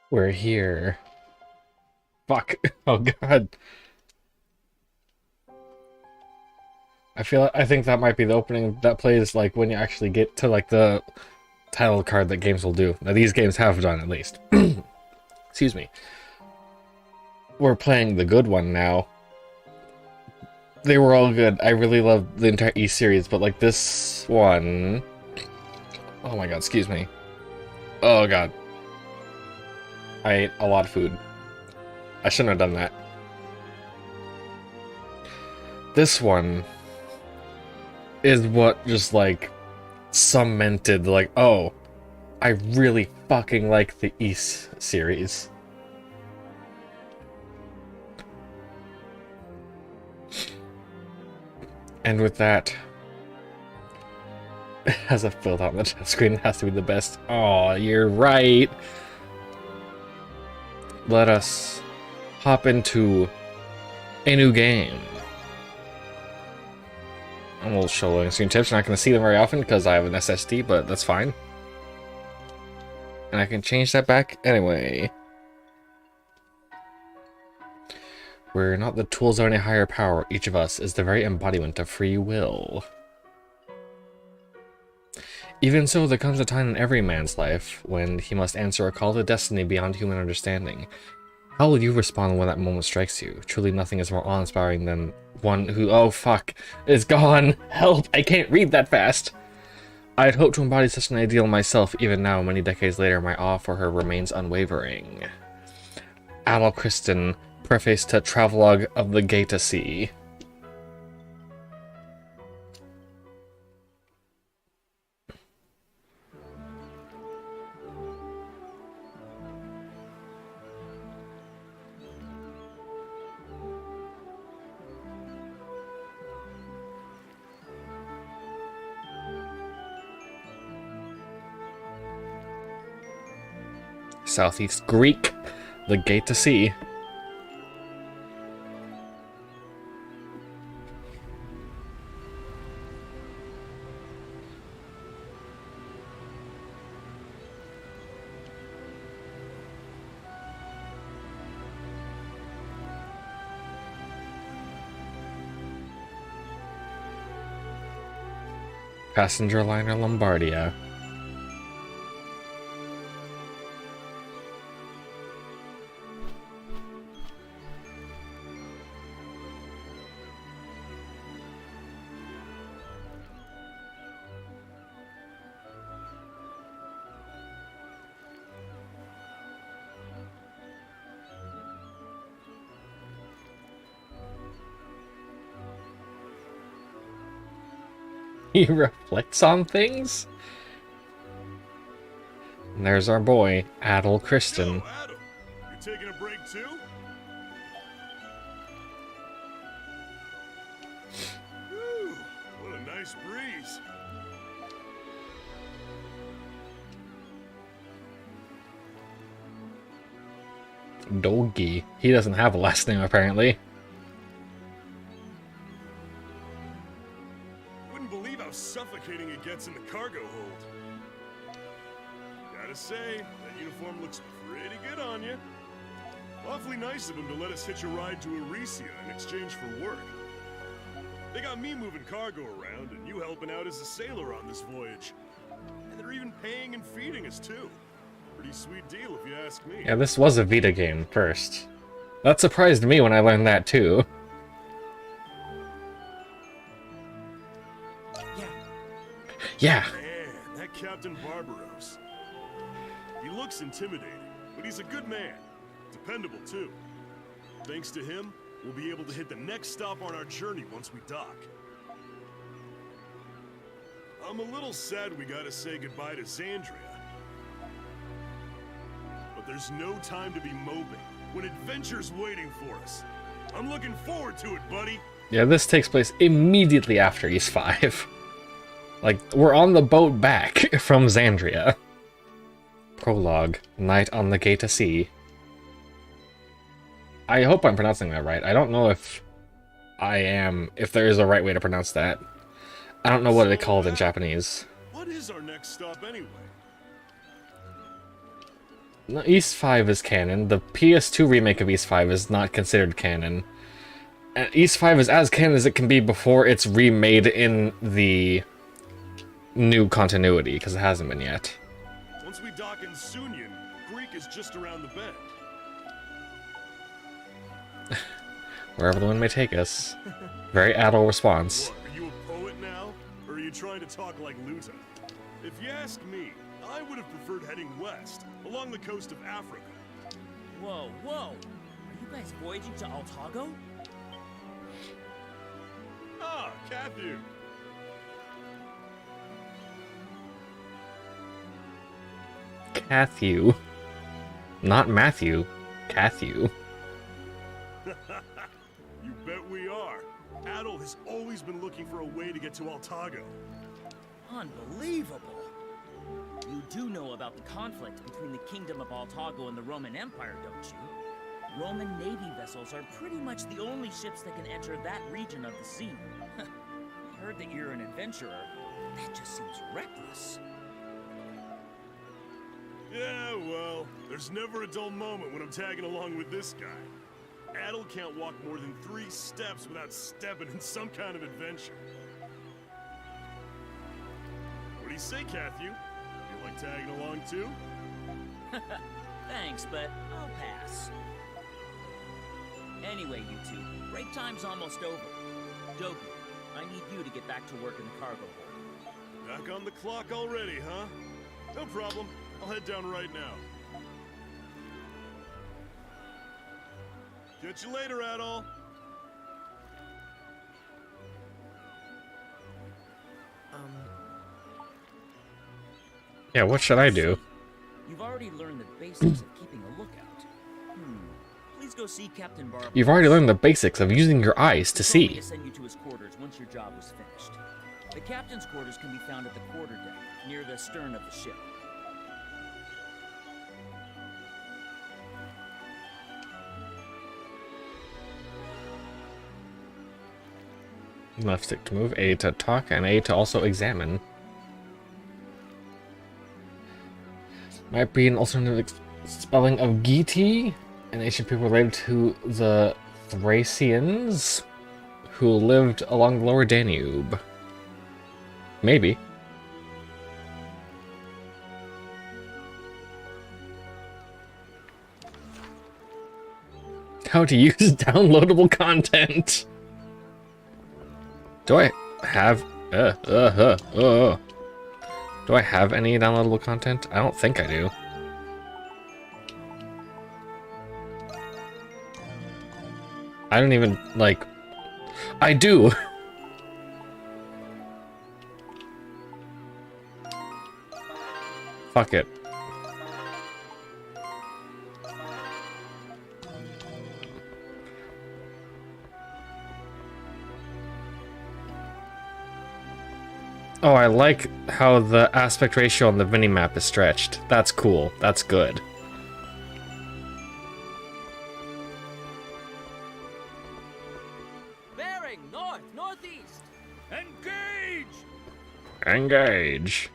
We're here. Fuck. Oh god. I think that might be the opening that plays like when you actually get to like the title card that games will do. Now these games have done at least. Excuse me. We're playing the good one now. They were all good. I really loved the entire E series, but like this one. Oh my god, excuse me. Oh god. I ate a lot of food. I shouldn't have done that. This one is what just like cemented like, oh, I really fucking like the East series. And with that, it has a filled out on the chat screen, it has to be the best. Oh, you're right. Let us hop into a new game. And we'll show loading screen tips. You're not going to see them very often because I have an SSD, but that's fine. And I can change that back anyway. We're not the tools of any higher power. Each of us is the very embodiment of free will. Even so, there comes a time in every man's life when he must answer a call to destiny beyond human understanding. How will you respond when that moment strikes you? Truly nothing is more awe-inspiring than one who, oh fuck, is gone. Help, I can't read that fast. I'd hoped to embody such an ideal myself. Even now, many decades later, my awe for her remains unwavering. Adel Kristen, preface to Travelogue of the Gay to Sea. Southeast Greek, the Gate to Sea. Passenger liner Lombardia. He reflects on things? And there's our boy, Adel Kristen. Yo, Adam, you taking a break too? Whew, what a nice breeze. Doggy. He doesn't have a last name, apparently. Wouldn't believe how suffocating it gets in the cargo hold. Gotta say, that uniform looks pretty good on you. Awfully nice of him to let us hitch a ride to Arisia in exchange for work. They got me moving cargo around and you helping out as a sailor on this voyage. And they're even paying and feeding us too. Pretty sweet deal if you ask me. Yeah, this was a Vita game first. That surprised me when I learned that too. Yeah. Man, that Captain Barbaros. He looks intimidating, but he's a good man. Dependable, too. Thanks to him, we'll be able to hit the next stop on our journey once we dock. I'm a little sad we gotta say goodbye to Xandria. But there's no time to be moping when adventure's waiting for us. I'm looking forward to it, buddy. Yeah, this takes place immediately after East 5. Like, we're on the boat back from Xandria. Prologue, Night on the Gate to Sea. I hope I'm pronouncing that right. I don't know if I am, if there is a right way to pronounce that. I don't know what they call it in Japanese. What is our next stop anyway? No, East 5 is canon. The PS2 remake of East 5 is not considered canon. And East 5 is as canon as it can be before it's remade in the new continuity, because it hasn't been yet. Once we dock in Sunyan, Greek is just around the bend. Wherever the wind may take us. Very adult response. What, are you a poet now? Or are you trying to talk like Luta? If you ask me, I would have preferred heading west, along the coast of Africa. Whoa, whoa! Are you guys voyaging to Altago? Ah, Cathu. Cathu. Not Matthew. Cathu. You bet we are. Adol has always been looking for a way to get to Altago. Unbelievable! You do know about the conflict between the Kingdom of Altago and the Roman Empire, don't you? Roman Navy vessels are pretty much the only ships that can enter that region of the sea. I heard that you're an adventurer. That just seems reckless. Yeah, well, there's never a dull moment when I'm tagging along with this guy. Adol can't walk more than 3 steps without stepping in some kind of adventure. What do you say, Cathu? You like tagging along too? Thanks, but I'll pass. Anyway, you two, break time's almost over. Doku, I need you to get back to work in the cargo hold. Back on the clock already, huh? No problem. I'll head down right now. Catch you later, Adol. Yeah, what should I do? You've already learned the basics of keeping a lookout. Please go see Captain Barber. You've already learned the basics of using your eyes to He told me see. to send you to his quarters once your job was finished. The captain's quarters can be found at the quarterdeck, near the stern of the ship. Left stick to move, A to talk, and A to also examine. Might be an alternative spelling of Giti, an ancient people related to the Thracians, who lived along the lower Danube. Maybe. How to use downloadable content. Do I have do I have any downloadable content? I don't think I do. I don't even like I do. Fuck it. Oh, I like how the aspect ratio on the mini-map is stretched. That's cool. That's good. Bearing north, northeast. Engage! Engage.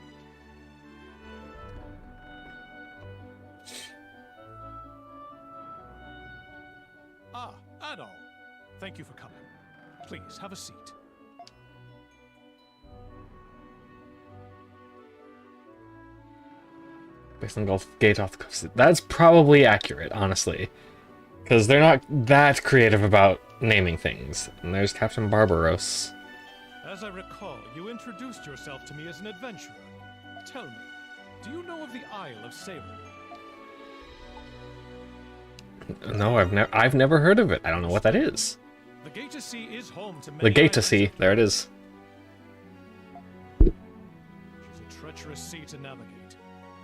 Ah, Adol. Thank you for coming. Please, have a seat. Based on Gulf Gate off the coast. That's probably accurate, honestly. Because they're not that creative about naming things. And there's Captain Barbaros. As I recall, you introduced yourself to me as an adventurer. Tell me, do you know of the Isle of Seiren? No, I've never heard of it. I don't know what that is. The Gate to Sea is home to many The Gate to islands. Sea. There it is. She's a treacherous sea to navigate.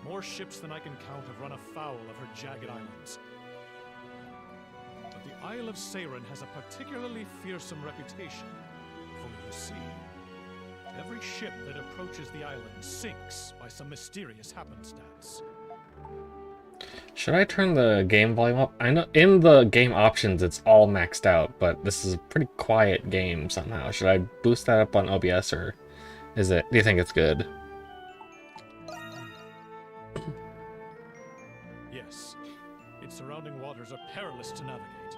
More ships than I can count have run afoul of her jagged islands. But the Isle of Seiren has a particularly fearsome reputation. For you see, every ship that approaches the island sinks by some mysterious happenstance. Should I turn the game volume up? I know in the game options it's all maxed out, but this is a pretty quiet game somehow. Should I boost that up on OBS, or is it? Do you think it's good? Yes, fast to navigate.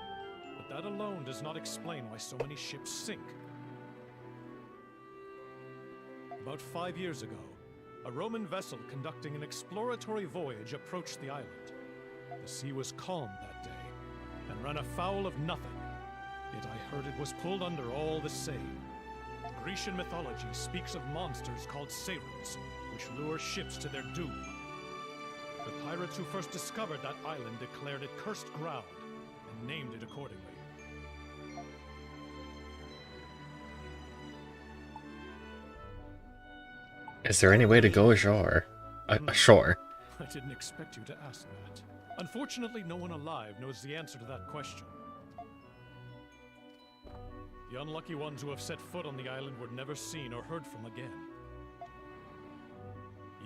But that alone does not explain why so many ships sink. About 5 years ago, a Roman vessel conducting an exploratory voyage approached the island. The sea was calm that day, and ran afoul of nothing. Yet I heard it was pulled under all the same. Grecian mythology speaks of monsters called sirens, which lure ships to their doom. The pirates who first discovered that island declared it cursed ground, and named it accordingly. Is there any way to go ashore? Ashore. I didn't expect you to ask that. Unfortunately, no one alive knows the answer to that question. The unlucky ones who have set foot on the island were never seen or heard from again.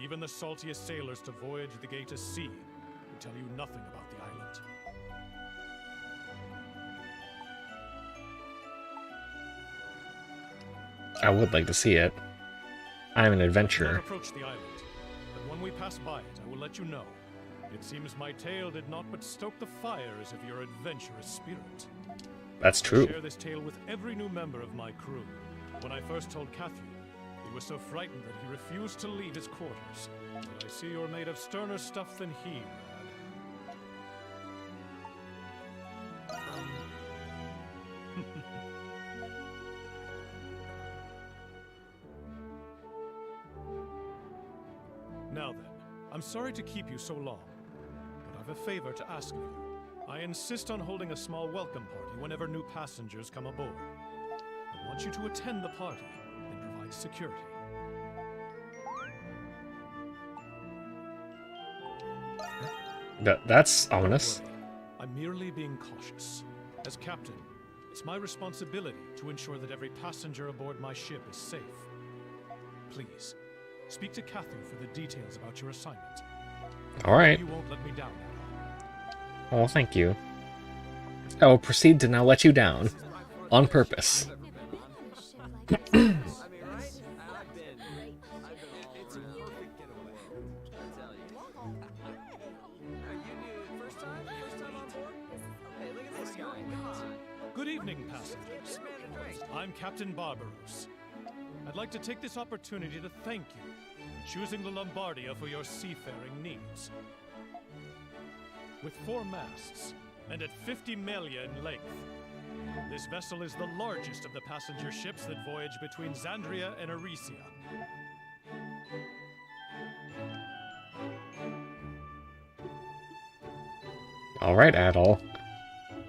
Even the saltiest sailors to voyage the gate of sea will tell you nothing about the island. I would like to see it. I'm an adventurer. Never approach the island, but when we pass by it, I will let you know. It seems my tale did not but stoke the fires of your adventurous spirit. That's true. I share this tale with every new member of my crew. When I first told Cathy, he was so frightened that he refused to leave his quarters. But I see you're made of sterner stuff than he, lad. Now then, I'm sorry to keep you so long, but I've a favor to ask of you. I insist on holding a small welcome party whenever new passengers come aboard. I want you to attend the party and provide security. That's ominous. Don't worry. I'm merely being cautious. As captain, it's my responsibility to ensure that every passenger aboard my ship is safe. Please, speak to Cathy for the details about your assignment. All right. You won't let me down now. Oh, thank you. I will proceed to now let you down. On purpose. Good evening, passengers. I'm Captain Barbaros. I'd like to take this opportunity to thank you for choosing the Lombardia for your seafaring needs. With 4 masts and at 50 melia in length, this vessel is the largest of the passenger ships that voyage between Xandria and Aricia. All right, Adol.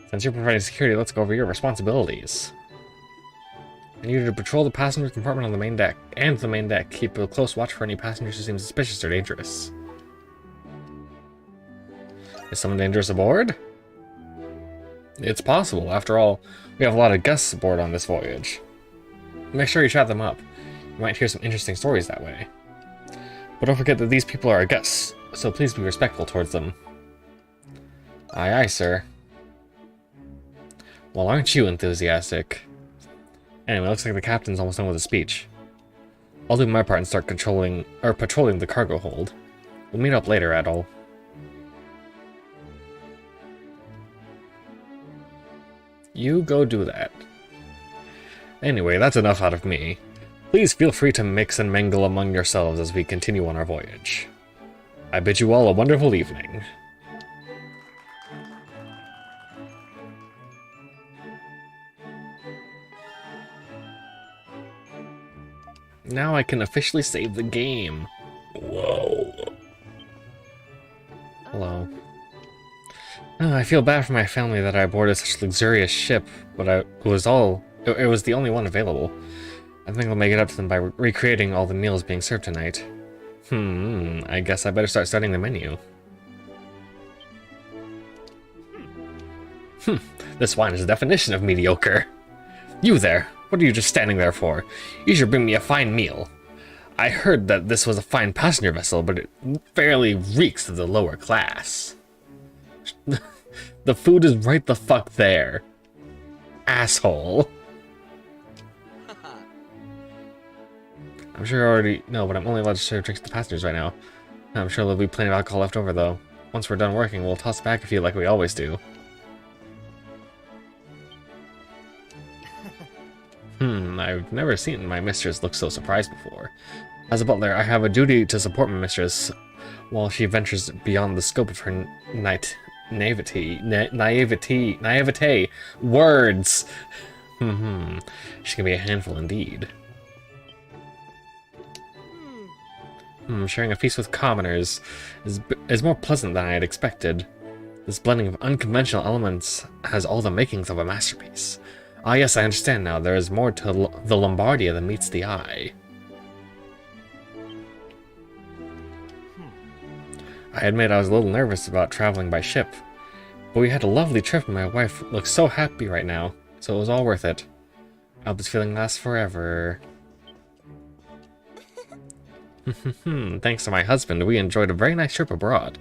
Since you're providing security, let's go over your responsibilities. I need you to patrol the passenger compartment on the main deck and the main deck. Keep a close watch for any passengers who seem suspicious or dangerous. Is someone dangerous aboard? It's possible. After all, we have a lot of guests aboard on this voyage. Make sure you chat them up. You might hear some interesting stories that way. But don't forget that these people are our guests, so please be respectful towards them. Aye, aye, sir. Well, aren't you enthusiastic? Anyway, looks like the captain's almost done with his speech. I'll do my part and start patrolling the cargo hold. We'll meet up later, Adol. You go do that. Anyway, that's enough out of me. Please feel free to mix and mingle among yourselves as we continue on our voyage. I bid you all a wonderful evening. Now I can officially save the game. Whoa. Hello. Oh, I feel bad for my family that I boarded such a luxurious ship, but it was the only one available. I think I'll make it up to them by recreating all the meals being served tonight. I guess I better start studying the menu. This wine is the definition of mediocre. You there, what are you just standing there for? You should bring me a fine meal. I heard that this was a fine passenger vessel, but it fairly reeks of the lower class. The food is right the fuck there. Asshole. I'm sure you already know, but I'm only allowed to serve drinks to passengers right now. I'm sure there'll be plenty of alcohol left over, though. Once we're done working, we'll toss back a few like we always do. I've never seen my mistress look so surprised before. As a butler, I have a duty to support my mistress while she ventures beyond the scope of her naivete. Words! She can be a handful indeed. Sharing a feast with commoners is more pleasant than I had expected. This blending of unconventional elements has all the makings of a masterpiece. Ah yes, I understand now. There is more to the Lombardia than meets the eye. I admit I was a little nervous about traveling by ship, but we had a lovely trip and my wife looks so happy right now, so it was all worth it. I hope this feeling lasts forever. Thanks to my husband, we enjoyed a very nice trip abroad,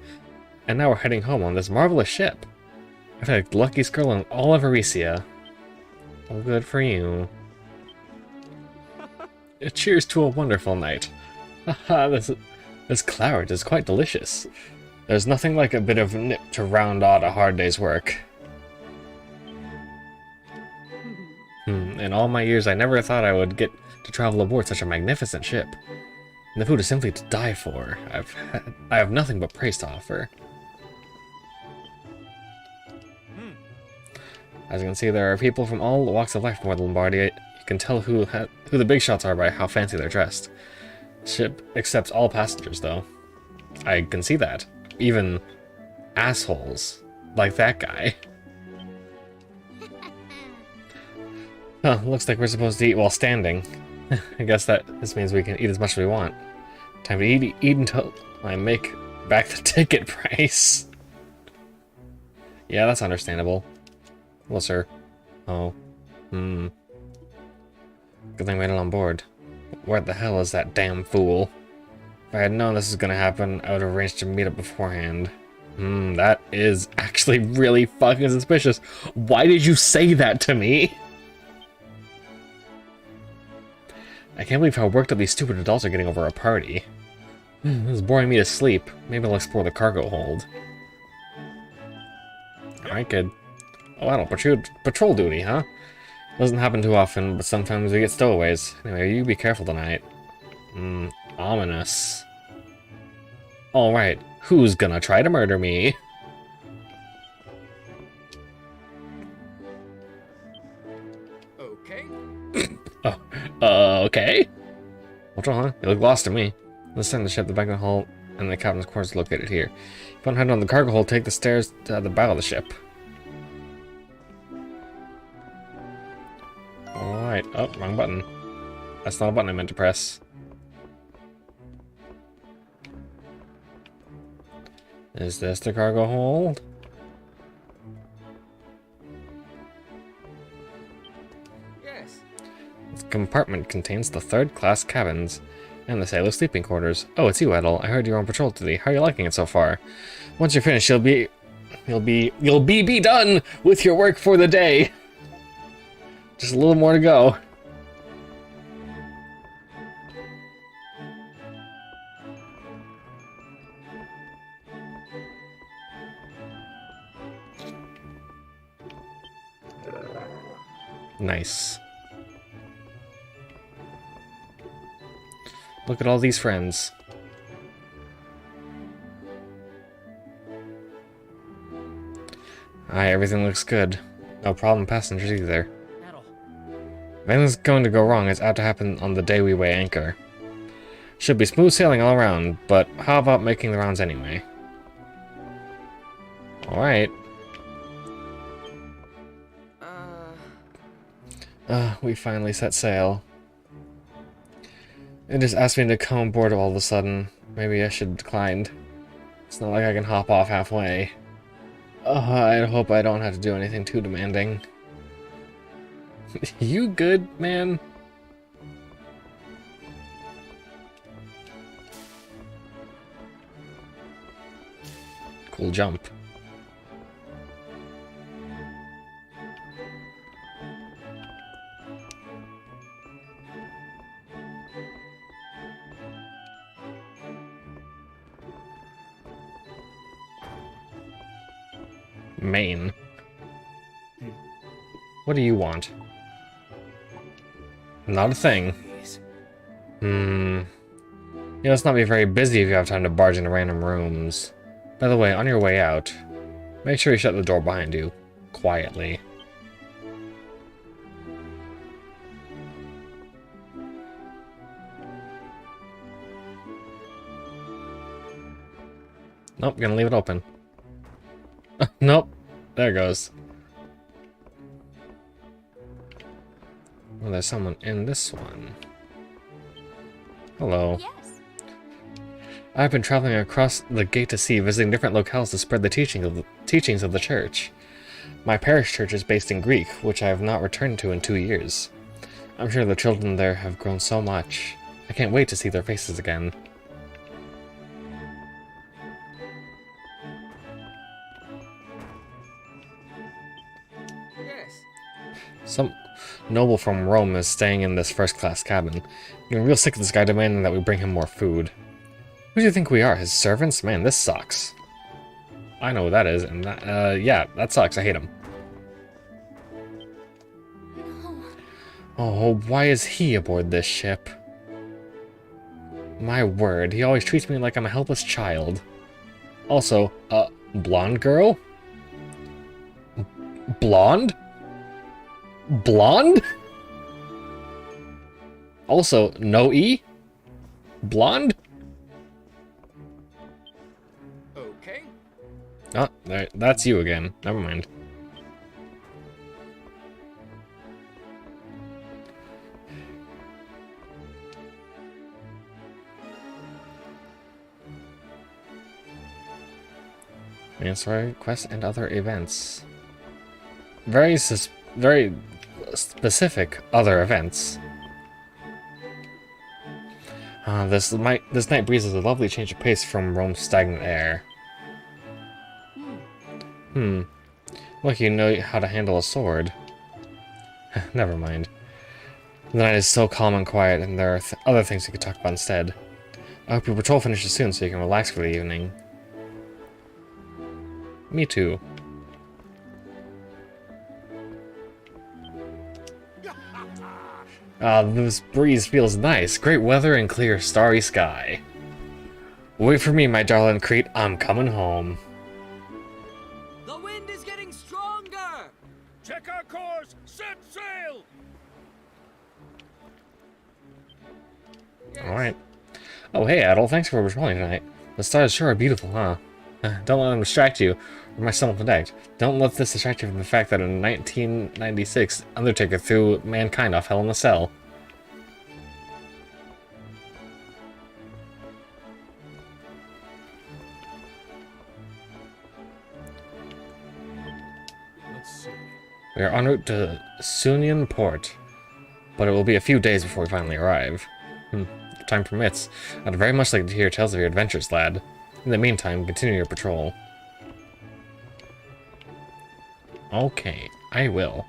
and now we're heading home on this marvelous ship. I feel like the luckiest girl in all of Aricia. All good for you. Cheers to a wonderful night. Haha, this claret is quite delicious. There's nothing like a bit of nip to round out a hard day's work. In all my years, I never thought I would get to travel aboard such a magnificent ship. And the food is simply to die for. I have nothing but praise to offer. As you can see, there are people from all walks of life aboard the Lombardia. You can tell who the big shots are by how fancy they're dressed. Ship accepts all passengers, though. I can see that. Even assholes. Like that guy. Huh, looks like we're supposed to eat while standing. I guess this means we can eat as much as we want. Time to eat until I make back the ticket price. Yeah, that's understandable. Well, sir. Oh. Good thing we made it on board. Where the hell is that damn fool? If I had known this was gonna happen, I would have arranged to meet up beforehand. That is actually really fucking suspicious. Why did you say that to me? I can't believe how worked up these stupid adults are getting over a party. This is boring me to sleep. Maybe I'll explore the cargo hold. Alright, kid. Oh, I don't patrol duty, huh? Doesn't happen too often, but sometimes we get stowaways. Anyway, you be careful tonight. Ominous. Alright, who's gonna try to murder me? Okay. Okay? What's wrong, huh? You look lost to me. Let's send the ship, the banquet hall, and the captain's quarters are located here. If you want to head on the cargo hold, take the stairs to the bow of the ship. Alright. Oh, wrong button. That's not a button I meant to press. Is this the cargo hold? Yes. This compartment contains the third-class cabins and the sailor sleeping quarters. Oh, it's you, Edel. I heard you're on patrol today. How are you liking it so far? Once you're finished, you'll be done with your work for the day. Just a little more to go. Nice. Look at all these friends. Aye, everything looks good. No problem passengers either. If anything's going to go wrong, it's apt to happen on the day we weigh anchor. Should be smooth sailing all around, but how about making the rounds anyway? Alright. We finally set sail. It just asked me to come on board all of a sudden. Maybe I should have declined. It's not like I can hop off halfway. I hope I don't have to do anything too demanding. You good, man? Cool jump. Maine. What do you want? Not a thing. Please. You must not be very busy if you have time to barge into random rooms. By the way, on your way out, make sure you shut the door behind you. Quietly. Nope, gonna leave it open. Nope. There it goes. Well, there's someone in this one. Hello. Yes. I've been traveling across the gate to sea, visiting different locales to spread the teachings of the church. My parish church is based in Greek, which I have not returned to in 2 years. I'm sure the children there have grown so much. I can't wait to see their faces again. Yes. Some noble from Rome is staying in this first-class cabin. I'm getting real sick of this guy demanding that we bring him more food. Who do you think we are, his servants? Man, this sucks. I know what that is, and that, yeah, that sucks. I hate him. No. Oh, why is he aboard this ship? My word, he always treats me like I'm a helpless child. Also, blonde girl? Blonde? Blonde? Also, no E? Blonde? Okay. Oh, there, that's you again. Never mind. Answer quests and other events. Very specific other events. This night breeze is a lovely change of pace from Rome's stagnant air. Lucky you know how to handle a sword. Never mind. The night is so calm and quiet, and there are other things we could talk about instead. I hope your patrol finishes soon so you can relax for the evening. Me too. This breeze feels nice. Great weather and clear, starry sky. Wait for me, my darling Crete. I'm coming home. The wind is getting stronger. Check our course! Set sail! Alright. Oh, hey, Adol. Thanks for patrolling tonight. The stars sure are beautiful, huh? Don't let them distract you, or my son will protect. Don't let this distract you from the fact that in 1996, Undertaker threw mankind off Hell in a Cell. Let's see. We are en route to Sunion Port, but it will be a few days before we finally arrive. If time permits, I'd very much like to hear tales of your adventures, lad. In the meantime, continue your patrol. Okay, I will.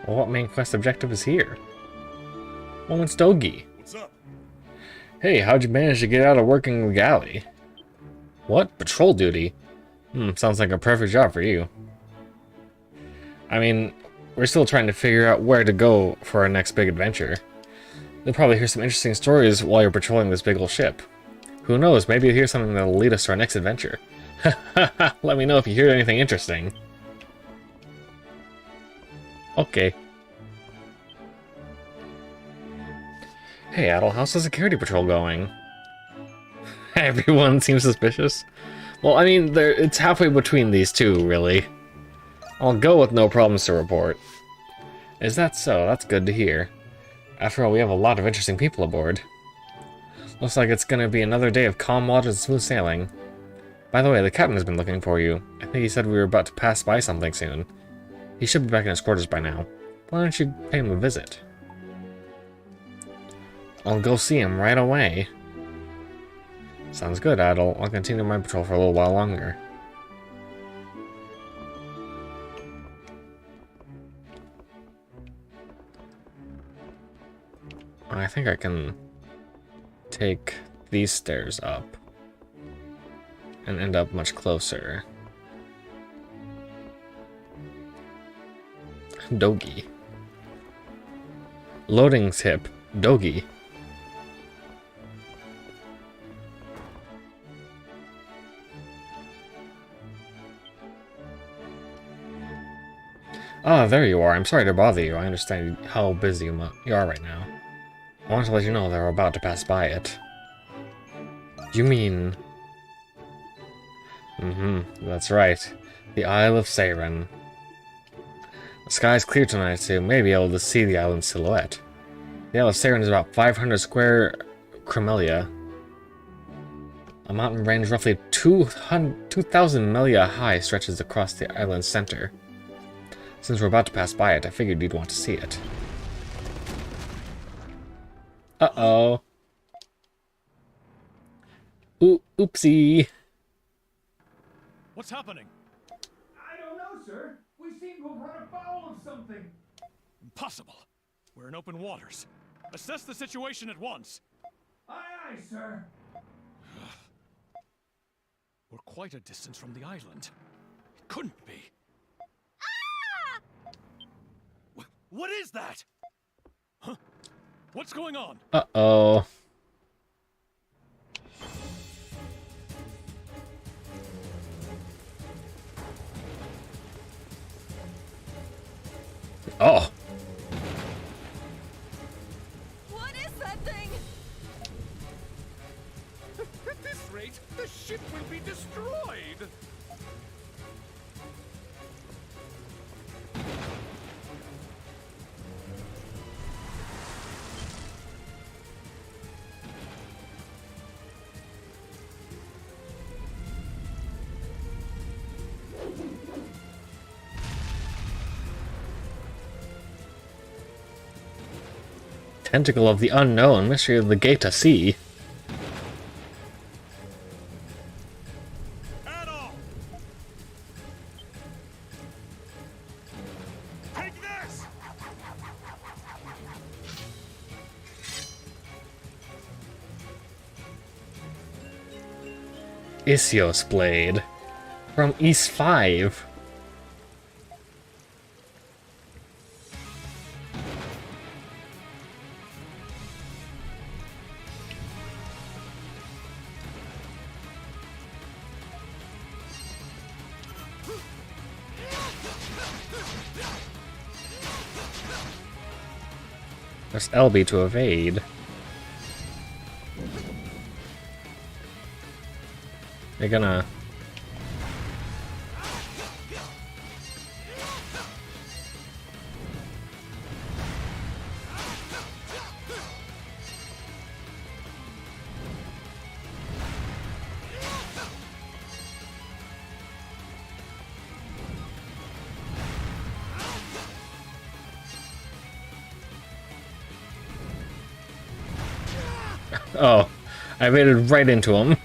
Well, what main quest objective is here? Oh, it's Dogi. What's up? Hey, how'd you manage to get out of working the galley? What? Patrol duty? Sounds like a perfect job for you. I mean, we're still trying to figure out where to go for our next big adventure. You'll probably hear some interesting stories while you're patrolling this big old ship. Who knows, maybe you'll hear something that'll lead us to our next adventure. Let me know if you hear anything interesting. Okay. Hey, Adol, how's the security patrol going? Everyone seems suspicious. Well, I mean, it's halfway between these two, really. I'll go with no problems to report. Is that so? That's good to hear. After all, we have a lot of interesting people aboard. Looks like it's gonna be another day of calm waters and smooth sailing. By the way, the captain has been looking for you. I think he said we were about to pass by something soon. He should be back in his quarters by now. Why don't you pay him a visit? I'll go see him right away. Sounds good, Adol. I'll continue my patrol for a little while longer. I think I can take these stairs up and end up much closer. Dogi. Loading tip. Dogi. Ah, there you are. I'm sorry to bother you. I understand how busy you are right now. I want to let you know that we're about to pass by it. You mean... that's right. The Isle of Seiren. The sky's clear tonight, so you may be able to see the island's silhouette. The Isle of Seiren is about 500 square kilomelia. A mountain range roughly 2,000 milia high stretches across the island's center. Since we're about to pass by it, I figured you'd want to see it. Uh-oh. Oopsie. What's happening? I don't know, sir. We seem to have run afoul of something. Impossible. We're in open waters. Assess the situation at once. Aye, aye, sir. We're quite a distance from the island. It couldn't be. What is that? Huh? What's going on? Uh-oh. Oh. What is that thing? At this rate, the ship will be destroyed. Tentacle of the unknown, mystery of the gate to sea. Adol! Take this! Isios Blade. From East 5. Press LB to evade. They're gonna... Oh, I evaded right into him.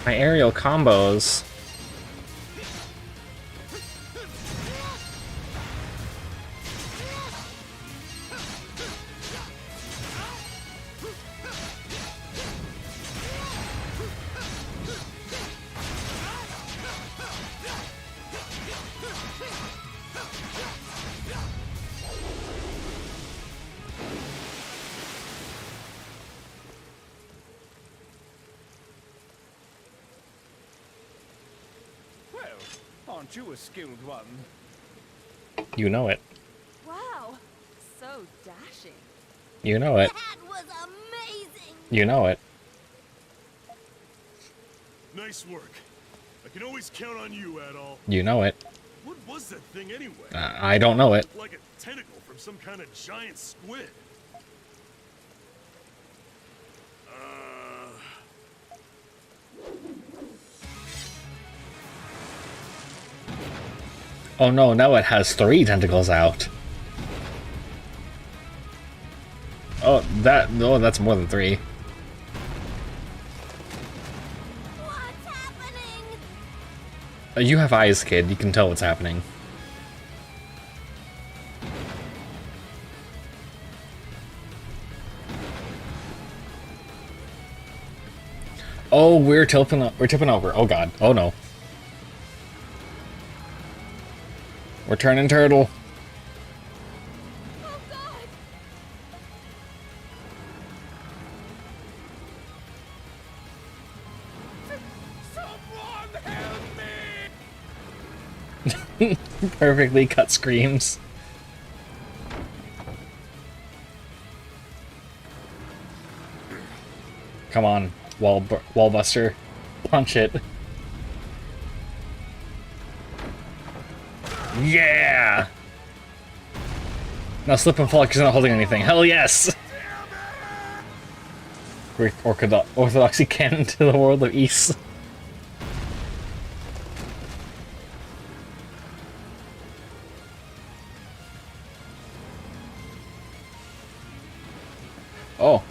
My aerial combos. Aren't you a skilled one? You know it. Wow, so dashing. You know it. That was amazing. You know it. Nice work. I can always count on you, Adol. You know it. What was that thing anyway? I don't know it. Like a tentacle from some kind of giant squid. Oh no, now it has 3 tentacles out. Oh, that's more than 3. What's happening? You have eyes, kid. You can tell what's happening. Oh, we're tipping over. Oh god. Oh no. We're turning turtle. Oh God! Someone help me! Perfectly cut screams. Come on, wallbuster. Punch it. Yeah! Now slip and fall because you're not holding anything. Hell yes! Great orthodoxy canon to the world of East. Oh,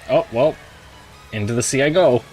Oh, well, into the sea I go.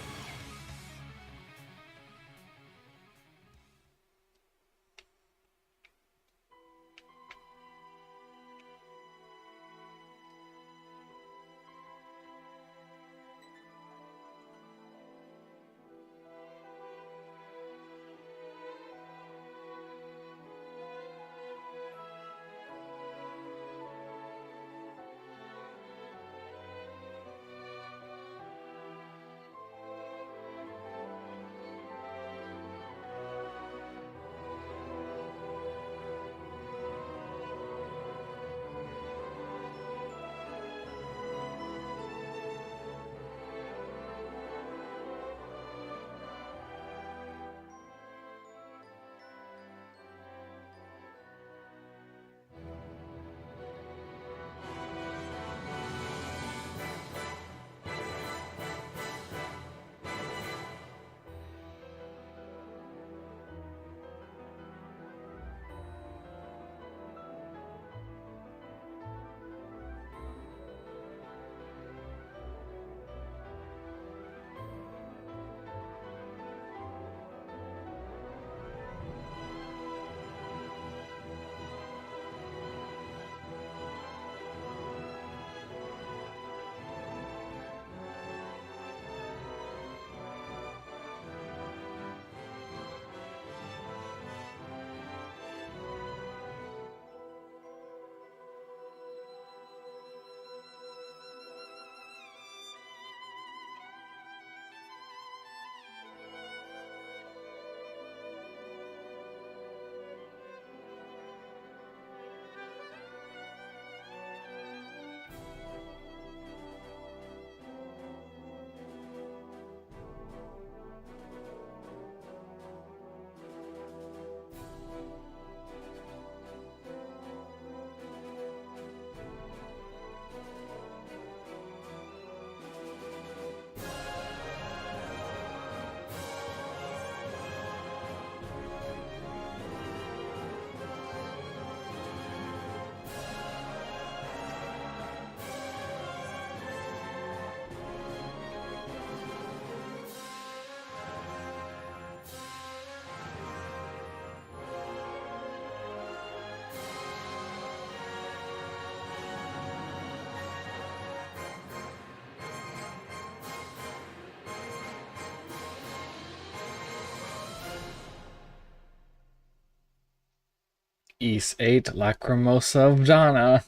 East 8, Lacrimosa of Donna.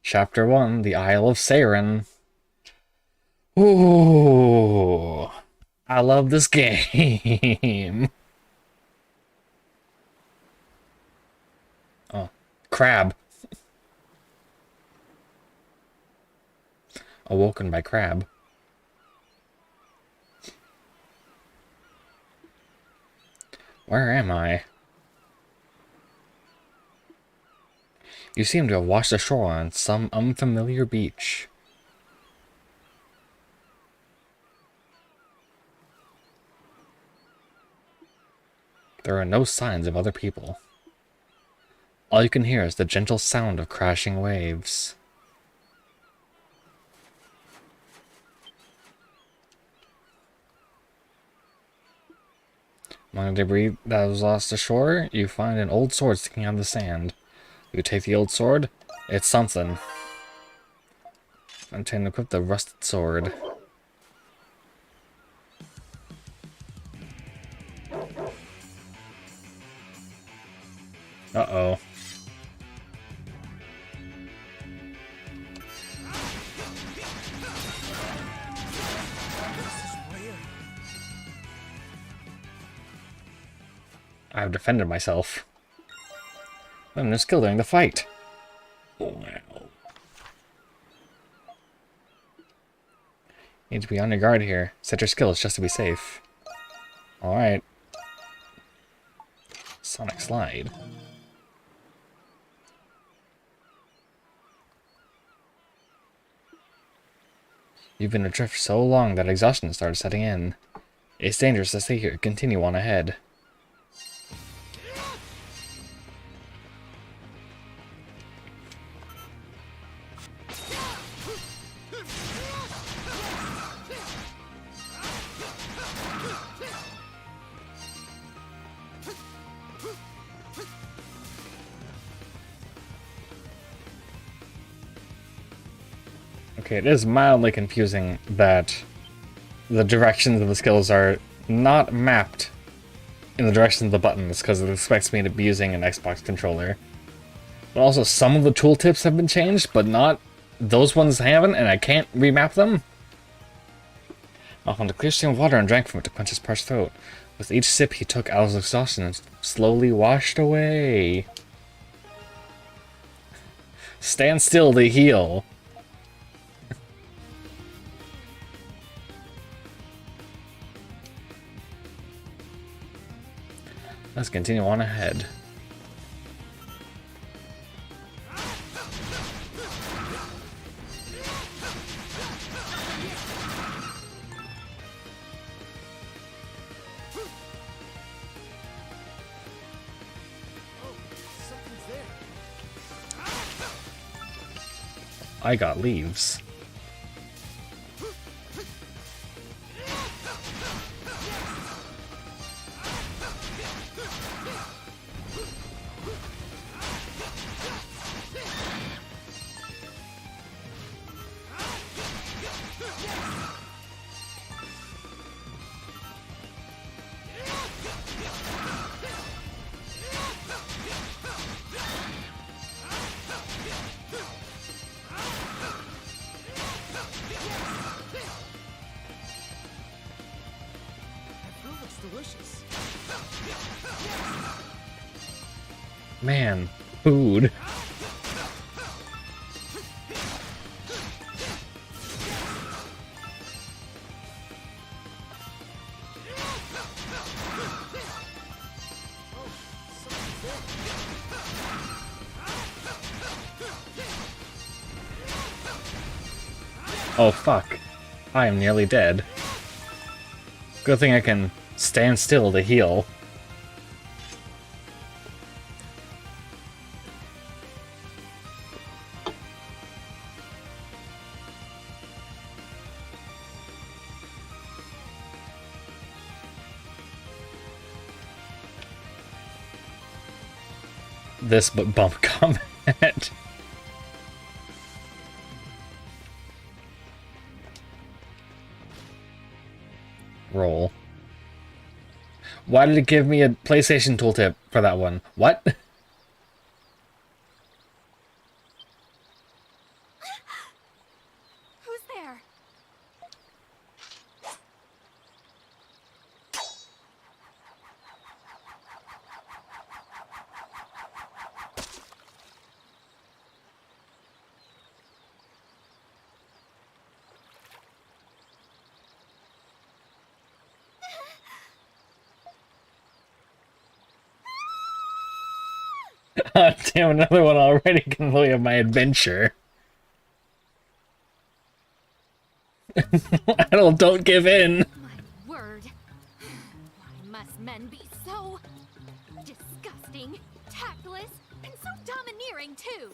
Chapter 1, The Isle of Saren. Ooh, I love this game. Oh, crab. Awoken by crab. Where am I? You seem to have washed ashore on some unfamiliar beach. There are no signs of other people. All you can hear is the gentle sound of crashing waves. Among the debris that was lost ashore, you find an old sword sticking out of the sand. You take the old sword, it's something. I'm trying to equip the rusted sword. Uh-oh. I have defended myself. I'm no skill during the fight. Wow. Need to be on your guard here. Set your skills just to be safe. Alright. Sonic Slide. You've been adrift for so long that exhaustion started setting in. It's dangerous to stay here. Continue on ahead. Okay, it is mildly confusing that the directions of the skills are not mapped in the direction of the buttons, because it expects me to be using an Xbox controller. But also, some of the tooltips have been changed, but not those ones haven't, and I can't remap them. I found a clear stream of water and drank from it to quench his parched throat. With each sip he took, Al's exhaustion slowly washed away. Stand still to heal. Let's continue on ahead. I got leaves. Man, food. Oh fuck. I am nearly dead. Good thing I can stand still to heal. This but bump combat. Roll. Why did it give me a PlayStation tooltip for that one? What? Who's there? Oh, damn, another one already complete of my adventure. Adult, don't give in. My word. Why must men be so And so domineering, too.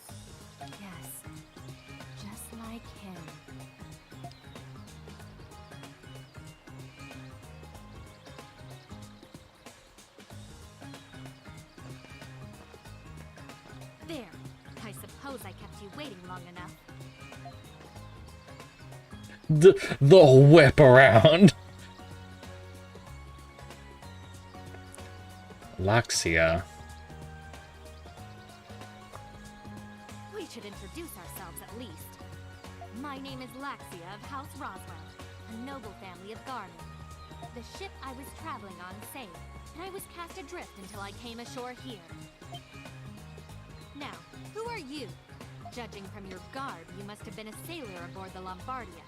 Yes, just like him. There. I suppose I kept you waiting long enough. The whip around. Laxia. We should introduce ourselves at least. My name is Laxia of House Roswell, a noble family of Garmin. The ship I was traveling on sailed, and I was cast adrift until I came ashore here. Now, who are you? Judging from your garb, you must have been a sailor aboard the Lombardia.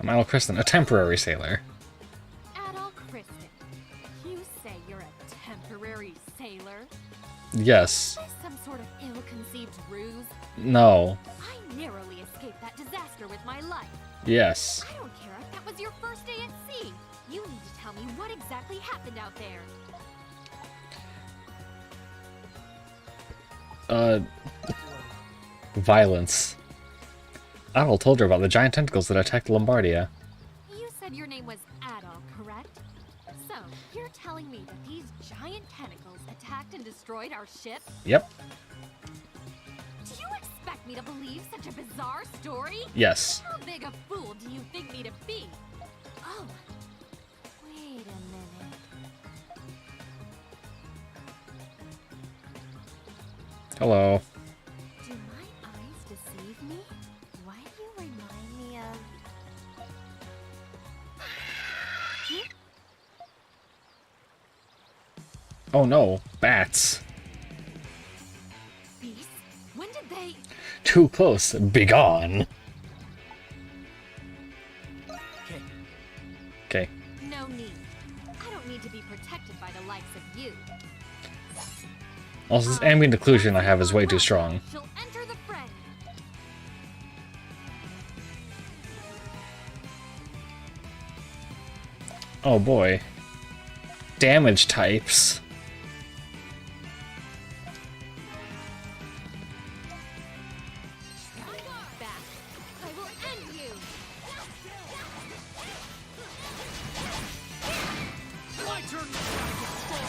I'm Adol Kristen, a temporary sailor. Adol Kristen. You say you're a temporary sailor? Yes. Is this some sort of ill-conceived ruse? No. I narrowly escaped that disaster with my life. Yes. I don't care if that was your first day at sea. You need to tell me what exactly happened out there. Violence. Adol told her about the giant tentacles that attacked Lombardia. You said your name was Adol, correct? So, you're telling me that these giant tentacles attacked and destroyed our ship? Yep. Do you expect me to believe such a bizarre story? Yes. How big a fool do you think me to be? Oh, wait a minute. Hello. Do my eyes deceive me? Why do you remind me of... Oh no, bats. Beasts? When did they... Too close, begone. Okay. No need. I don't need to be protected by the likes of you. Also, this ambient occlusion I have is way too strong. She'll enter the fray. Oh boy. Damage types. Back. I will end you. My turn to strong.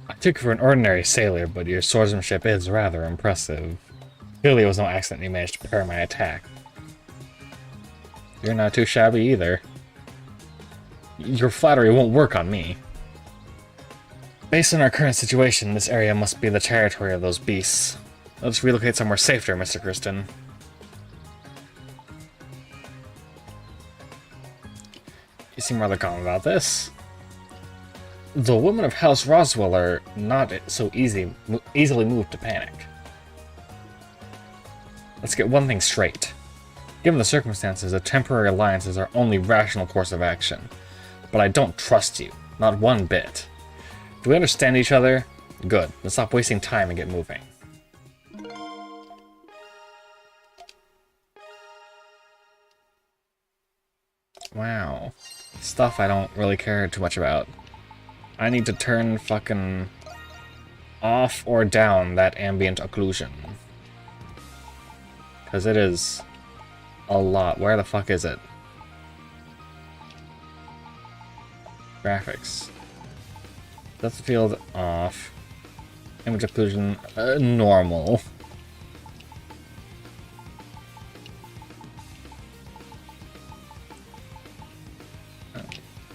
I took you for an ordinary sailor, but your swordsmanship is rather impressive. Clearly it was no accident you managed to parry my attack. You're not too shabby either. Your flattery won't work on me. Based on our current situation, this area must be the territory of those beasts. Let's relocate somewhere safer, Mr. Kristen. You seem rather calm about this. The women of House Roswell are not so easily moved to panic. Let's get one thing straight. Given the circumstances, a temporary alliance is our only rational course of action. But I don't trust you. Not one bit. Do we understand each other? Good. Let's stop wasting time and get moving. Wow. Stuff I don't really care too much about. I need to turn fucking off or down that ambient occlusion. Because it is a lot. Where the fuck is it? Graphics. Depth of field off. Image occlusion normal.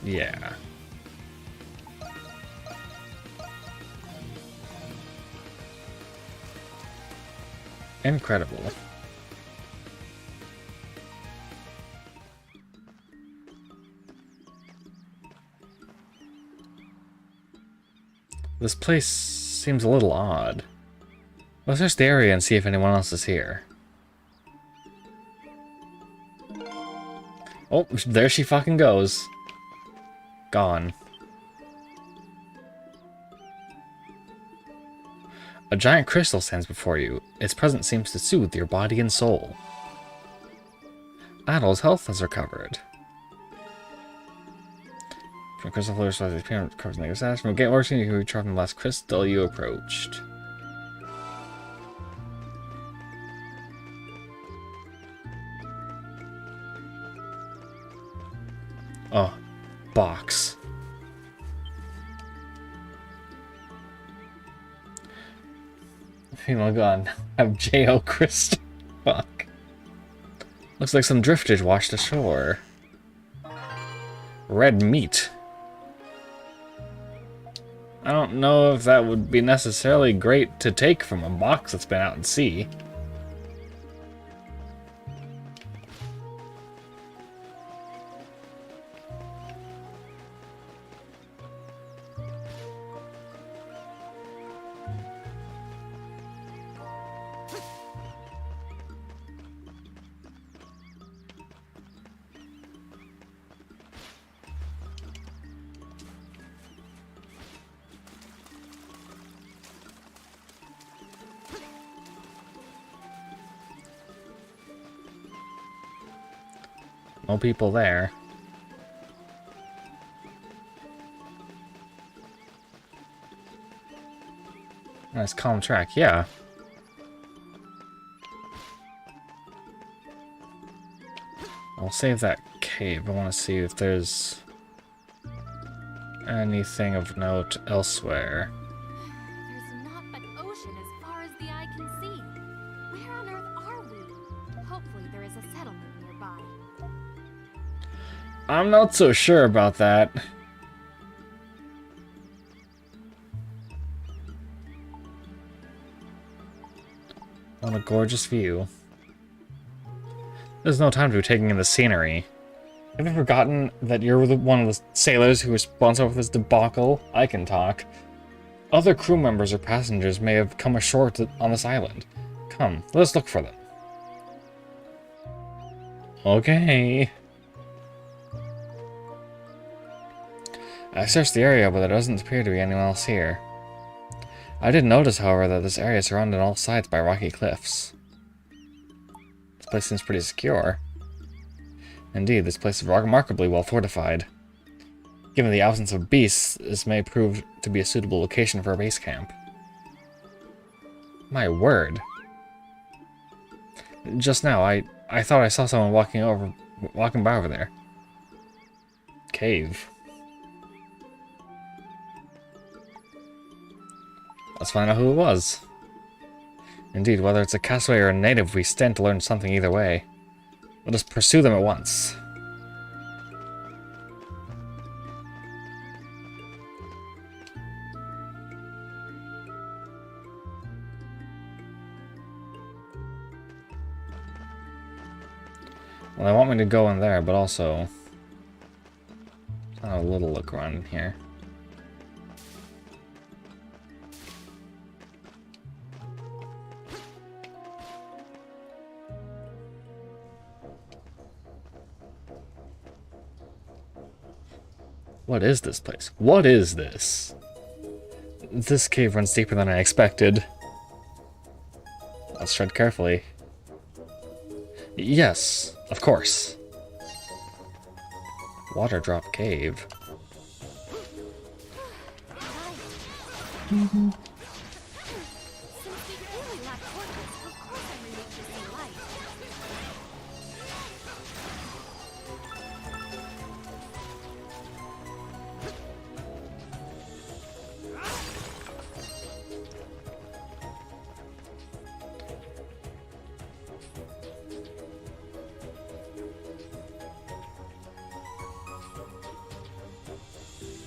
Yeah. Incredible. This place seems a little odd. Let's search the area and see if anyone else is here. Oh, there she fucking goes. Gone. A giant crystal stands before you. Its presence seems to soothe your body and soul. Addle's health has recovered. From crystal floors, the appearance covers negative status. From a gate working, you can retrieve from the last crystal you approached. Oh, box. Female gun. Have J.O. Crystal. Fuck. Looks like some drifters washed ashore. Red meat. I don't know if that would be necessarily great to take from a box that's been out at sea. No people there. Nice calm track, yeah. I'll save that cave. I want to see if there's anything of note elsewhere. There's naught but ocean as far as the eye can see. Where on earth are we? Hopefully there is a settlement nearby. I'm not so sure about that. What a gorgeous view. There's no time to be taking in the scenery. Have you forgotten that you're one of the sailors who was responsible for this debacle? I can talk. Other crew members or passengers may have come ashore on this island. Come, let us look for them. Okay. I searched the area, but there doesn't appear to be anyone else here. I did notice, however, that this area is surrounded on all sides by rocky cliffs. This place seems pretty secure. Indeed, this place is remarkably well fortified. Given the absence of beasts, this may prove to be a suitable location for a base camp. My word. Just now, I thought I saw someone walking by over there. Cave. Let's find out who it was. Indeed, whether it's a castaway or a native, we stand to learn something either way. Let us pursue them at once. Well, they want me to go in there, but also have a little look around in here. What is this place? What is this? This cave runs deeper than I expected. Let's tread carefully. Yes, of course. Water drop cave. Since we clearly lack torches, of course I'm relieved to see light.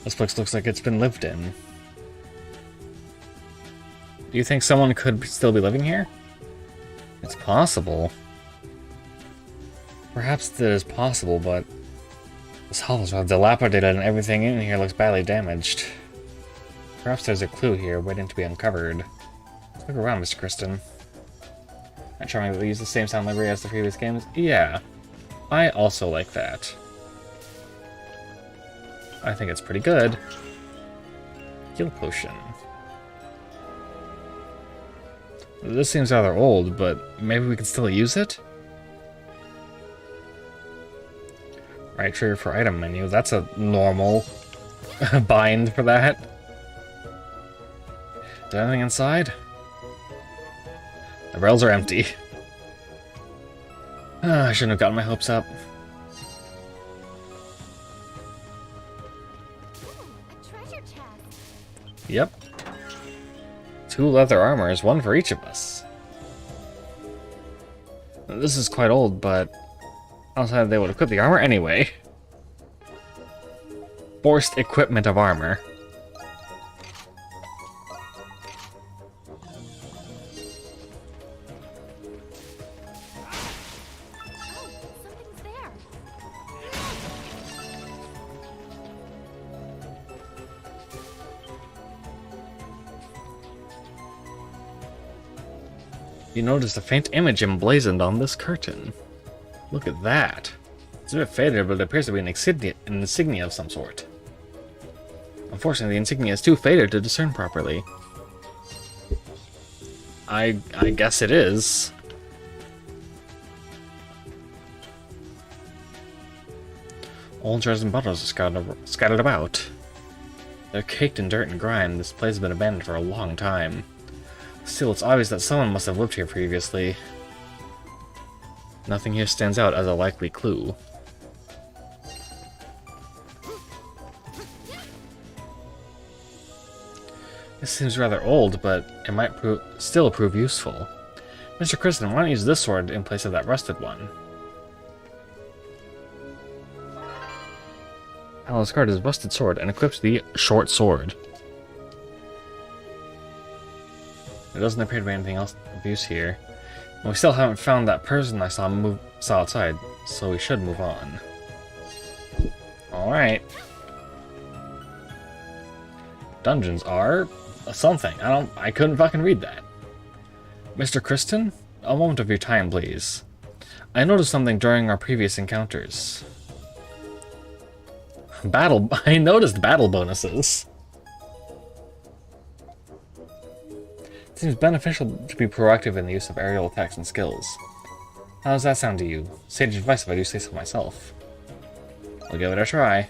This place looks like it's been lived in. Do you think someone could still be living here? It's possible. Perhaps that is possible, but this hovel's rather dilapidated and everything in here looks badly damaged. Perhaps there's a clue here waiting to be uncovered. Let's look around, Mr. Kristen. I'm trying to use the same sound library as the previous games. Yeah, I also like that. I think it's pretty good. Heal potion. This seems rather old, but maybe we can still use it? Right trigger for item menu. That's a normal bind for that. Is there anything inside? The rails are empty. I shouldn't have gotten my hopes up. A treasure chest. Yep. 2 leather armors, 1 for each of us. This is quite old, but outside they would equip the armor anyway. Forced equipment of armor. Oh, something's there. You notice a faint image emblazoned on this curtain. Look at that. It's a bit faded, but it appears to be an insignia of some sort. Unfortunately, the insignia is too faded to discern properly. I guess it is. Old jars and bottles are scattered about. They're caked in dirt and grime. This place has been abandoned for a long time. Still, it's obvious that someone must have lived here previously. Nothing here stands out as a likely clue. This seems rather old, but it might still prove useful. Mr. Kristen, why don't you use this sword in place of that rusted one? Alice guard his rusted sword and equips the short sword. There doesn't appear to be anything else of use here. And we still haven't found that person I saw outside, so we should move on. Alright. Dungeons are something. I couldn't fucking read that. Mr. Kristen, a moment of your time, please. I noticed something during our previous encounters. I noticed battle bonuses. It seems beneficial to be proactive in the use of aerial attacks and skills. How does that sound to you? Sage advice if I do say so myself. I'll give it a try.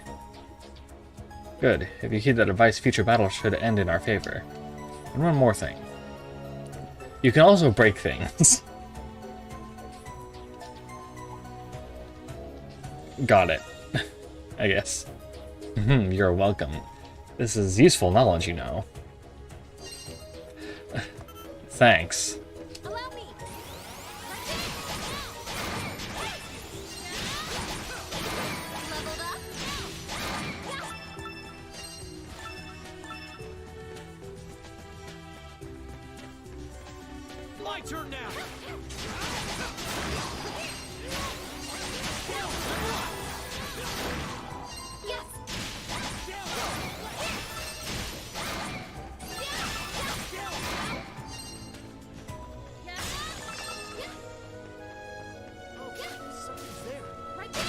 Good. If you heed that advice, future battles should end in our favor. And one more thing. You can also break things. Got it. I guess. You're welcome. This is useful knowledge, you know. Thanks. Allow me. Leveled up. My turn now! Yes. Something's there. Right there.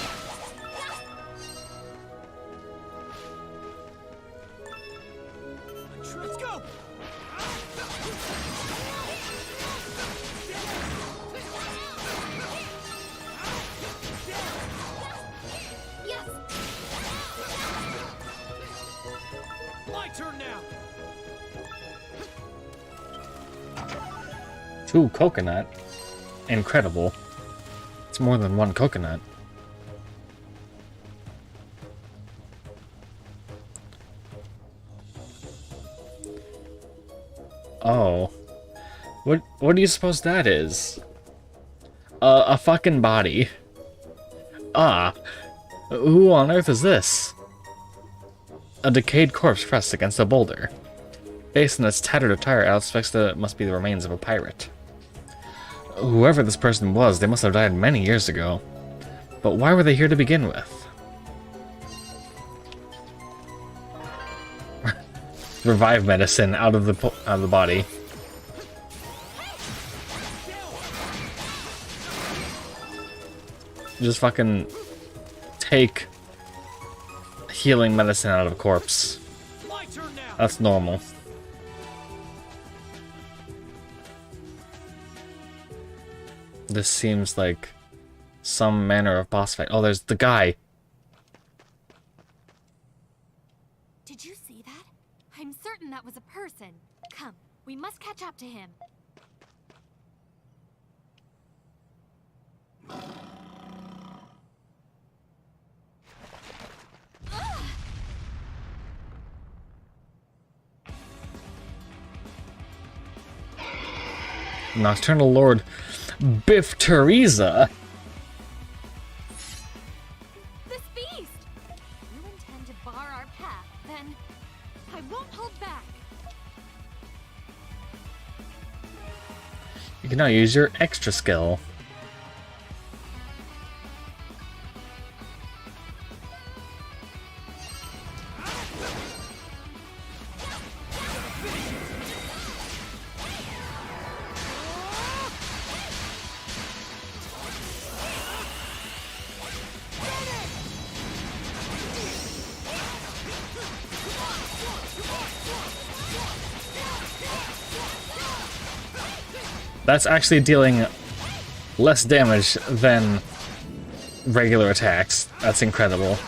Let's go! Yes. My turn now! 2 coconut. Incredible. It's more than 1 coconut. Oh. What do you suppose that is? A fucking body. Ah. Who on earth is this? A decayed corpse pressed against a boulder. Based on its tattered attire, I suspect that it must be the remains of a pirate. Whoever this person was, they must have died many years ago. But why were they here to begin with? Revive medicine out of the body. Just fucking take healing medicine out of a corpse. My turn now! That's normal. This seems like some manner of boss fight. Oh, there's the guy. Did you see that? I'm certain that was a person. Come, we must catch up to him. Nocturnal Lord Biff Teresa. This beast! You intend to bar our path, then I won't hold back. You can now use your extra skill. That's actually dealing less damage than regular attacks. That's incredible.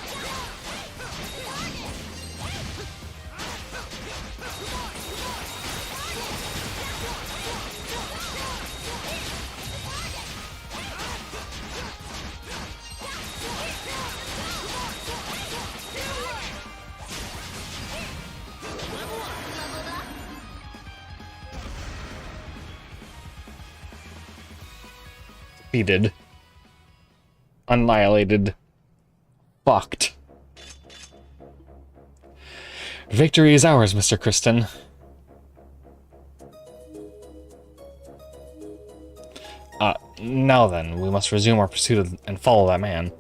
Defeated. Annihilated. Fucked. Victory is ours, Mr. Kristen. Now then, we must resume our pursuit and follow that man.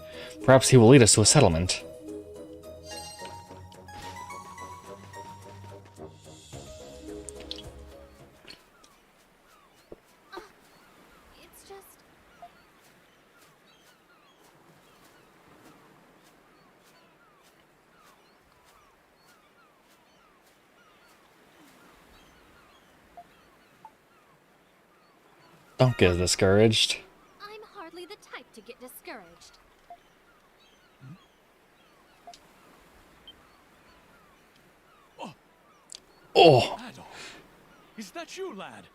Perhaps he will lead us to a settlement. It's just... Don't get discouraged. I'm hardly the type to get discouraged. Oh! Adolf, is that you, lad?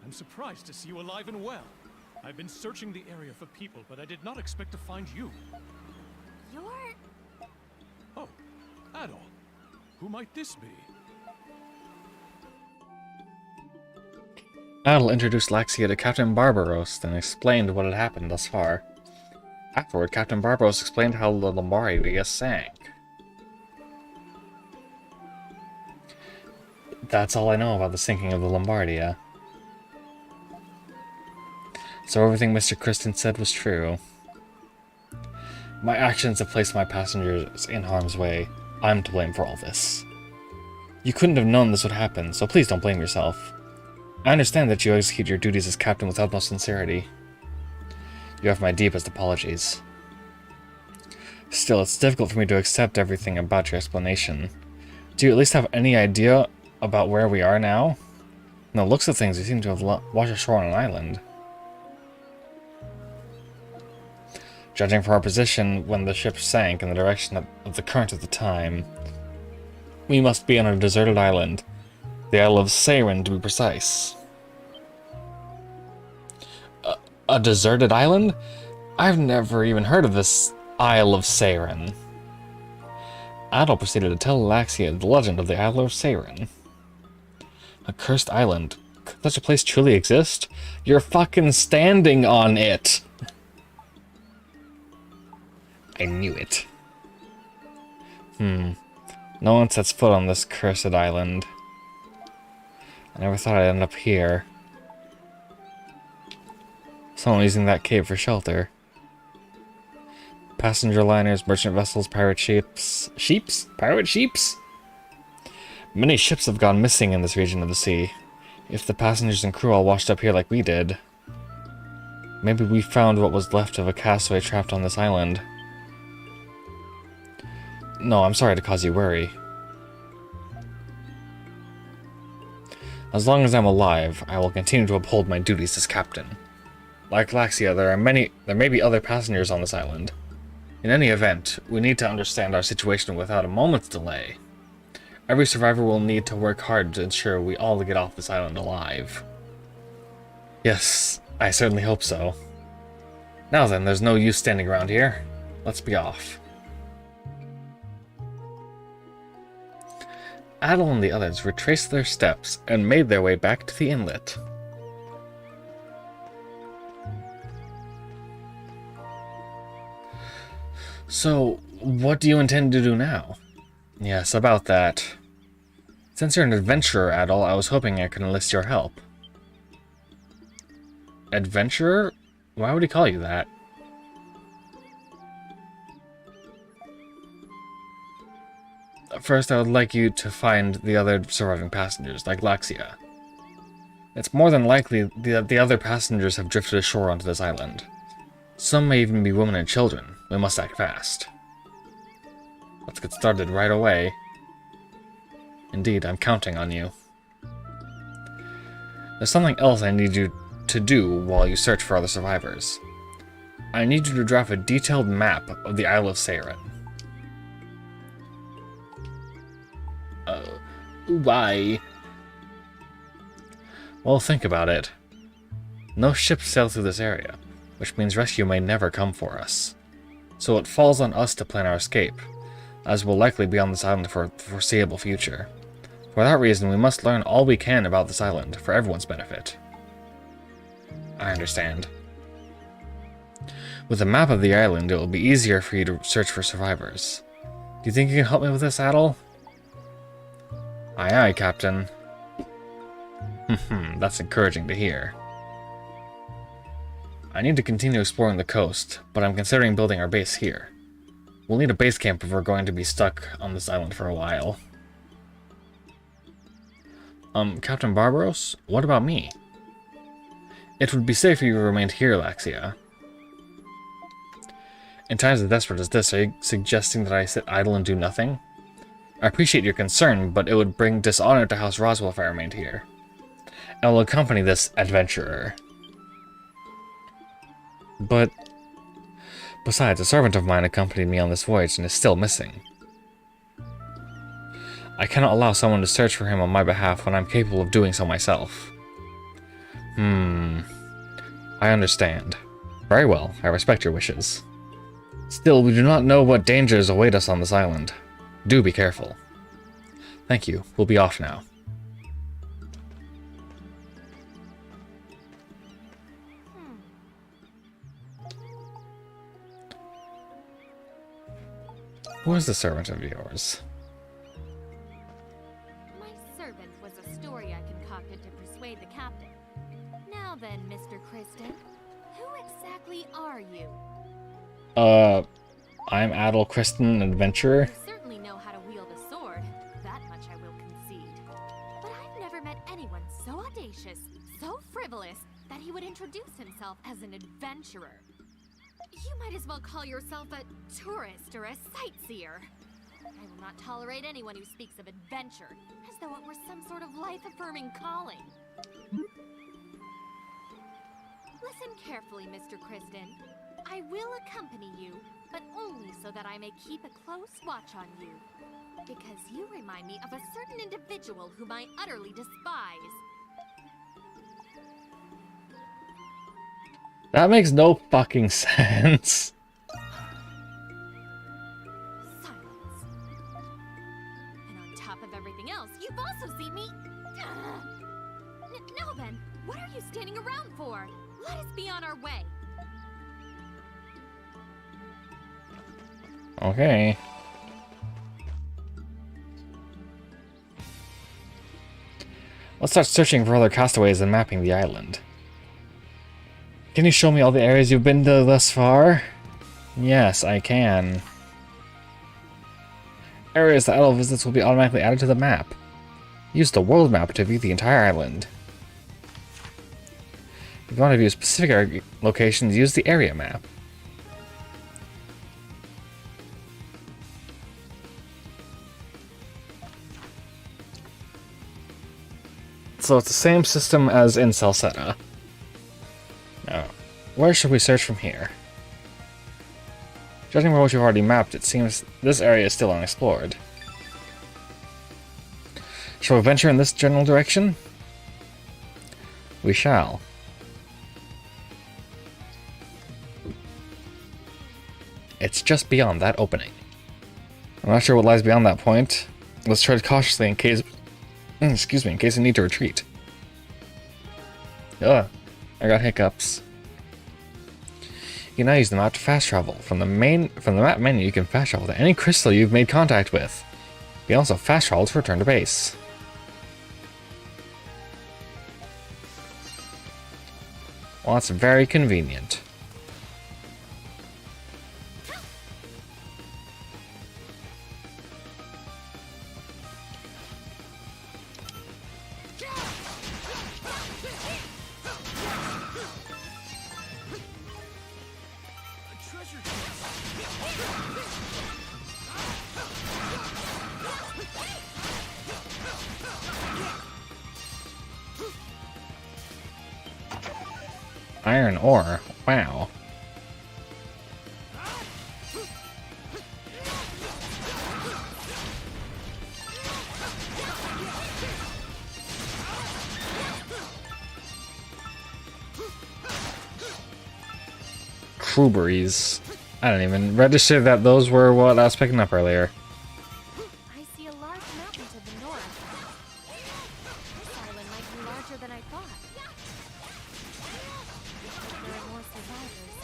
I'm surprised to see you alive and well. I've been searching the area for people, but I did not expect to find you. You're... Oh, Adolf. Who might this be? Adel introduced Laxia to Captain Barbaros and explained what had happened thus far. Afterward, Captain Barbaros explained how the Lombardia sank. That's all I know about the sinking of the Lombardia. So everything Mr. Kristen said was true. My actions have placed my passengers in harm's way. I'm to blame for all this. You couldn't have known this would happen, so please don't blame yourself. I understand that you execute your duties as captain with utmost sincerity. You have my deepest apologies. Still, it's difficult for me to accept everything about your explanation. Do you at least have any idea about where we are now? From the looks of things, we seem to have washed ashore on an island. Judging from our position when the ship sank and the direction of the current at the time, we must be on a deserted island. The Isle of Seiren, to be precise. A deserted island? I've never even heard of this Isle of Seiren. Adol proceeded to tell Laxia the legend of the Isle of Seiren. A cursed island. Could such a place truly exist? You're fucking standing on it! I knew it. No one sets foot on this cursed island. I never thought I'd end up here. Someone using that cave for shelter. Passenger liners, merchant vessels, pirate ships. Sheeps? Pirate sheeps? Many ships have gone missing in this region of the sea. If the passengers and crew all washed up here like we did, maybe we found what was left of a castaway trapped on this island. No, I'm sorry to cause you worry. As long as I'm alive, I will continue to uphold my duties as captain. Like Laxia, there may be other passengers on this island. In any event, we need to understand our situation without a moment's delay. Every survivor will need to work hard to ensure we all get off this island alive. Yes, I certainly hope so. Now then, there's no use standing around here. Let's be off. Adel and the others retraced their steps and made their way back to the inlet. So, what do you intend to do now? Yes, about that. Since you're an adventurer, Adel, I was hoping I could enlist your help. Adventurer? Why would he call you that? First, I would like you to find the other surviving passengers, like Laxia. It's more than likely that the other passengers have drifted ashore onto this island. Some may even be women and children. We must act fast. Let's get started right away. Indeed, I'm counting on you. There's something else I need you to do while you search for other survivors. I need you to draft a detailed map of the Isle of Seiren. Why? Well, think about it. No ships sail through this area, which means rescue may never come for us. So it falls on us to plan our escape, as we'll likely be on this island for the foreseeable future. For that reason, we must learn all we can about this island, for everyone's benefit. I understand. With a map of the island, it will be easier for you to search for survivors. Do you think you can help me with this, Adel? Aye aye, Captain. That's encouraging to hear. I need to continue exploring the coast, but I'm considering building our base here. We'll need a base camp if we're going to be stuck on this island for a while. Captain Barbaros, what about me? It would be safe if you remained here, Laxia. In times as desperate as this, are you suggesting that I sit idle and do nothing? I appreciate your concern, but it would bring dishonor to House Roswell if I remained here. I will accompany this adventurer. But besides, a servant of mine accompanied me on this voyage and is still missing. I cannot allow someone to search for him on my behalf when I'm capable of doing so myself. I understand. Very well, I respect your wishes. Still, we do not know what dangers await us on this island. Do be careful. Thank you. We'll be off now. Who is the servant of yours? My servant was a story I concocted to persuade the captain. Now then, Mr. Kristen, who exactly are you? I'm Adel Kristen, adventurer. You certainly know how to wield a sword. That much I will concede. But I've never met anyone so audacious, so frivolous, that he would introduce himself as an adventurer. You might as well call yourself a tourist or a sightseer. I will not tolerate anyone who speaks of adventure, as though it were some sort of life-affirming calling. Listen carefully, Mr. Kristen. I will accompany you, but only so that I may keep a close watch on you. Because you remind me of a certain individual whom I utterly despise. That makes no fucking sense. Silence. And on top of everything else, you've also seen me... Now then, what are you standing around for? Let us be on our way. Okay. Let's start searching for other castaways and mapping the island. Can you show me all the areas you've been to thus far? Yes, I can. Areas that Adel visits will be automatically added to the map. Use the world map to view the entire island. If you want to view specific locations, use the area map. So it's the same system as in Salsetta. Now, where should we search from here? Judging by what you've already mapped, it seems this area is still unexplored. Shall we venture in this general direction? We shall. It's just beyond that opening. I'm not sure what lies beyond that point. Let's tread cautiously in case... excuse me, in case we need to retreat. Ugh, I got hiccups. You can now use the map to fast travel. From the map menu, you can fast travel to any crystal you've made contact with. You can also fast travel to return to base. Well, that's very convenient. Iron ore. Wow. Crewberries. I didn't even register that those were what I was picking up earlier. I see a large mountain to the north. This island might be larger than I thought. There are more survivors.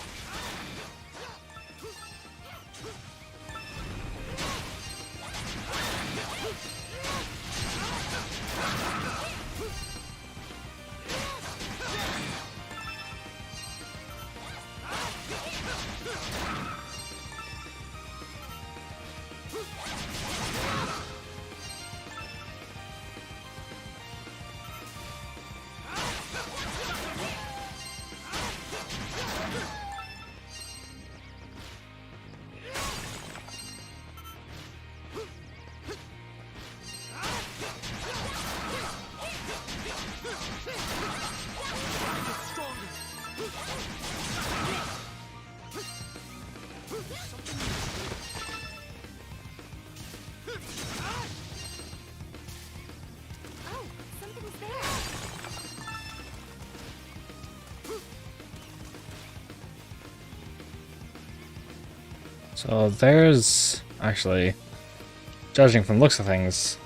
Oh, something's there. So there's actually, judging from looks of things,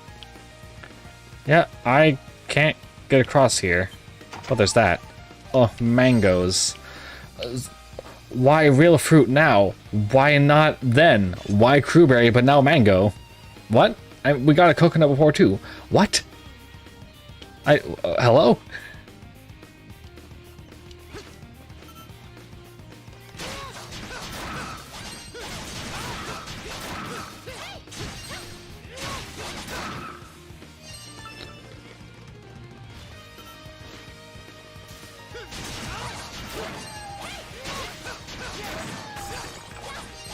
yeah, I can't get across here. But there's that. Oh, mangoes. Why real fruit now? Why not then? Why crewberry but now mango? What? We got a coconut before too. What? Hello?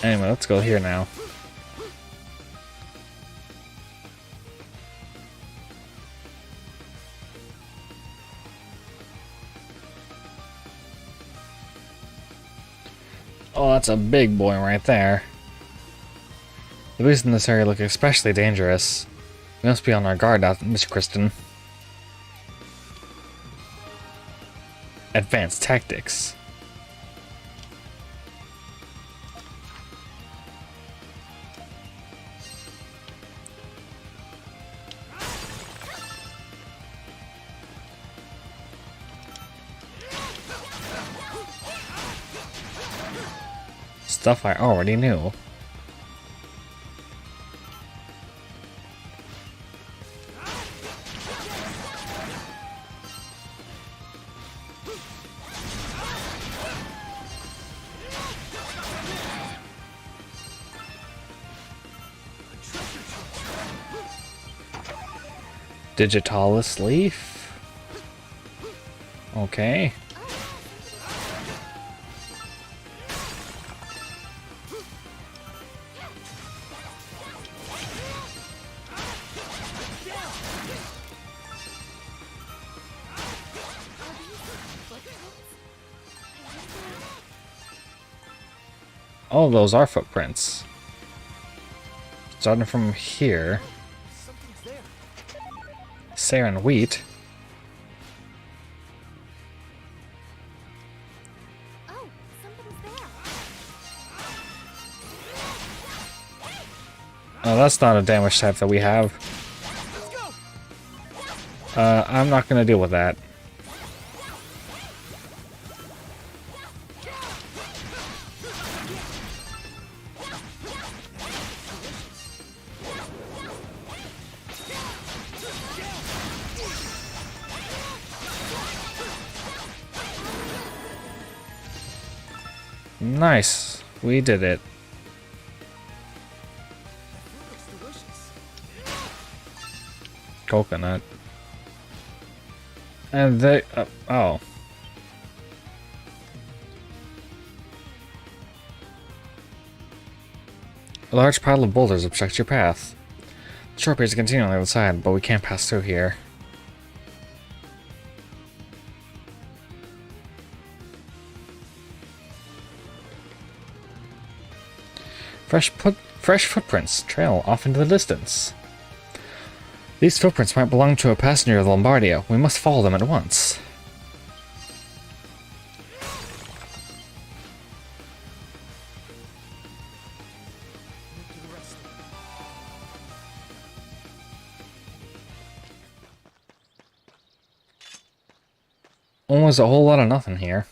Anyway, let's go here now. Oh, that's a big boy right there. The beasts in this area look especially dangerous. We must be on our guard now, Miss Kristen. Advanced tactics. Stuff I already knew. Digitalis leaf? Okay. Oh, those are footprints. Starting from here. Something's there. Saren wheat. Oh, something's there. Oh, that's not a damage type that we have. I'm not gonna deal with that. Nice. We did it. Looks delicious. Coconut. And they... oh. A large pile of boulders obstructs your path. The short appears to continue on the other side, but we can't pass through here. Fresh footprints trail off into the distance. These footprints might belong to a passenger of the Lombardia. We must follow them at once. Almost a whole lot of nothing here.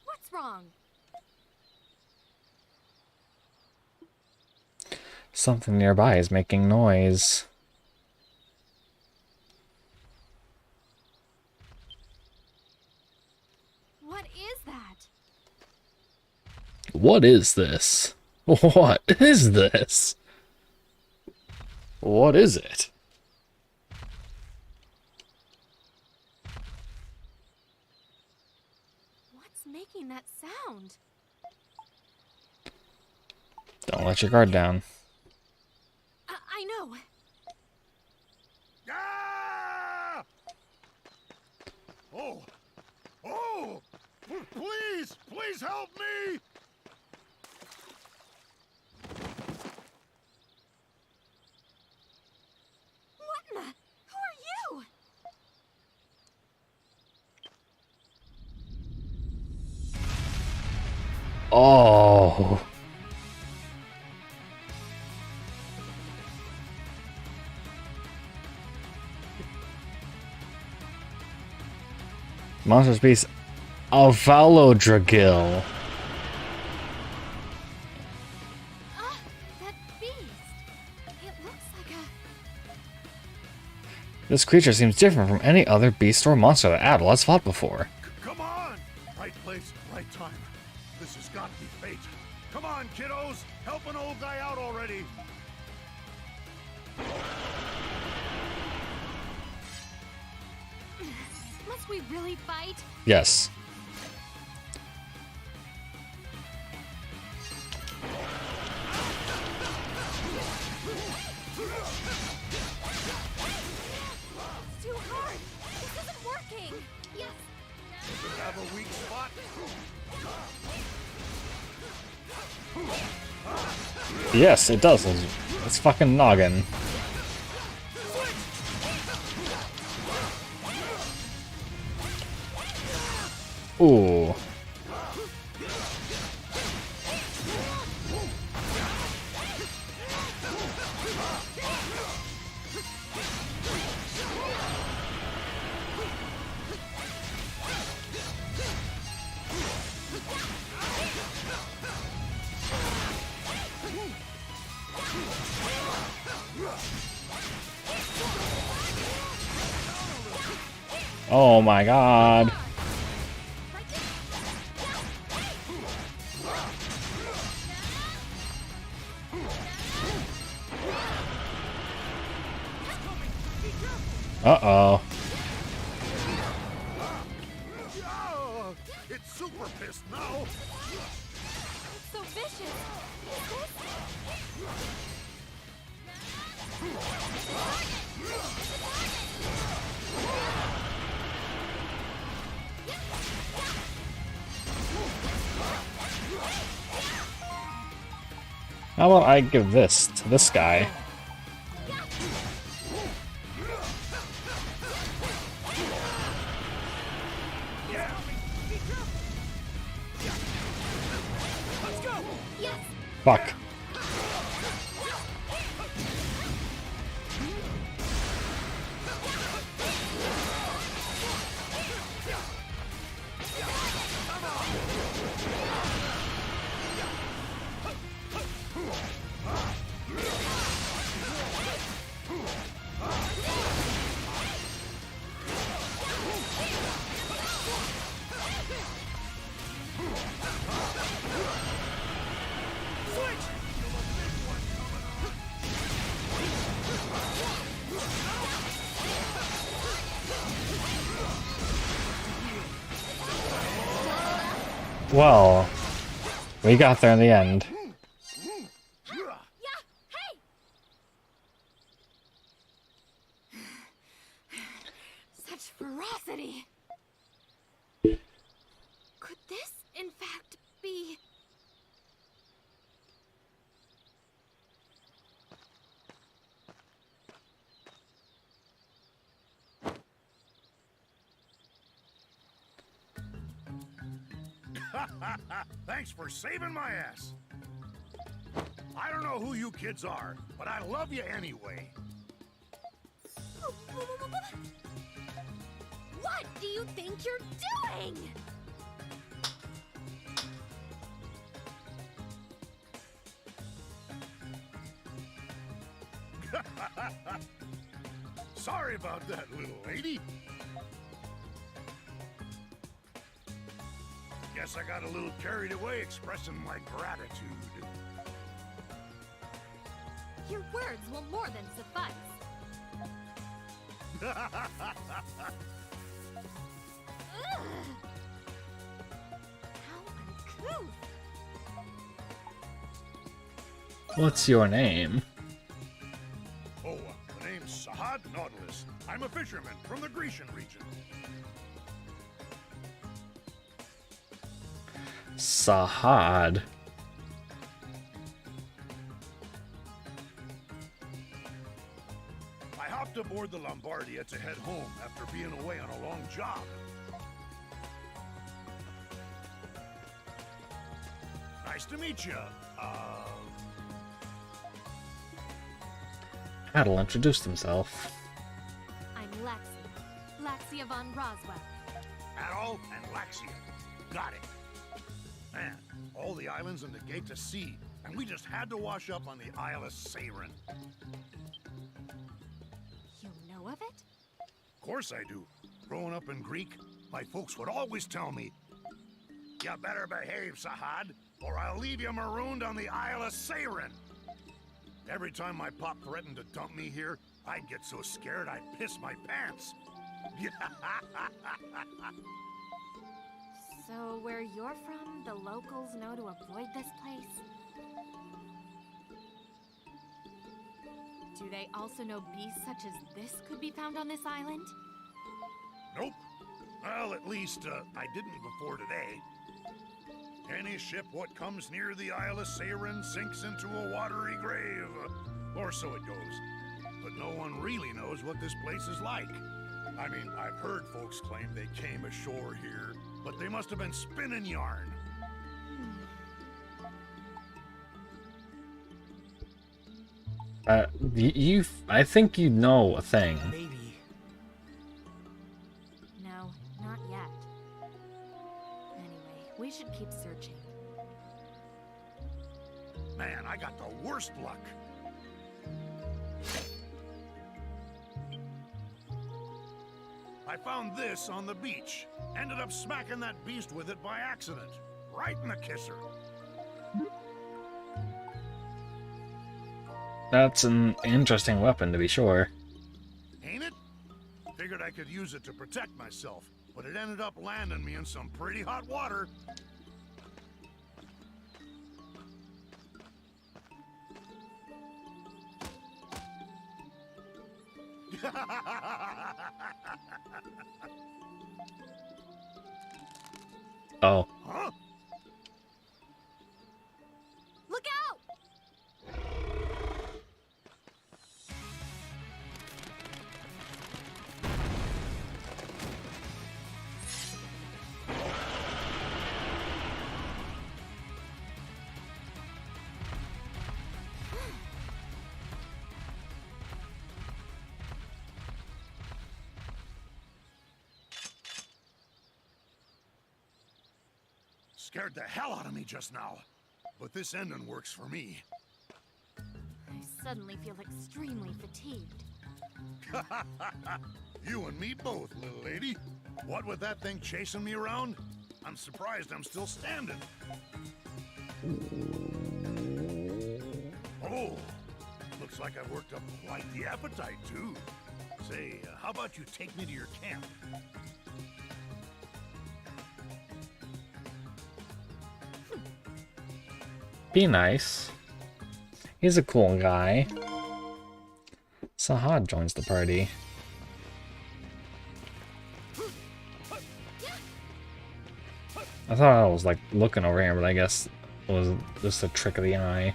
What's wrong? Something nearby is making noise. What is that? What is this? What is this? What is it? What's making that sound? Don't let your guard down. I know. Ah! Oh! Oh! Please! Please help me! What in the? Who are you? Oh. Monster Beast Avalodragil. That beast. It looks like a... This creature seems different from any other beast or monster that Adel has fought before. Come on! Right place, right time. This has got to be fate. Come on, kiddos! Help an old guy out already! Must we really fight? Yes. It's too hard. This isn't working. Yes. Have a weak spot? Yes, it does. It's fucking noggin. Ooh. Oh my god. Uh-oh. Oh, it's super pissed now! It's so vicious. How about I give this to this guy? Fuck. Well, we got there in the end. Such ferocity! Could this, in fact, be... Thanks for saving my ass. I don't know who you kids are, but I love you anyway. What do you think you're doing? Sorry about that, little lady. Guess I got a little carried away expressing my gratitude. Your words will more than suffice. Ugh. How uncouth! What's your name? Oh, the name's Sahad Nautilus. I'm a fisherman from the Grecian region. Sahad. I hopped aboard the Lombardia to head home after being away on a long job. Nice to meet you. Adel introduced himself. I'm Laxia. Laxia von Roswell. Adol and Laxia. Got it. Man, all the islands and the gate to sea, and we just had to wash up on the Isle of Seiren. You know of it? Of course I do. Growing up in Greek, my folks would always tell me, "You better behave, Sahad, or I'll leave you marooned on the Isle of Seiren." Every time my pop threatened to dump me here, I'd get so scared I'd piss my pants. So, where you're from, the locals know to avoid this place? Do they also know beasts such as this could be found on this island? Nope. Well, at least, I didn't before today. Any ship what comes near the Isle of Seiren sinks into a watery grave. Or so it goes. But no one really knows what this place is like. I mean, I've heard folks claim they came ashore here, but they must have been spinning yarn. I think you know a thing. Maybe. No, not yet. Anyway, we should keep searching. Man, I got the worst luck. I found this on the beach. Ended up smacking that beast with it by accident. Right in the kisser. That's an interesting weapon, to be sure. Ain't it? Figured I could use it to protect myself, but it ended up landing me in some pretty hot water. Oh. Huh? Look out! scared the hell out of me just now. But this ending works for me. I suddenly feel extremely fatigued. You and me both, little lady. What with that thing chasing me around? I'm surprised I'm still standing. Oh, looks like I've worked up quite the appetite, too. Say, how about you take me to your camp? Be nice. He's a cool guy. Sahad joins the party. I thought I was like looking over here, but I guess it was just a trick of the eye.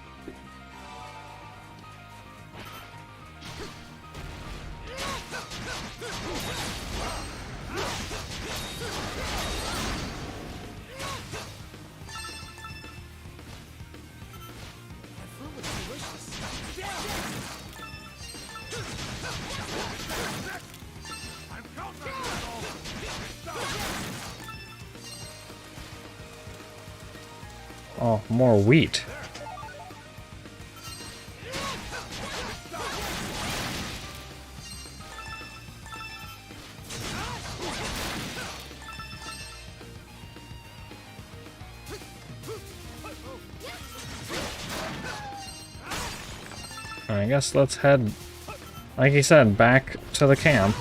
Oh, more wheat. I guess let's head, like he said, back to the camp.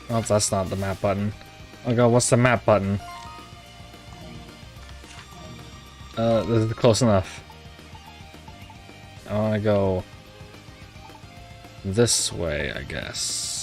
Oh, that's not the map button. Oh god, what's the map button? This is close enough. I wanna go this way, I guess.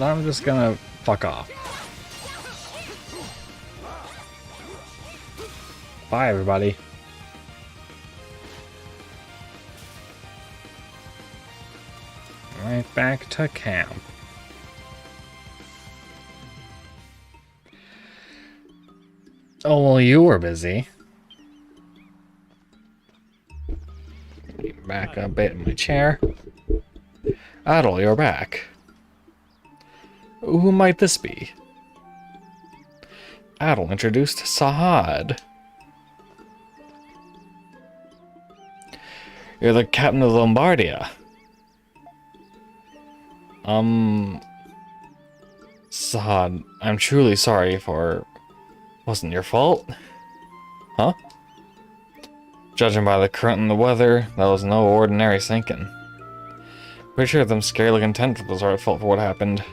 I'm just gonna fuck off. Bye, everybody. Right back to camp. Oh, well, you were busy. Back a bit in my chair. Adel, you're back. Who might this be? Adel introduced Sahad. You're the captain of Lombardia. Sahad, I'm truly sorry for... Wasn't your fault? Huh? Judging by the current and the weather, that was no ordinary sinking. Pretty sure them scary-looking tentacles are at fault for what happened.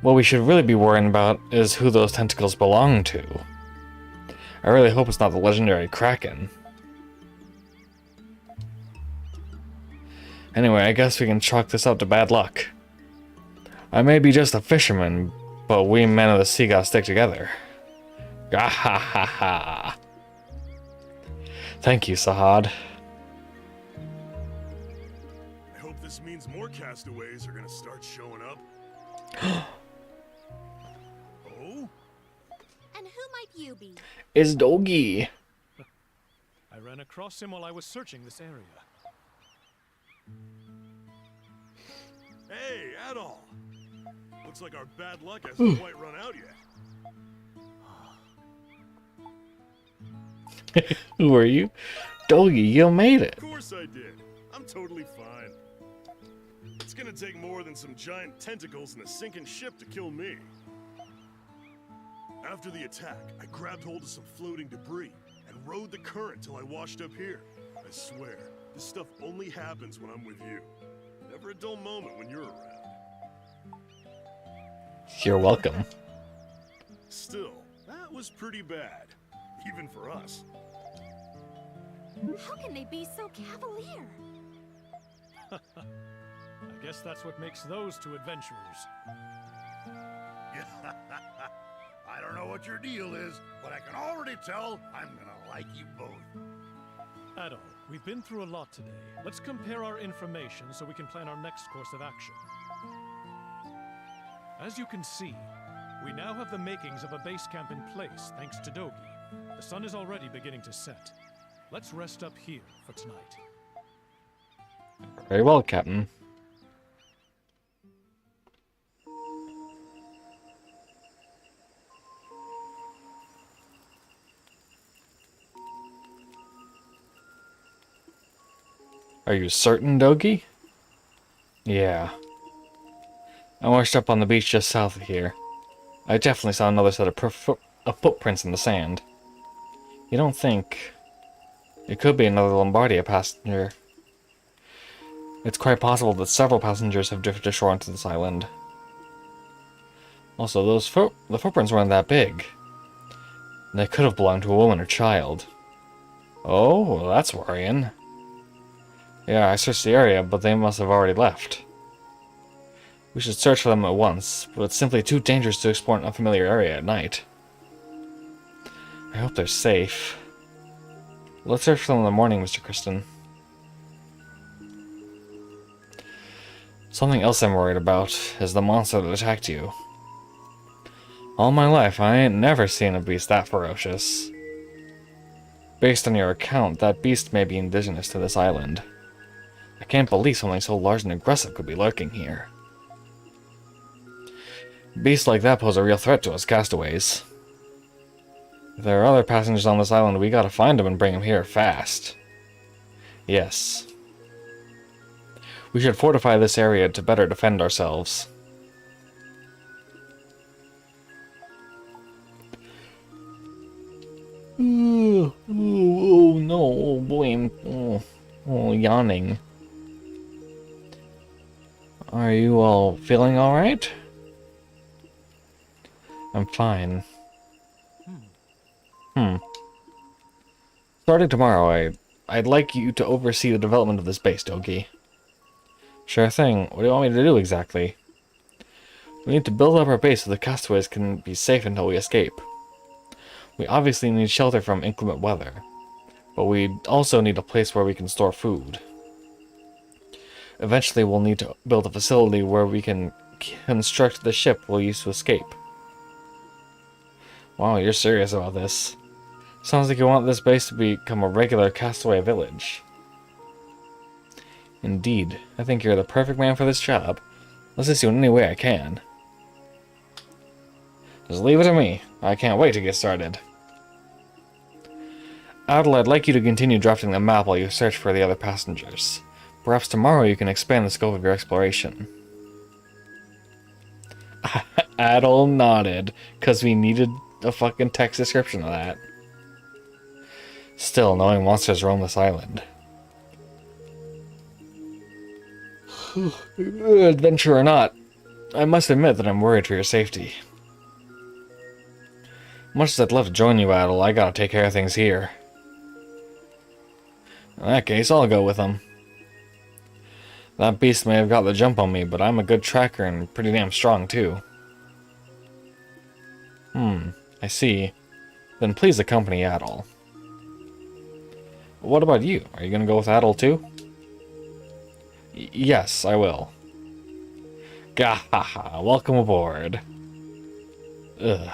What we should really be worrying about is who those tentacles belong to. I really hope it's not the legendary Kraken. Anyway, I guess we can chalk this up to bad luck. I may be just a fisherman, but we men of the sea gotta stick together. Gah ha ha ha. Thank you, Sahad. I hope this means more castaways are gonna start showing up. Oh? And who might you be? It's Doggy. I ran across him while I was searching this area. Hey, Adol. Looks like our bad luck hasn't quite run out yet. Who are you? Doggy, you made it. Of course I did. I'm totally fine. It's gonna take more than some giant tentacles and a sinking ship to kill me. After the attack, I grabbed hold of some floating debris and rode the current till I washed up here. I swear, this stuff only happens when I'm with you. Never a dull moment when you're around. You're welcome. Still, that was pretty bad. Even for us. How can they be so cavalier? I guess that's what makes those two adventurers. I don't know what your deal is, but I can already tell I'm gonna like you both. Adol, we've been through a lot today. Let's compare our information so we can plan our next course of action. As you can see, we now have the makings of a base camp in place, thanks to Dogi. The sun is already beginning to set. Let's rest up here for tonight. Very well, Captain. Are you certain, Dogi? Yeah. I washed up on the beach just south of here. I definitely saw another set of footprints in the sand. You don't think... It could be another Lombardia passenger. It's quite possible that several passengers have drifted ashore onto this island. Also, the footprints weren't that big. They could have belonged to a woman or child. Oh, well, that's worrying. Yeah, I searched the area, but they must have already left. We should search for them at once, but it's simply too dangerous to explore an unfamiliar area at night. I hope they're safe. Let's search for them in the morning, Mr. Kristen. Something else I'm worried about is the monster that attacked you. All my life, I ain't never seen a beast that ferocious. Based on your account, that beast may be indigenous to this island. I can't believe something so large and aggressive could be lurking here. Beasts like that pose a real threat to us castaways. If there are other passengers on this island, we gotta find them and bring them here fast. Yes. We should fortify this area to better defend ourselves. Oh no, oh boy, yawning. Are you all feeling alright? I'm fine. Starting tomorrow, I'd like you to oversee the development of this base, Dogi. Sure thing. What do you want me to do exactly? We need to build up our base so the castaways can be safe until we escape. We obviously need shelter from inclement weather, but we also need a place where we can store food. Eventually, we'll need to build a facility where we can construct the ship we'll use to escape. Wow, you're serious about this. Sounds like you want this base to become a regular castaway village. Indeed, I think you're the perfect man for this job. Let's assist you in any way I can. Just leave it to me. I can't wait to get started. Adel, I'd like you to continue drafting the map while you search for the other passengers. Perhaps tomorrow you can expand the scope of your exploration. Adel nodded, because we needed a fucking text description of that. Still, knowing monsters roam this island. Adventure or not, I must admit that I'm worried for your safety. Much as I'd love to join you, Adel, I gotta take care of things here. In that case, I'll go with them. That beast may have got the jump on me, but I'm a good tracker and pretty damn strong, too. I see. Then please accompany Adel. What about you? Are you gonna go with Adel, too? Yes, I will. Gahaha, welcome aboard. Ugh.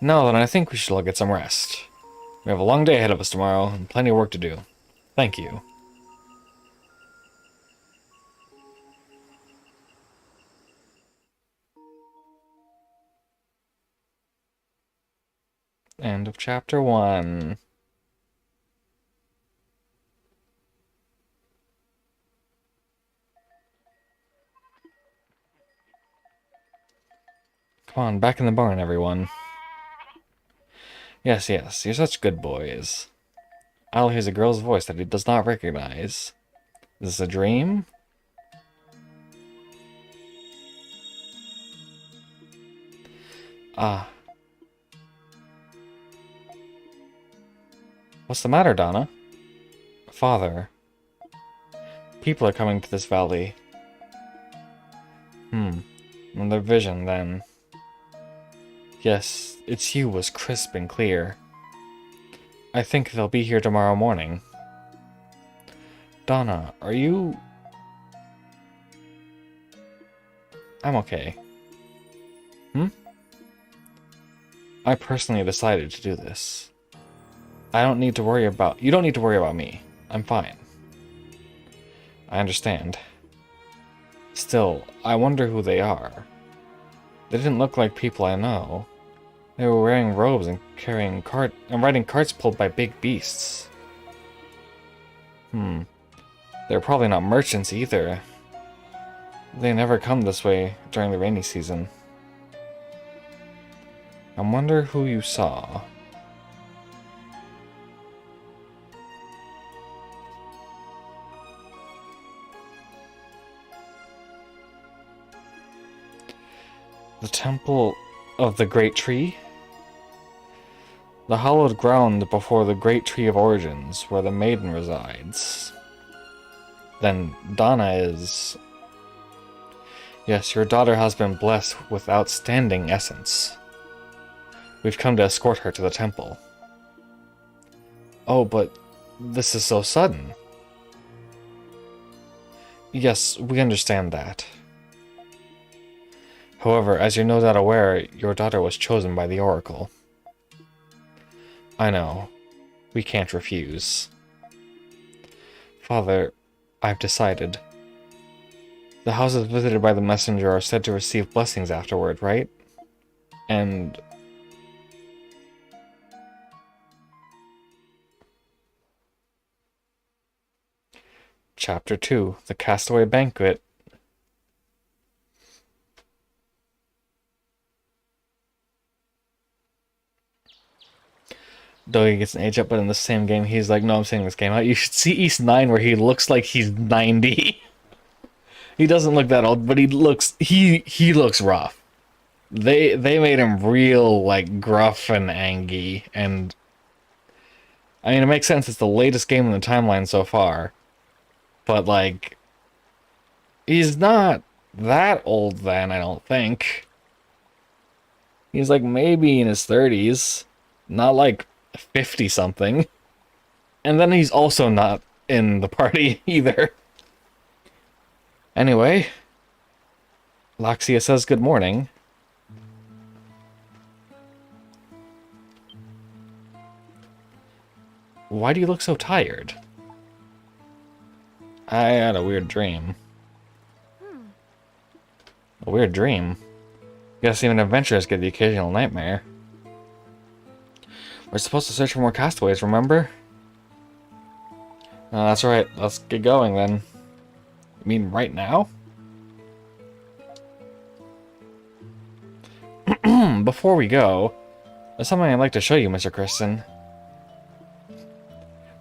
Now then, I think we should all get some rest. We have a long day ahead of us tomorrow, and plenty of work to do. Thank you. End of chapter 1. Come on, back in the barn, everyone. Yes, yes, you're such good boys. Al hears a girl's voice that he does not recognize. Is this a dream? Ah. What's the matter, Donna? Father. People are coming to this valley. Another vision, then. Yes, its hue was crisp and clear. I think they'll be here tomorrow morning. Donna, are you... I'm okay. I personally decided to do this. I don't need to worry about... You don't need to worry about me. I'm fine. I understand. Still, I wonder who they are. They didn't look like people I know. They were wearing robes and carrying riding carts pulled by big beasts. They're probably not merchants either. They never come this way during the rainy season. I wonder who you saw. The Temple of the Great Tree? The hallowed ground before the Great Tree of Origins, where the maiden resides. Then Donna is... Yes, your daughter has been blessed with outstanding essence. We've come to escort her to the temple. Oh, but this is so sudden. Yes, we understand that. However, as you're no doubt aware, your daughter was chosen by the Oracle. I know. We can't refuse. Father, I've decided. The houses visited by the messenger are said to receive blessings afterward, right? And... Chapter 2, The Castaway Banquet. Dougie gets an age up, but in the same game, he's like, no, I'm saying this game out. You should see East 9 where he looks like he's 90. He doesn't look that old, but he looks rough. They made him real, like, gruff and angy, and I mean, it makes sense, it's the latest game in the timeline so far. But, like, he's not that old then, I don't think. He's, like, maybe in his 30s. Not, like, 50-something. And then he's also not in the party either. Anyway, Laxia says good morning. Why do you look so tired? I had a weird dream. A weird dream? Guess even adventurers get the occasional nightmare. We're supposed to search for more castaways, remember? That's right. Let's get going then. You mean right now? Before we go, there's something I'd like to show you, Mr. Kristen.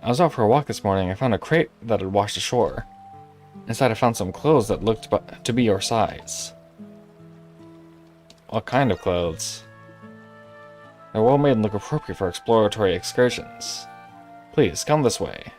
I was out for a walk this morning. I found a crate that had washed ashore. Inside I found some clothes that looked to be your size. What kind of clothes? They're well made and look appropriate for exploratory excursions. Please, come this way.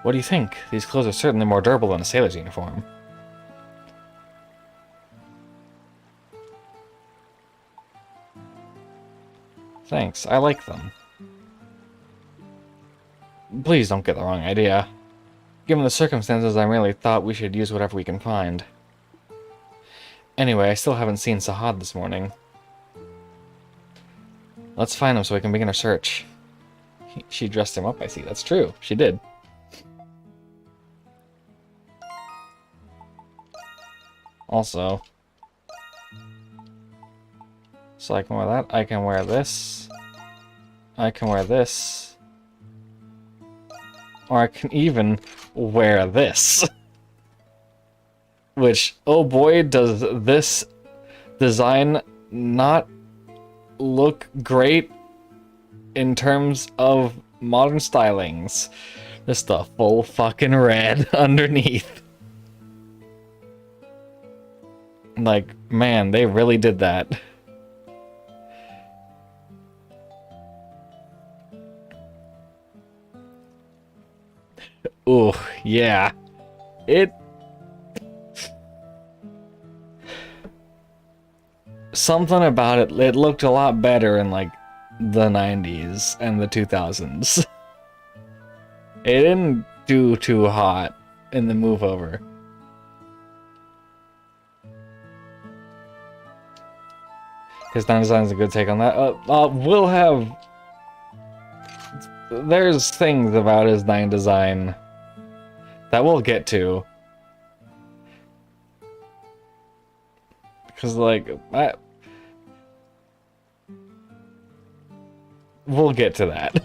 What do you think? These clothes are certainly more durable than a sailor's uniform. Thanks, I like them. Please don't get the wrong idea. Given the circumstances, I really thought we should use whatever we can find. Anyway, I still haven't seen Sahad this morning. Let's find him so we can begin our search. She dressed him up, I see. That's true. She did. Also. So I can wear that. I can wear this. I can wear this. Or I can even wear this. Which, oh boy, does this design not look great in terms of modern stylings. Just the full fucking red underneath. Like, man, they really did that. Ooh, yeah. Something about it, it looked a lot better in, like, the 90s and the 2000s. It didn't do too hot in the move over. His design is a good take on that. We'll have... There's things about his 9 design that we'll get to. Because, like, we'll get to that.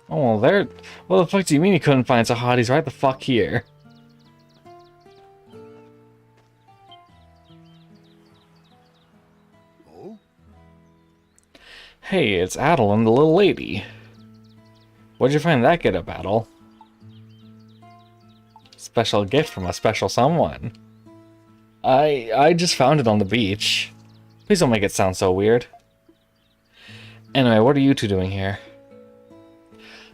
Oh, well, there... What the fuck do you mean you couldn't find so hot? He's right the fuck here. Oh? Hey, it's Adel and the little lady. Where'd you find that get-up, Adel? Special gift from a special someone. I just found it on the beach. Please don't make it sound so weird. Anyway, what are you two doing here?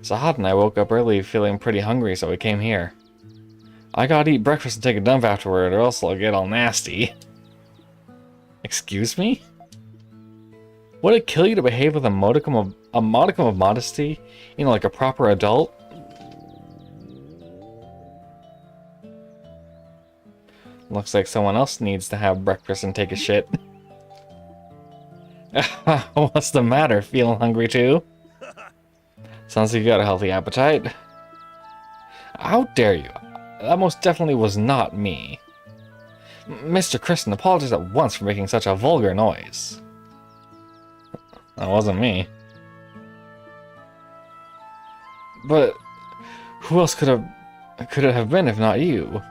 Sahad and I woke up early feeling pretty hungry, so we came here. I gotta eat breakfast and take a dump afterward, or else I'll get all nasty. Excuse me? Would it kill you to behave with a modicum of modesty? You know, like a proper adult? Looks like someone else needs to have breakfast and take a shit. What's the matter? Feeling hungry too? Sounds like you got a healthy appetite. How dare you? That most definitely was not me. Mr. Kristen, apologize at once for making such a vulgar noise. That wasn't me. But who else could it have been if not you?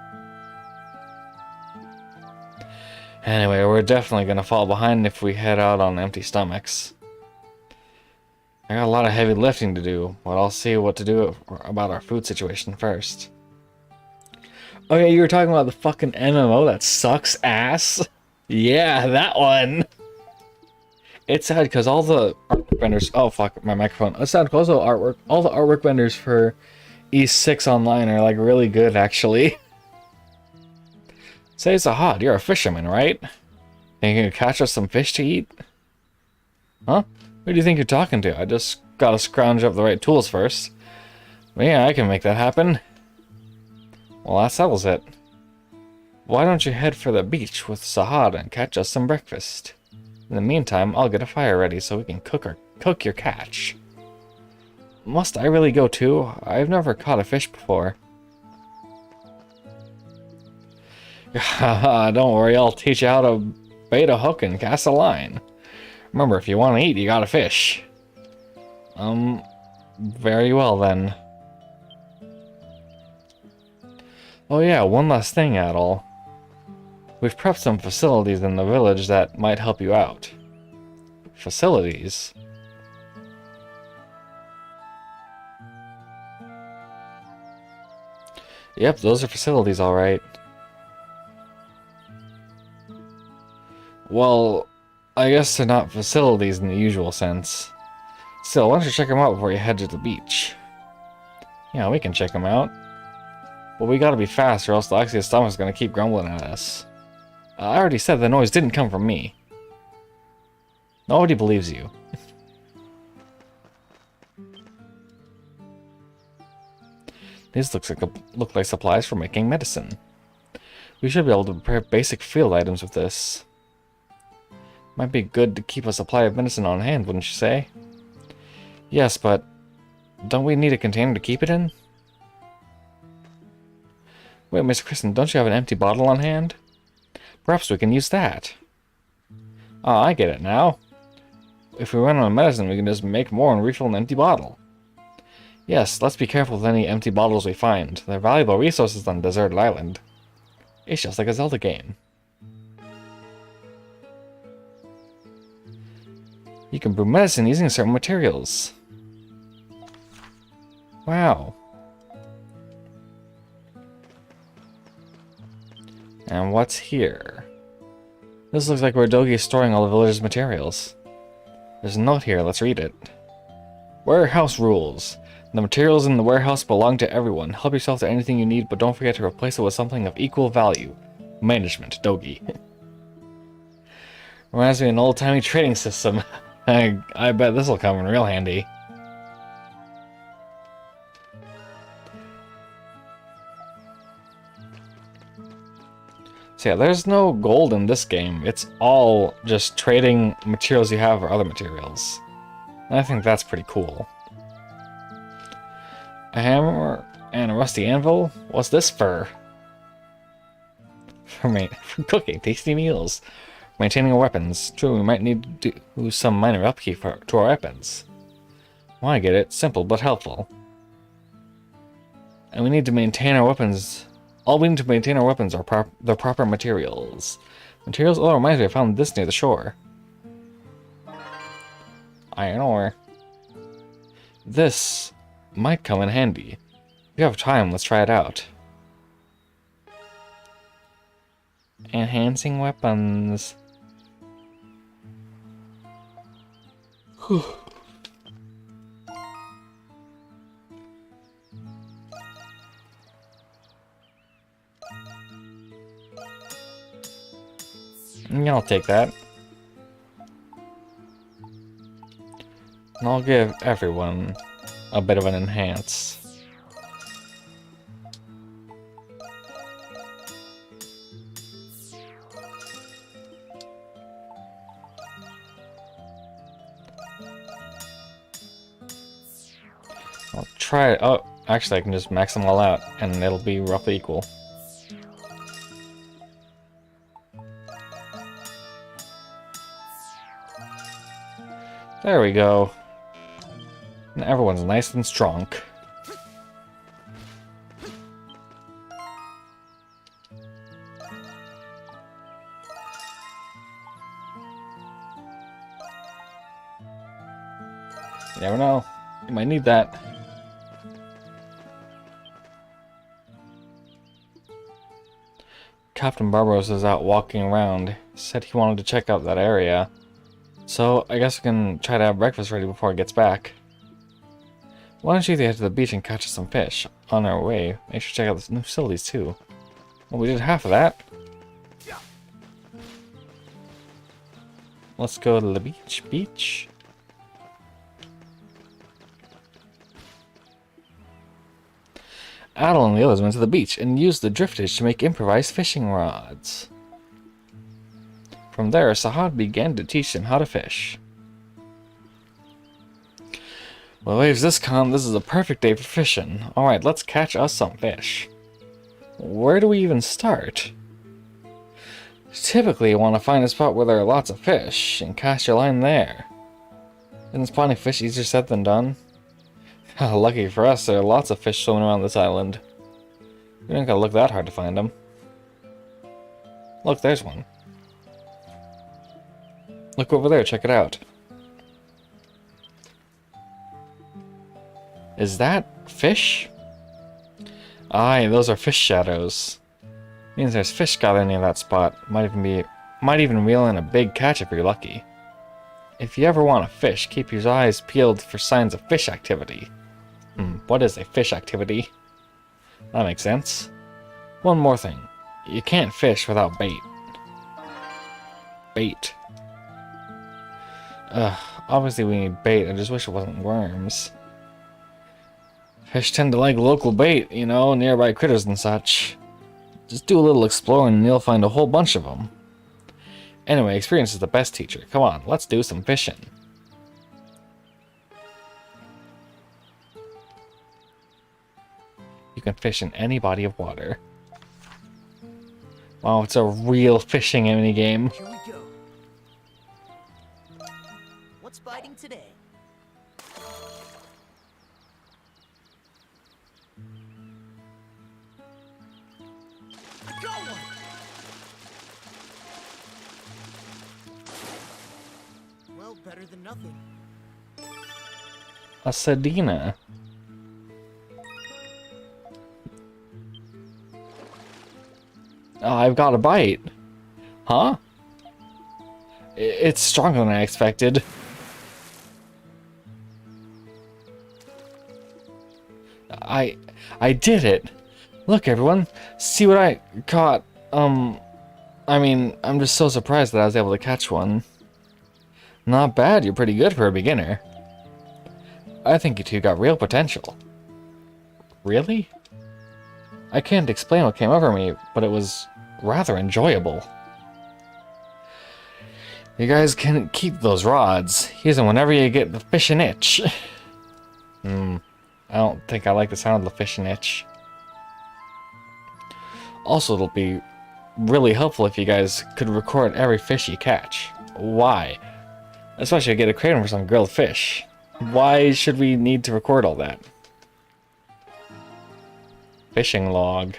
Anyway, we're definitely gonna fall behind if we head out on empty stomachs. I got a lot of heavy lifting to do, but I'll see what to do about our food situation first. Oh yeah, you were talking about the fucking MMO that sucks ass? Yeah, that one! It's sad because all the artwork vendors... Oh fuck, my microphone. It's sad because all the artwork vendors for E6 Online are like really good, actually. Say, Zahad, you're a fisherman, right? Think you can catch us some fish to eat? Huh? Who do you think you're talking to? I just gotta scrounge up the right tools first. But yeah, I can make that happen. Well, that settles it. Why don't you head for the beach with Zahad and catch us some breakfast? In the meantime, I'll get a fire ready so we can cook your catch. Must I really go too? I've never caught a fish before. Don't worry, I'll teach you how to bait a hook and cast a line. Remember, if you want to eat, you gotta fish. Very well then. Oh yeah, one last thing, Adol. We've prepped some facilities in the village that might help you out. Facilities? Yep, those are facilities, alright. Well, I guess they're not facilities in the usual sense. Still, why don't you check them out before you head to the beach? Yeah, we can check them out. But we gotta be fast or else the Laxia's stomach's gonna keep grumbling at us. I already said the noise didn't come from me. Nobody believes you. These look like supplies for making medicine. We should be able to prepare basic field items with this. Might be good to keep a supply of medicine on hand, wouldn't you say? Yes, but don't we need a container to keep it in? Wait, Miss Kristen, don't you have an empty bottle on hand? Perhaps we can use that. Ah, I get it now. If we run out of medicine, we can just make more and refill an empty bottle. Yes, let's be careful with any empty bottles we find. They're valuable resources on a deserted island. It's just like a Zelda game. You can brew medicine using certain materials. Wow. And what's here? This looks like where Dogi is storing all the village's materials. There's a note here, let's read it. Warehouse rules. The materials in the warehouse belong to everyone. Help yourself to anything you need, but don't forget to replace it with something of equal value. Management, Dogi. Reminds me of an old-timey trading system. I bet this will come in real handy. So yeah, there's no gold in this game. It's all just trading materials you have for other materials. And I think that's pretty cool. A hammer and a rusty anvil? What's this for? For cooking tasty meals. Maintaining our weapons. True, we might need to do some minor upkeep to our weapons. Well, I get it. Simple, but helpful. And we need to maintain our weapons. All we need to maintain our weapons are the proper materials. Materials? Oh, it reminds me, I found this near the shore. Iron ore. This might come in handy. If you have time, let's try it out. Enhancing weapons. Whew. Yeah, I'll take that. And I'll give everyone a bit of an enhance. I'll try it. Oh, actually I can just max them all out and it'll be roughly equal. There we go. And everyone's nice and strong. You never know. You might need that. Captain Barbaros is out walking around. Said he wanted to check out that area. So, I guess we can try to have breakfast ready before he gets back. Why don't you head to the beach and catch us some fish? On our way, make sure to check out the new facilities too. Well, we did half of that. Let's go to the beach. Adel and the others went to the beach and used the driftage to make improvised fishing rods. From there, Sahad began to teach them how to fish. Well, waves this calm, this is a perfect day for fishing. Alright, let's catch us some fish. Where do we even start? Typically, you want to find a spot where there are lots of fish, and cast your line there. Isn't spawning fish easier said than done? Lucky for us, there are lots of fish swimming around this island. We don't gotta look that hard to find them. Look, there's one. Look over there, check it out. Is that fish? Aye, those are fish shadows. Means there's fish gathering near that spot. Might even reel in a big catch if you're lucky. If you ever want to fish, keep your eyes peeled for signs of fish activity. What is a fish activity? That makes sense. One more thing. You can't fish without bait. Bait. Obviously we need bait. I just wish it wasn't worms. Fish tend to like local bait, you know, nearby critters and such. Just do a little exploring and you'll find a whole bunch of them. Anyway, experience is the best teacher. Come on, let's do some fishing. You can fish in any body of water. Wow, it's a real fishing minigame. Here we go. What's biting today? I got one! Well, better than nothing. A Sedina. Oh, I've got a bite. Huh? It's stronger than I expected. I did it. Look, everyone. See what I caught. I mean, I'm just so surprised that I was able to catch one. Not bad. You're pretty good for a beginner. I think you two got real potential. Really? I can't explain what came over me, but it was rather enjoyable. You guys can keep those rods. Use them whenever you get the fishing itch. I don't think I like the sound of the fishing itch. Also, it'll be really helpful if you guys could record every fish you catch. Why? Especially if you get a craving for some grilled fish. Why should we need to record all that? Fishing log.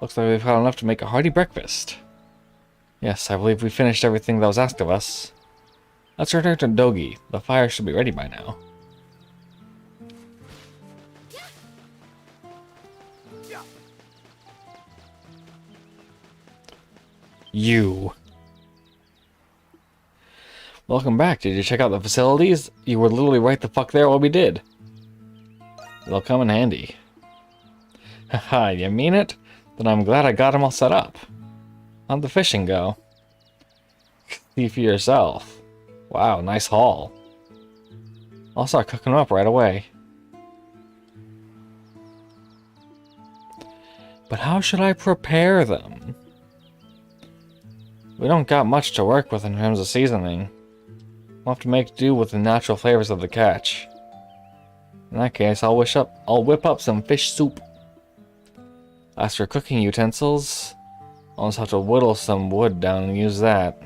Looks like we've had enough to make a hearty breakfast. Yes, I believe we finished everything that was asked of us. Let's return to Dogi. The fire should be ready by now. You. Welcome back. Did you check out the facilities? You were literally right the fuck there while we did. They'll come in handy. Haha, you mean it? Then I'm glad I got them all set up. How'd the fishing go? See for yourself. Wow, nice haul. I'll start cooking them up right away. But how should I prepare them? We don't got much to work with in terms of seasoning. We'll have to make do with the natural flavors of the catch. In that case, I'll whip up some fish soup. As for cooking utensils, I'll just have to whittle some wood down and use that.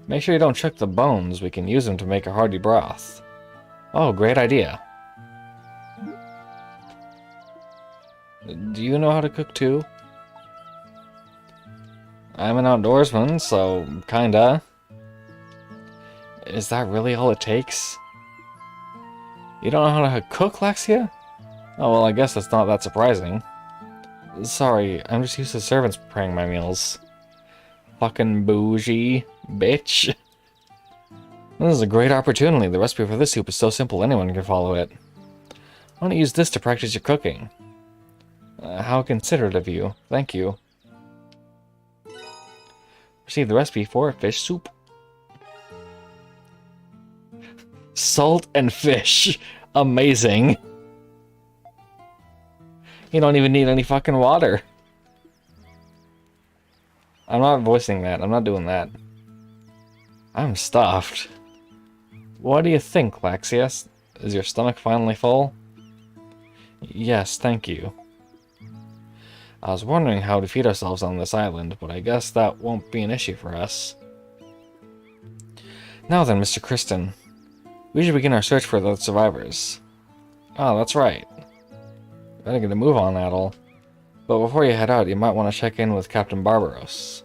Make sure you don't chuck the bones. We can use them to make a hearty broth. Oh, great idea. Do you know how to cook too? I'm an outdoorsman, so kinda. Is that really all it takes? You don't know how to cook, Laxia? Oh, well, I guess that's not that surprising. Sorry, I'm just used to servants preparing my meals. Fucking bougie, bitch. This is a great opportunity. The recipe for this soup is so simple anyone can follow it. Why don't you use this to practice your cooking? How considerate of you. Thank you. Receive the recipe for fish soup. Salt and fish. Amazing. You don't even need any fucking water. I'm not voicing that. I'm not doing that. I'm stuffed. What do you think, Laxius? Is your stomach finally full? Yes, thank you. I was wondering how to feed ourselves on this island, but I guess that won't be an issue for us. Now then, Mr. Kristen. We should begin our search for the survivors. Oh, that's right. Better get a move on, Adel. But before you head out, you might want to check in with Captain Barbaros.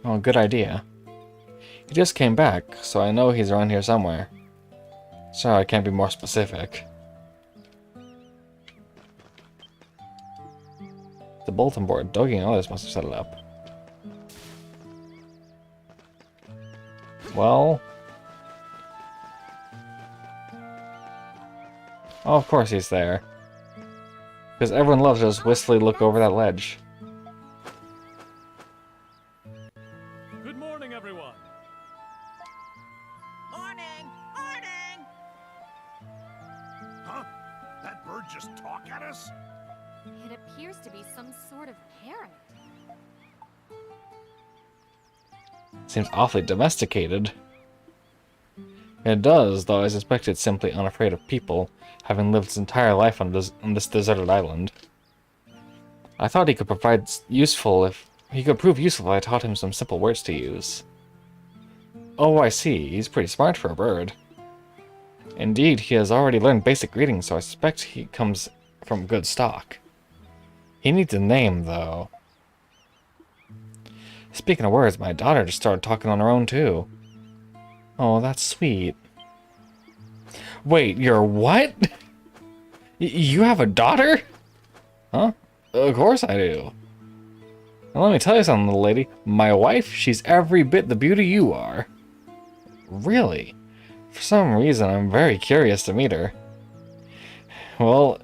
Oh, good idea. He just came back, so I know he's around here somewhere. Sorry, I can't be more specific. The bulletin board. Dogi and others must have set it up. Well... oh, of course he's there. Because everyone loves to just wistfully look over that ledge. Good morning, everyone. Morning! Morning! Huh? That bird just talk at some sort of parrot. Seems awfully domesticated. It does, though I suspect it's simply unafraid of people, having lived its entire life on this deserted island. I thought he could prove useful if I taught him some simple words to use. Oh, I see. He's pretty smart for a bird. Indeed, he has already learned basic greetings, so I suspect he comes from good stock. He needs a name, though. Speaking of words, my daughter just started talking on her own, too. Oh, that's sweet. Wait, you're what? You have a daughter? Huh? Of course I do. Now let me tell you something, little lady. My wife, she's every bit the beauty you are. Really? For some reason, I'm very curious to meet her. Well,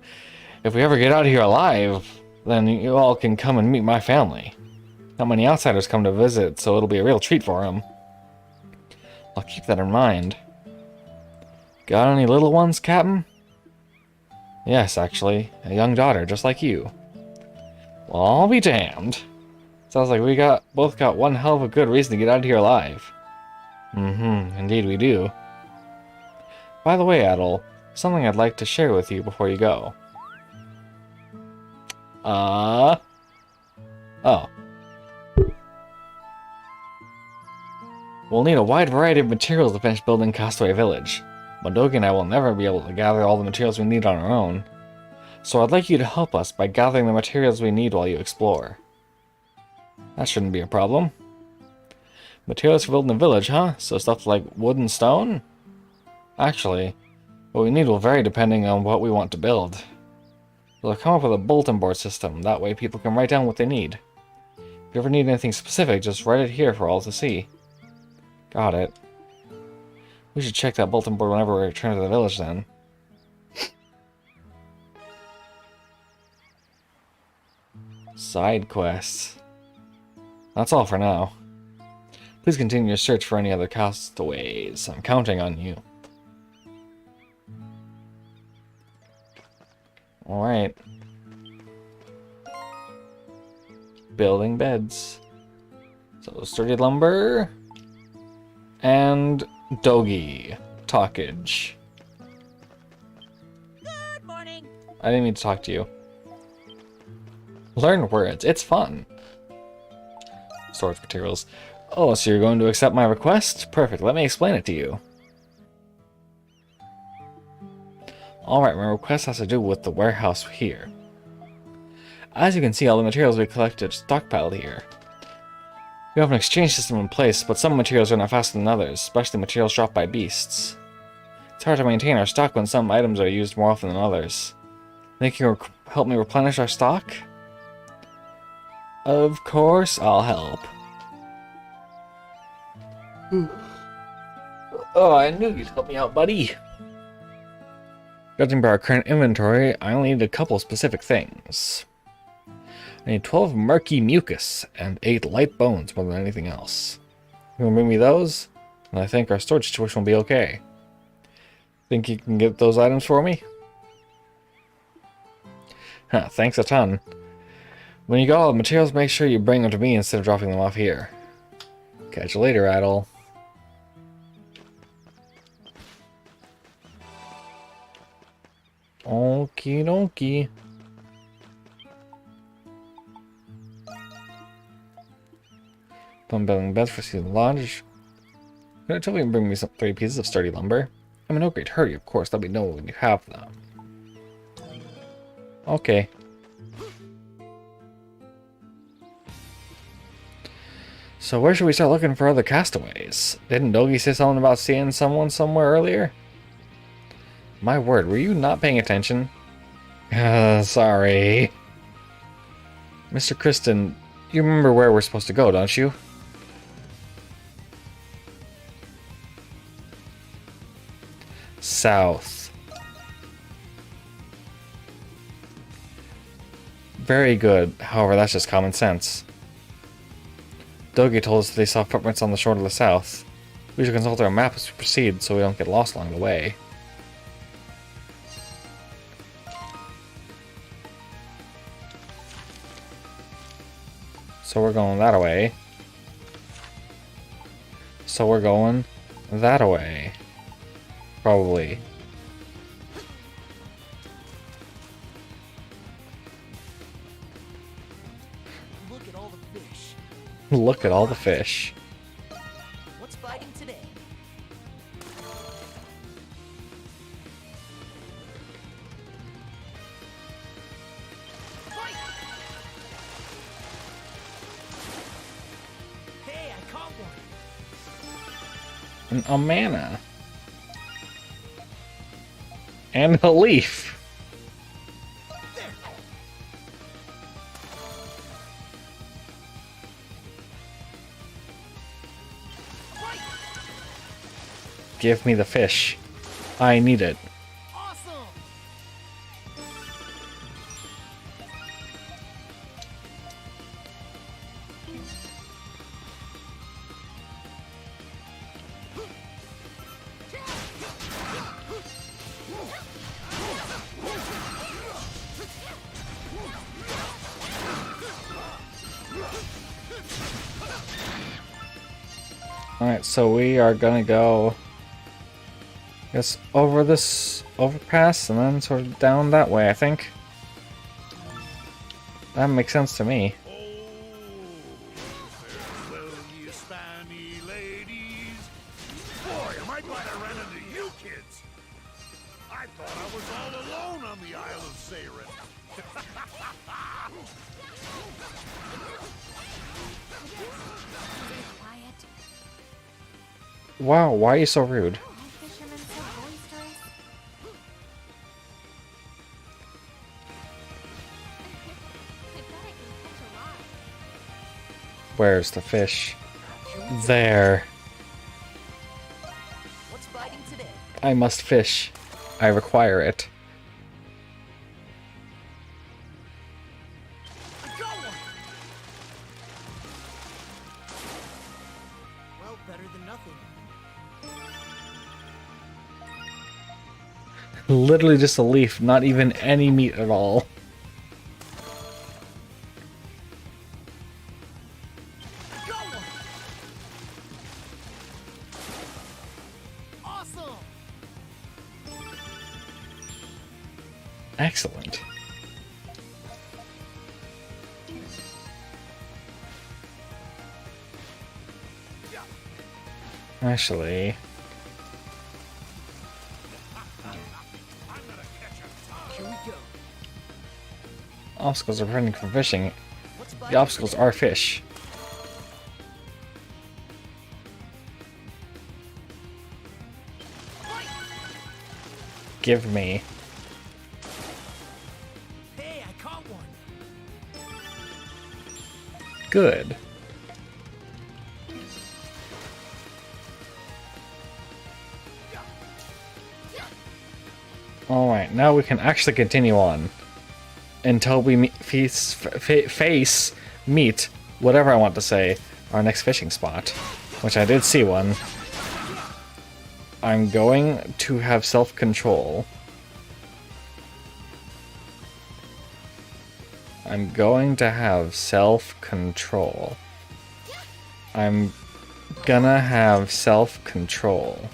if we ever get out of here alive, then you all can come and meet my family. Not many outsiders come to visit, so it'll be a real treat for them. I'll keep that in mind. Got any little ones, Captain? Yes, actually. A young daughter, just like you. Well, I'll be damned. Sounds like we both got one hell of a good reason to get out of here alive. Indeed we do. By the way, Adol, something I'd like to share with you before you go. Oh. We'll need a wide variety of materials to finish building Castaway Village. Mondogi and I will never be able to gather all the materials we need on our own. So I'd like you to help us by gathering the materials we need while you explore. That shouldn't be a problem. Materials for building a village, huh? So stuff like wood and stone? Actually, what we need will vary depending on what we want to build. We'll come up with a bulletin board system, that way people can write down what they need. If you ever need anything specific, just write it here for all to see. Got it. We should check that bulletin board whenever we return to the village then. Side quests. That's all for now. Please continue your search for any other castaways. I'm counting on you. Alright. Building beds. So, sturdy lumber. And Dogi. Talkage. Good morning. I didn't mean to talk to you. Learn words. It's fun. Storage materials. Oh, so you're going to accept my request? Perfect. Let me explain it to you. Alright, my request has to do with the warehouse here. As you can see, all the materials we collected stockpiled here. We have an exchange system in place, but some materials are not faster than others, especially materials dropped by beasts. It's hard to maintain our stock when some items are used more often than others. Think you'll help me replenish our stock? Of course, I'll help. Oh, I knew you'd help me out, buddy. Judging by our current inventory, I only need a couple specific things. I need 12 murky mucus and 8 light bones more than anything else. You can bring me those, and I think our storage situation will be okay. Think you can get those items for me? Huh, thanks a ton. When you got all the materials, make sure you bring them to me instead of dropping them off here. Catch you later, Adol. Okie dokie. I'm building beds for season lodge. Can you tell me and bring me some 3 pieces of sturdy lumber? I'm in no great hurry, of course. Let me know when you have them. Okay. So where should we start looking for other castaways? Didn't Dogi say something about seeing someone somewhere earlier? My word, were you not paying attention? Sorry. Mr. Kristen, you remember where we're supposed to go, don't you? South. Very good. However, that's just common sense. Dogi told us that they saw footprints on the shore to the south. We should consult our map as we proceed so we don't get lost along the way. So we're going that way. So we're going that way. Probably. Look at all the fish. Look at all the fish. What's biting today? Fight! Hey, I caught one. A mana. And a leaf. Give me the fish. I need it. Awesome! Alright, so we are gonna go, I guess, over this overpass and then sort of down that way, I think. That makes sense to me. Oh, farewell, ye Spani ladies. Boy, am I glad I ran into you kids. I thought I was all alone on the Isle of Seiren. Quiet. Wow, why are you so rude? All fishermen so boisterous. I bet I can catch a lot. Where's the fish? There. What's biting today? I must fish. I require it. I got one! Well, better than nothing. Literally just a leaf, not even any meat at all. I got one! Awesome! Excellent. Actually, Here we go. obstacles are preventing from fishing. What's The biting obstacles today? are fish. Give me. Hey, I caught one! Good. Alright, now we can actually continue on. Until we face, meet, whatever I want to say, our next fishing spot. Which I did see one. I'm going to have self-control. I'm going to have self-control. I'm gonna have self-control.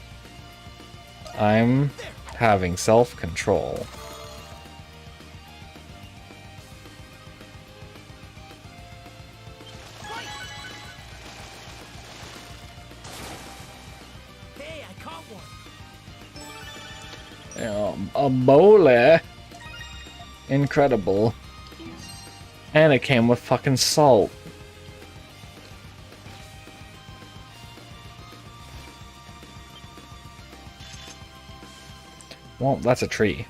I'm having self-control. Hey, I caught one! A mole. Incredible. And it came with fucking salt. Well, that's a tree.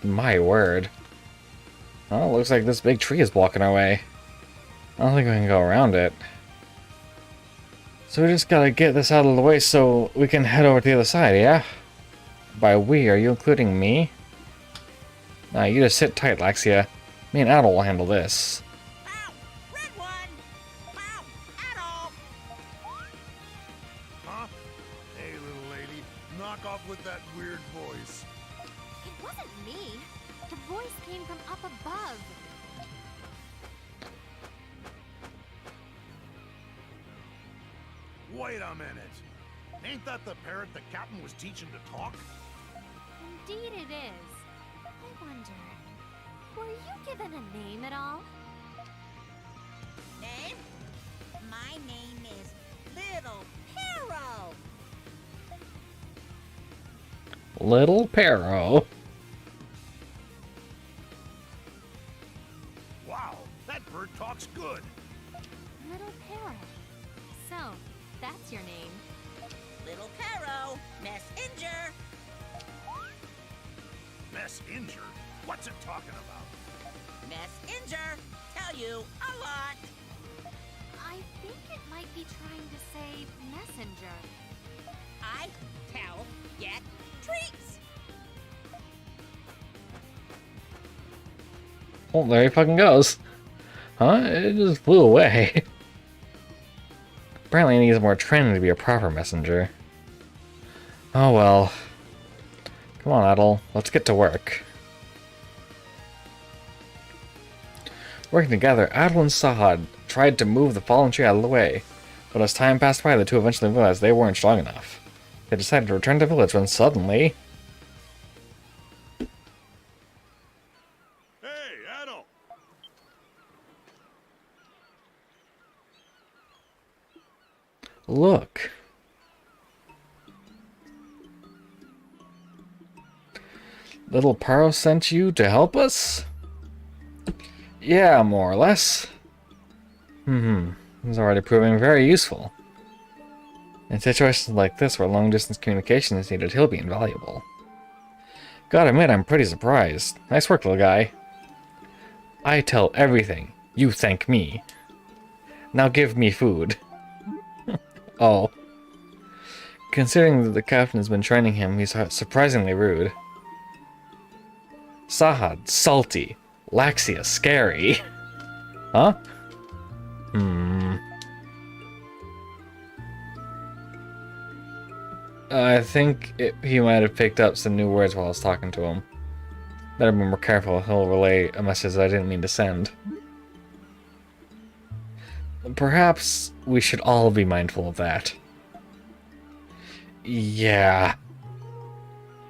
My word. Well, looks like this big tree is blocking our way. I don't think we can go around it. So we just gotta get this out of the way so we can head over to the other side, yeah? By we, are you including me? Nah, you just sit tight, Laxia. Me and Adol will handle this. Ow! Red one! Ow! Adol! Huh? Hey, little lady, knock off with that weird voice. It wasn't me. The voice came from up above. Wait a minute. Ain't that the parrot the captain was teaching to talk? Indeed it is. I wonder, were you given a name at all? Name? My name is Little Hero. Little Perro. Wow, that bird talks good. Little Parrot. So, that's your name. Little Caro, messenger. Messenger? What's it talking about? Messenger, tell you a lot. I think it might be trying to say messenger. I tell, get treats. Oh, there he fucking goes. Huh? It just flew away. Apparently he needs more training to be a proper messenger. Oh well. Come on, Adel. Let's get to work. Working together, Adel and Sahad tried to move the fallen tree out of the way. But as time passed by, the two eventually realized they weren't strong enough. They decided to return to the village when suddenly... Hey, Adol! Look. Little Paro sent you to help us? Yeah, more or less. It's already proving very useful. In situations like this where long-distance communication is needed, he'll be invaluable. Gotta admit, I'm pretty surprised. Nice work, little guy. I tell everything. You thank me. Now give me food. Oh. Considering that the captain has been training him, he's surprisingly rude. Sahad, salty. Laxia, scary. Huh? I think he might have picked up some new words while I was talking to him. Better be more careful, he'll relay a message I didn't mean to send. Perhaps we should all be mindful of that. Yeah.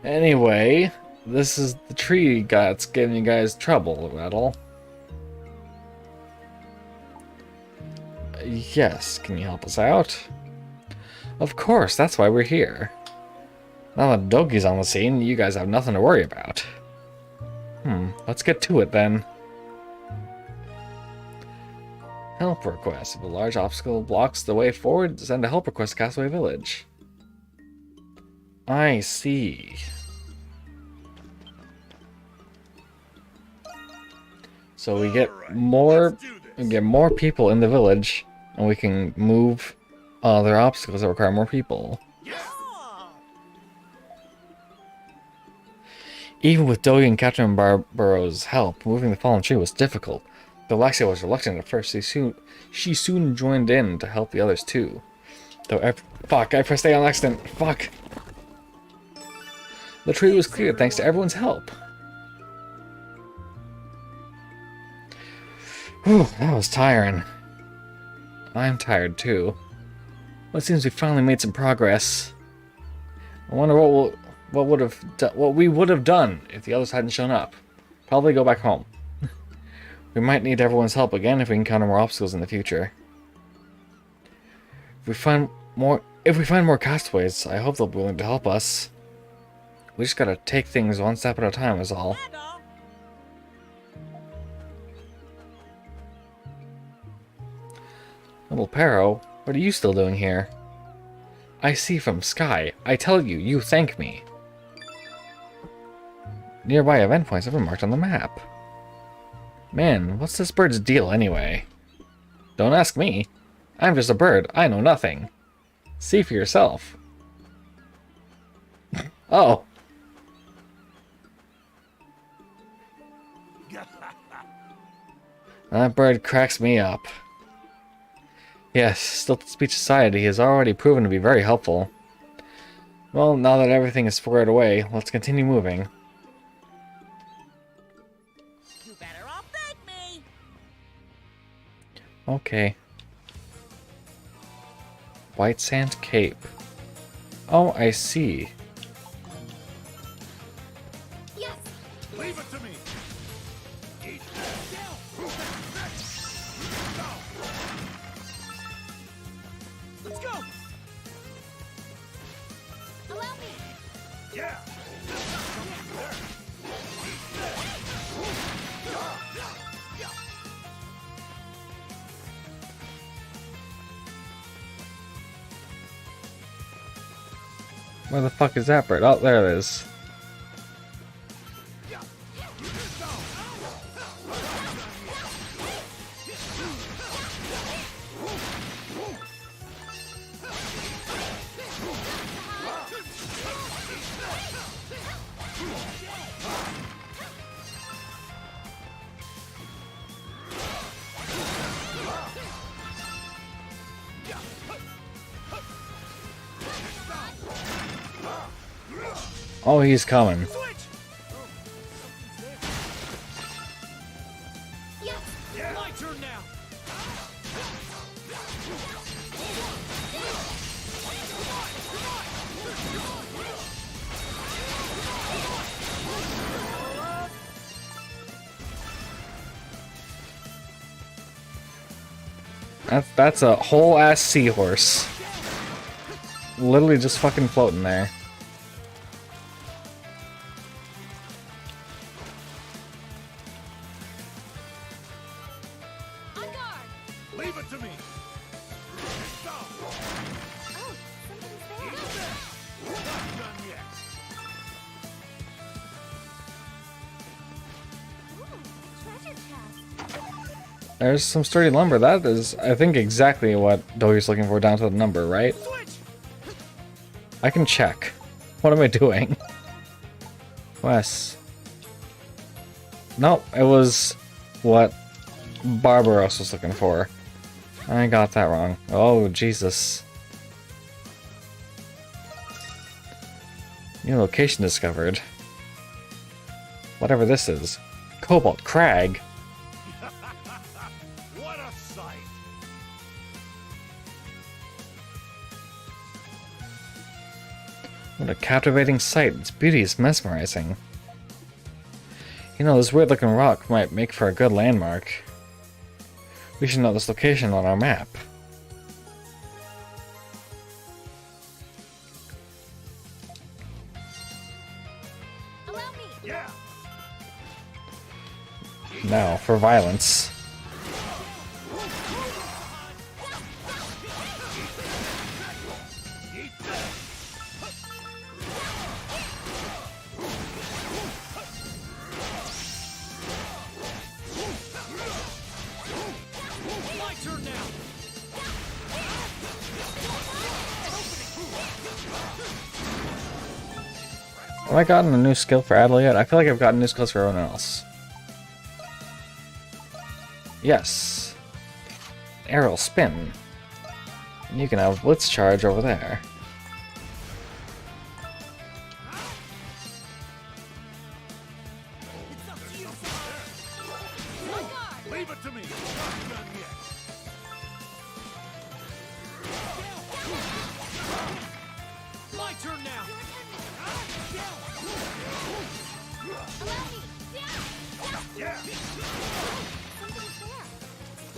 Anyway, this is the tree that's giving you guys trouble, Rattle. Yes, can you help us out? Of course, that's why we're here. Now that Dogi's on the scene, you guys have nothing to worry about. Let's get to it then. Help request. If a large obstacle blocks the way forward, send a help request to Castaway Village. I see. So we get more people in the village, and we can move other obstacles that require more people. Even with Dogi and Captain Barbaro's help, moving the fallen tree was difficult. Though Laxia was reluctant at first, she soon joined in to help the others too. Fuck, I pressed A on accident. Fuck. The tree was cleared thanks to everyone's help. Whew, that was tiring. I'm tired too. Well, it seems we finally made some progress. I wonder what we would have done if the others hadn't shown up. Probably go back home. We might need everyone's help again if we encounter more obstacles in the future. If we find more castaways, I hope they'll be willing to help us. We just gotta take things one step at a time is all. Little Paro, what are you still doing here? I see from sky. I tell you, you thank me. Nearby event points have been marked on the map. Man, what's this bird's deal anyway? Don't ask me. I'm just a bird. I know nothing. See for yourself. Oh. That bird cracks me up. Yes, Stilt-Speech Society has already proven to be very helpful. Well, now that everything is squared away, let's continue moving. You better all thank me. Okay. White Sand Cape. Oh, I see. Yes! Leave it to me. Eat Let's go! Allow me! Yeah. Where the fuck is that bird? Oh, there it is. Oh, he's coming. Yes! My turn now! That's a whole ass seahorse. Literally just fucking floating there. On guard! Leave it to me. Stop. Oh, something's there. Not done yet. Ooh, treasure chest. There's some sturdy lumber. That is, I think, exactly what Dougie's looking for down to the number, right? I can check. What am I doing? Wes. Nope, it was what Barbaros was looking for. I got that wrong. Oh, Jesus. New location discovered. Whatever this is. Cobalt Crag. What a sight. What a captivating sight. Its beauty is mesmerizing. You know, this weird-looking rock might make for a good landmark. We should note this location on our map. Allow me! Yeah. Now, for violence. My turn now! Have I gotten a new skill for Adel yet? I feel like I've gotten new skills for everyone else. Yes. Arrow spin. And you can have Blitz charge over there. It's up to you! On guard! Leave it to me. Not done yet. My turn now! Allow me! Down! Yeah. Something's there.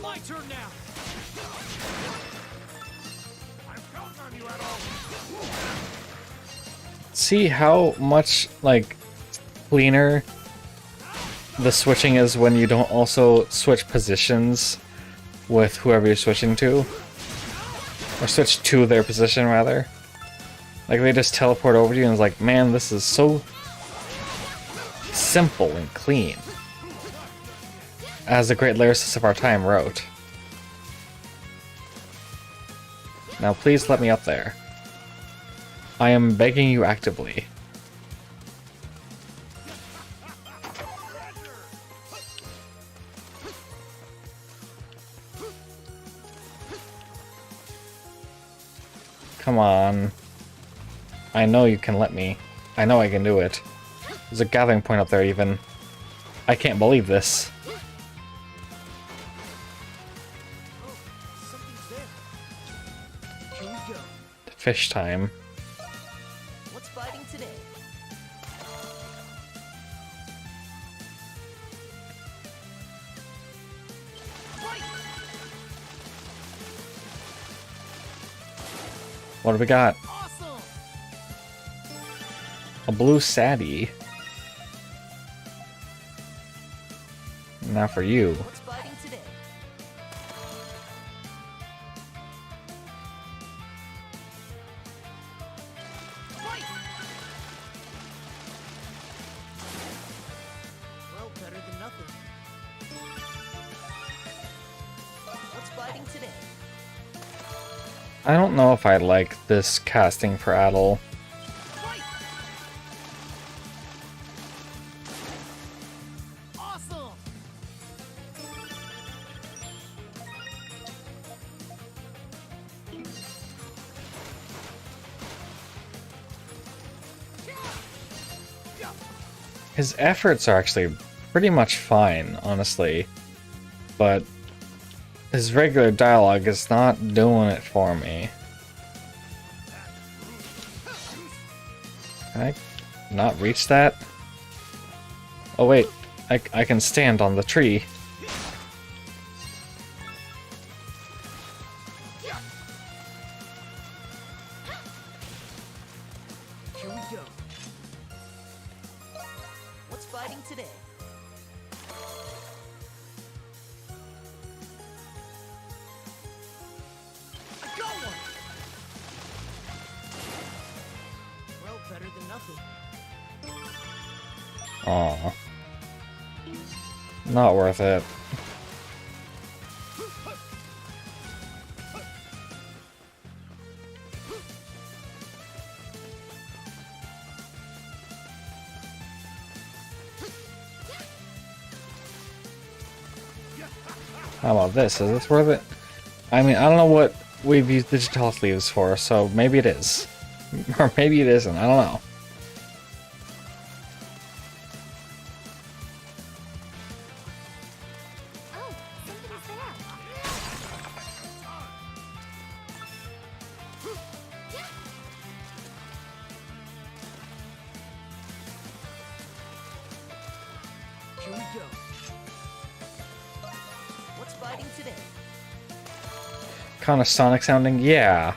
My turn now! I'm counting on you, Adol. See how much, like, cleaner the switching is when you don't also switch positions with whoever you're switching to? Or switch to their position, rather. Like, they just teleport over to you and it's like, man, this is so simple and clean. As the great lyricist of our time wrote. Now please let me up there. I am begging you actively. Come on. I know you can let me. I know I can do it. There's a gathering point up there even. I can't believe this. Something's there. Here we go. Fish time. What's biting today? What do we got? Awesome! A blue saddie. Now for you. What's biting today? Well, better than nothing. What's biting today? I don't know if I like this casting prattle. Awesome! His efforts are actually pretty much fine, honestly. But his regular dialogue is not doing it for me. Can I not reach that? Oh wait, I can stand on the tree. Here we go. What's biting today? I got one! Well, better than nothing. Aw. Not worth it. How about this? Is this worth it? I mean, I don't know what we've used digital sleeves for, so maybe it is. Or maybe it isn't, I don't know. Oh, somebody's there. Here we go. What's biting today? Kind of Sonic sounding, yeah.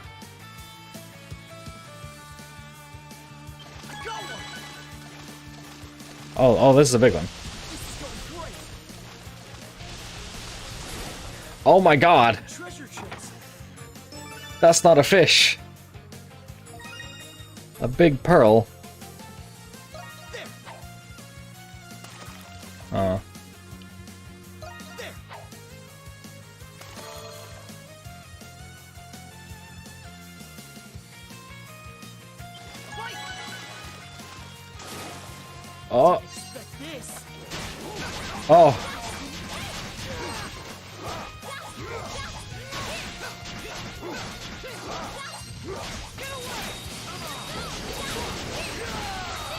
I got one! Oh, this is a big one. This is going great! Oh my god! Treasure chest! That's not a fish! A big pearl. There! Oh. There! Right! Oh. Expect this! Oh.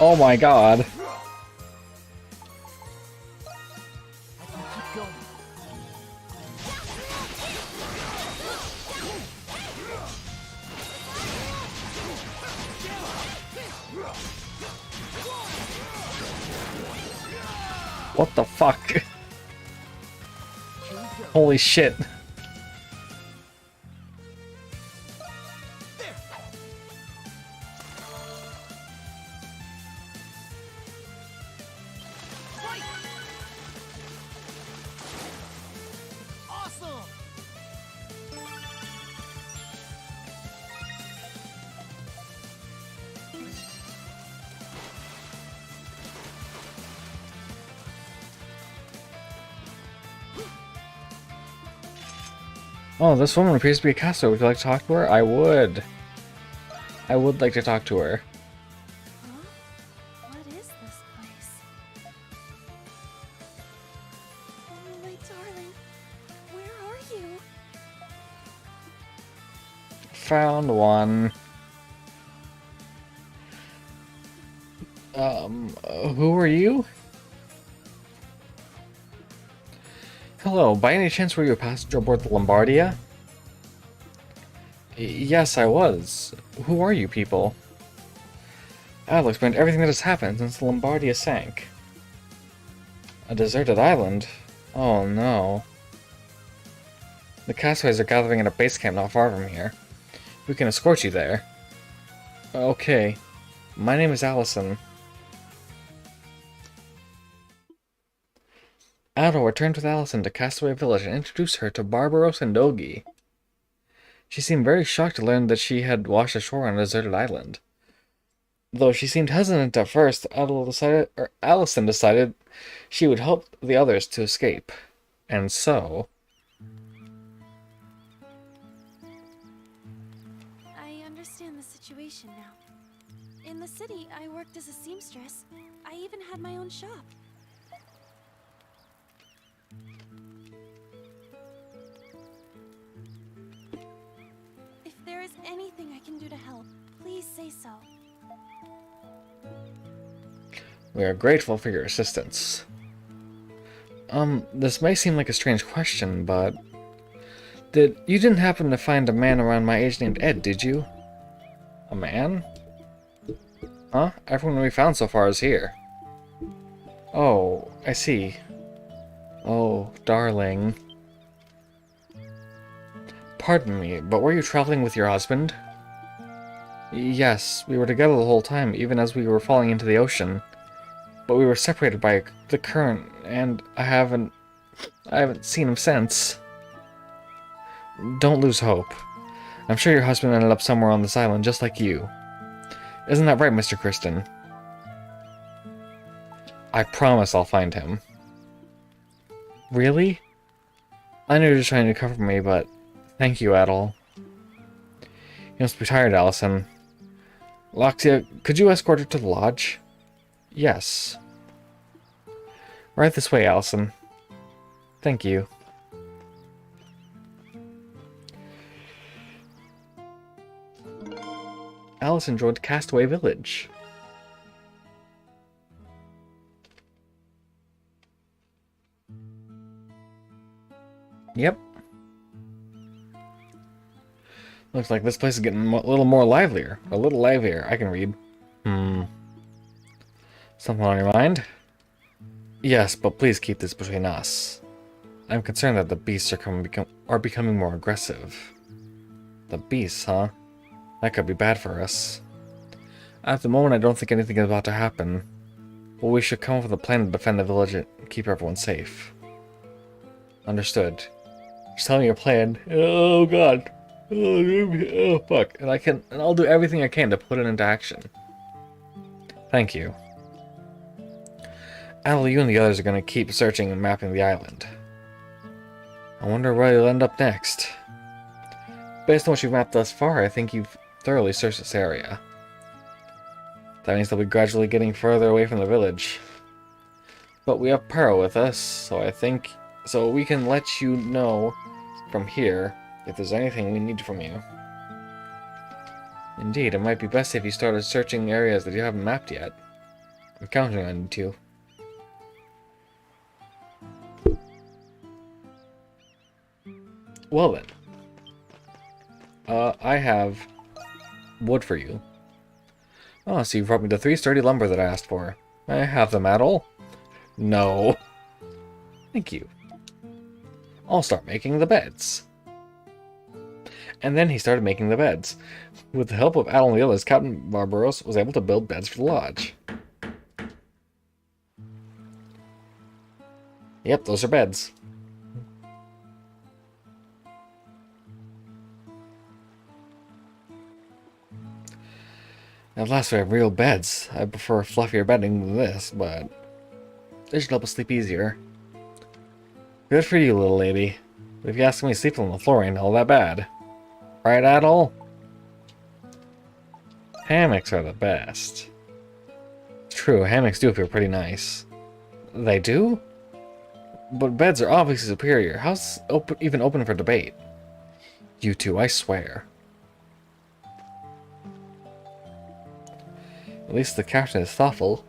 Oh my god. I can keep going. What the fuck? Here we go. Holy shit. There! Right! Awesome! Oh, this woman appears to be a castaway. Would you like to talk to her? I would. I would like to talk to her. Huh? What is this place? Oh, my darling. Where are you? Found one. Who are you? Hello, by any chance were you a passenger aboard the Lombardia? Yes, I was. Who are you people? I'll explain everything that has happened since the Lombardia sank. A deserted island? Oh no. The castaways are gathering at a base camp not far from here. We can escort you there. Okay. My name is Allison. Adol returned with Allison to Castaway Village and introduced her to Barbaros and Dogi. She seemed very shocked to learn that she had washed ashore on a deserted island. Though she seemed hesitant at first, Allison decided she would help the others to escape. And so... I understand the situation now. In the city, I worked as a seamstress. I even had my own shop. If there is anything I can do to help, please say so. We are grateful for your assistance. This may seem like a strange question, but... You didn't happen to find a man around my age named Ed, did you? A man? Huh? Everyone we found so far is here. Oh, I see. Oh, darling. Pardon me, but were you traveling with your husband? Yes, we were together the whole time, even as we were falling into the ocean. But we were separated by the current, and I haven't seen him since. Don't lose hope. I'm sure your husband ended up somewhere on this island just like you. Isn't that right, Mr. Kristen? I promise I'll find him. Really? I know you're just trying to comfort me, but thank you, Adol. You must be tired, Allison. Laxia, could you escort her to the lodge? Yes. Right this way, Allison. Thank you. Allison joined Castaway Village. Yep. Looks like this place is getting a little more livelier. A little livelier. I can read. Something on your mind? Yes, but please keep this between us. I'm concerned that the beasts are becoming more aggressive. The beasts, huh? That could be bad for us. At the moment, I don't think anything is about to happen. But we should come up with a plan to defend the village and keep everyone safe. Understood. Just tell me your plan. Oh god. Oh fuck. And I'll do everything I can to put it into action. Thank you. Adol, you and the others are going to keep searching and mapping the island. I wonder where you'll end up next. Based on what you've mapped thus far, I think you've thoroughly searched this area. That means they'll be gradually getting further away from the village. But we have Pero with us, so we can let you know from here if there's anything we need from you. Indeed, it might be best if you started searching areas that you haven't mapped yet. I'm counting on you to. Well then. I have wood for you. Oh, so you brought me the 3 sturdy lumber that I asked for. I have them at all. No. Thank you. I'll start making the beds. And then he started making the beds. With the help of Adol and the others, Captain Barbaros was able to build beds for the lodge. Yep, those are beds. At last we have real beds. I prefer fluffier bedding than this, but they should help us sleep easier. Good for you, little lady. But if you ask me, sleeping on the floor ain't all that bad. Right, Adol? Hammocks are the best. It's true, hammocks do feel pretty nice. They do? But beds are obviously superior. How's even open for debate? You two, I swear. At least the captain is thoughtful.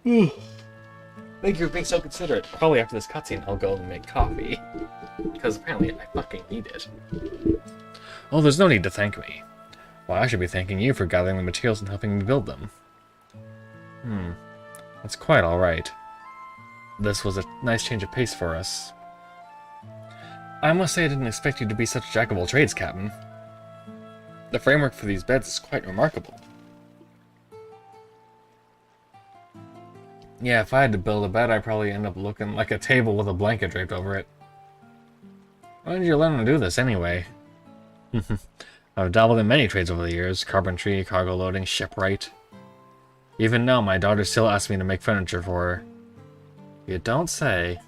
Thank you for being so considerate. Probably after this cutscene, I'll go and make coffee. Because apparently I fucking need it. Oh, there's no need to thank me. Well, I should be thanking you for gathering the materials and helping me build them. That's quite alright. This was a nice change of pace for us. I must say I didn't expect you to be such a jack of all trades, Captain. The framework for these beds is quite remarkable. Yeah, if I had to build a bed, I'd probably end up looking like a table with a blanket draped over it. Why did you learn to do this, anyway? I've dabbled in many trades over the years. Carpentry, cargo loading, shipwright. Even now, my daughter still asks me to make furniture for her. You don't say.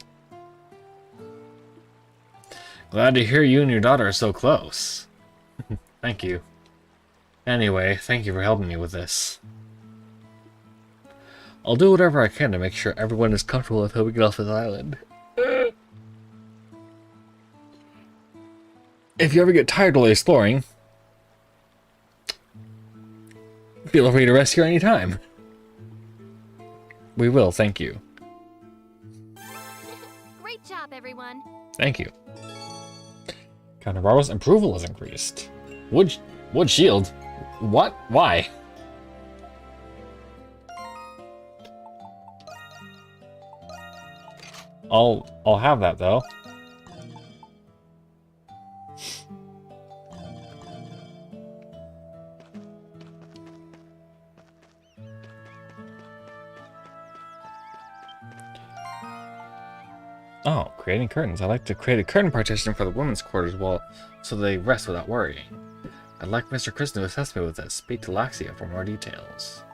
Glad to hear you and your daughter are so close. Thank you. Anyway, thank you for helping me with this. I'll do whatever I can to make sure everyone is comfortable with how we get off this island. If you ever get tired while exploring, feel free to rest here anytime. We will, thank you. Great job, everyone. Thank you. Cannavaro's approval has increased. Wood shield? What? Why? I'll have that though. Oh, creating curtains. I like to create a curtain partition for the women's quarters so they rest without worrying. I'd like Mr. Kristen to assist me with this. Speak to Laxia for more details.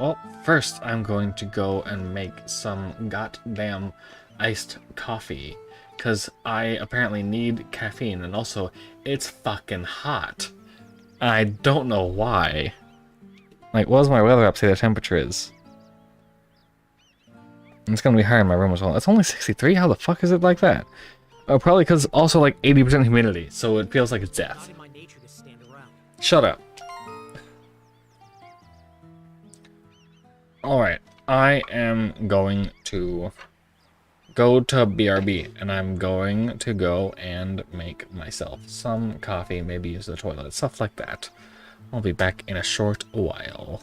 Well, first I'm going to go and make some goddamn iced coffee. Because I apparently need caffeine, and also, it's fucking hot. I don't know why. Like, what does my weather app say the temperature is? It's gonna be higher in my room as well. It's only 63? How the fuck is it like that? Oh, probably because also like 80% humidity, so it feels like it's death. Shut up. Alright, I am going to go to BRB, and I'm going to go and make myself some coffee, maybe use the toilet, stuff like that. I'll be back in a short while.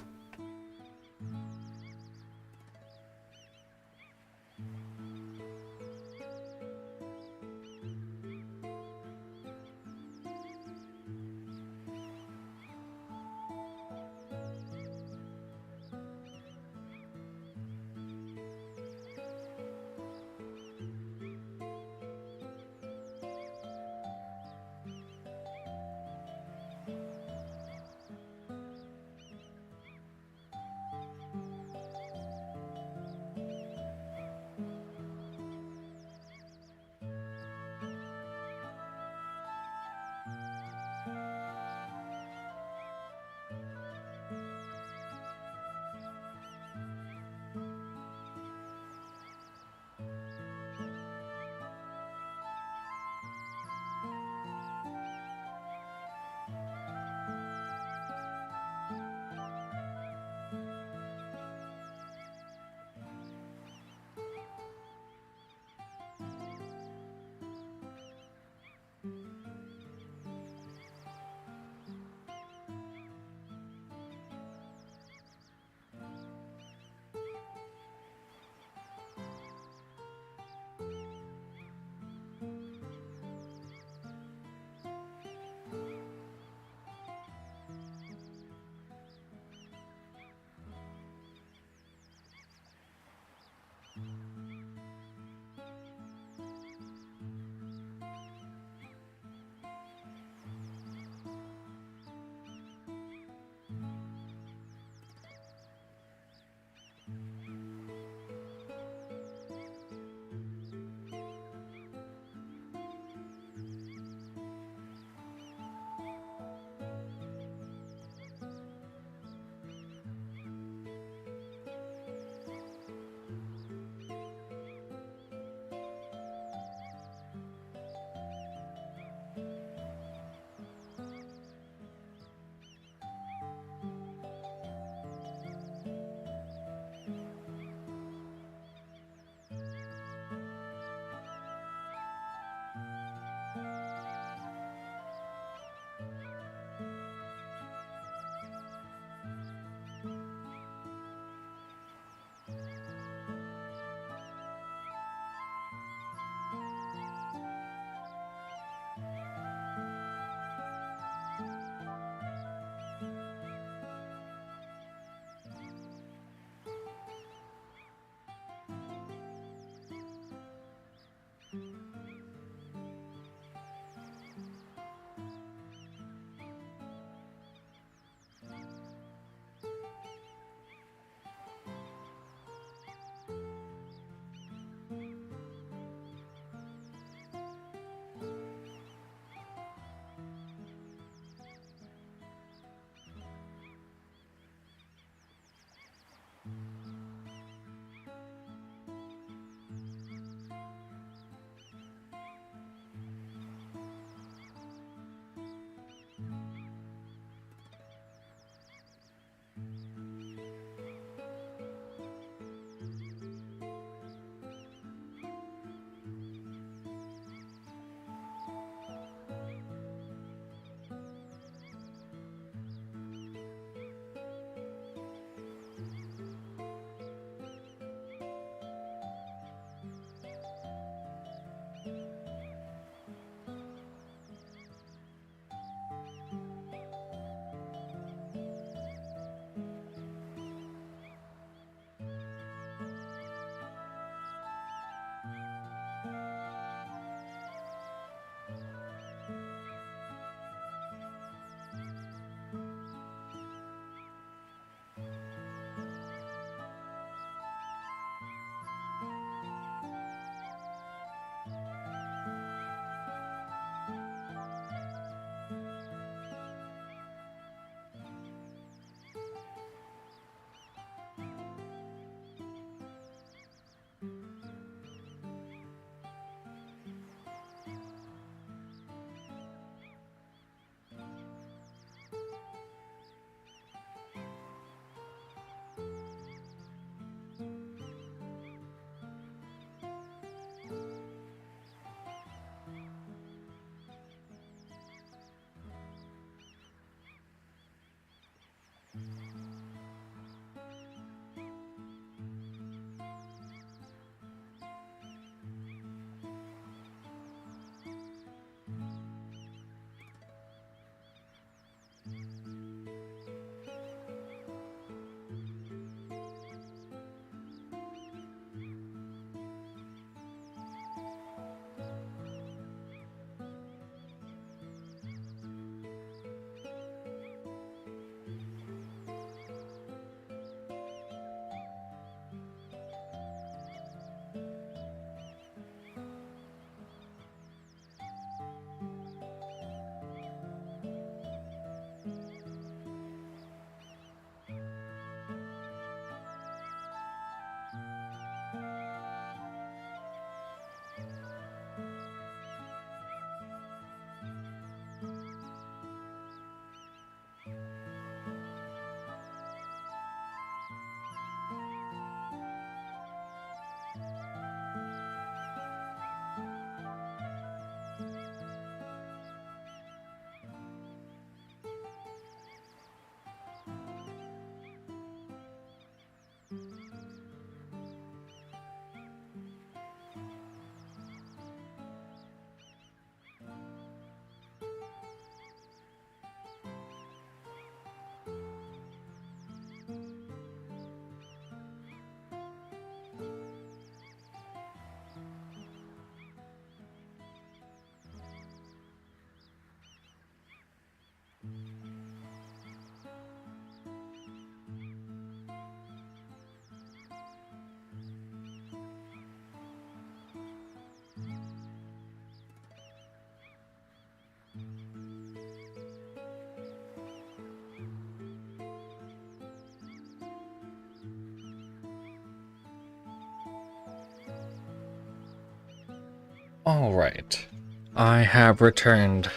Alright. I have returned.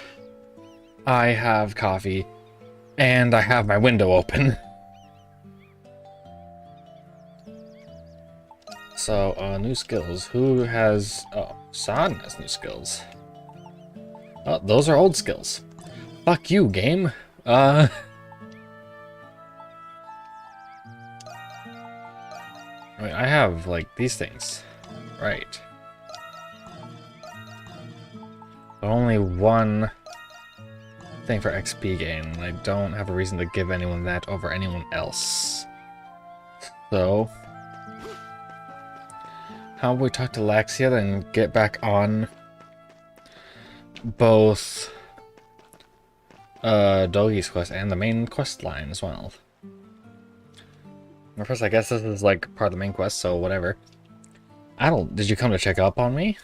I have coffee. And I have my window open. So, new skills. Who has... Oh, San has new skills. Oh, those are old skills. Fuck you, game. Wait, I have, like, these things. Right. Only one thing for XP gain. I don't have a reason to give anyone that over anyone else. So, how about we talk to Laxia and get back on both Dogi's quest and the main quest line as well. Well, first, I guess this is like part of the main quest, so whatever. Did you come to check up on me?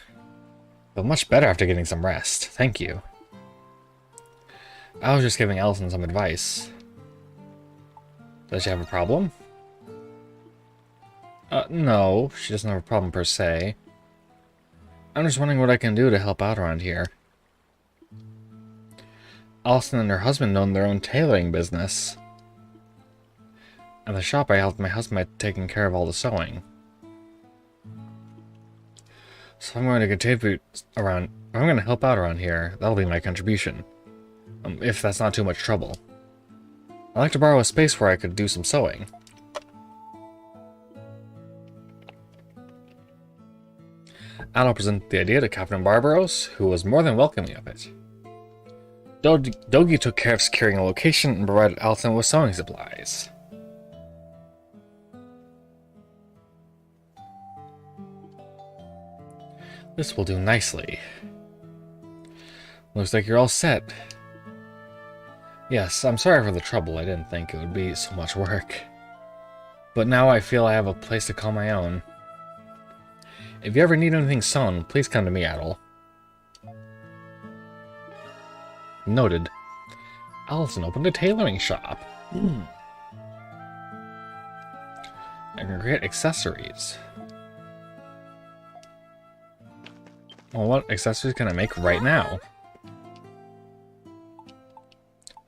But much better after getting some rest. Thank you. I was just giving Allison some advice. Does she have a problem? No, she doesn't have a problem per se. I'm just wondering what I can do to help out around here. Allison and her husband own their own tailoring business. At the shop, I helped my husband by taking care of all the sewing. So I'm going to contribute around... I'm going to help out around here. That'll be my contribution. If that's not too much trouble. I'd like to borrow a space where I could do some sewing. I'll present the idea to Captain Barbaros, who was more than welcoming of it. Dogi took care of securing a location and provided Alton with sewing supplies. This will do nicely. Looks like you're all set. Yes, I'm sorry for the trouble. I didn't think it would be so much work. But now I feel I have a place to call my own. If you ever need anything sewn, please come to me, Adol. Noted. Allison opened a tailoring shop. I can create accessories. Well, what accessories can I make right now?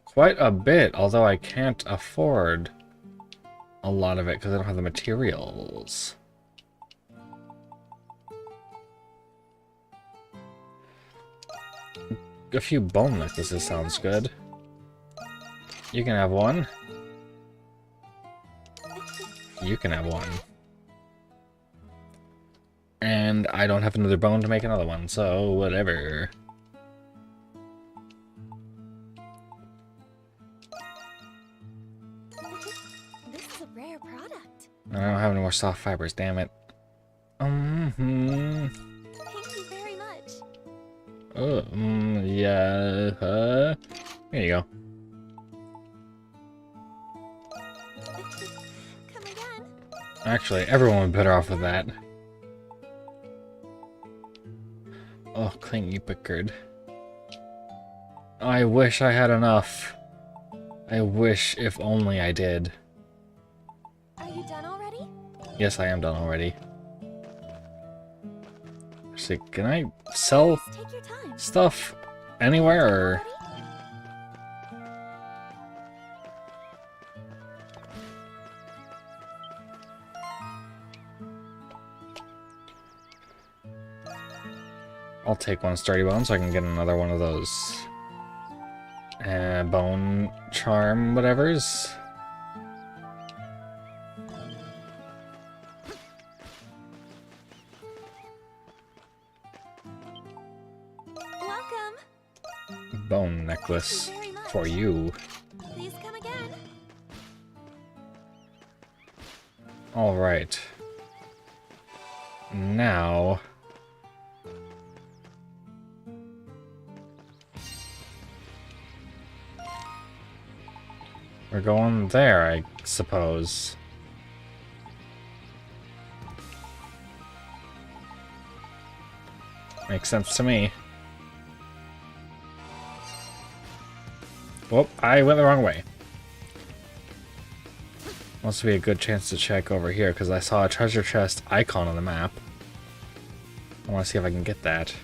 Quite a bit, although I can't afford a lot of it because I don't have the materials. A few bone necklaces sounds good. You can have one. You can have one. And I don't have another bone to make another one, so whatever. This is a rare product. I don't have any more soft fibers, damn it. Thank you very much. Yeah. Here you go. Come again. Actually, everyone would be better off with that. Oh, Clint, you bickered. I wish I had enough. I wish if only I did. Are you done already? Yes, I am done already. Actually, can I sell Take your time. stuff anywhere, or... I'll take one sturdy bone so I can get another one of those bone charm whatevers. Welcome. Bone necklace Thank you very much. for you. Please come again. Alright. Now... we're going there, I suppose. Makes sense to me. Whoop, I went the wrong way. Must be a good chance to check over here, because I saw a treasure chest icon on the map. I want to see if I can get that.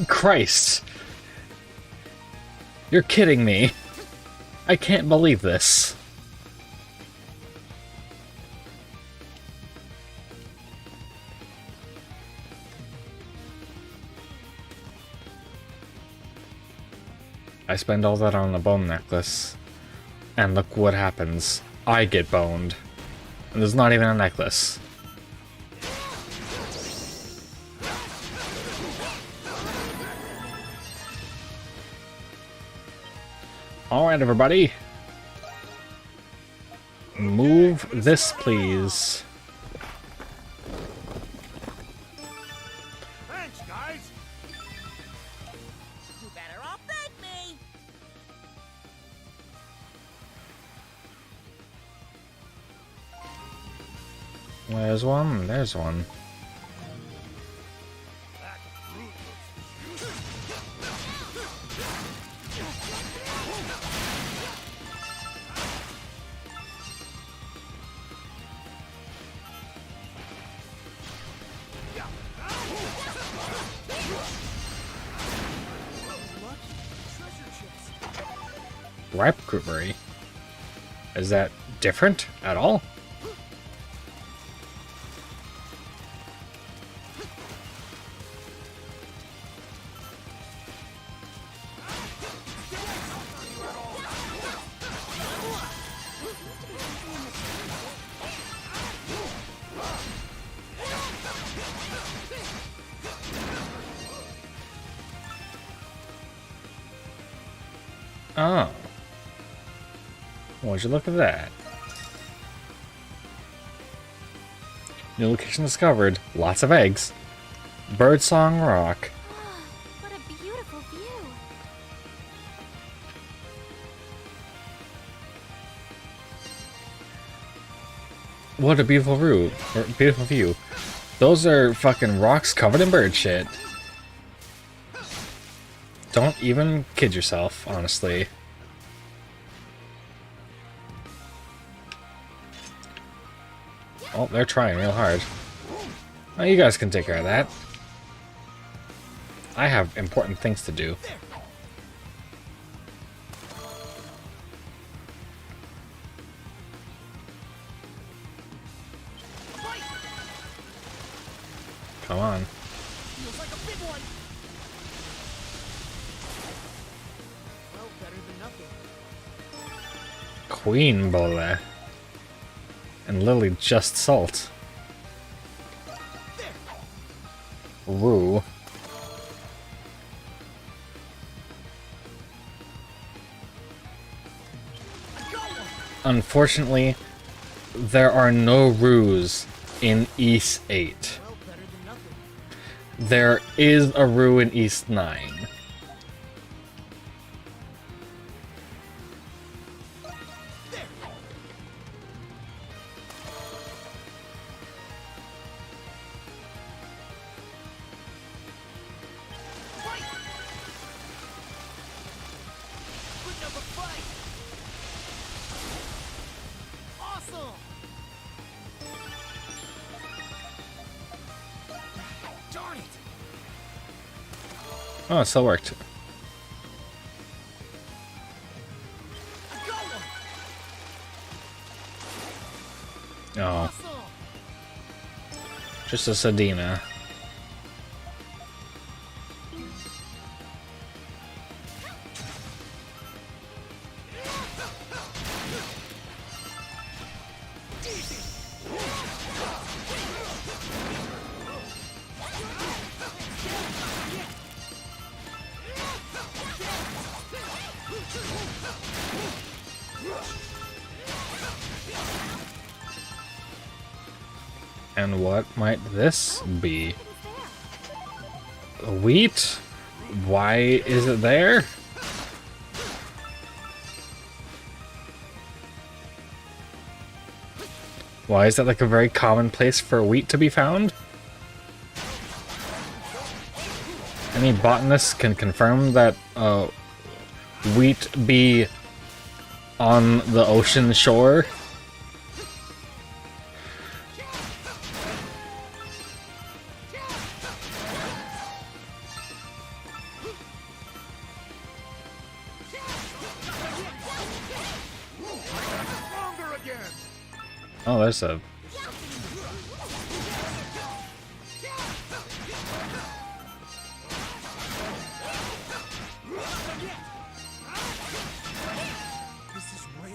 Christ! You're kidding me! I can't believe this. I spend all that on a bone necklace, and look what happens. I get boned. And there's not even a necklace. Alright, everybody. Move this, please. Thanks, guys. You better all thank me. There's one, there's one. That fruit Raspberry? Is that different at all? Oh. Would you look at that? New location discovered. Lots of eggs. Birdsong Rock. What a beautiful view. What a beautiful view. Or beautiful view. Those are fucking rocks covered in bird shit. Don't even kid yourself, honestly. Oh, they're trying real hard. Oh, you guys can take care of that. I have important things to do. Come on. Feels like a big one. Well, better than nothing. Queen Bola. And Lily just salt. Woo. Unfortunately, there are no roos in East 8. Well, better than nothing. There is a roo in East 9. Putting up a fight. Awesome. Darn it. Oh, it still worked. I got one. Oh, Awesome. just a Sedina. And what might this be? Wheat? Why is it there? Why is that like a very common place for wheat to be found? Any botanist can confirm that wheat be on the ocean shore? Stronger again. Oh, there's a... This is rare.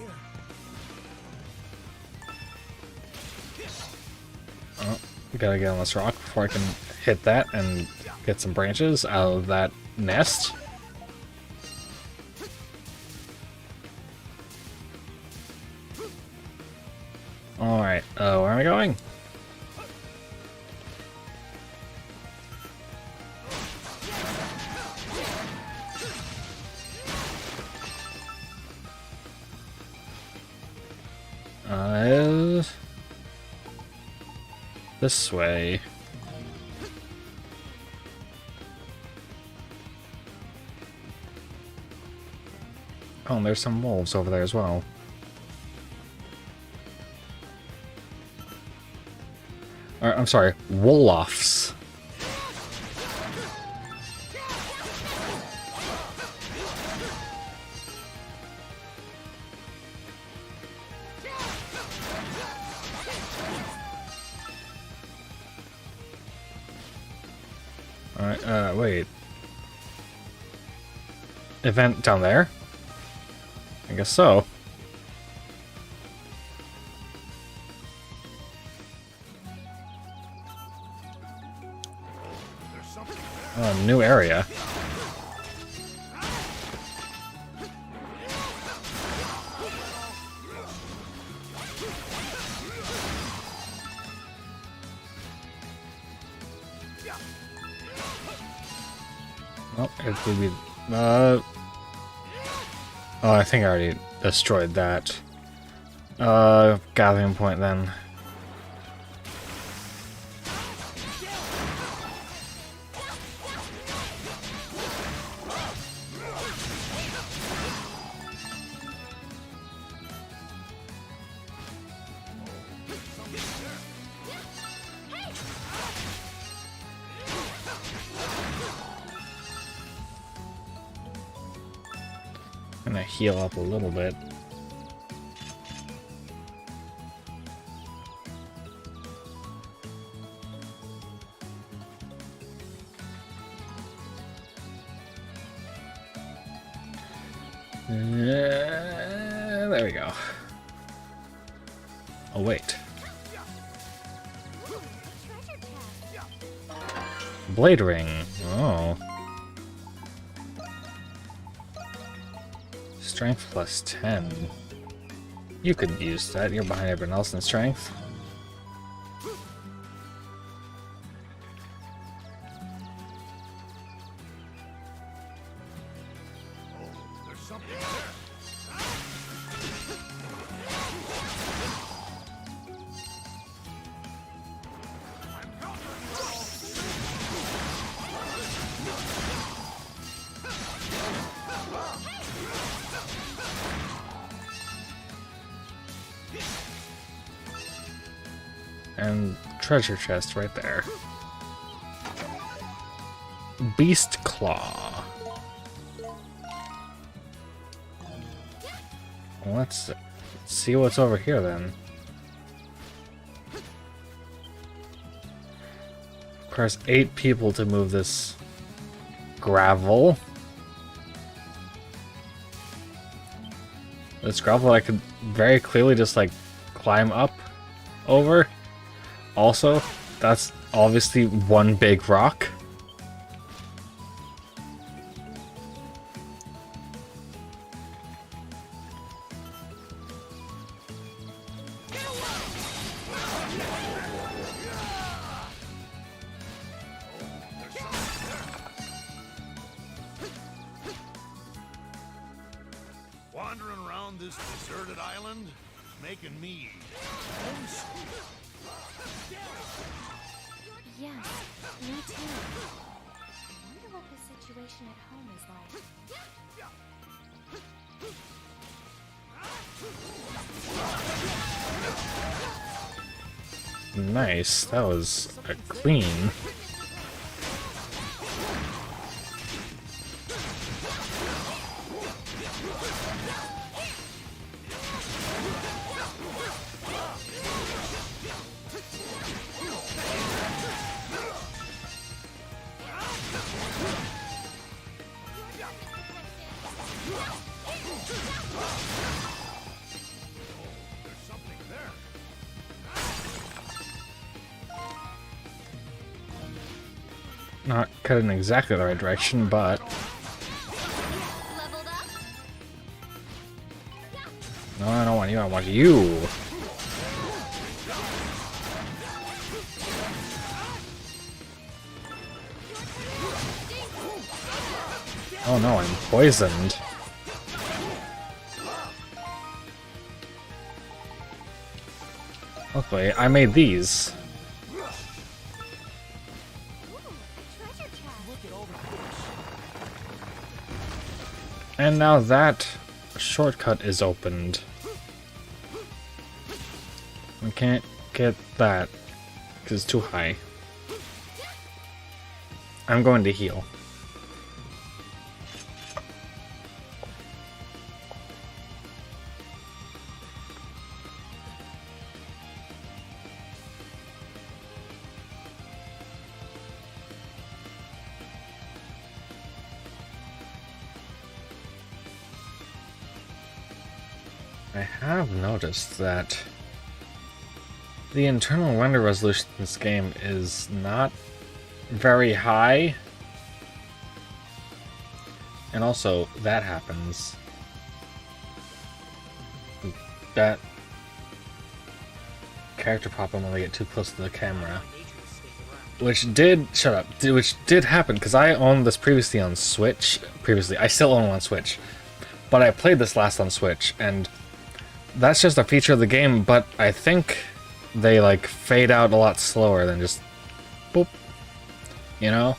Oh, gotta get on this rock before I can hit that and get some branches out of that nest. Alright, where am I going? This way. Oh, and there's some wolves over there as well. Or, I'm sorry, wolofs. Alright, wait. Event down there? I guess so. There's something there. Oh, new area. Oh, it would be... oh, I think I already destroyed that. Gathering point then. I'm gonna heal up a little bit. There we go. Oh, wait. Blade ring. Oh. Strength plus 10. You could use that. You're behind everyone else in strength. There's something there. And treasure chest right there. Beast Claw. Well, let's see what's over here then. Requires 8 people to move this gravel. This gravel I could very clearly just like climb up over. Also, that's obviously one big rock. Wandering around this deserted island, making me homesick. Yes, me too. Wonder what the situation at home is like. Nice, that was a clean. Not cut in exactly the right direction, but Leveled up? no, I don't want you. I want you. Oh no, I'm poisoned. Luckily, I made these. And now that shortcut is opened. I can't get that because it's too high. I'm going to heal. I have noticed that the internal render resolution in this game is not very high. And also, that happens. That character pop-up when they get too close to the camera. Which did, shut up, which did happen, because I owned this previously on Switch. I still own it on Switch. But I played this last on Switch, and that's just a feature of the game, but I think they like fade out a lot slower than just boop, you know?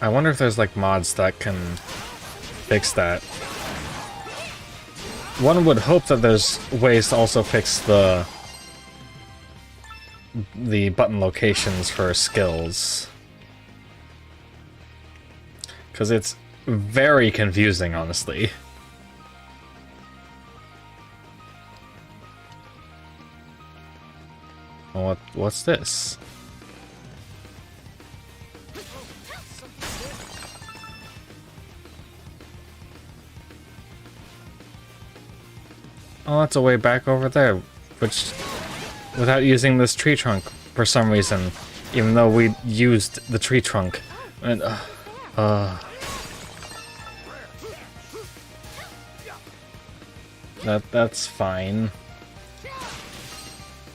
I wonder if there's like mods that can fix that. One would hope that there's ways to also fix the button locations for skills. Because it's very confusing, honestly. What's this? Oh, that's a way back over there, which, without using this tree trunk for some reason, even though we used the tree trunk. And, that's fine.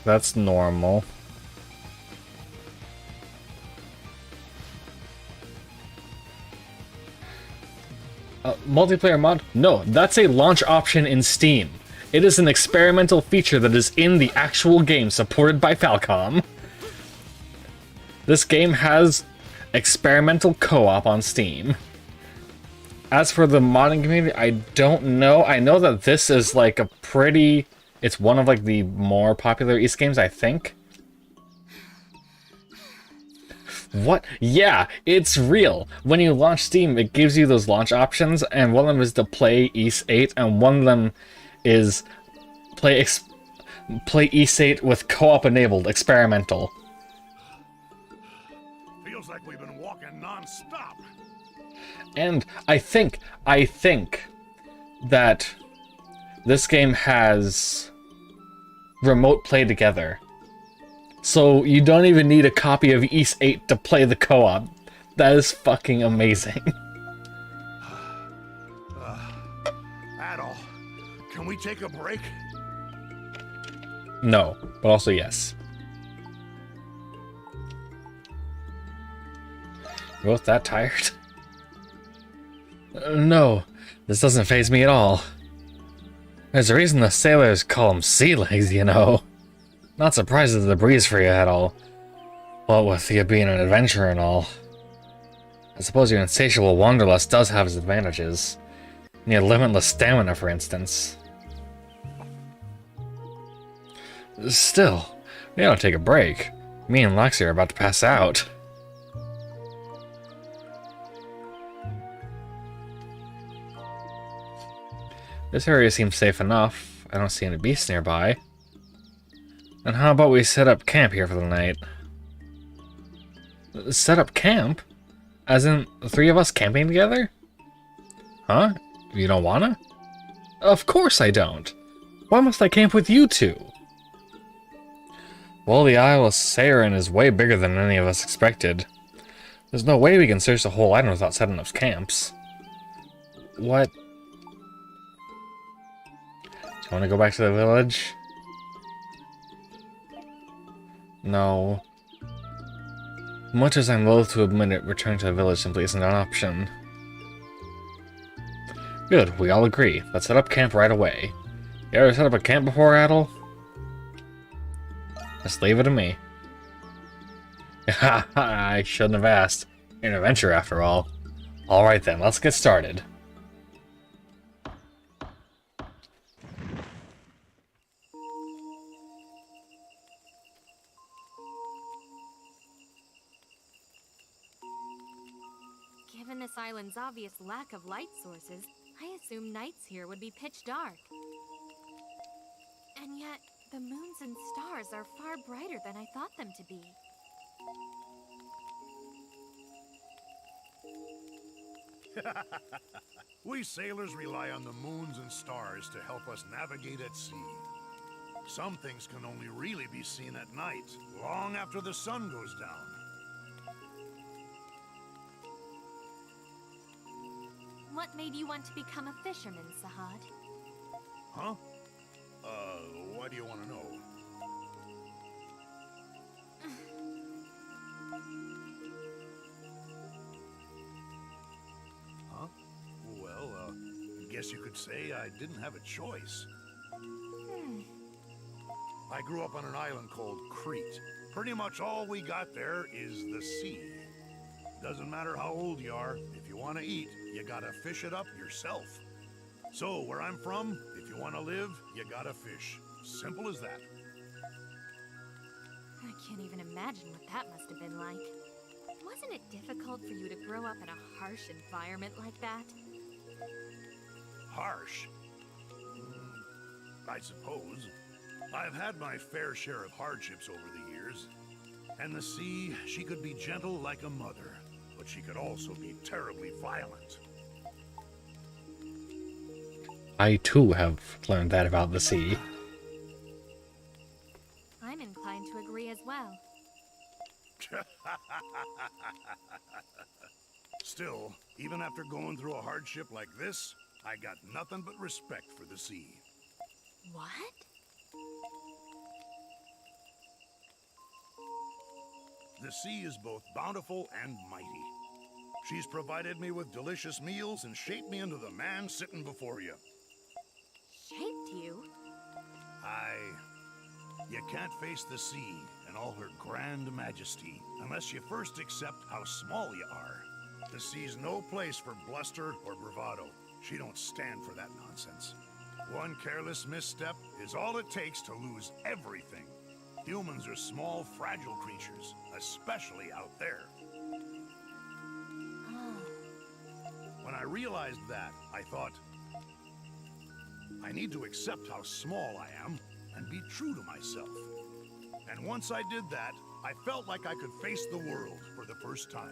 That's normal. Multiplayer mod? No, that's a launch option in Steam. It is an experimental feature that is in the actual game supported by Falcom. This game has experimental co-op on Steam. As for the modding community, I don't know. I know that this is like a pretty... It's one of like the more popular East games, I think. What? Yeah, it's real. When you launch Steam, it gives you those launch options, and one of them is to play East 8, and one of them is play East 8 with co-op enabled, experimental. Feels like we've been walking non-stop. And I think that this game has remote play together. So you don't even need a copy of East 8 to play the co-op. That is fucking amazing. Adol, can we take a break? No, but also yes. You're both that tired? No, this doesn't faze me at all. There's a reason the sailors call them sea legs, you know. Not surprised at the breeze for you at all. What with you being an adventurer and all. I suppose your insatiable wanderlust does have its advantages. You have limitless stamina, for instance. Still, we gotta take a break. Me and Lexi are about to pass out. This area seems safe enough. I don't see any beasts nearby. And how about we set up camp here for the night? Set up camp? As in, the three of us camping together? Huh? You don't wanna? Of course I don't. Why must I camp with you two? Well, the Isle of Seiren is way bigger than any of us expected. There's no way we can search the whole island without setting up camps. What? Do you want to go back to the village? No. Much as I'm loath to admit it, returning to the village simply isn't an option. Good, we all agree. Let's set up camp right away. You ever set up a camp before, Adol? Just leave it to me. Haha, I shouldn't have asked. You're an adventurer after all. Alright then, let's get started. Given this island's obvious lack of light sources, I assume nights here would be pitch dark. And yet, the moons and stars are far brighter than I thought them to be. We sailors rely on the moons and stars to help us navigate at sea. Some things can only really be seen at night, long after the sun goes down. What made you want to become a fisherman, Sahad? Huh? Why do you want to know? Huh? Well, guess you could say I didn't have a choice. I grew up on an island called Crete. Pretty much all we got there is the sea. Doesn't matter how old you are, if you want to eat, you gotta fish it up yourself. So, where I'm from, if you want to live, you gotta fish. Simple as that. I can't even imagine what that must have been like. Wasn't it difficult difficult for you to grow up in a harsh environment like that? Harsh? I suppose. I've had my fair share of hardships over the years. And the sea, she could be gentle like a mother, but she could also be terribly violent. I too have learned that about the sea. I'm inclined to agree as well. Still, even after going through a hardship like this, I got nothing but respect for the sea. What? The sea is both bountiful and mighty. She's provided me with delicious meals and shaped me into the man sitting before you. Shaped you? You can't face the sea in all her grand majesty unless you first accept how small you are. The sea's no place for bluster or bravado. She don't stand for that nonsense. One careless misstep is all it takes to lose everything. Humans are small, fragile creatures, especially out there. When I realized that, I thought, I need to accept how small I am and be true to myself. And once I did that, I felt like I could face the world for the first time.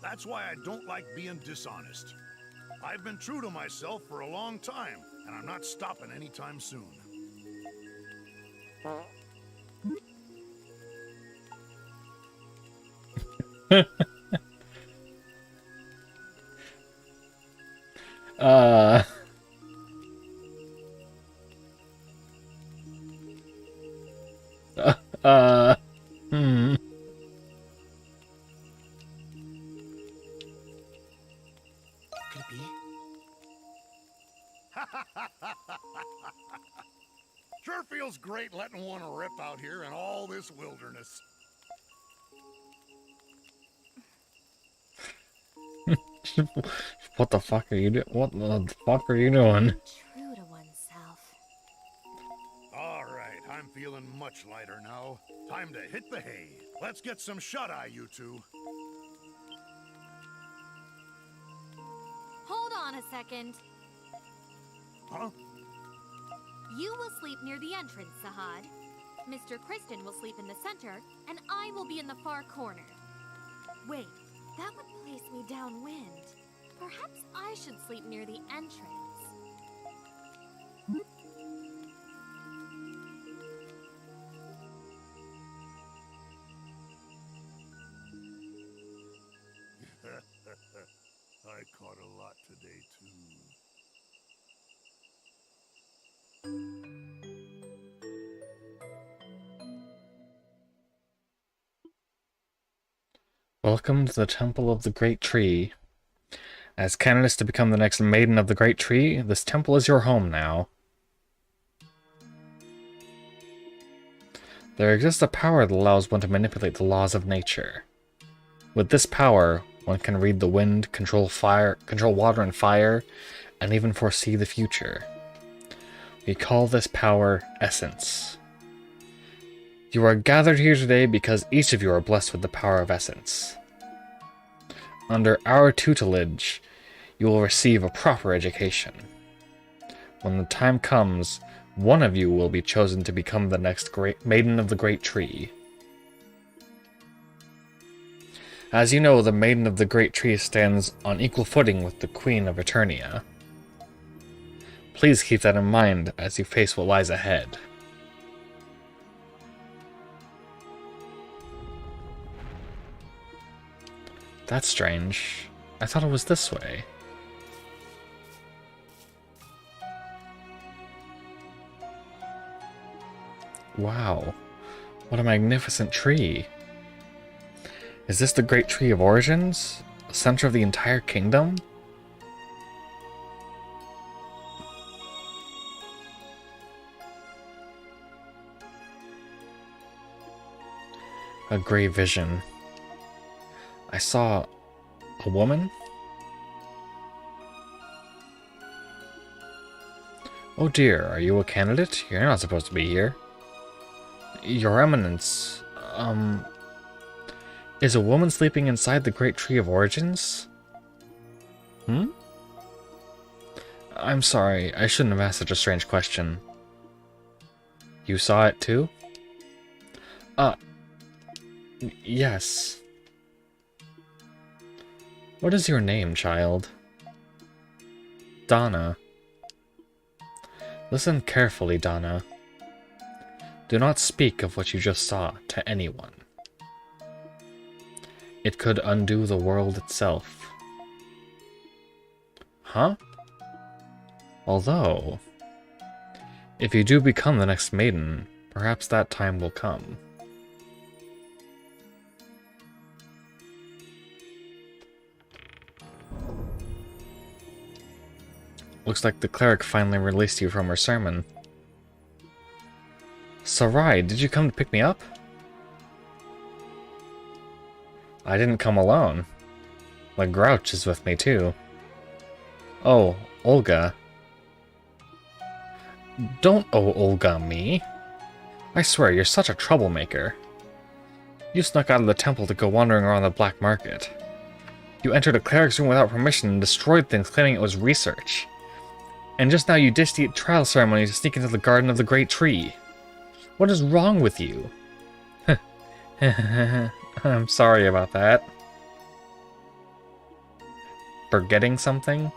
That's why I don't like being dishonest. I've been true to myself for a long time, and I'm not stopping anytime soon. Hmm. Could it be? Sure feels great letting one rip out here in all this wilderness. What the fuck are you doing? What the fuck are you doing? True to oneself. All right, I'm feeling much lighter now. Time to hit the hay. Let's get some shut-eye, you two. Hold on a second. Huh? You will sleep near the entrance, Sahad. Mr. Kristen will sleep in the center, and I will be in the far corner. Wait, that would place me downwind. Perhaps I should sleep near the entrance. I caught a lot today, too. Welcome to the Temple of the Great Tree. As candidates to become the next Maiden of the Great Tree, this temple is your home now. There exists a power that allows one to manipulate the laws of nature. With this power, one can read the wind, control water and fire, and even foresee the future. We call this power Essence. You are gathered here today because each of you are blessed with the power of Essence. Under our tutelage, you will receive a proper education. When the time comes, one of you will be chosen to become the next Maiden of the Great Tree. As you know, the Maiden of the Great Tree stands on equal footing with the Queen of Eternia. Please keep that in mind as you face what lies ahead. That's strange. I thought it was this way. Wow. What a magnificent tree. Is this the Great Tree of Origins? The center of the entire kingdom? A gray vision. I saw a woman? Oh dear, are you a candidate? You're not supposed to be here. Your Eminence, is a woman sleeping inside the Great Tree of Origins? Hmm? I'm sorry, I shouldn't have asked such a strange question. You saw it too? Yes. What is your name, child? Donna. Listen carefully, Donna. Do not speak of what you just saw to anyone. It could undo the world itself. Huh? Although, if you do become the next maiden, perhaps that time will come. Looks like the cleric finally released you from her sermon. Sarai, did you come to pick me up? I didn't come alone. My grouch is with me too. Oh, Olga. Don't Olga me. I swear, you're such a troublemaker. You snuck out of the temple to go wandering around the black market. You entered a cleric's room without permission and destroyed things claiming it was research. And just now you ditched the trial ceremony to sneak into the garden of the Great Tree. What is wrong with you? I'm sorry about that. Forgetting something?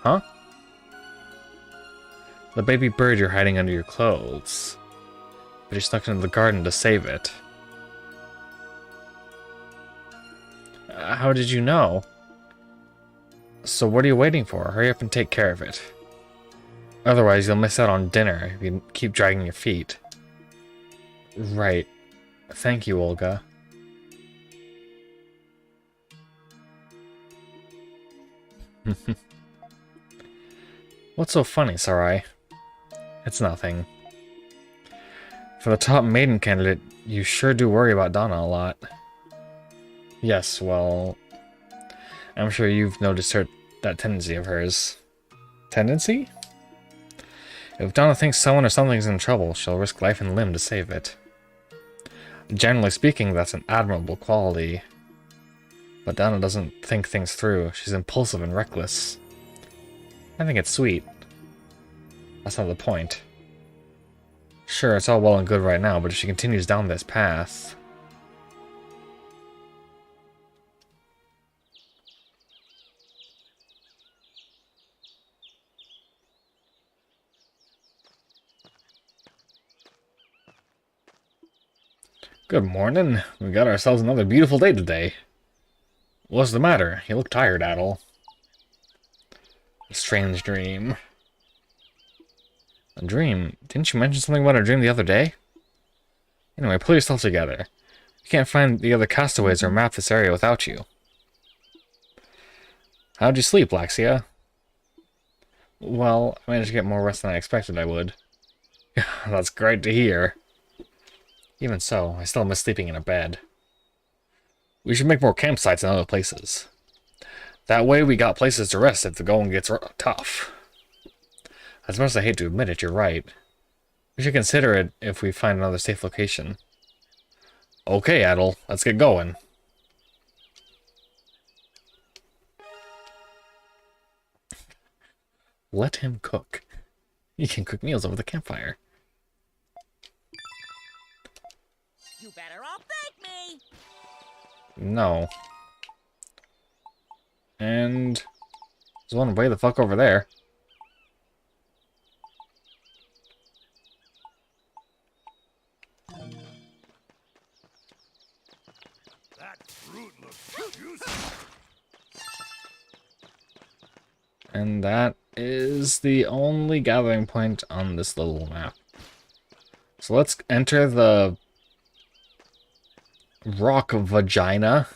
Huh? The baby bird you're hiding under your clothes. But you snuck into the garden to save it. How did you know? So what are you waiting for? Hurry up and take care of it. Otherwise, you'll miss out on dinner if you keep dragging your feet. Right. Thank you, Olga. What's so funny, Sarai? It's nothing. For the top maiden candidate, you sure do worry about Donna a lot. Yes, well, I'm sure you've noticed that tendency of hers. Tendency? If Donna thinks someone or something's in trouble, she'll risk life and limb to save it. Generally speaking, that's an admirable quality. But Donna doesn't think things through. She's impulsive and reckless. I think it's sweet. That's not the point. Sure, it's all well and good right now, but if she continues down this path... Good morning. We got ourselves another beautiful day today. What's the matter? You look tired, Adel. A strange dream. A dream? Didn't you mention something about a dream the other day? Anyway, pull yourself together. You can't find the other castaways or map this area without you. How'd you sleep, Laxia? Well, I managed to get more rest than I expected I would. That's great to hear. Even so, I still miss sleeping in a bed. We should make more campsites in other places. That way we got places to rest if the going gets tough. As much as I hate to admit it, you're right. We should consider it if we find another safe location. Okay, Adel, let's get going. Let him cook. He can cook meals over the campfire. You better all thank me! No. And there's one way the fuck over there. That fruit looks juicy. And that is the only gathering point on this little map. So let's enter the rock vagina.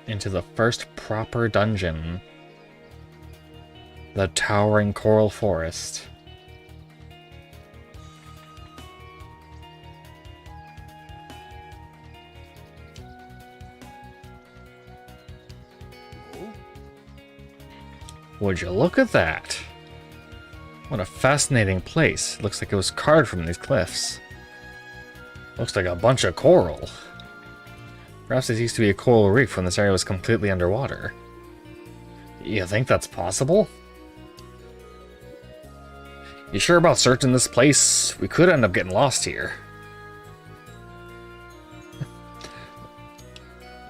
Into the first proper dungeon. The Towering Coral Forest. Would you look at that? What a fascinating place. Looks like it was carved from these cliffs. Looks like a bunch of coral. Perhaps this used to be a coral reef when this area was completely underwater. You think that's possible? You sure about searching this place? We could end up getting lost here.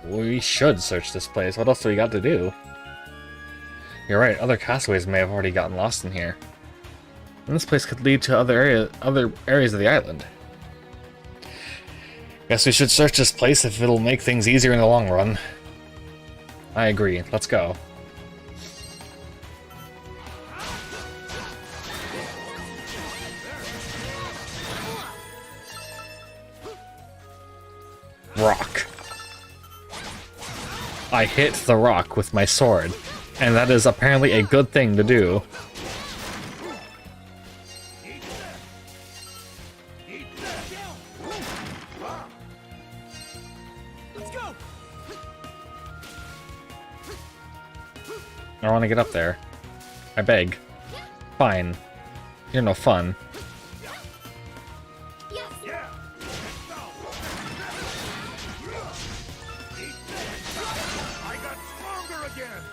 We should search this place. What else do we got to do? You're right, other castaways may have already gotten lost in here. And this place could lead to other areas of the island. Guess we should search this place if it'll make things easier in the long run. I agree. Let's go. Rock. I hit the rock with my sword, and that is apparently a good thing to do. I want to get up there. I beg. Fine. You're no fun. I got stronger again.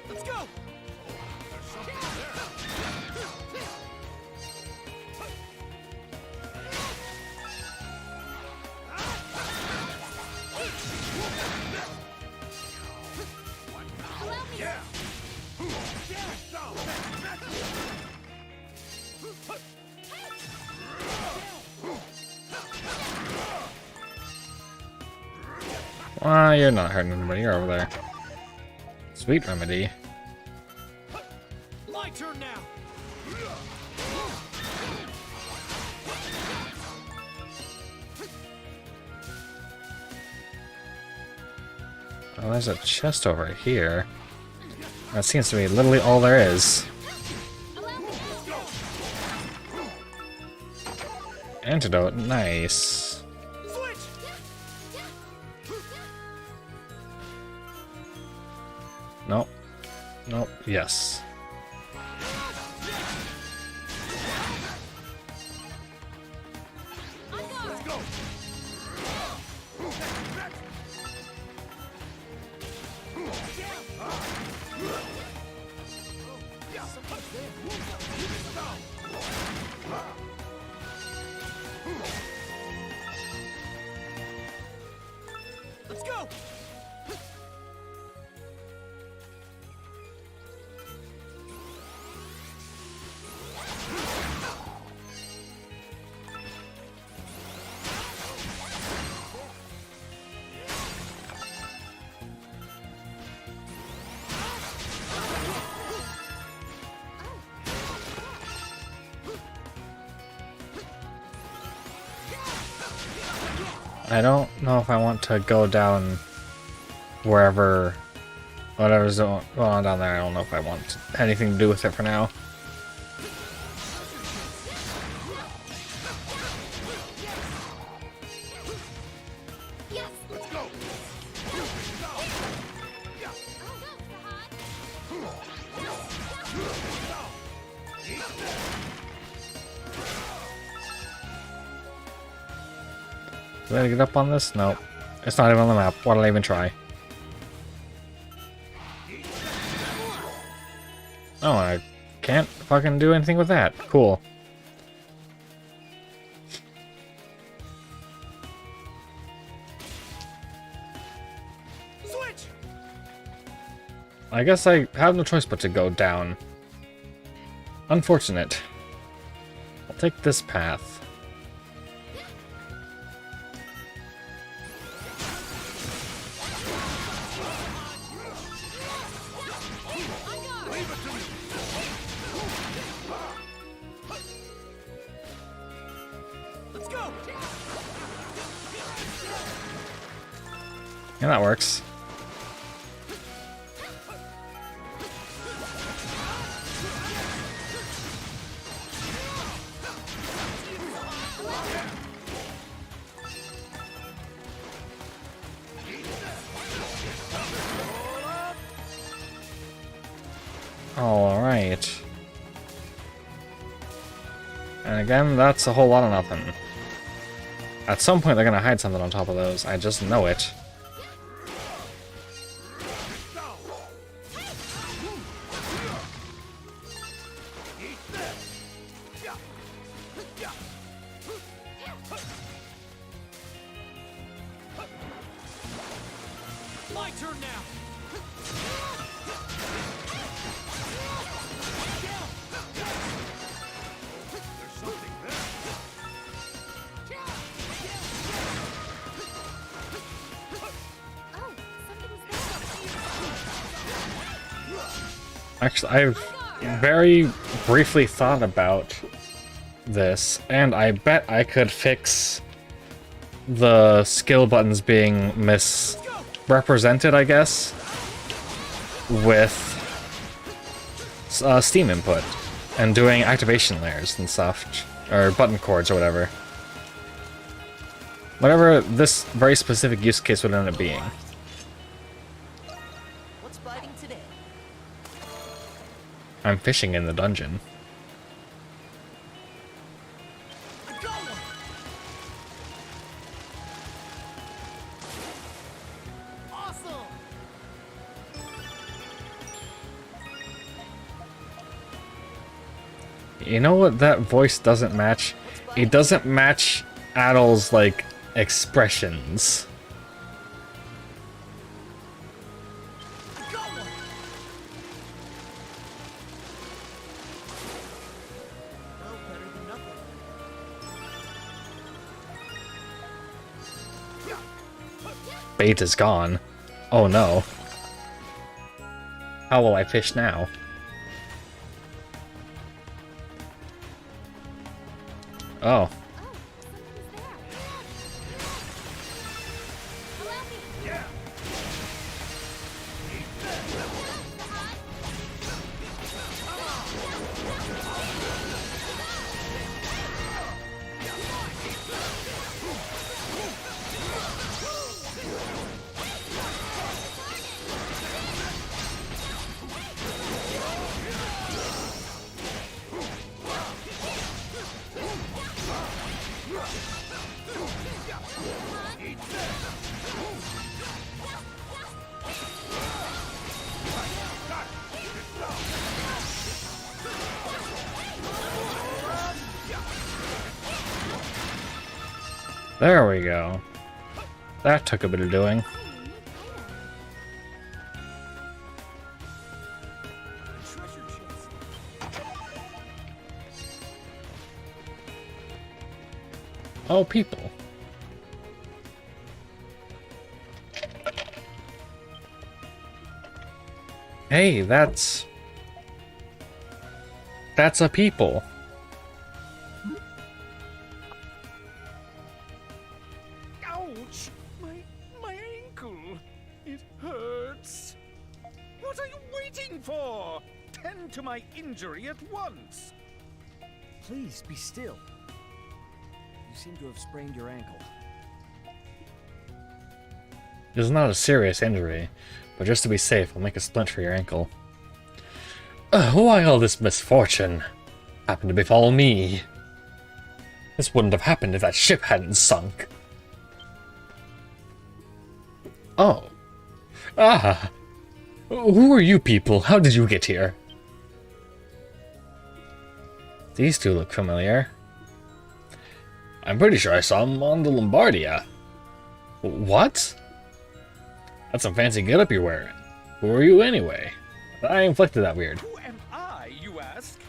Let's go. There's something there. You're not hurting anybody. You're over there. Sweet remedy. My turn now. Oh, there's a chest over here. That seems to be literally all there is. Antidote, nice. Nope. Nope. Yes. Let's go. I don't know if I want to go down wherever, whatever's going on down there. I don't know if I want anything to do with it for now. Did I get up on this? Nope. It's not even on the map. Why did I even try? Oh, I can't fucking do anything with that. Cool. Switch. I guess I have no choice but to go down. Unfortunate. I'll take this path. Yeah, that works. Alright. And again, that's a whole lot of nothing. At some point they're gonna hide something on top of those, I just know it. My turn now. There's something there. Oh, something's there. Actually, I've very briefly thought about this, and I bet I could fix the skill buttons being misrepresented, I guess, with Steam input and doing activation layers and stuff, or button chords or whatever. Whatever this very specific use case would end up being. What's biting today? I'm fishing in the dungeon. Awesome! You know what that voice doesn't match? It doesn't match Adol's, like, expressions. Well, better than nothing. Bait is gone. Oh no. How will I fish now? Oh. Oh, something's there. Allow me. There we go. That took a bit of doing. Treasure chest. Oh, people. Hey, that's a people. Ouch! My ankle! It hurts! What are you waiting for? Tend to my injury at once! Please, be still. You seem to have sprained your ankle. It's not a serious injury, but just to be safe, I'll make a splint for your ankle. Why all this misfortune happened to befall me? This wouldn't have happened if that ship hadn't sunk. Oh. Ah. Who are you people? How did you get here? These two look familiar. I'm pretty sure I saw them on the Lombardia. What? That's some fancy getup you're wearing. Who are you anyway? I inflicted that weird. Who am I, you ask?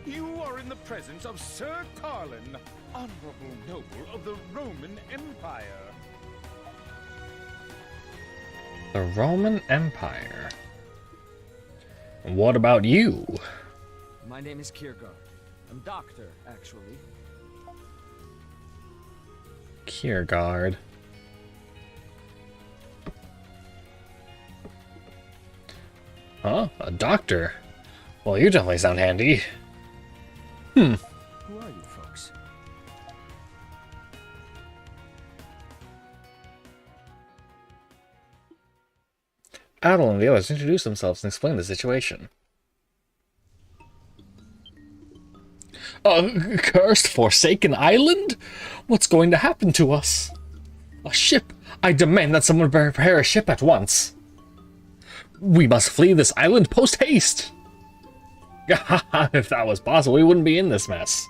You are in the presence of Sir Tarlin, honorable noble of the Roman Empire. The Roman Empire. And what about you? My name is Kierkegaard. I'm doctor, actually. Kierkegaard. Huh? A doctor? Well, you definitely sound handy. Who are you folks? Adel and the others introduce themselves and explain the situation. A cursed, forsaken island? What's going to happen to us? A ship! I demand that someone prepare a ship at once. We must flee this island post-haste! If that was possible, we wouldn't be in this mess.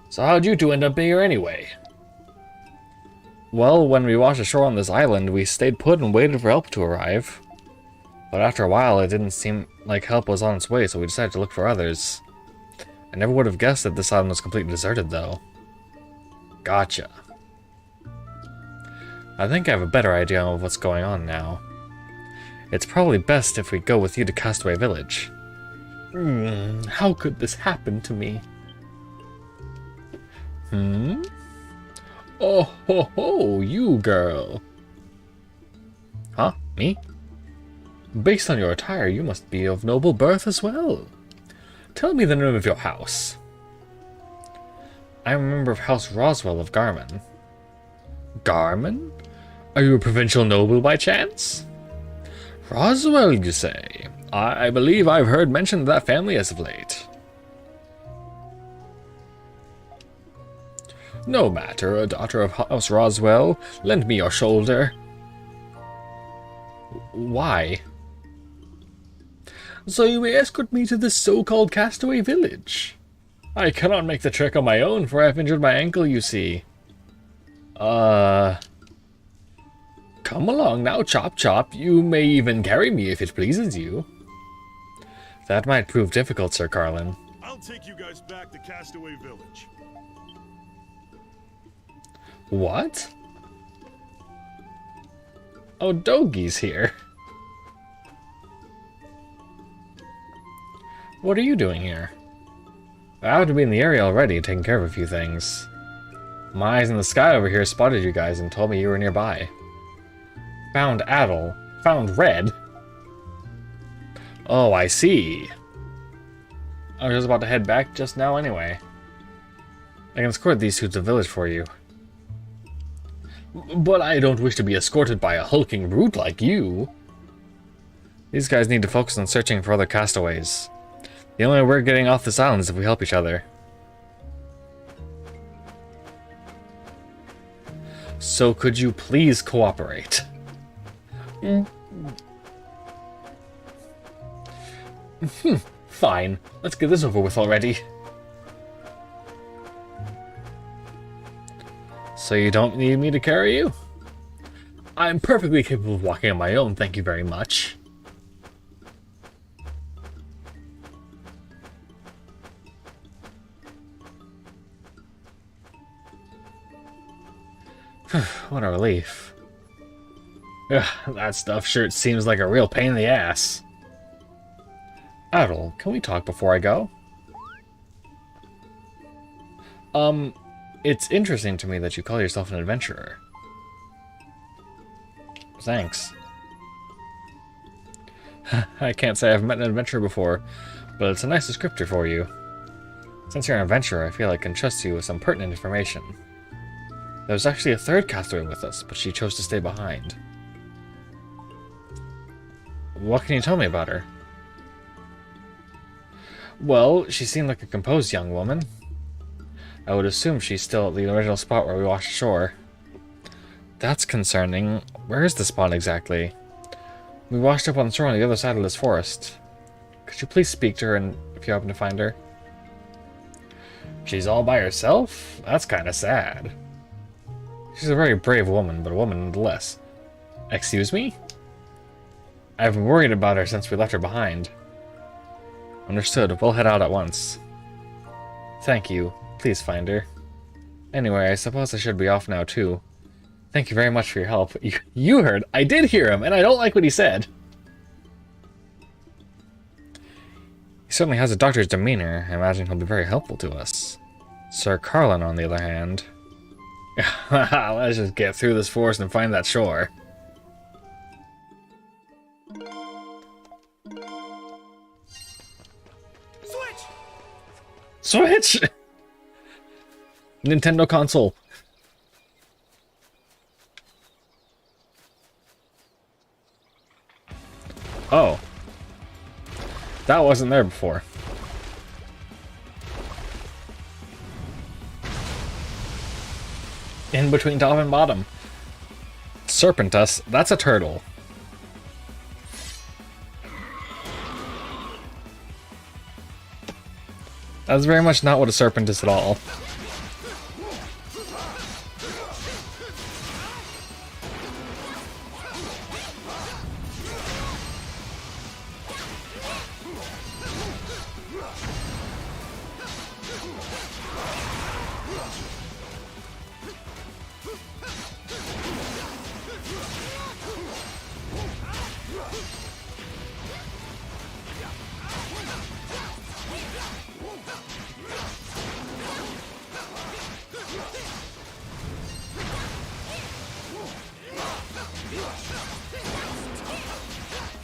So how'd you two end up here anyway? Well, when we washed ashore on this island, we stayed put and waited for help to arrive. But after a while, it didn't seem like help was on its way, so we decided to look for others. I never would have guessed that this island was completely deserted, though. Gotcha. I think I have a better idea of what's going on now. It's probably best if we go with you to Castaway Village. How could this happen to me? Oh ho ho, you girl. Huh? Me? Based on your attire, you must be of noble birth as well. Tell me the name of your house. I'm a member of House Roswell of Garmin. Garmin? Are you a provincial noble by chance? Roswell, you say? I believe I've heard mention of that family as of late. No matter, a daughter of House Roswell, lend me your shoulder. Why? So you may escort me to this so-called Castaway Village. I cannot make the trek on my own, for I've injured my ankle, you see. Come along now, Chop Chop. You may even carry me if it pleases you. That might prove difficult, Sir Carlin. I'll take you guys back to Castaway Village. What? Oh, Doggy's here. What are you doing here? I ought to be in the area already, taking care of a few things. My eyes in the sky over here spotted you guys and told me you were nearby. Found Adel. Found Red. Oh, I see. I was just about to head back just now anyway. I can escort these two to the village for you. But I don't wish to be escorted by a hulking brute like you. These guys need to focus on searching for other castaways. The only way we're getting off this island is if we help each other. So could you please cooperate? Fine. Let's get this over with already. So you don't need me to carry you? I'm perfectly capable of walking on my own, thank you very much. What a relief. Ugh, that stuff sure seems like a real pain in the ass. Adel, can we talk before I go? It's interesting to me that you call yourself an adventurer. Thanks. I can't say I've met an adventurer before, but it's a nice descriptor for you. Since you're an adventurer, I feel I can trust you with some pertinent information. There was actually a third castaway with us, but she chose to stay behind. What can you tell me about her? Well, she seemed like a composed young woman. I would assume she's still at the original spot where we washed ashore. That's concerning. Where is the spot exactly? We washed up on the shore on the other side of this forest. Could you please speak to her and if you happen to find her? She's all by herself? That's kind of sad. She's a very brave woman, but a woman nonetheless. Excuse me? I've been worried about her since we left her behind. Understood. We'll head out at once. Thank you. Please find her. Anyway, I suppose I should be off now, too. Thank you very much for your help. You heard. I did hear him, and I don't like what he said. He certainly has a doctor's demeanor. I imagine he'll be very helpful to us. Sir Carlin, on the other hand... Let's just get through this forest and find that shore. Switch! Nintendo console. Oh. That wasn't there before. In between top and bottom. Serpentus, that's a turtle. That's very much not what a serpent is at all.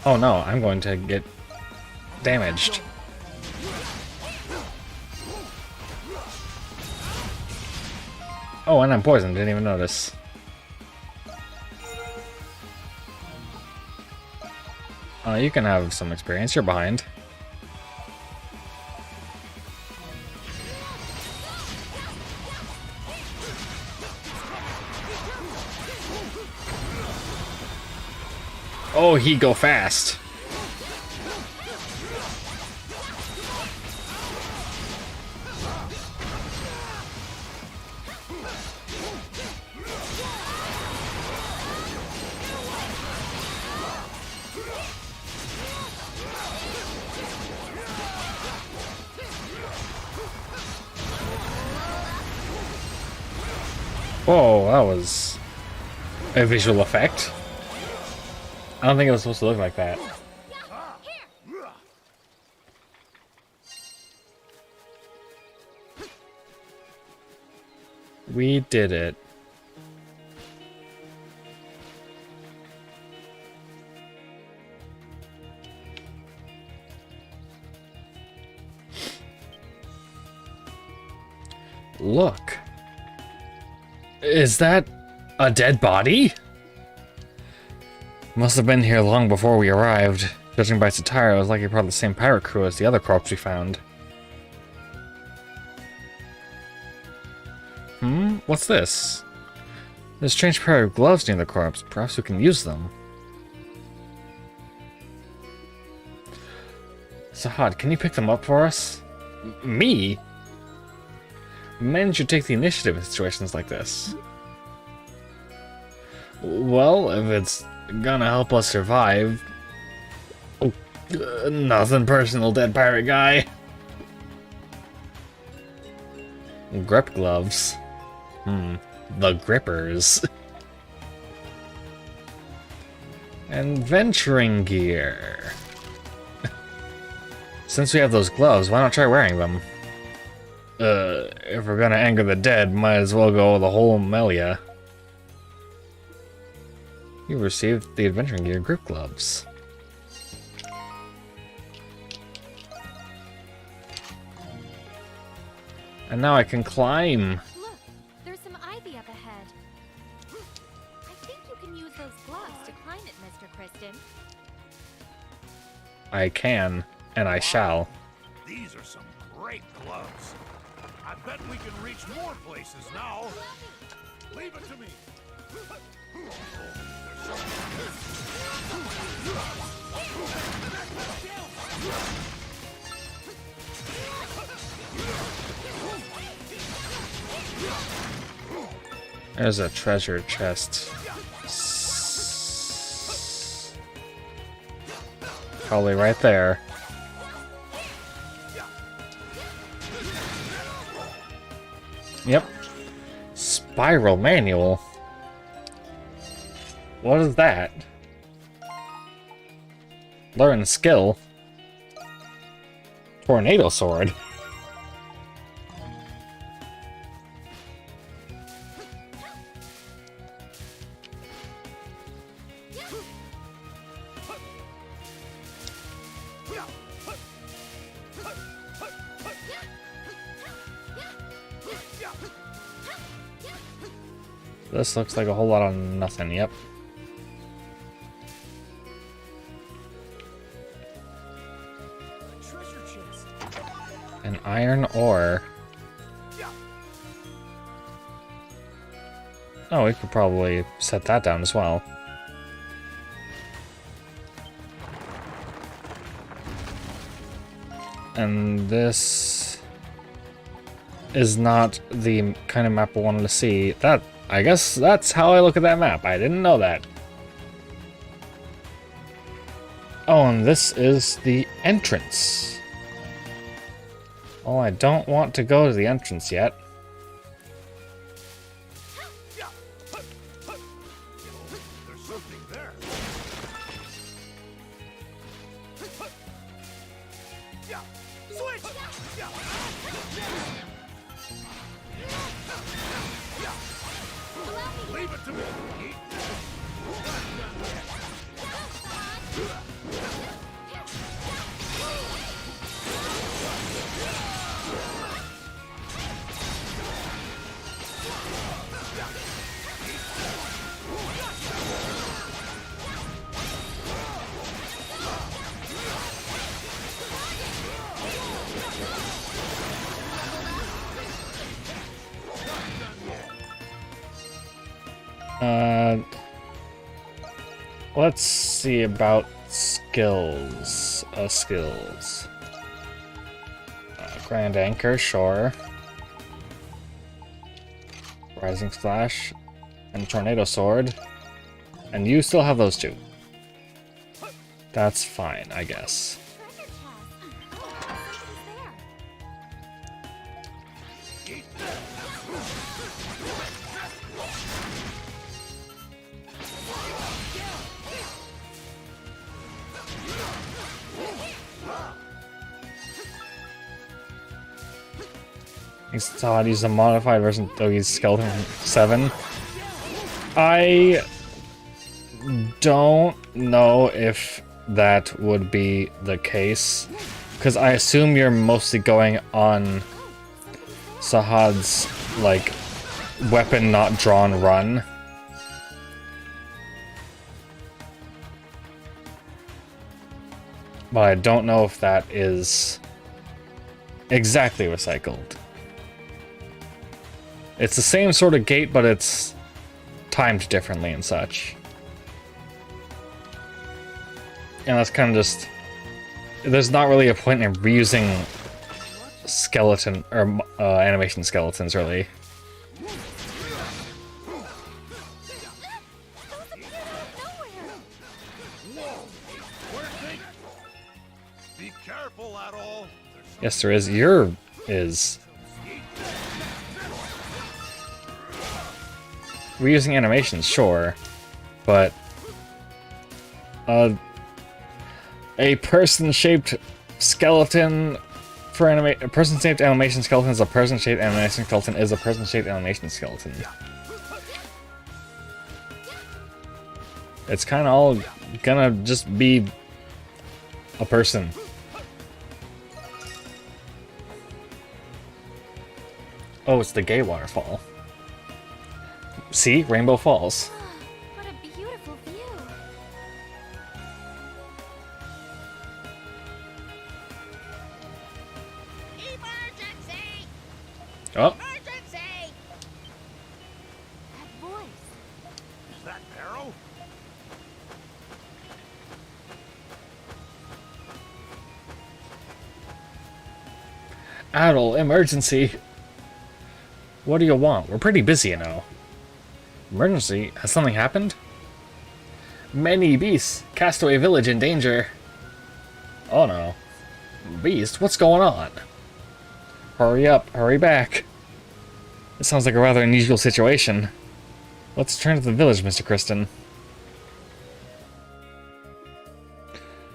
Oh no, I'm going to get damaged. Oh, and I'm poisoned, didn't even notice. You can have some experience, you're behind. Oh, he go fast. Whoa, that was a visual effect. I don't think it was supposed to look like that. We did it. Look. Is that a dead body? Must have been here long before we arrived. Judging by its attire, it was likely part of the same pirate crew as the other corpse we found. What's this? There's a strange pair of gloves near the corpse. Perhaps we can use them. Sahad, can you pick them up for us? Me? Men should take the initiative in situations like this. Well, if it's gonna help us survive... Oh, nothing personal, dead pirate guy. Grip gloves. The grippers. And venturing gear. Since we have those gloves, why not try wearing them? If we're gonna anger the dead, might as well go the whole Melia. You received the adventuring gear grip gloves. And now I can climb. Look, there's some ivy up ahead. I think you can use those gloves to climb it, Mr. Kristen. I can, and I shall. These are some great gloves. I bet we can reach more places now. Leave it to me. There's a treasure chest. Probably right there. Yep. Spiral manual. What is that? Learn skill. Tornado sword. This looks like a whole lot of nothing, yep. iron ore. Oh, we could probably set that down as well. And this is not the kind of map I wanted to see. I guess that's how I look at that map. I didn't know that. Oh, and this is the entrance. Oh, I don't want to go to the entrance yet. There's something there. Leave it to me. Let's see about skills. Grand Anchor, sure. Rising Splash, and Tornado Sword. And you still have those two. That's fine, I guess. He's thought he's a modified version of he's Skeleton from 7. I don't know if that would be the case, because I assume you're mostly going on Sahad's, like, weapon not drawn run. But I don't know if that is exactly recycled. It's the same sort of gate, but it's timed differently and such. And that's kind of just... There's not really a point in reusing skeleton, or animation skeletons, really. Be careful at all. Yes, there is. Your is. Reusing animations, sure, but a person-shaped skeleton for a person-shaped animation skeleton is a person-shaped animation skeleton is a person-shaped animation skeleton. It's kind of all gonna just be a person. Oh, it's the gay waterfall. See? Rainbow Falls. What a beautiful view. Emergency! Oh. Emergency! That voice. Is that Barrow? Adel, emergency. What do you want? We're pretty busy, you know. Emergency? Has something happened? Many beasts. Castaway village in danger. Oh no. Beast? What's going on? Hurry up. Hurry back. It sounds like a rather unusual situation. Let's return to the village, Mr. Kristen.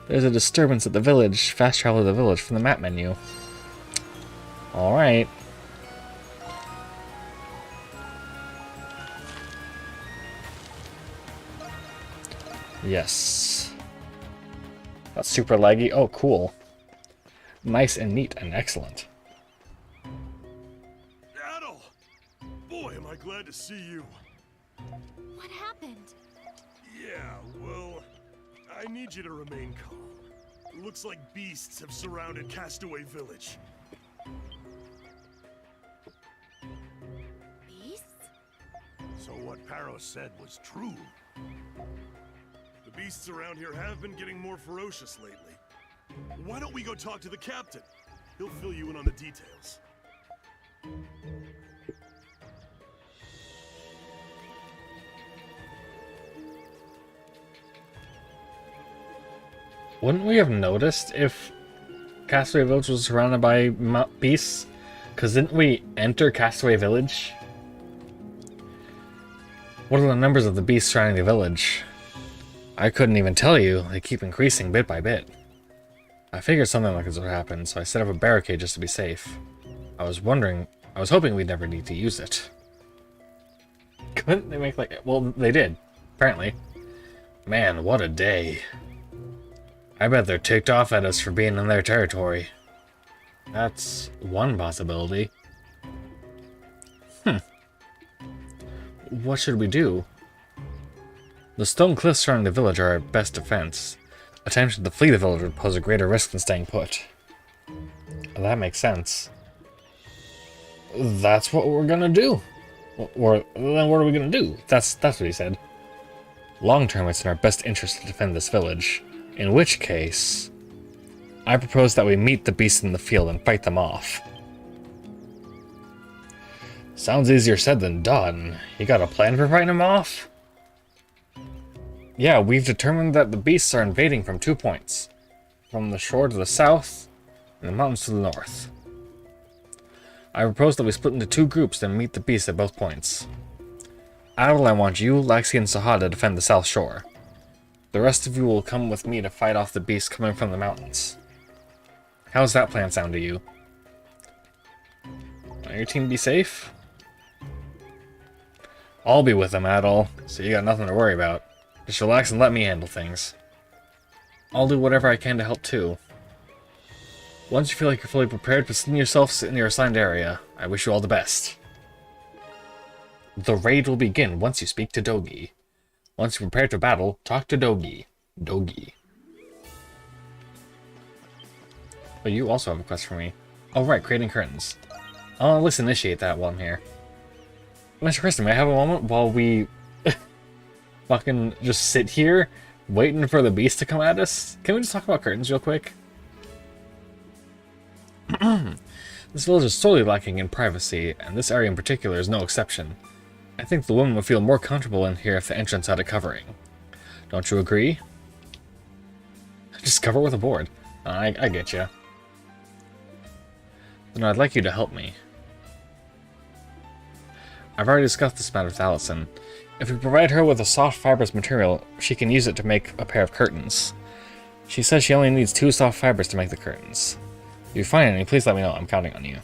There's a disturbance at the village. Fast travel to the village from the map menu. Alright. Yes. That's super laggy. Oh, cool. Nice and neat and excellent. Adel! Boy, am I glad to see you. What happened? Yeah, well, I need you to remain calm. Looks like beasts have surrounded Castaway Village. So what Paros said was true. The beasts around here have been getting more ferocious lately. Why don't we go talk to the captain? He'll fill you in on the details. Wouldn't we have noticed if Castaway Village was surrounded by beasts? Because didn't we enter Castaway Village? What are the numbers of the beasts surrounding the village? I couldn't even tell you. They keep increasing bit by bit. I figured something like this would happen, so I set up a barricade just to be safe. I was hoping we'd never need to use it. Couldn't they make like... Well, they did. Apparently. Man, what a day. I bet they're ticked off at us for being in their territory. That's one possibility. What should we do? The stone cliffs surrounding the village are our best defense. Attempting to flee the village would pose a greater risk than staying put. That makes sense. That's what we're gonna do. Or then what are we gonna do? That's what he said. Long term, it's in our best interest to defend this village. In which case, I propose that we meet the beasts in the field and fight them off. Sounds easier said than done. You got a plan for fighting them off? Yeah, we've determined that the beasts are invading from 2 points. From the shore to the south, and the mountains to the north. I propose that we split into 2 groups and meet the beasts at both points. Adel, I want you, Laxi, and Sahad to defend the south shore. The rest of you will come with me to fight off the beasts coming from the mountains. How's that plan sound to you? Want your team be safe? I'll be with them, Adel, so you got nothing to worry about. Just relax and let me handle things. I'll do whatever I can to help too. Once you feel like you're fully prepared, position yourselves in your assigned area. I wish you all the best. The raid will begin once you speak to Dogi. Once you're prepared to battle, talk to Dogi. Dogi. But you also have a quest for me. Oh right, creating curtains. Let's initiate that while I'm here. Mr. Kristen, may I have a moment while we fucking just sit here waiting for the beast to come at us? Can we just talk about curtains real quick? This village is sorely lacking in privacy, and this area in particular is no exception. I think the women would feel more comfortable in here if the entrance had a covering. Don't you agree? Just cover it with a board. I get you. Then I'd like you to help me. I've already discussed this matter with Allison. If we provide her with a soft fibrous material, she can use it to make a pair of curtains. She says she only needs 2 soft fibers to make the curtains. If you find any, please let me know. I'm counting on you.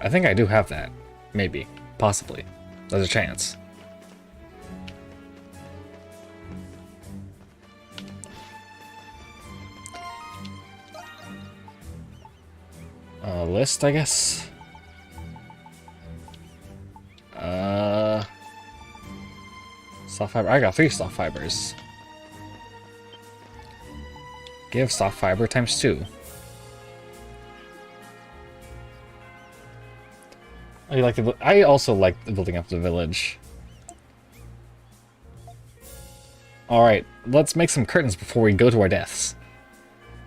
I think I do have that. Maybe. Possibly. There's a chance. List, I guess? Soft fiber. I got 3 soft fibers. Give soft fiber times 2. I also like building up the village. Alright, let's make some curtains before we go to our deaths.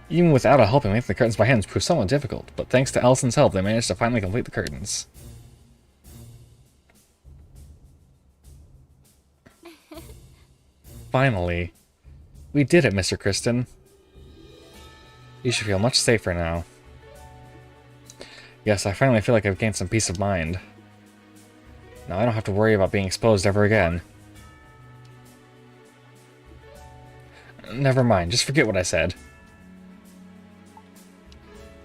Even without a helping, making the curtains by hand proved somewhat difficult, but thanks to Allison's help, they managed to finally complete the curtains. Finally. We did it, Mr. Kristen. You should feel much safer now. Yes, I finally feel like I've gained some peace of mind. Now I don't have to worry about being exposed ever again. Never mind, just forget what I said.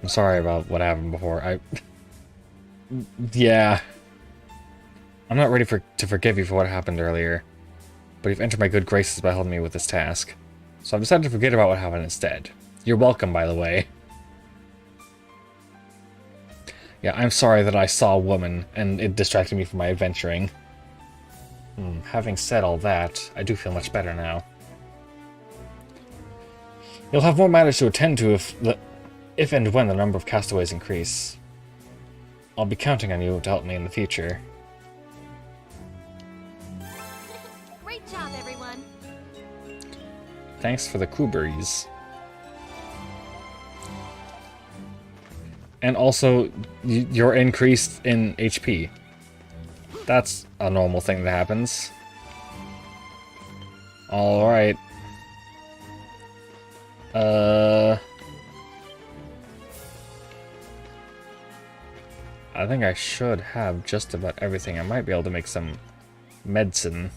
I'm sorry about what happened before. Yeah. I'm not ready to forgive you for what happened earlier. But you've entered my good graces by helping me with this task. So I've decided to forget about what happened instead. You're welcome, by the way. Yeah, I'm sorry that I saw a woman, and it distracted me from my adventuring. Having said all that, I do feel much better now. You'll have more matters to attend to if and when the number of castaways increase. I'll be counting on you to help me in the future. job, everyone. Thanks for the kuberries. And also, you're increased in HP. That's a normal thing that happens. Alright. I think I should have just about everything. I might be able to make some medicine.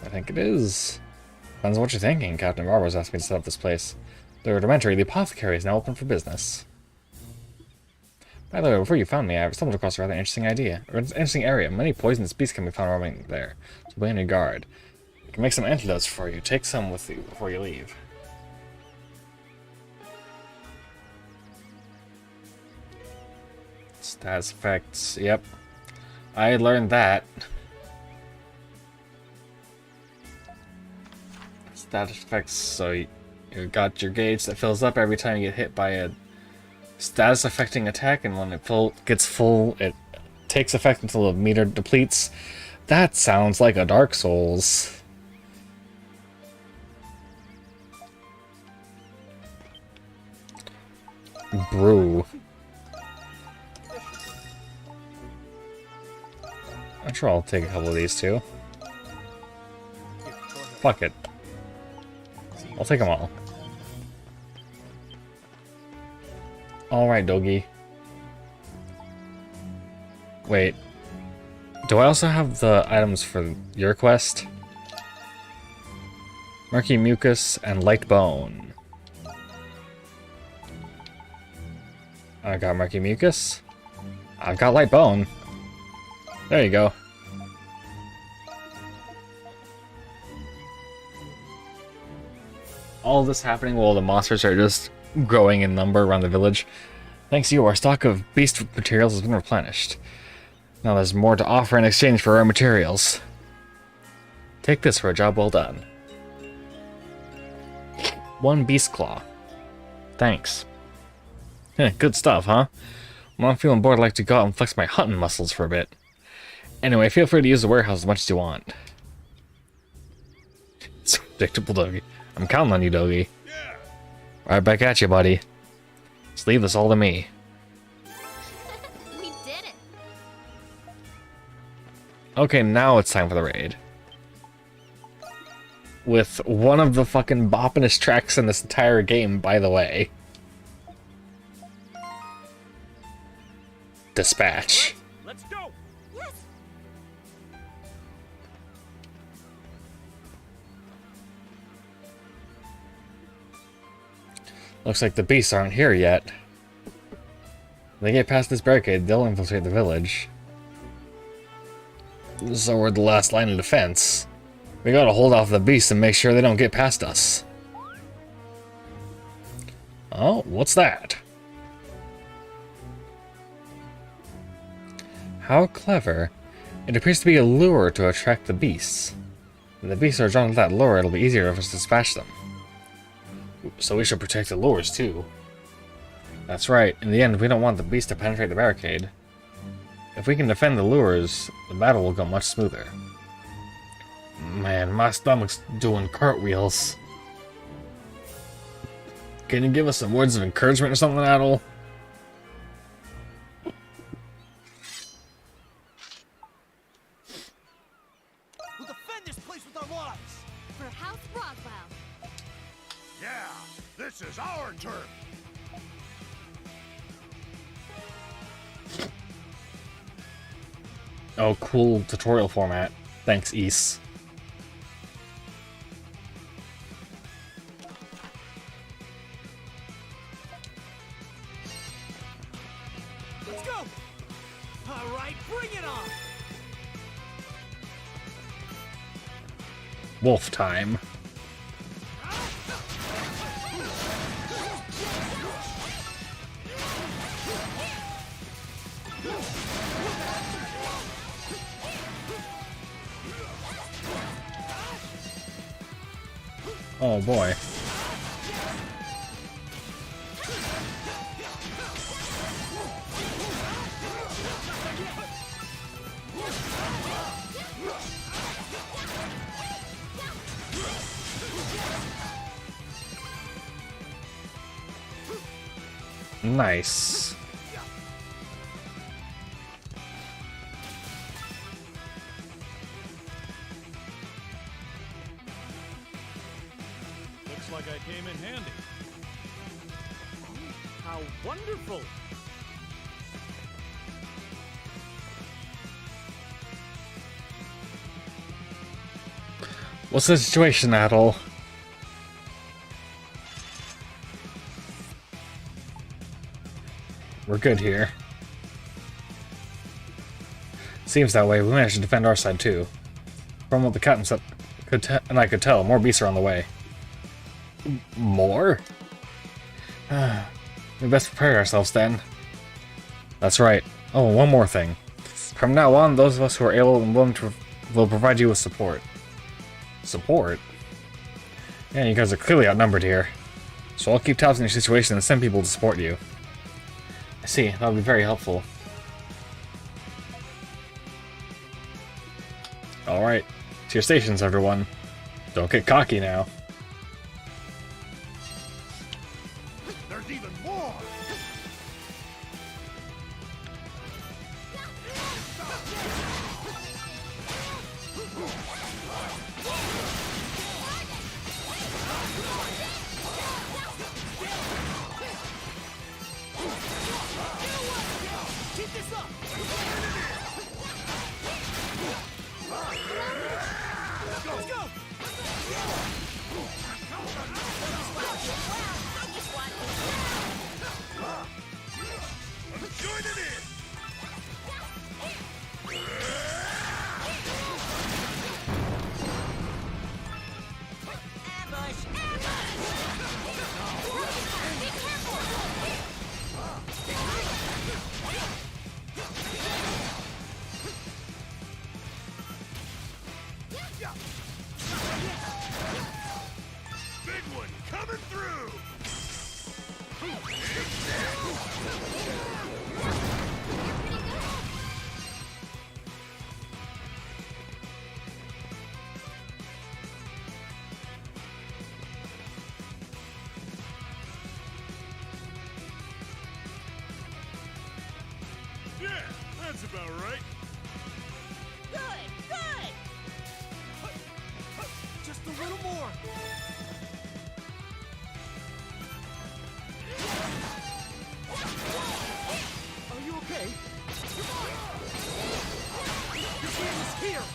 I think it is. Depends on what you're thinking. Captain Barber's asked me to set up this place. The rudimentary, the apothecary, is now open for business. By the way, before you found me, I stumbled across a rather interesting idea. Or an interesting area. Many poisonous beasts can be found roaming there. So be on your guard. I can make some antidotes for you. Take some with you before you leave. Status effects. Yep. I learned that. Status effects, so you got your gauge that fills up every time you get hit by a status affecting attack, and when it gets full, it takes effect until the meter depletes. That sounds like a Dark Souls. Brew. I'm sure I'll take a couple of these too. Fuck it. I'll take them all. Alright, doggy. Wait. Do I also have the items for your quest? Murky Mucus and Light Bone. I got Murky Mucus. I've got Light Bone. There you go. All this happening while the monsters are just growing in number around the village. Thanks to you, our stock of beast materials has been replenished. Now there's more to offer in exchange for our materials. Take this for a job well done. 1 beast claw. Thanks. Good stuff, huh? When I'm feeling bored, I'd like to go out and flex my hunting muscles for a bit. Anyway, feel free to use the warehouse as much as you want. It's predictable, doggy. I'm counting on you, doggy. Yeah. Right back at you, buddy. Just leave this all to me. We did it. Okay, now it's time for the raid. With one of the fucking boppinest tracks in this entire game, by the way. Dispatch. Let's go! Yes. Looks like the beasts aren't here yet. When they get past this barricade, they'll infiltrate the village. So we're the last line of defense. We gotta hold off the beasts and make sure they don't get past us. Oh, what's that? How clever. It appears to be a lure to attract the beasts. When the beasts are drawn to that lure, it'll be easier for us to dispatch them. So we should protect the lures too. That's right. In the end, we don't want the beast to penetrate the barricade. If we can defend the lures, the battle will go much smoother. Man, my stomach's doing cartwheels. Can you give us some words of encouragement or something, Adel? We'll defend this place with our lives! For House Roswell. Yeah, this is our turn. Oh, cool tutorial format. Thanks, East. Let's go! Alright, bring it on! Wolf time. Oh boy. Nice. Looks like I came in handy. How wonderful! What's the situation, Adol? We're good here. Seems that way. We managed to defend our side too. From what the captain said, I could tell, more beasts are on the way. More? We best prepare ourselves then. That's right. Oh, one more thing. From now on, those of us who are able and willing to will provide you with support. Support? Yeah, you guys are clearly outnumbered here. So I'll keep tabs on your situation and send people to support you. I see, that would be very helpful. Alright, to your stations, everyone. Don't get cocky now. There's even more! Keep this up! Let's go! I'm joining in! Ambush! Be careful! Big one coming through! Yeah, that's about right. Good! Good! Just a little more! Are you okay? Your hand is here!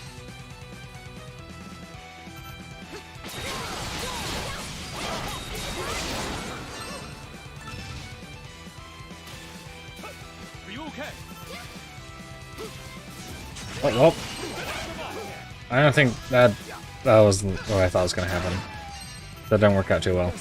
Are you okay? Oh, well. I don't think that wasn't what I thought was going to happen. That didn't work out too well.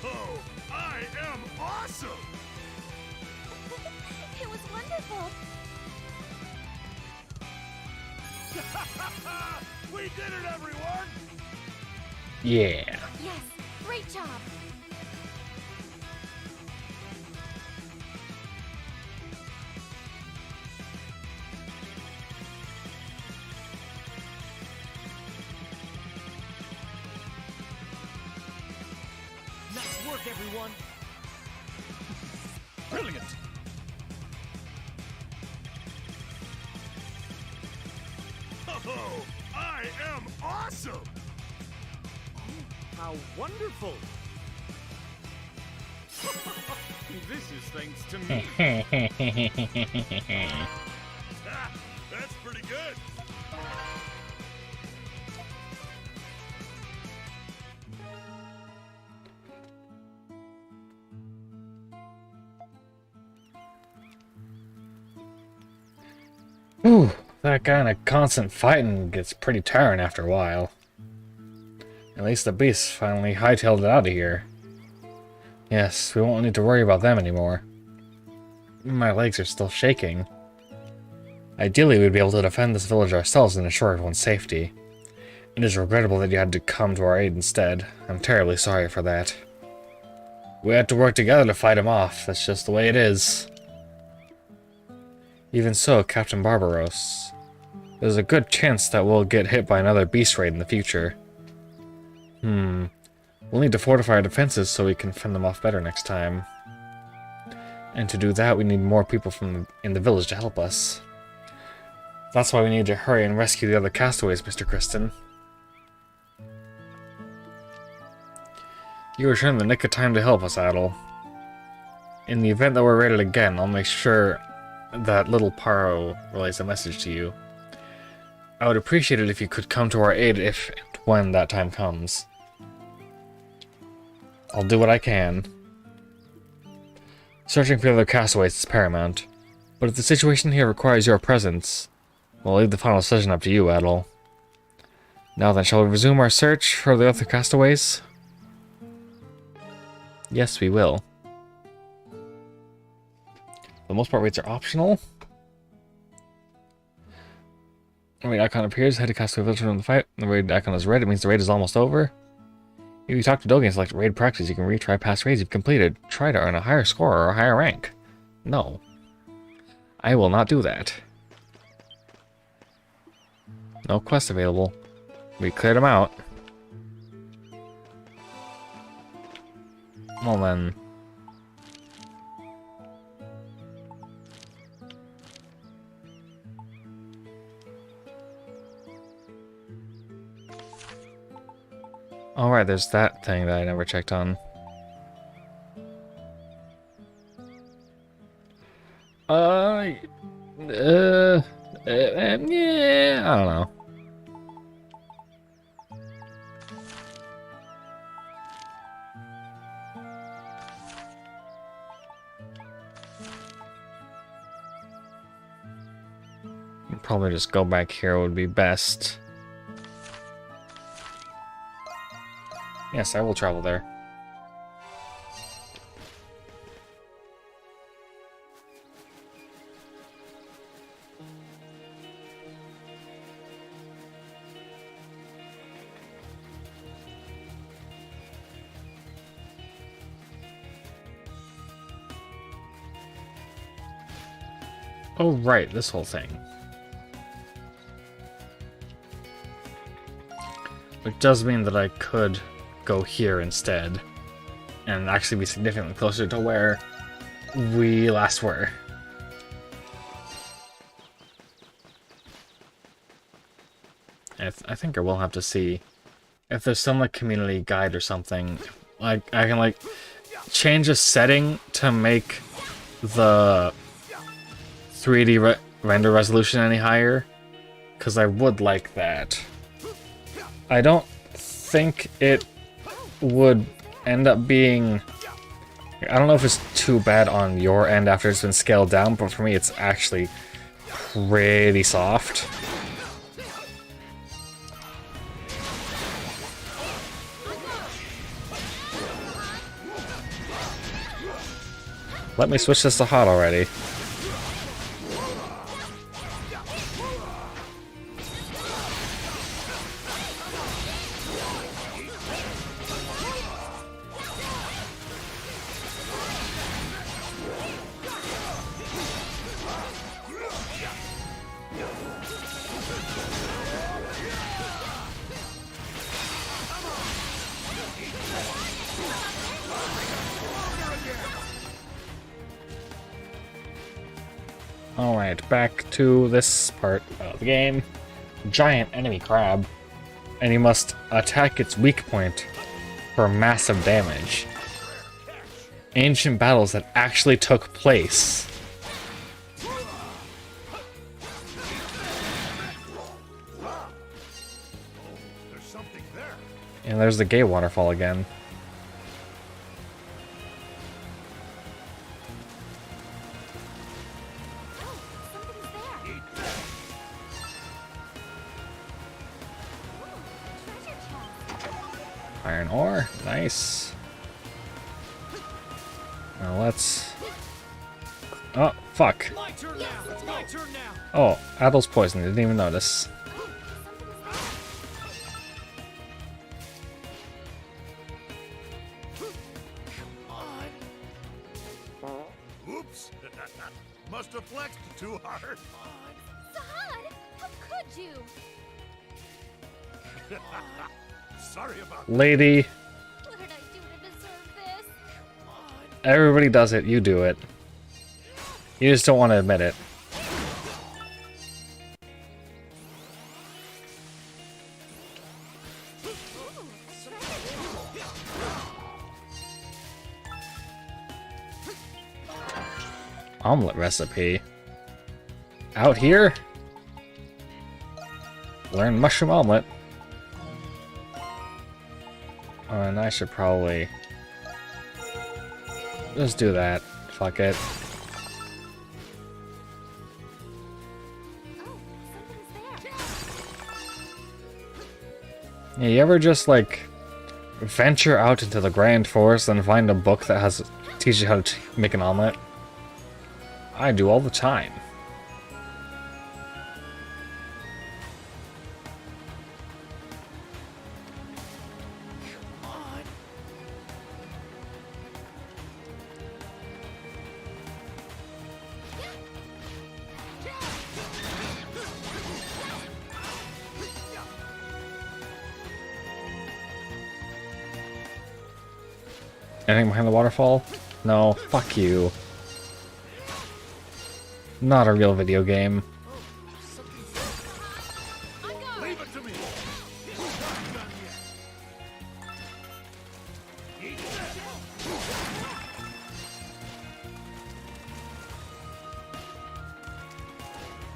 Oh, I am awesome! It was wonderful. We did it, everyone! Yeah. Yes, great job. Nice work, everyone! doing it. Oh, I am awesome! How wonderful! This is thanks to me. Ah, that's pretty good! Whew, that kind of constant fighting gets pretty tiring after a while. At least the beasts finally hightailed it out of here. Yes, we won't need to worry about them anymore. My legs are still shaking. Ideally, we'd be able to defend this village ourselves and ensure everyone's safety. It is regrettable that you had to come to our aid instead. I'm terribly sorry for that. We had to work together to fight him off. That's just the way it is. Even so, Captain Barbaros, there's a good chance that we'll get hit by another beast raid in the future. We'll need to fortify our defenses so we can fend them off better next time. And to do that, we need more people in the village to help us. That's why we need to hurry and rescue the other castaways, Mr. Kristen. You returned in the nick of time to help us, Adel. In the event that we're raided again, I'll make sure that little Paro relays a message to you. I would appreciate it if you could come to our aid if and when that time comes. I'll do what I can. Searching for the other castaways is paramount, but if the situation here requires your presence, we'll leave the final decision up to you, Adel. Now then, shall we resume our search for the other castaways? Yes, we will. For the most part, raids are optional. Raid icon appears, head to castaway village in the fight. The raid icon is red, it means the raid is almost over. If you talk to Dogen and select raid practice, you can retry past raids you've completed. Try to earn a higher score or a higher rank. No. I will not do that. No quests available. We cleared them out. Well then. Alright, there's that thing that I never checked on. Yeah, I don't know. Probably just go back here would be best. Yes, I will travel there. Oh, right, this whole thing. Which does mean that I could go here instead and actually be significantly closer to where we last were. I think I will have to see if there's some like community guide or something. Like I can like change a setting to make the 3D render resolution any higher, because I would like that. I don't think it would end up being... I don't know if it's too bad on your end after it's been scaled down, but for me it's actually pretty soft. Let me switch this to hot already. Alright, back to this part of the game. Giant enemy crab. And you must attack its weak point for massive damage. Ancient battles that actually took place. There's something there. And there's the gay waterfall again. Iron ore, nice. Now let's... Oh, fuck. My turn now. It's my turn now. Oh, Adol's poison, didn't even notice. Oops. Must have flexed too hard. Sahad, how could you? Sorry about that. Lady, What did I do to deserve this? everybody does it, you do it. You just don't want to admit it. Omelet recipe. Out here? Learn mushroom omelet. Oh, and I should probably just do that. Fuck it. Yeah, you ever just like venture out into the grand forest and find a book that has teaches you how to make an omelet? I do all the time. Anything behind the waterfall? No, fuck you. Not a real video game. Leave it to me.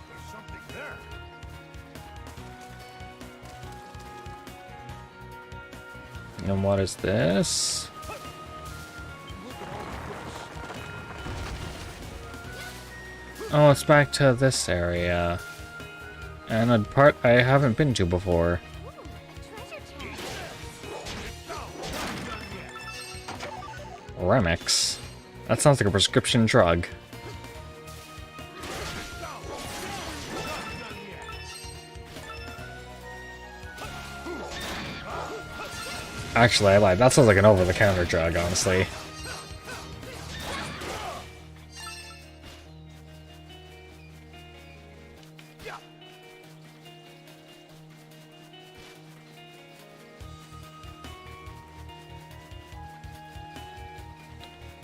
There's something there. And what is this? Oh, it's back to this area. And a part I haven't been to before. Remix? That sounds like a prescription drug. Actually, I lied. That sounds like an over-the-counter drug, honestly.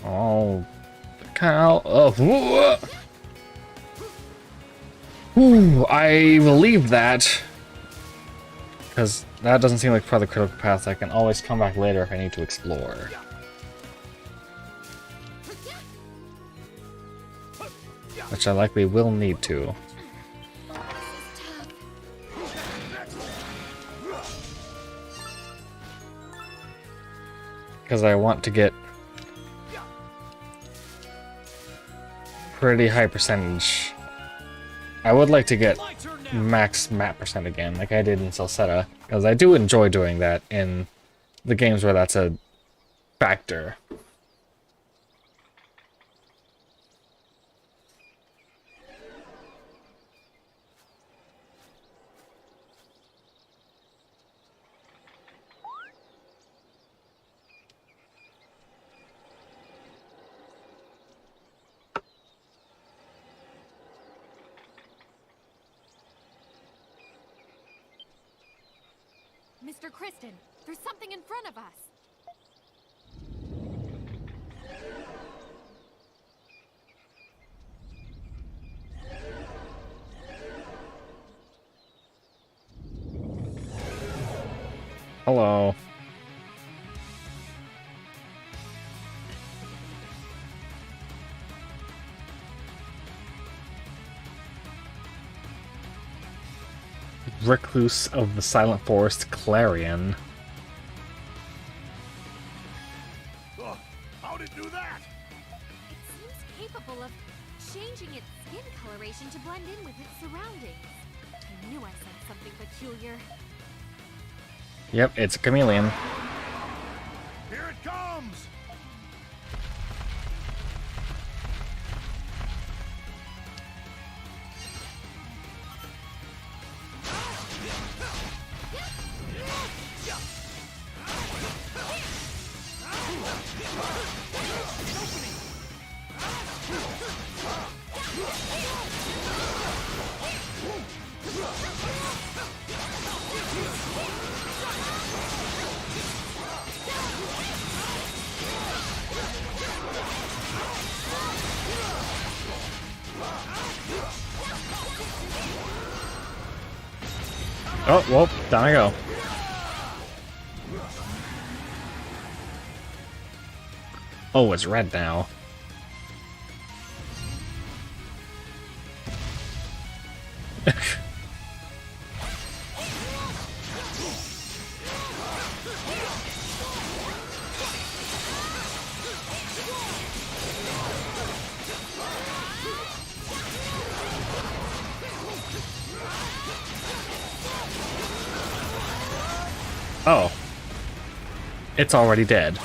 Oh, kind of. Ooh, I believe that. Because that doesn't seem like part of the critical path. I can always come back later if I need to explore. Which I likely will need to. Because I want to get pretty high percentage. I would like to get max map percent again, like I did in Salsetta, because I do enjoy doing that in the games where that's a factor. Mr. Kristen, there's something in front of us. Hello. Recluse of the Silent Forest, Clarion. Ugh, how'd it do that? It seems capable of changing its skin coloration to blend in with its surroundings. I knew I sensed something peculiar. Yep, it's a chameleon. Here it comes! Oh, well, down I go. Oh, it's red now. Oh. It's already dead.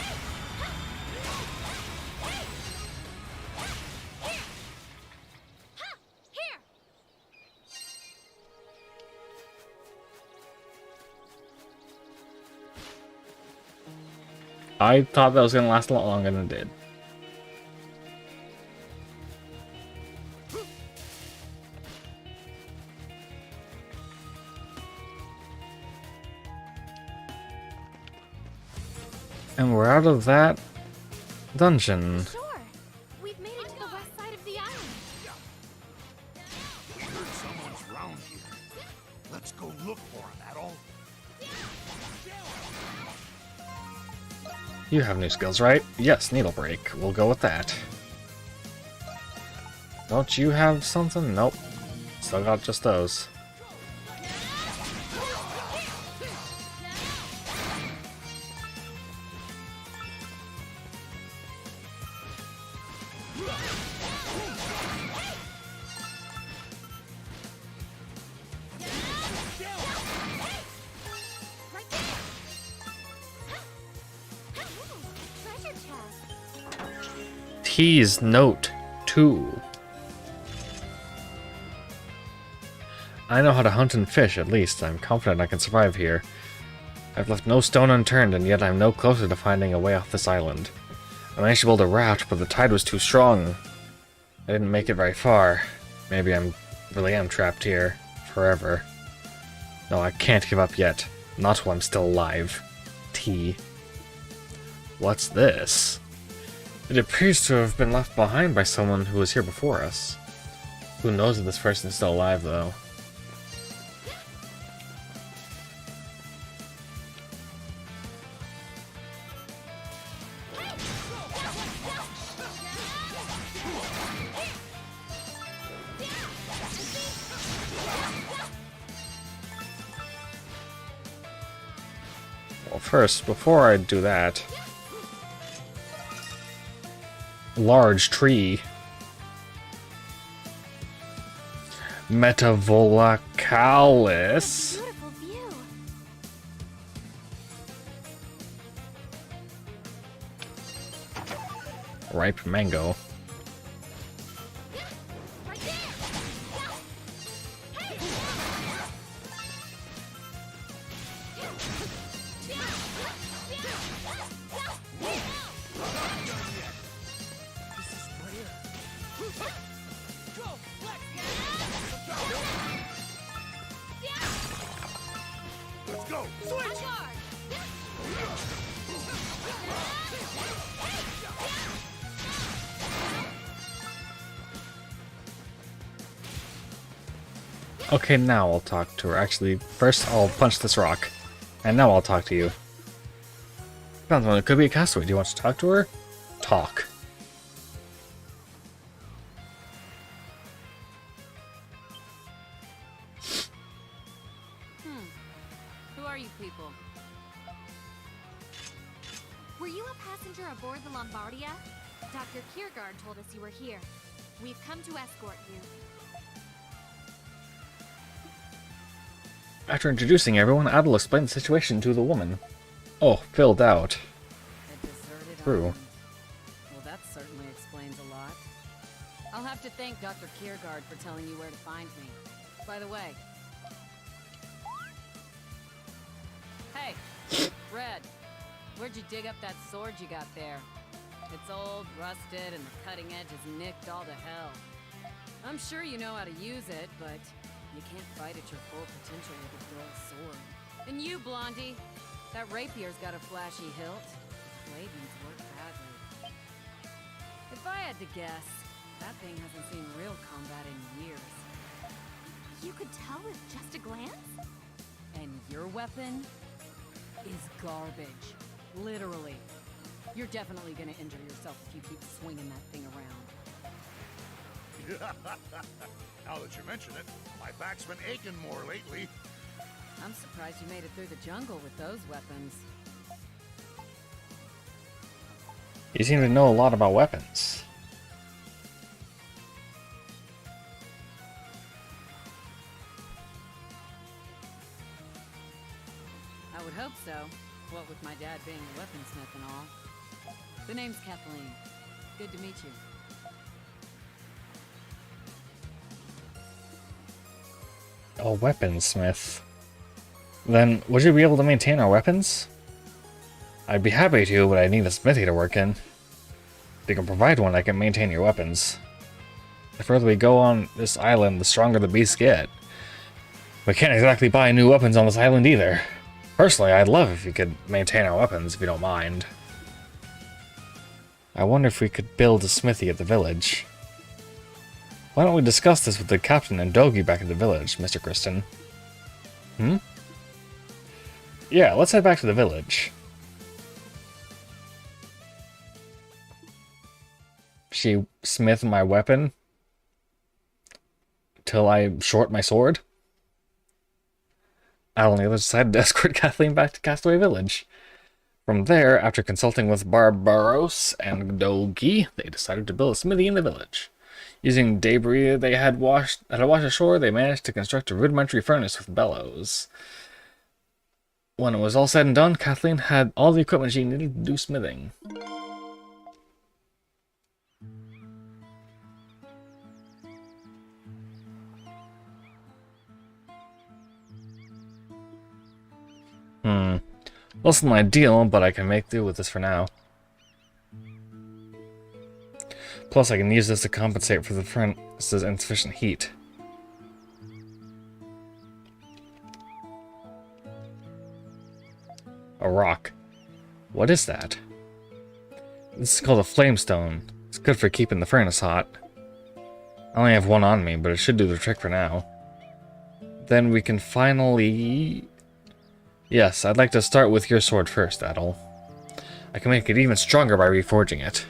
I thought that was going to last a lot longer than it did. And we're out of that dungeon. Sure. We've made it to the west side of the island. We heard someone's round here. Let's go look for him, Adol. You have new skills, right? Yes, needle break. We'll go with that. Don't you have something? Nope. Still got just those. T's note 2. I know how to hunt and fish, at least. I'm confident I can survive here. I've left no stone unturned, and yet I'm no closer to finding a way off this island. I managed to build a raft, but the tide was too strong. I didn't make it very far. Maybe I really am trapped here. Forever. No, I can't give up yet. Not while I'm still alive. T. What's this? It appears to have been left behind by someone who was here before us. Who knows if this person is still alive, though? Well, first, before I do that... Large tree. Metavolacalis. Beautiful view. Ripe mango. Let's go! Okay, now I'll talk to her. Actually, first I'll punch this rock. And now I'll talk to you. Found one. It could be a castaway. Do you want to talk to her? Talk. Who are you people? Were you a passenger aboard the Lombardia? Dr. Kiergaard told us you were here. We've come to escort you. After introducing everyone, Adel explained the situation to the woman. Oh, filled out. A deserted True. island. Well, that certainly explains a lot. I'll have to thank Dr. Kiergaard for telling you where to find me. By the way... Hey, Red, where'd you dig up that sword you got there? It's old, rusted, and the cutting edge is nicked all to hell. I'm sure you know how to use it, but you can't fight at your full potential with a dull sword. And you, Blondie, that rapier's got a flashy hilt. Blade needs work badly. If I had to guess, that thing hasn't seen real combat in years. You could tell with just a glance? And your weapon is garbage. Literally. You're definitely gonna injure yourself if you keep swinging that thing around. Now that you mention it, my back's been aching more lately. I'm surprised you made it through the jungle with those weapons. You seem to know a lot about weapons. I would hope so. What with my dad being a weaponsmith and all. The name's Kathleen. Good to meet you. A weaponsmith. Then, would you be able to maintain our weapons? I'd be happy to, but I need a smithy to work in. If you can provide one, I can maintain your weapons. The further we go on this island, the stronger the beasts get. We can't exactly buy new weapons on this island either. Personally, I'd love if you could maintain our weapons, if you don't mind. I wonder if we could build a smithy at the village. Why don't we discuss this with the captain and Dogi back at the village, Mr. Kristen? Hmm? Yeah, let's head back to the village. She smith my weapon till I short my sword. Al and the others decided to escort Kathleen back to Castaway Village. From there, after consulting with Barbaros and Dogi, they decided to build a smithy in the village. Using debris they had washed ashore, they managed to construct a rudimentary furnace with bellows. When it was all said and done, Kathleen had all the equipment she needed to do smithing. Less than ideal, but I can make do with this for now. Plus, I can use this to compensate for the furnace's insufficient heat. A rock. What is that? This is called a flamestone. It's good for keeping the furnace hot. I only have one on me, but it should do the trick for now. Then we can finally... Yes, I'd like to start with your sword first, Adel. I can make it even stronger by reforging it.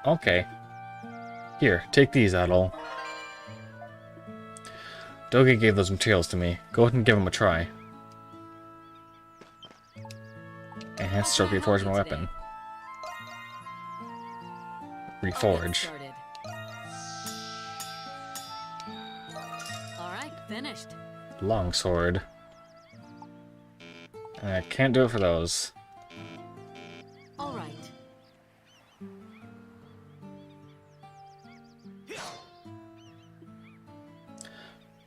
Okay. Here, take these, Adel. Dogi gave those materials to me. Go ahead and give them a try. Enhanced stroke reforge my weapon. Reforge. Alright, finished. Longsword. I can't do it for those. Alright.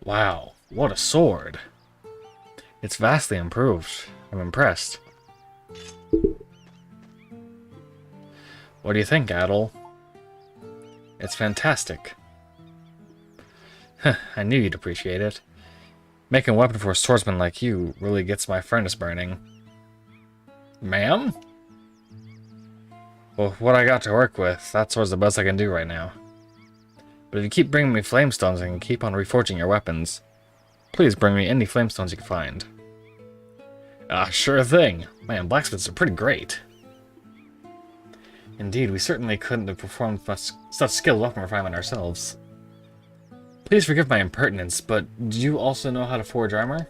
Wow, what a sword. It's vastly improved. I'm impressed. What do you think, Adel? It's fantastic. I knew you'd appreciate it. Making a weapon for a swordsman like you really gets my furnace burning. Ma'am? Well, what I got to work with, that sword's the best I can do right now. But if you keep bringing me flamestones, I can keep on reforging your weapons. Please bring me any flamestones you can find. Ah, sure thing. Man, blacksmiths are pretty great. Indeed, we certainly couldn't have performed such skilled weapon refinement ourselves. Please forgive my impertinence, but do you also know how to forge armor?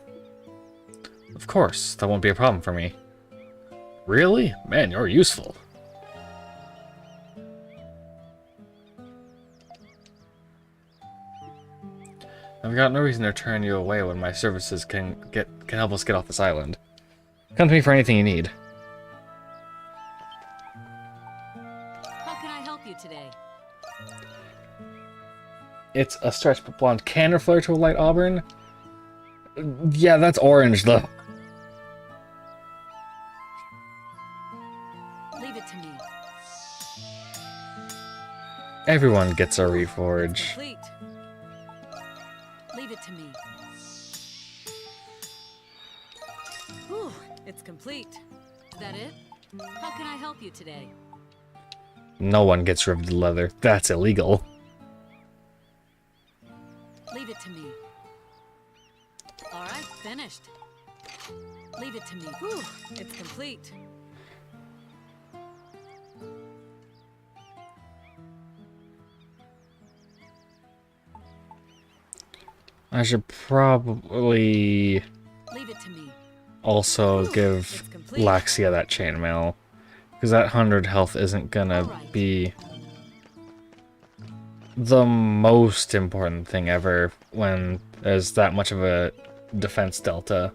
Of course, that won't be a problem for me. Really? Man, you're useful. I've got no reason to turn you away when my services can help us get off this island. Come to me for anything you need. How can I help you today? It's a stretch but blonde can flare to a light auburn. Yeah, that's orange though. Leave it to me. Everyone gets a reforge. Complete. Leave it to me. Whew, it's complete. Is that it? How can I help you today? No one gets riveted leather. That's illegal. Leave it to me. Alright, finished. Leave it to me. Whew, it's complete. I should probably Leave it to me. also give Laxia that chainmail, because that 100 health isn't gonna be the most important thing ever when there's that much of a defense delta.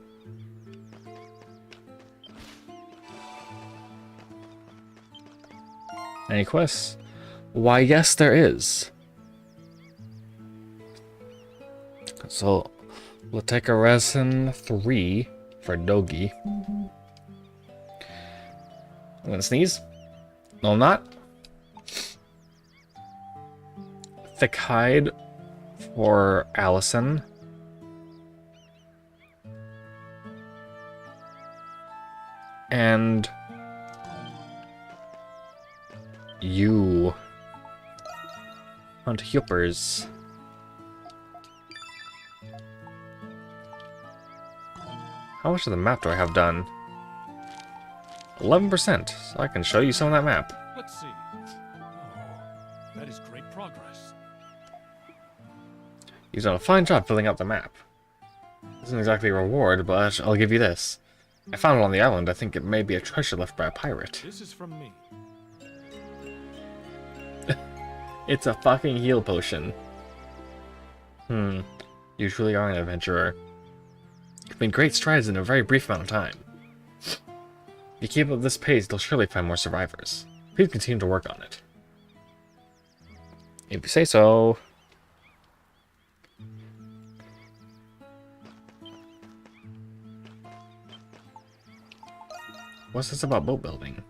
Any quests? Why, yes, there is. So, we'll take a resin 3 for Dogi. I'm gonna sneeze. No, I'm not. Thick hide for Allison. And you hunt Huppers. How much of the map do I have done? 11%, so I can show you some of that map. Let's see. Oh, that is great progress. You've done a fine job filling out the map. Isn't exactly a reward, but I'll give you this. I found it on the island. I think it may be a treasure left by a pirate. This is from me. It's a fucking heal potion. You truly are an adventurer. You've made great strides in a very brief amount of time. If you keep up this pace, you'll surely find more survivors. Please continue to work on it. If you say so. What's this about boat building?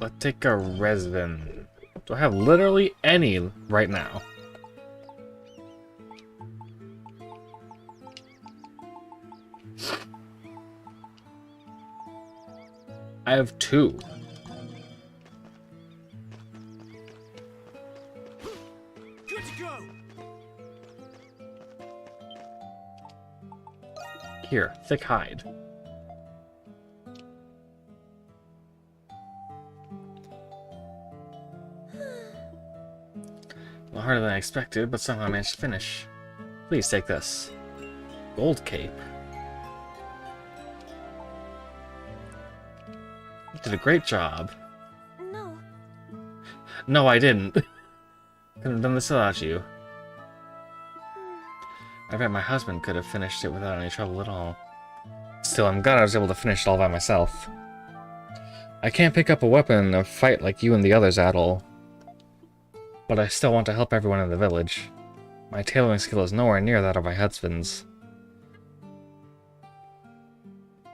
Let's take a resin. Do I have literally any right now? I have 2. Good to go. Here, thick hide. A little harder than I expected, but somehow I managed to finish. Please take this. Gold cape. You did a great job. No. No, I didn't. Couldn't have done this without you. I bet my husband could have finished it without any trouble at all. Still, I'm glad I was able to finish it all by myself. I can't pick up a weapon in a fight like you and the others at all. But I still want to help everyone in the village. My tailoring skill is nowhere near that of my husband's.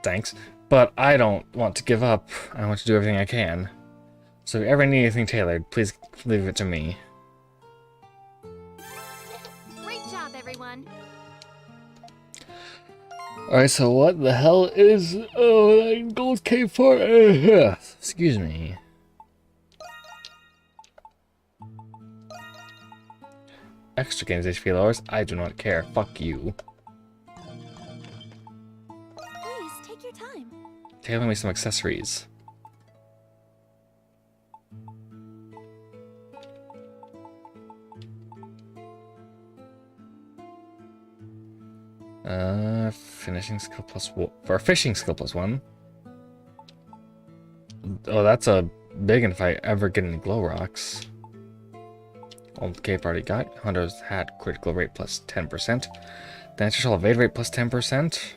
Thanks, but I don't want to give up. I want to do everything I can. So if you ever need anything tailored, please leave it to me. Great job, everyone. Alright, so what the hell is gold cape for? Excuse me. extra games HP lowers, I do not care. Fuck you. Please, take your time. Tailor me some accessories. Finishing skill plus one. For a fishing skill plus one. Oh, that's a big one if I ever get any glow rocks. Old cape already got. Hunter's hat critical rate plus 10%. Dancer shall evade rate plus 10%.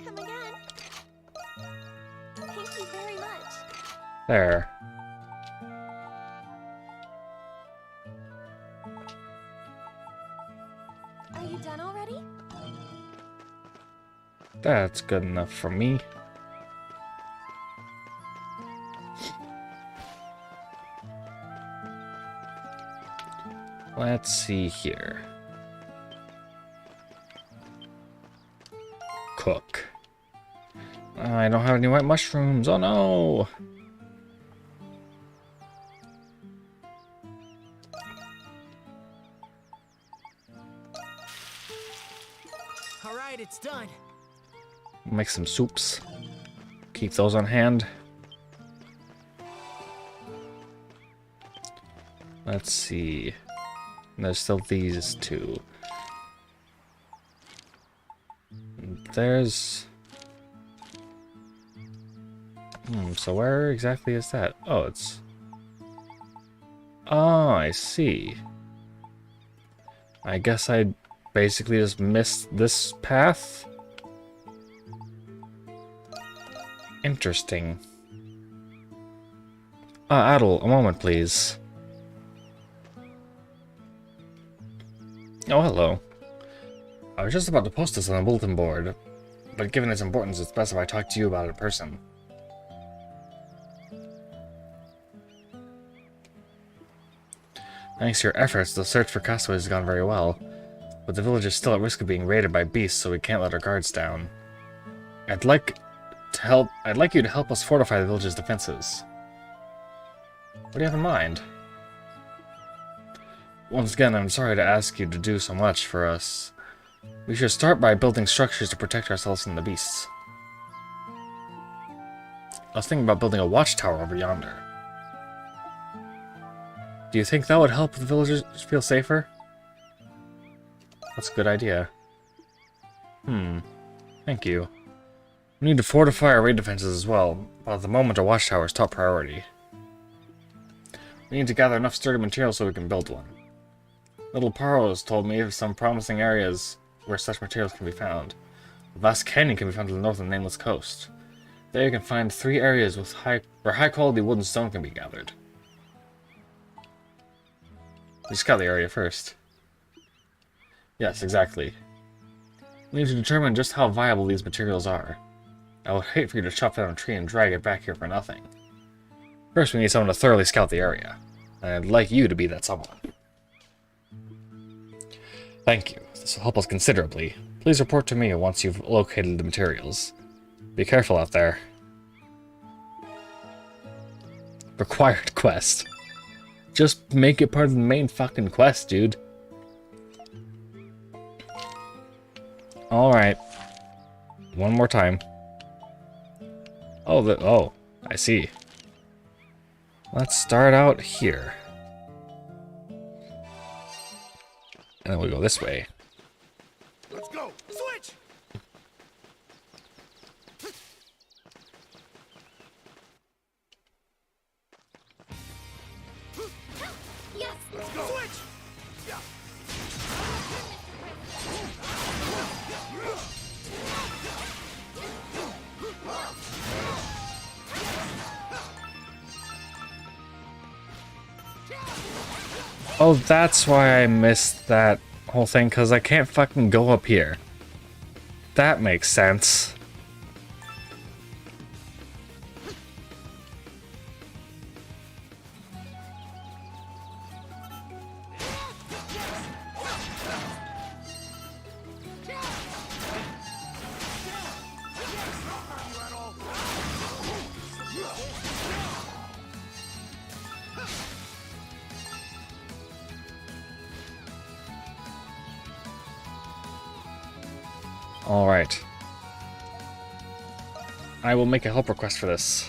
Come again. Thank you very much. There. Are you done already? That's good enough for me. Let's see here. Cook. I don't have any white mushrooms. Oh no! All right, it's done. Make some soups. Keep those on hand. Let's see. There's still these two. There's... so where exactly is that? Oh, it's... Oh, I see. I guess I basically just missed this path? Interesting. Adel, a moment, please. Oh, hello. I was just about to post this on the bulletin board, but given its importance, it's best if I talk to you about it in person. Thanks to your efforts, the search for castaways has gone very well, but the village is still at risk of being raided by beasts, so we can't let our guards down. I'd like you to help us fortify the village's defenses. What do you have in mind? Once again, I'm sorry to ask you to do so much for us. We should start by building structures to protect ourselves from the beasts. I was thinking about building a watchtower over yonder. Do you think that would help the villagers feel safer? That's a good idea. Thank you. We need to fortify our raid defenses as well, but at the moment a watchtower is top priority. We need to gather enough sturdy materials so we can build one. Little Paro has told me of some promising areas where such materials can be found. A vast canyon can be found to the north of the Nameless Coast. There you can find 3 areas with where high-quality wood and stone can be gathered. We scout the area first. Yes, exactly. We need to determine just how viable these materials are. I would hate for you to chop down a tree and drag it back here for nothing. First, we need someone to thoroughly scout the area, and I'd like you to be that someone. Thank you. This will help us considerably. Please report to me once you've located the materials. Be careful out there. Required quest. Just make it part of the main fucking quest, dude. Alright. One more time. Oh, I see. Let's start out here. And then we'll go this way. Let's go! Switch! Yes! Let's go! Switch! Yeah. Oh, that's why I missed that whole thing, because I can't fucking go up here. That makes sense. Alright. I will make a help request for this.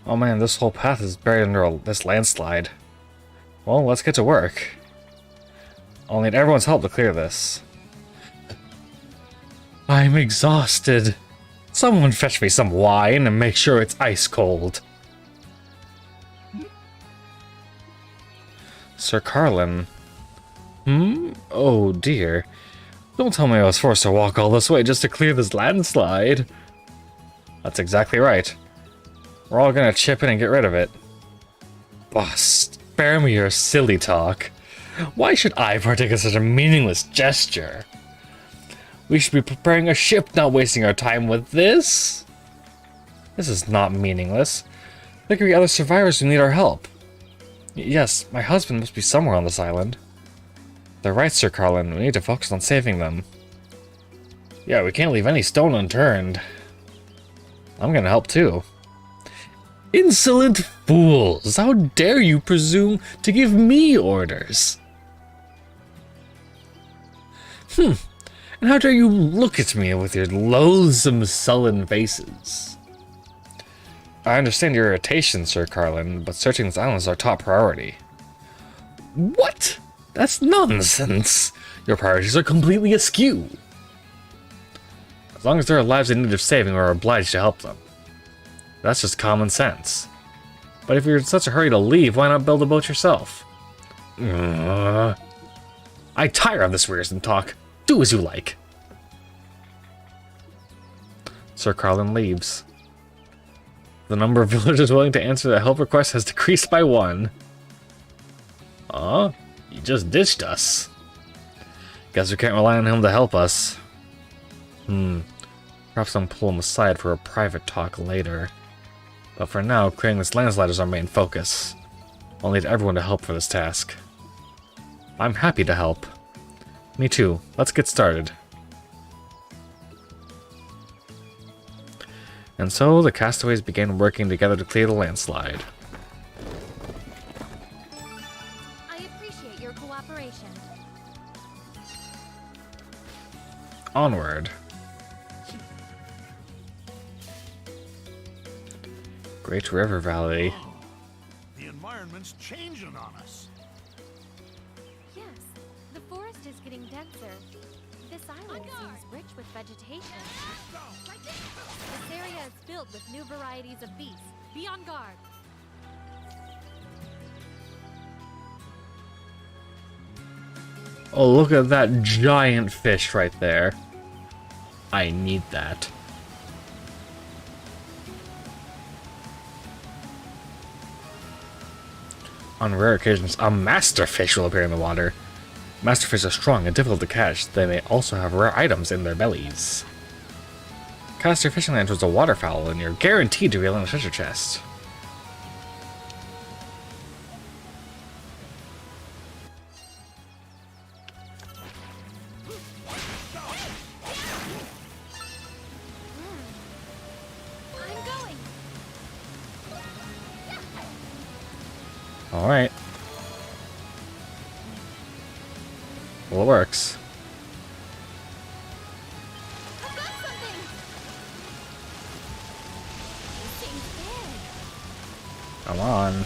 Oh man, this whole path is buried under this landslide. Well, let's get to work. I'll need everyone's help to clear this. I'm exhausted. Someone fetch me some wine and make sure it's ice cold. Sir Carlin. Oh dear. Don't tell me I was forced to walk all this way just to clear this landslide. That's exactly right. We're all gonna chip in and get rid of it. Boss, spare me your silly talk. Why should I partake in such a meaningless gesture? We should be preparing a ship, not wasting our time with this. This is not meaningless. There could be other survivors who need our help. Yes, my husband must be somewhere on this island. They're right, Sir Carlin. We need to focus on saving them. Yeah, we can't leave any stone unturned. I'm gonna help too. Insolent fools! How dare you presume to give me orders? And how dare you look at me with your loathsome, sullen faces? I understand your irritation, Sir Carlin, but searching this island is our top priority. What? That's nonsense! Your priorities are completely askew. As long as there are lives in need of saving, we're obliged to help them. That's just common sense. But if you're in such a hurry to leave, why not build a boat yourself? I tire of this wearisome talk. Do as you like. Sir Carlin leaves. The number of villagers willing to answer the help request has decreased by 1. He just ditched us. Guess we can't rely on him to help us. Perhaps I'll pull him aside for a private talk later. But for now, clearing this landslide is our main focus. I'll need everyone to help for this task. I'm happy to help. Me too. Let's get started. And so the castaways began working together to clear the landslide. I appreciate your cooperation. Onward. Great River Valley. The environment's changing on us. Yes, the forest is getting denser. This island seems rich with vegetation. This area is filled with new varieties of beasts. Be on guard. Oh, look at that giant fish right there. I need that. On rare occasions, a masterfish will appear in the water. Masterfish are strong and difficult to catch. They may also have rare items in their bellies. Cast your fishing line towards a waterfowl and you're guaranteed to reel in a treasure chest. I'm going. Alright. Well, it works. I've got something. This thing's big. Come on.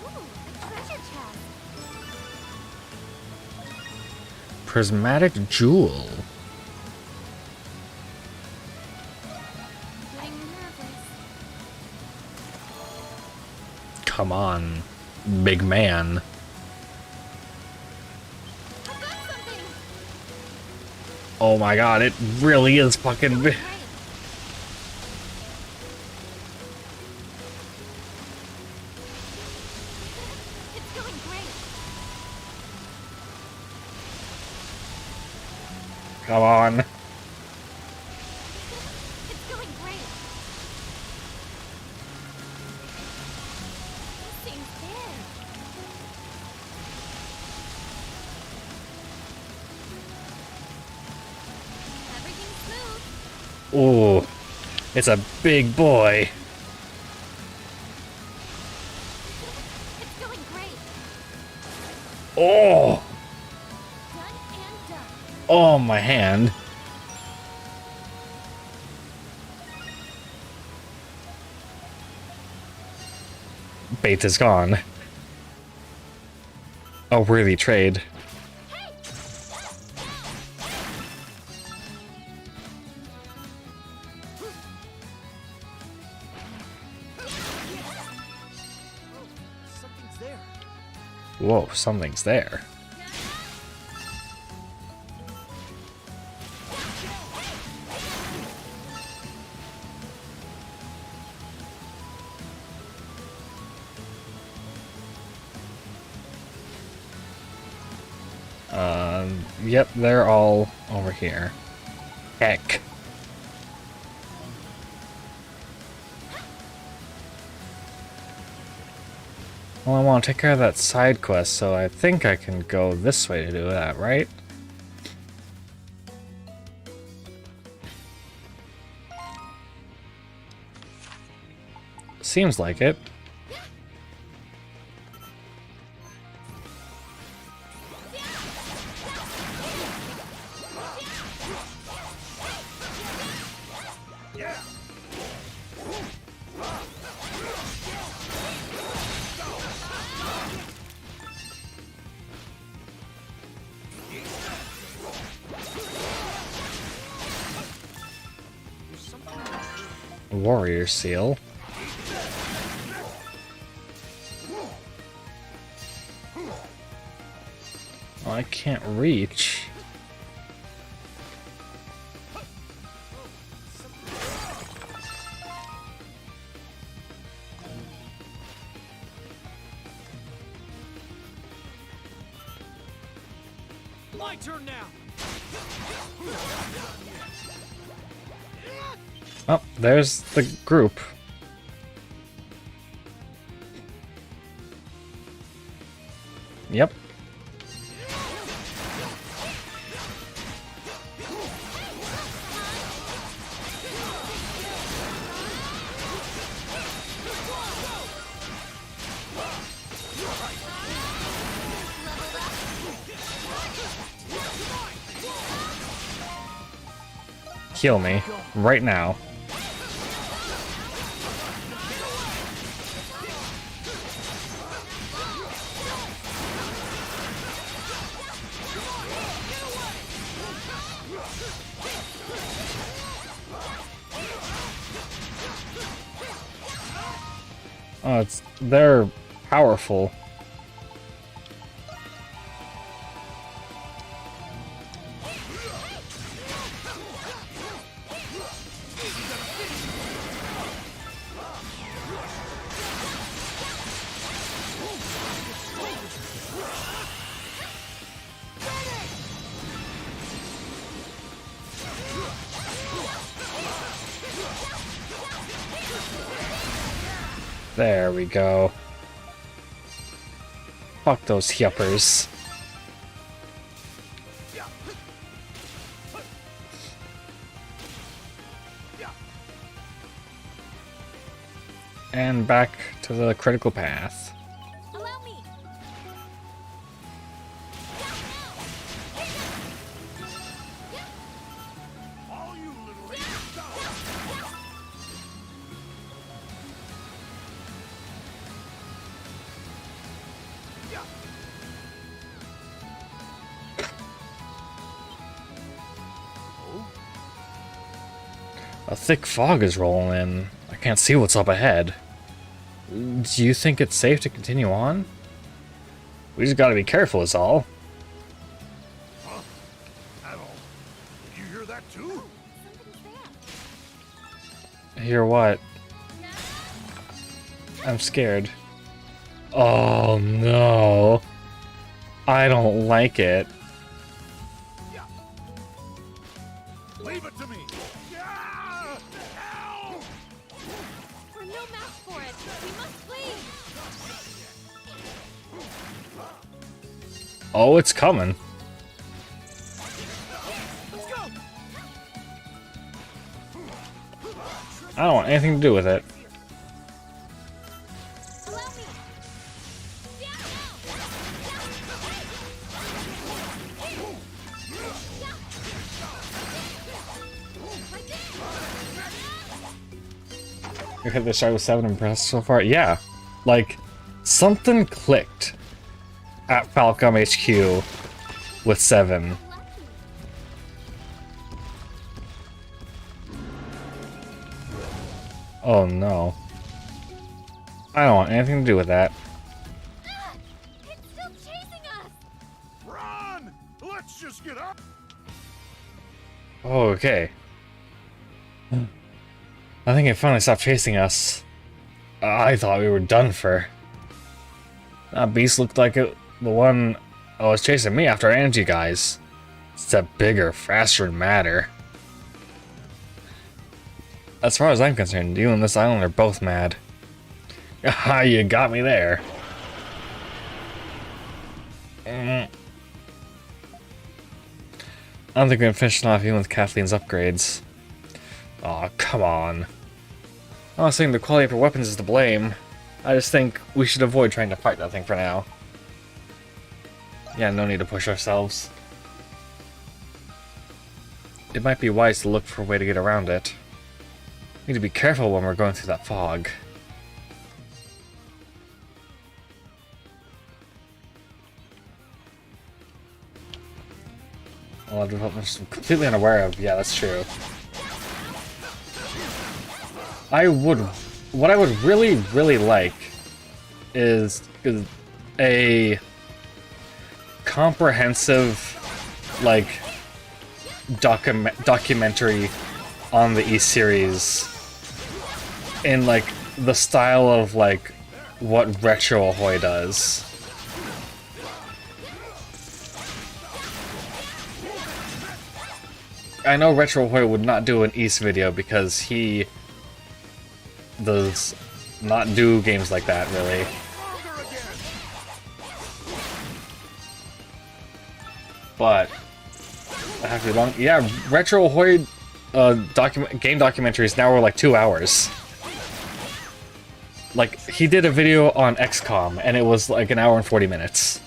Ooh, a treasure chest. Prismatic jewel. Getting nervous. Come on, big man. I've got something. Oh my god, it really is fucking big. Great. It's going great. Come on. It's going great. This thing's big. Everything's smooth. Ooh, it's a big boy. It's going great. Oh! Done and done. Oh, my hand. Bait is gone. A worthy trade. Something's there. Whoa, something's there. Yep, they're all over here. Heck. Well, I want to take care of that side quest, so I think I can go this way to do that, right? Seems like it. Warrior seal. Oh, I can't reach. My turn now. Oh, there's the group. Yep. Heal me right now. Oh, they're powerful. There we go. Fuck those yuppers. And back to the critical path. Allow me. All you little idiots. A thick fog is rolling in. I can't see what's up ahead. Do you think it's safe to continue on? We just gotta be careful is all. Huh? At all. Did you hear that too? Hear what? I'm scared. Oh no. I don't like it. Leave it to me. Help! We're no match for it. We must flee. Oh, it's coming. Let's go. I don't want anything to do with it. Allow me. You hit the start with 7 impressed so far? Yeah. Like, something clicked at Falcom HQ with 7. Oh no. I don't want anything to do with that. It's still chasing us! Run! Let's just get up! Oh, okay. I think it finally stopped chasing us. I thought we were done for. That beast looked like the one that was chasing me after Angie guys. Except bigger, faster, and madder. As far as I'm concerned, you and this island are both mad. Ah, you got me there. I don't think we can finish off even with Kathleen's upgrades. Aw, come on. I'm not saying the quality of her weapons is to blame. I just think we should avoid trying to fight that thing for now. Yeah, no need to push ourselves. It might be wise to look for a way to get around it. We need to be careful when we're going through that fog. A lot of developments I'm completely unaware of. Yeah, that's true. What I would really, really like is a comprehensive, like, documentary on the E-series in, like, the style of, like, what Retro Ahoy does. I know Retro Ahoy would not do an East video because he does not do games like that, really. But I have to be long. Yeah, Retro Ahoy game documentaries now are like 2 hours. Like, he did a video on XCOM and it was like 1 hour and 40 minutes.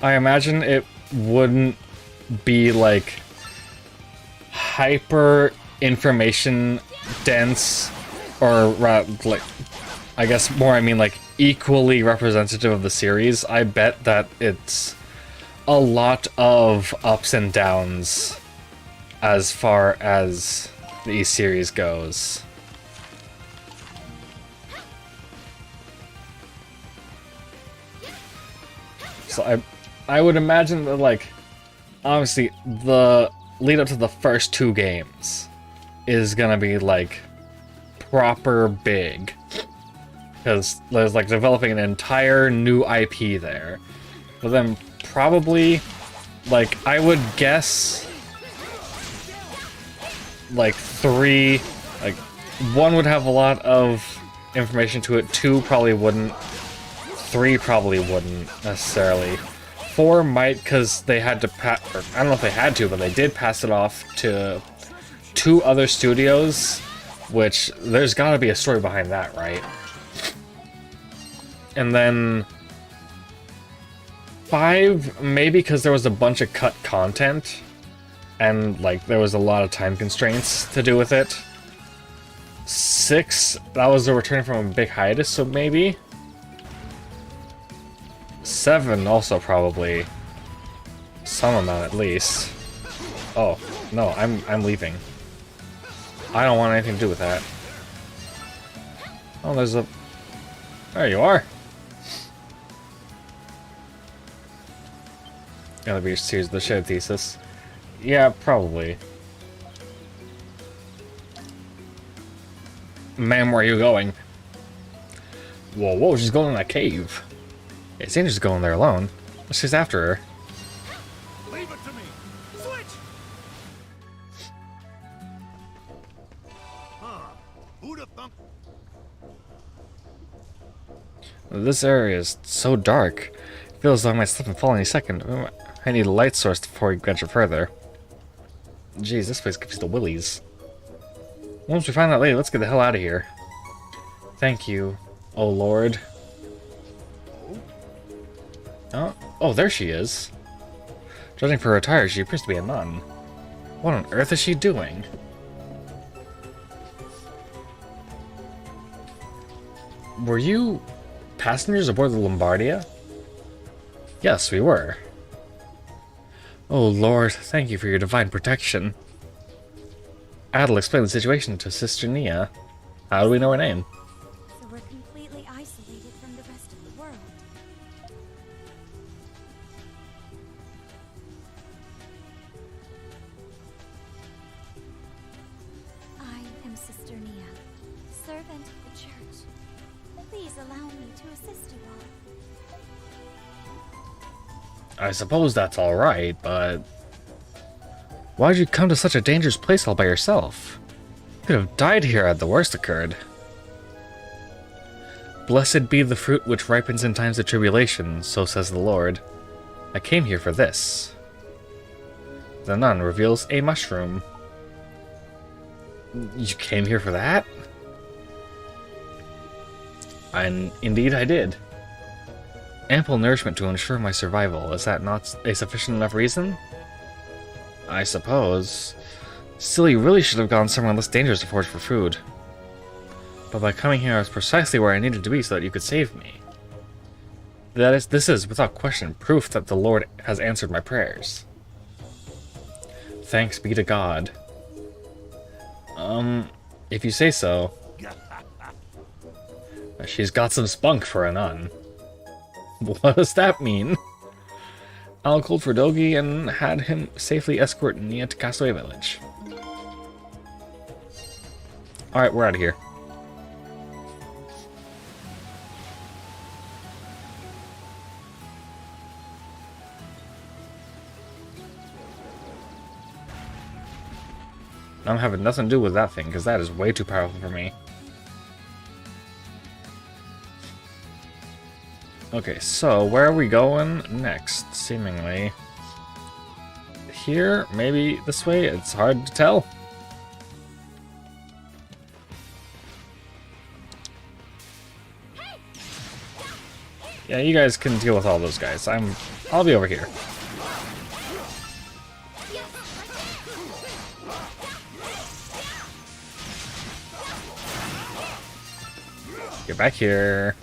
I imagine it wouldn't be like hyper information dense, or like, I guess more I mean like equally representative of the series. I bet that it's a lot of ups and downs as far as the E-series goes. So I would imagine that, like, obviously the lead up to the first 2 games is gonna be like proper big, because there's like developing an entire new IP there. But then probably, like, I would guess like 3, like 1 would have a lot of information to it, 2 probably wouldn't, 3 probably wouldn't necessarily. 4 might, because they had to I don't know if they had to, but they did pass it off to 2 other studios, which there's gotta be a story behind that, right? And then 5, maybe because there was a bunch of cut content, and like there was a lot of time constraints to do with it. 6, that was a return from a big hiatus, so maybe. 7 also probably some amount at least. Oh no, I'm leaving. I don't want anything to do with that. Oh, there you are. Gotta be series the shared thesis. Yeah, probably. Ma'am, where are you going? Whoa, she's going in that cave. It's dangerous going there alone. She's after her. Leave it to me. Switch. Huh? Who'da thunk? This area is so dark. It feels like I might slip and fall any second. I need a light source before we venture further. Jeez, this place gives you the willies. Once we find that lady, let's get the hell out of here. Thank you, oh lord. Oh. Oh, there she is. Judging from her attire, she appears to be a nun. What on earth is she doing? Were you passengers aboard the Lombardia? Yes, we were. Oh Lord, thank you for your divine protection. Adel explained the situation to Sister Nia. How do we know her name? So we're completely isolated from the rest of the world. I am Sister Nia, servant of the church. Please allow me to assist you all. I suppose that's alright, but... why'd you come to such a dangerous place all by yourself? You could have died here had the worst occurred. Blessed be the fruit which ripens in times of tribulation, so says the Lord. I came here for this. The nun reveals a mushroom. You came here for that? And indeed I did. Ample nourishment to ensure my survival. Is that not a sufficient enough reason? I suppose. Still, you really should have gone somewhere less dangerous to forage for food. But by coming here, I was precisely where I needed to be so that you could save me. This is, without question, proof that the Lord has answered my prayers. Thanks be to God. If you say so. She's got some spunk for a nun. What does that mean? Al called for Dogi and had him safely escort Nia to Castaway Village. Alright, we're out of here. I'm having nothing to do with that thing, because that is way too powerful for me. Okay, so where are we going next, seemingly? Here? Maybe this way? It's hard to tell. Yeah, you guys can deal with all those guys. I'll be over here. Get back here.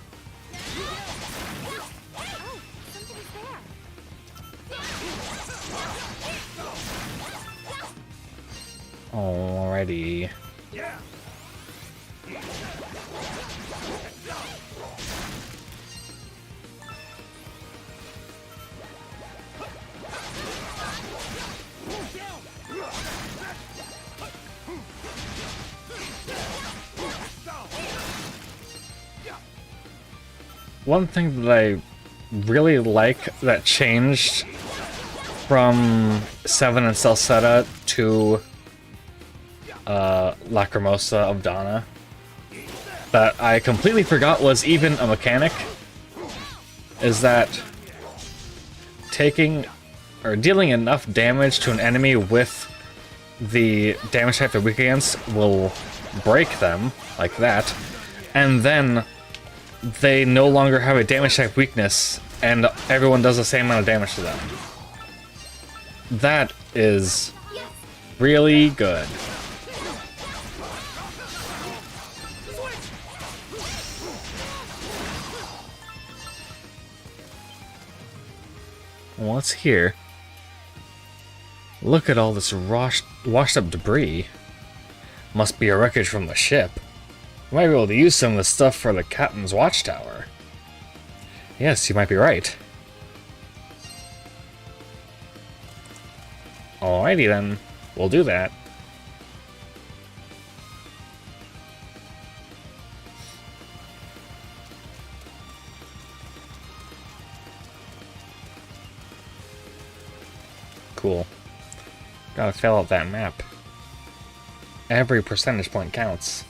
Alrighty. One thing that I really like that changed from 7 and Salsetta to Lacrimosa of Donna that I completely forgot was even a mechanic is that taking or dealing enough damage to an enemy with the damage type they're weak against will break them like that, and then they no longer have a damage type weakness and everyone does the same amount of damage to them. That is really good. What's here? Look at all this washed up debris. Must be a wreckage from the ship. We might be able to use some of the stuff for the captain's watchtower. Yes, you might be right. Alrighty then, we'll do that. Cool. Gotta fill out that map. Every percentage point counts.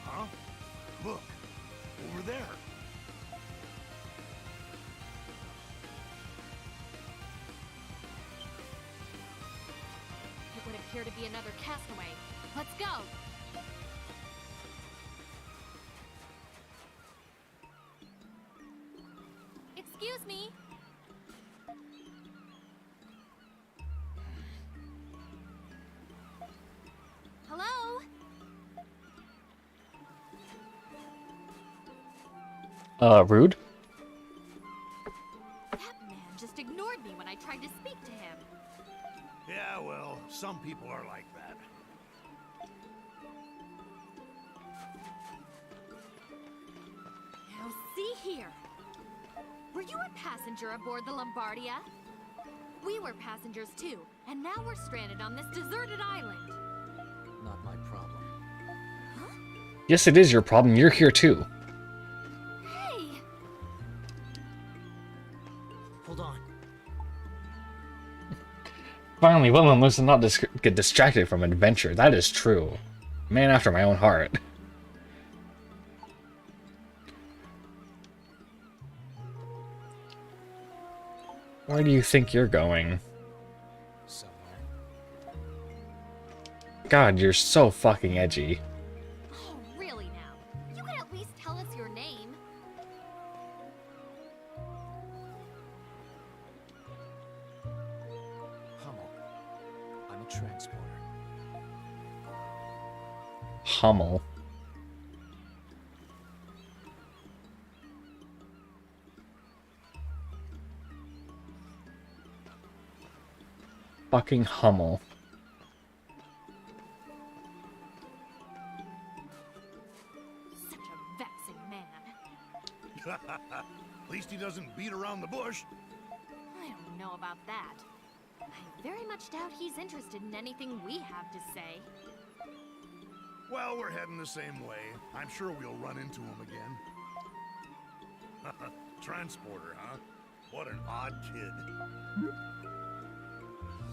Huh? Look, over there. It would appear to be another castaway. Let's go! Excuse me? Hello? Rude? That man just ignored me when I tried to speak to him. Yeah, well, some people are like that. Now see here. Were you a passenger aboard the Lombardia? We were passengers too, and now we're stranded on this deserted island. Not my problem. Yes, it is your problem. You're here too. Hey! Hold on. Finally, Wilhelm must not get distracted from adventure. That is true. Man after my own heart. Where do you think you're going? Somewhere. God, you're so fucking edgy. Oh, really now? You could at least tell us your name. Hummel. I'm a transporter. Hummel. Fucking Hummel. Such a vexing man. At least he doesn't beat around the bush. I don't know about that. I very much doubt he's interested in anything we have to say. Well, we're heading the same way. I'm sure we'll run into him again. Transporter, huh? What an odd kid.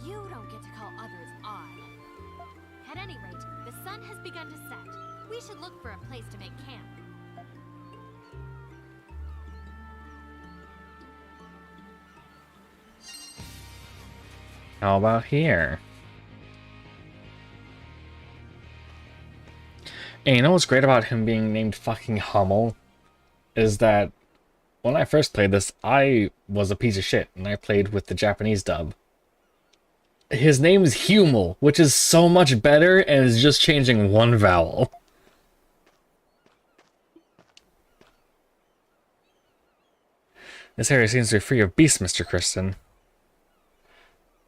You don't get to call others odd. At any rate, the sun has begun to set. We should look for a place to make camp. How about here? And you know what's great about him being named fucking Hummel? Is that when I first played this, I was a piece of shit, and I played with the Japanese dub. His name is Hummel, which is so much better, and is just changing one vowel. This area seems to be free of beasts, Mr. Kristen.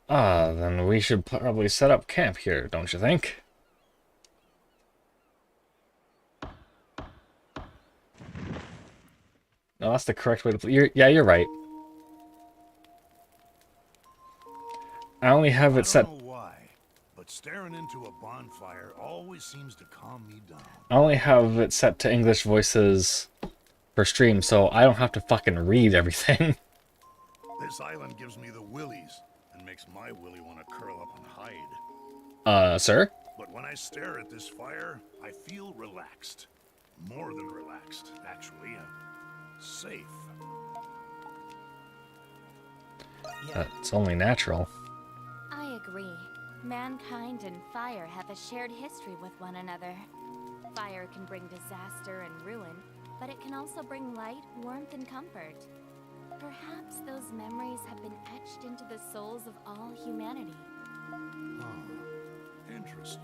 Ah, then we should probably set up camp here, don't you think? No, that's the correct way to play. Yeah, you're right. I only have it set. I don't know why, but staring into a bonfire always seems to calm me down. I only have it set to English voices per stream, so I don't have to fucking read everything. This island gives me the willies and makes my willy want to curl up and hide. Sir? But when I stare at this fire, I feel relaxed. More than relaxed, actually. Safe. That's only natural. I agree. Mankind and fire have a shared history with one another. Fire can bring disaster and ruin, but it can also bring light, warmth, and comfort. Perhaps those memories have been etched into the souls of all humanity. Interesting.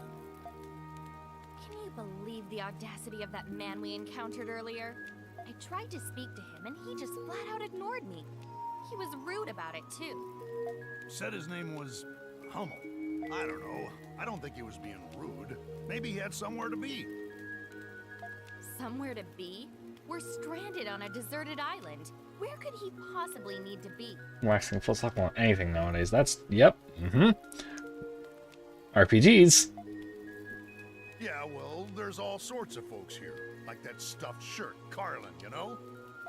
Can you believe the audacity of that man we encountered earlier? I tried to speak to him and he just flat out ignored me. He was rude about it too. Said his name was Hummel. I don't know. I don't think he was being rude. Maybe he had somewhere to be. Somewhere to be? We're stranded on a deserted island. Where could he possibly need to be? Waxing full stop on anything nowadays. That's, yep, RPGs. Yeah, well, there's all sorts of folks here. Like that stuffed shirt, Carlin, you know?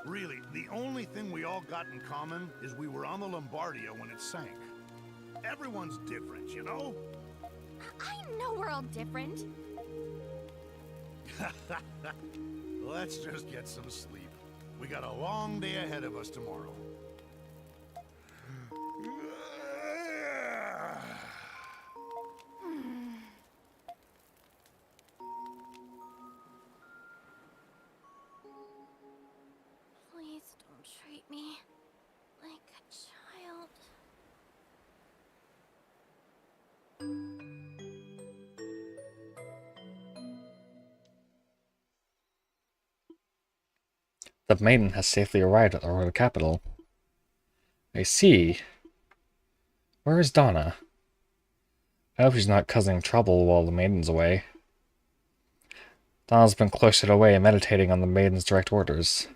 Really, the only thing we all got in common is we were on the Lombardia when it sank. Everyone's different, you know? I know we're all different. Let's just get some sleep. We got a long day ahead of us tomorrow. treat me like a child. The maiden has safely arrived at the royal capital. I see. Where is Donna? I hope she's not causing trouble while the maiden's away. Donna's been cloistered away meditating on the maiden's direct orders.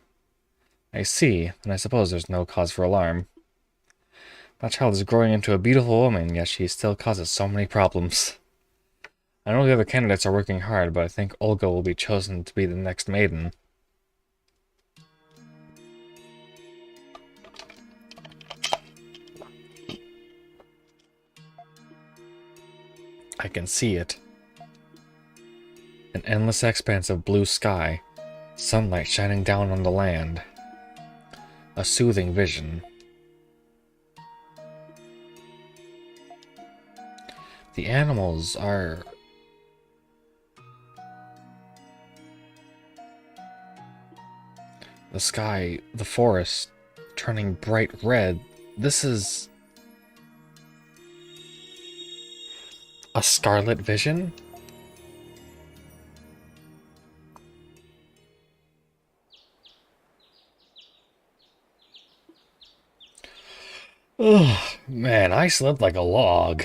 I see, and I suppose there's no cause for alarm. That child is growing into a beautiful woman, yet she still causes so many problems. I know the other candidates are working hard, but I think Olga will be chosen to be the next maiden. I can see it. An endless expanse of blue sky, sunlight shining down on the land. A soothing vision. The animals are... The sky, the forest, turning bright red. This is... a scarlet vision? Ugh, man, I slept like a log.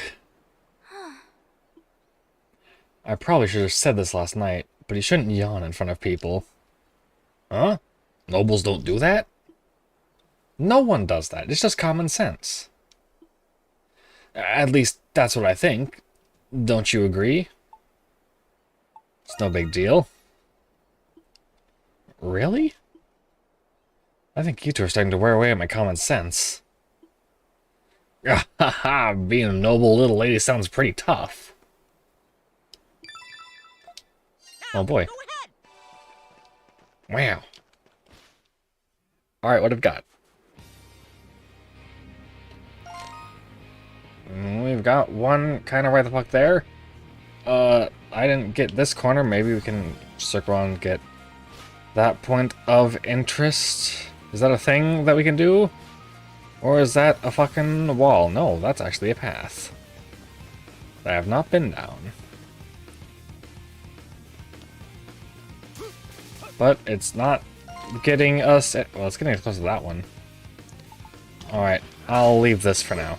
I probably should have said this last night, but you shouldn't yawn in front of people. Huh? Nobles don't do that? No one does that. It's just common sense. At least, that's what I think. Don't you agree? It's no big deal. Really? I think you two are starting to wear away at my common sense. Ah ha ha! Being a noble little lady sounds pretty tough. Oh boy. Wow. Alright, what have we got? We've got one kind of right the fuck there. I didn't get this corner. Maybe we can circle around and get that point of interest. Is that a thing that we can do? Or is that a fucking wall? No, that's actually a path that I have not been down. But it's not getting us... Well, it's getting us close to that one. Alright, I'll leave this for now.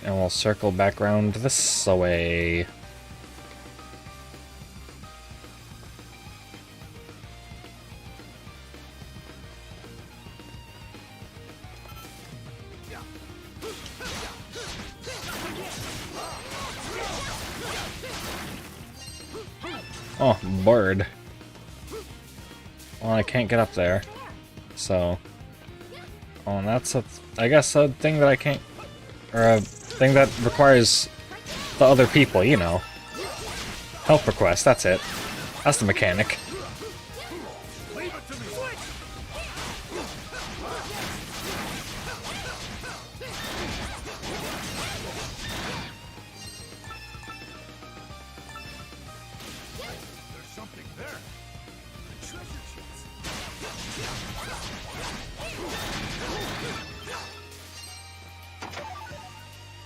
And we'll circle back around this way. Oh, bird. Well, I can't get up there. So... Oh, and that's a... I guess a thing that I can't... Or a thing that requires the other people, you know. Help request, that's it. That's the mechanic.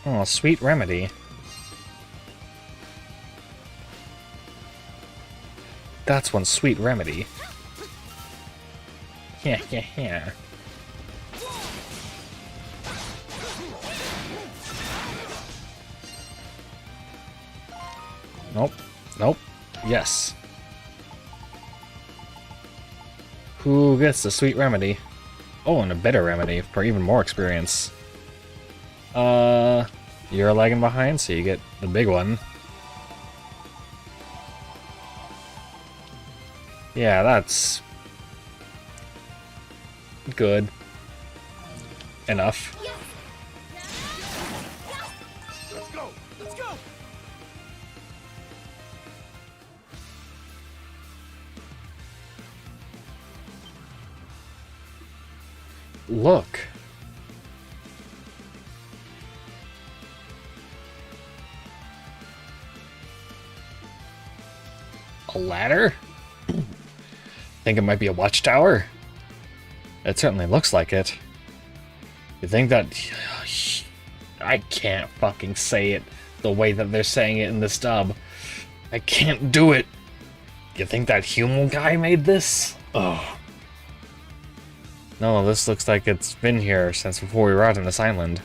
Oh, sweet remedy. That's one sweet remedy. Yeah, yeah, yeah. Nope. Nope. Yes. Who gets the sweet remedy? Oh, and a bitter remedy for even more experience. You're lagging behind, so you get the big one. Yeah, that's... good. Enough. Let's go! Let's go! Look. A ladder? Think it might be a watchtower? It certainly looks like it. You think that... I can't fucking say it the way that they're saying it in this dub. I can't do it. You think that human guy made this? Oh. No, this looks like it's been here since before we were out on this island.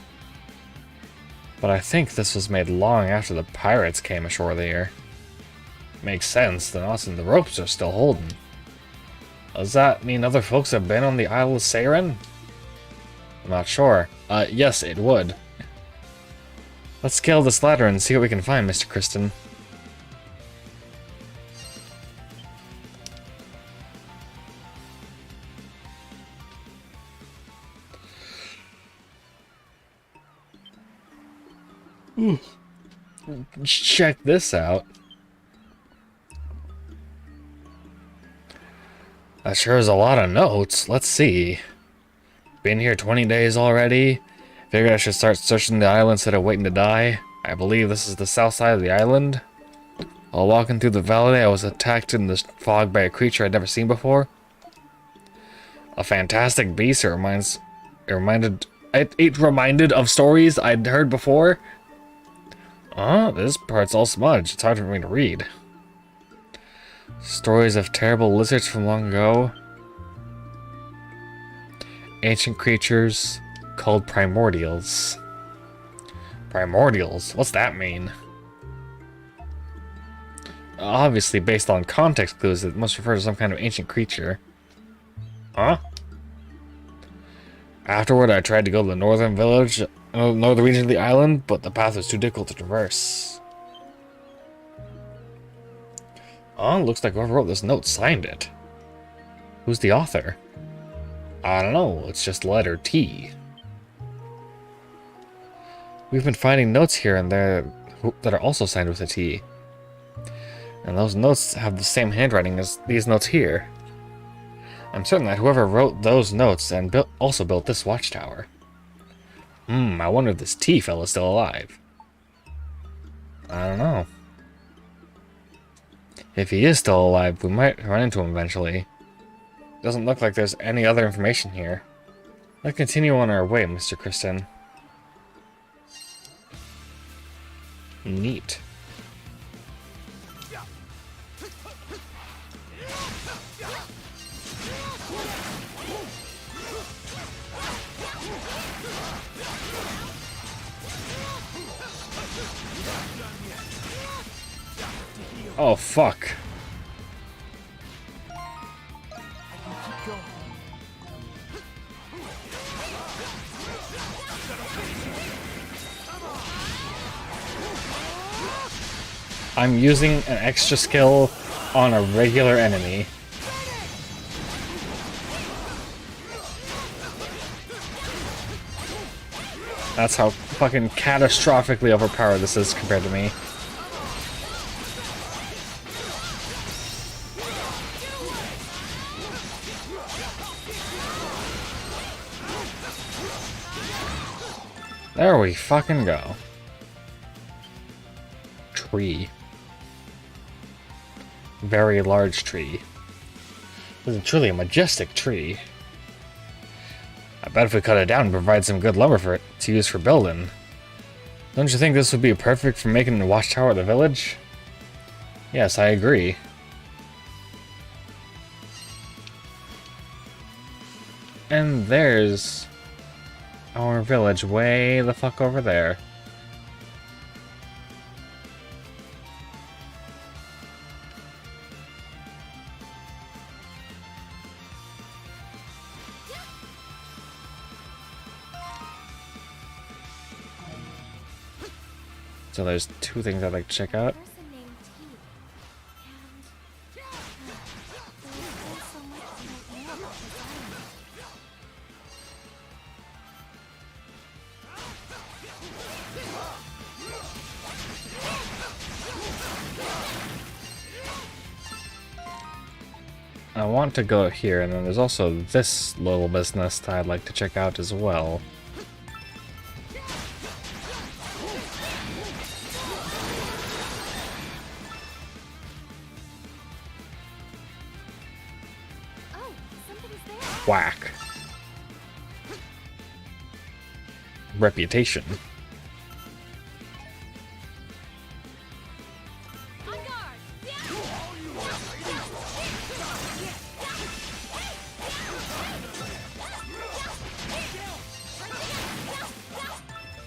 But I think this was made long after the pirates came ashore there. Makes sense, the knots and the ropes are still holding. Does that mean other folks have been on the Isle of Seiren? I'm not sure. Yes, it would. Let's scale this ladder and see what we can find, Mr. Kristen. Check this out. That sure is a lot of notes. Let's see. Been here 20 days already. Figured I should start searching the island instead of waiting to die. I believe this is the south side of the island. While walking through the valley, I was attacked in the fog by a creature I'd never seen before. A fantastic beast. It reminded of stories I'd heard before. This part's all smudged. It's hard for me to read. Stories of terrible lizards from long ago. Ancient creatures called primordials. Primordials? What's that mean? Obviously, based on context clues, it must refer to some kind of ancient creature. Huh? Afterward, I tried to go to the northern region of the island, but the path was too difficult to traverse. Looks like whoever wrote this note signed it. Who's the author? I don't know, it's just letter T. We've been finding notes here and there that are also signed with a T. And those notes have the same handwriting as these notes here. I'm certain that whoever wrote those notes and also built this watchtower. I wonder if this T fella's still alive. I don't know. If he is still alive, we might run into him eventually. Doesn't look like there's any other information here. Let's continue on our way, Mr. Kristen. Neat. Oh, fuck. I'm using an extra skill on a regular enemy. That's how fucking catastrophically overpowered this is compared to me. There we fucking go. Tree. Very large tree. This is truly a majestic tree. I bet if we cut it down and provide some good lumber for it to use for building. Don't you think this would be perfect for making a watchtower of the village? Yes, I agree. And there's our village way the fuck over there. So there's two things I'd like to check out. I want to go here, and then there's also this little business that I'd like to check out as well. Whack. Reputation. On guard!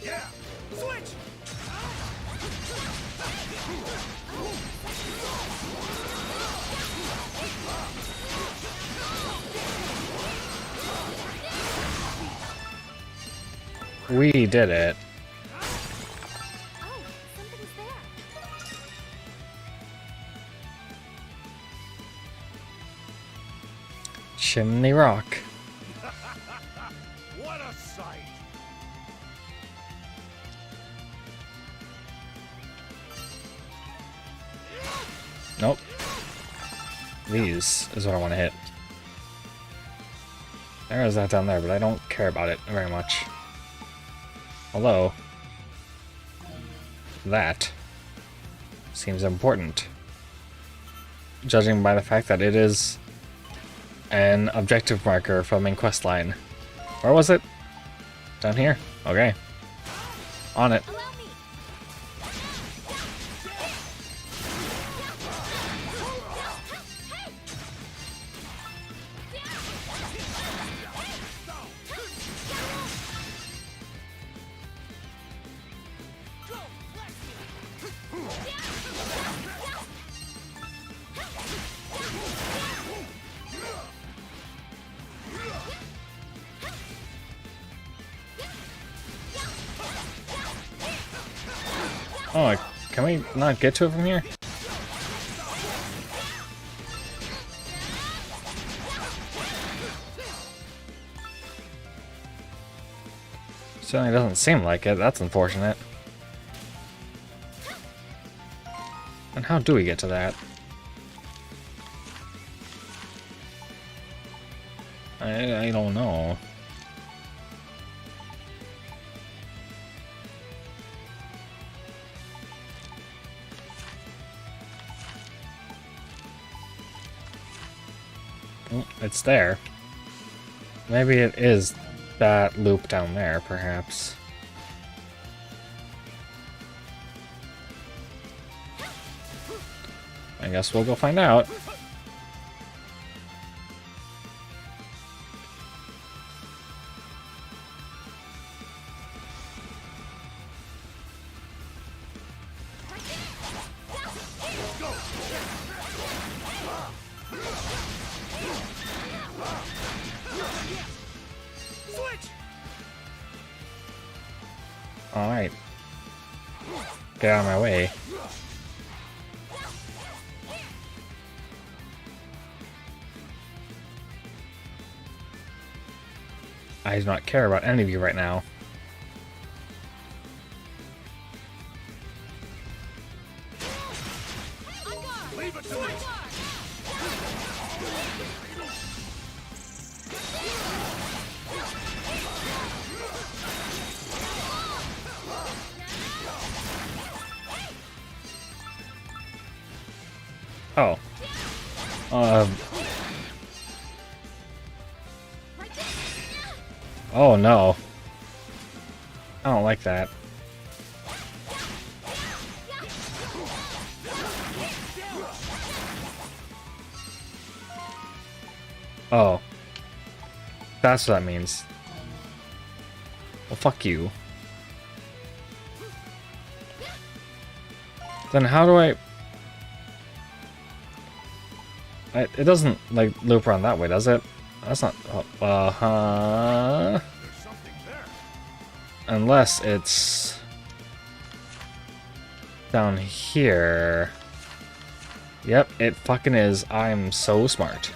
Yeah! Switch! We did it. Oh, somebody's there. Chimney Rock. What a sight! Nope. These is what I want to hit. There is that down there, but I don't care about it very much. Although, that seems important. Judging by the fact that it is an objective marker from main quest line. Where was it? Down here? Okay. On it. Allow me. Oh, can we not get to it from here? Certainly doesn't seem like it. That's unfortunate. And how do we get to that? I don't know. It's there. Maybe it is that loop down there, perhaps. I guess we'll go find out. Alright. Get out of my way. I do not care about any of you right now. Leave it to me! Oh. Oh no. I don't like that. Oh. That's what that means. Well, fuck you. Then how do I... It doesn't, like, loop around that way, does it? That's not... There's something there. Unless it's... down here. Yep, it fucking is. I'm so smart.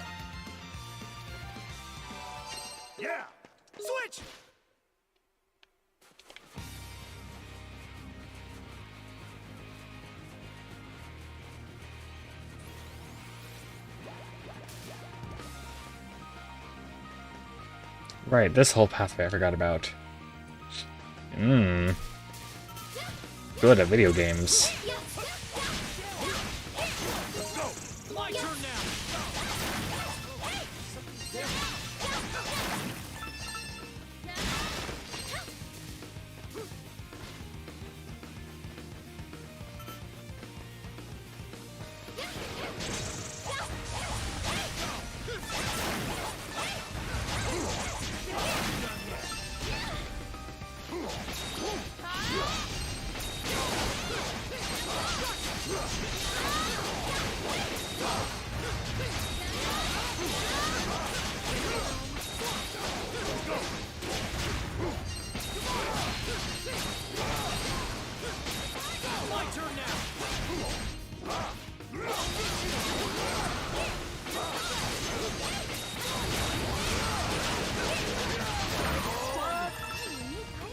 Yeah! Switch! Right, this whole pathway I forgot about. Good at video games. My turn now.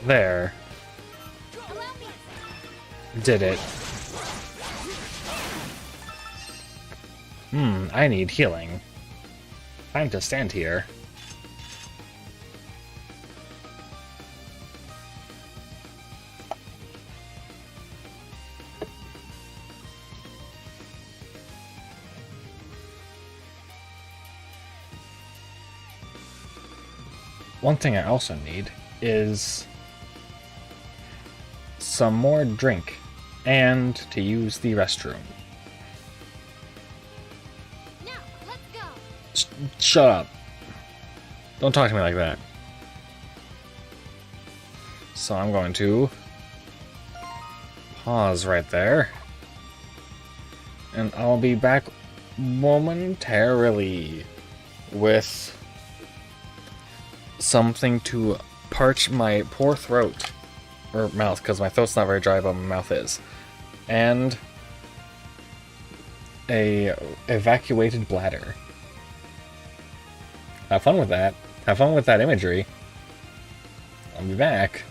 There. Did it. I need healing. Time to stand here. One thing I also need is some more drink and to use the restroom. Now, let's go. Shut up. Don't talk to me like that. So I'm going to pause right there. And I'll be back momentarily with something to parch my poor throat. Or mouth, because my throat's not very dry, but my mouth is. And a evacuated bladder. Have fun with that. Have fun with that imagery. I'll be back.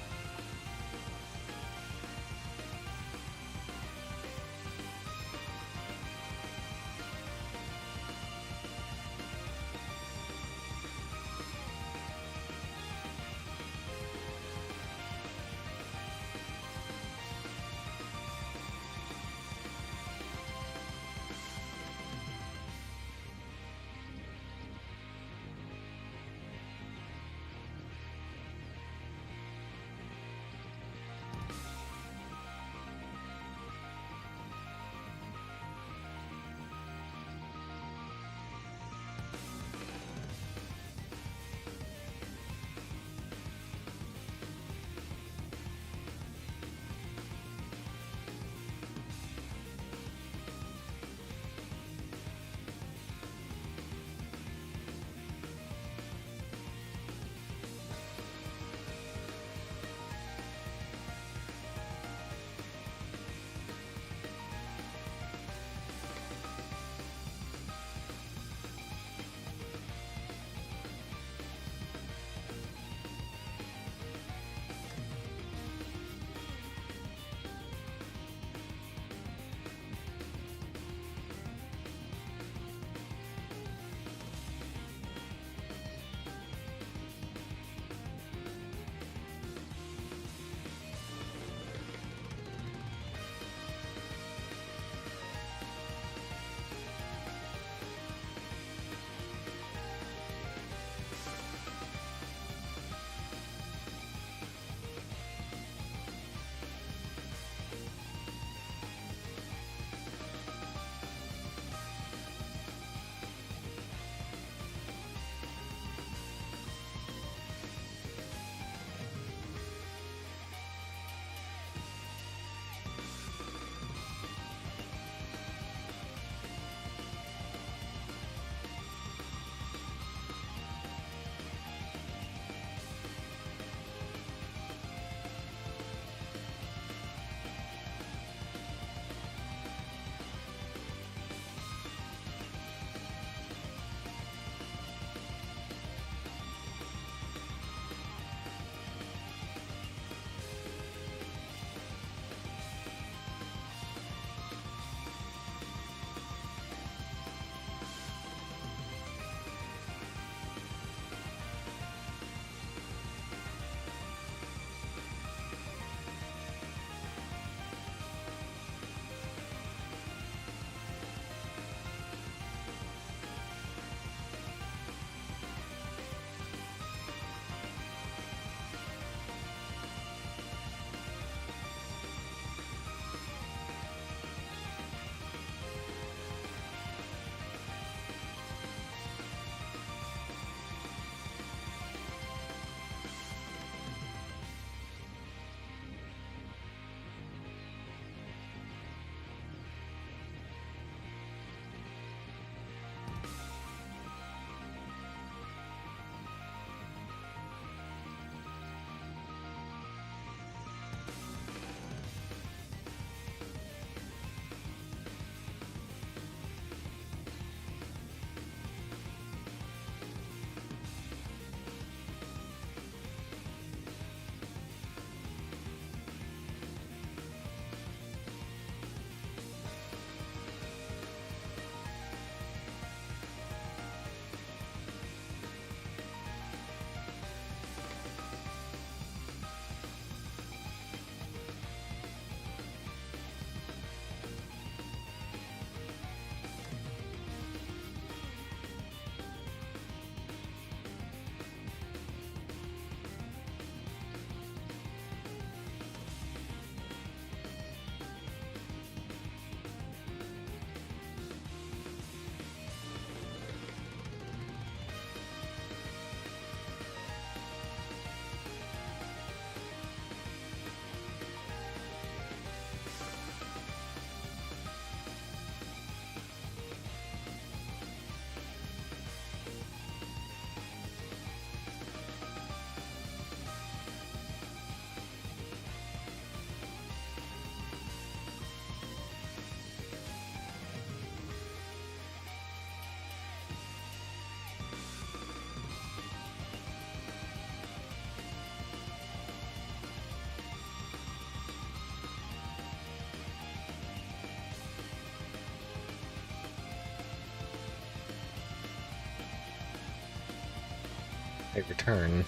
Hey, return.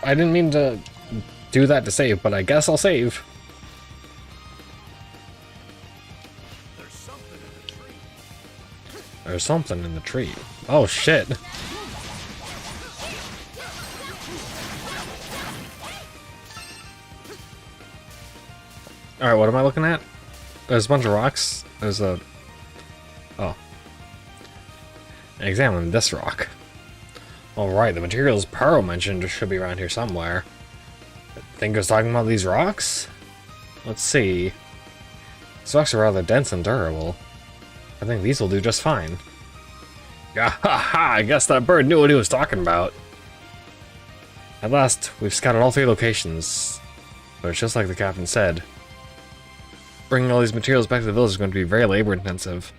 I didn't mean to do that to save, but I guess I'll save. There's something in the tree. There's something in the tree. Oh shit. Alright, what am I looking at? There's a bunch of rocks. There's a... Oh. Examine this rock. Alright, the materials Paro mentioned should be around here somewhere. I think I was talking about these rocks? Let's see. These rocks are rather dense and durable. I think these will do just fine. Ah ha ha! I guess that bird knew what he was talking about. At last, we've scouted all 3 locations. But it's just like the captain said. Bringing all these materials back to the village is going to be very labor intensive.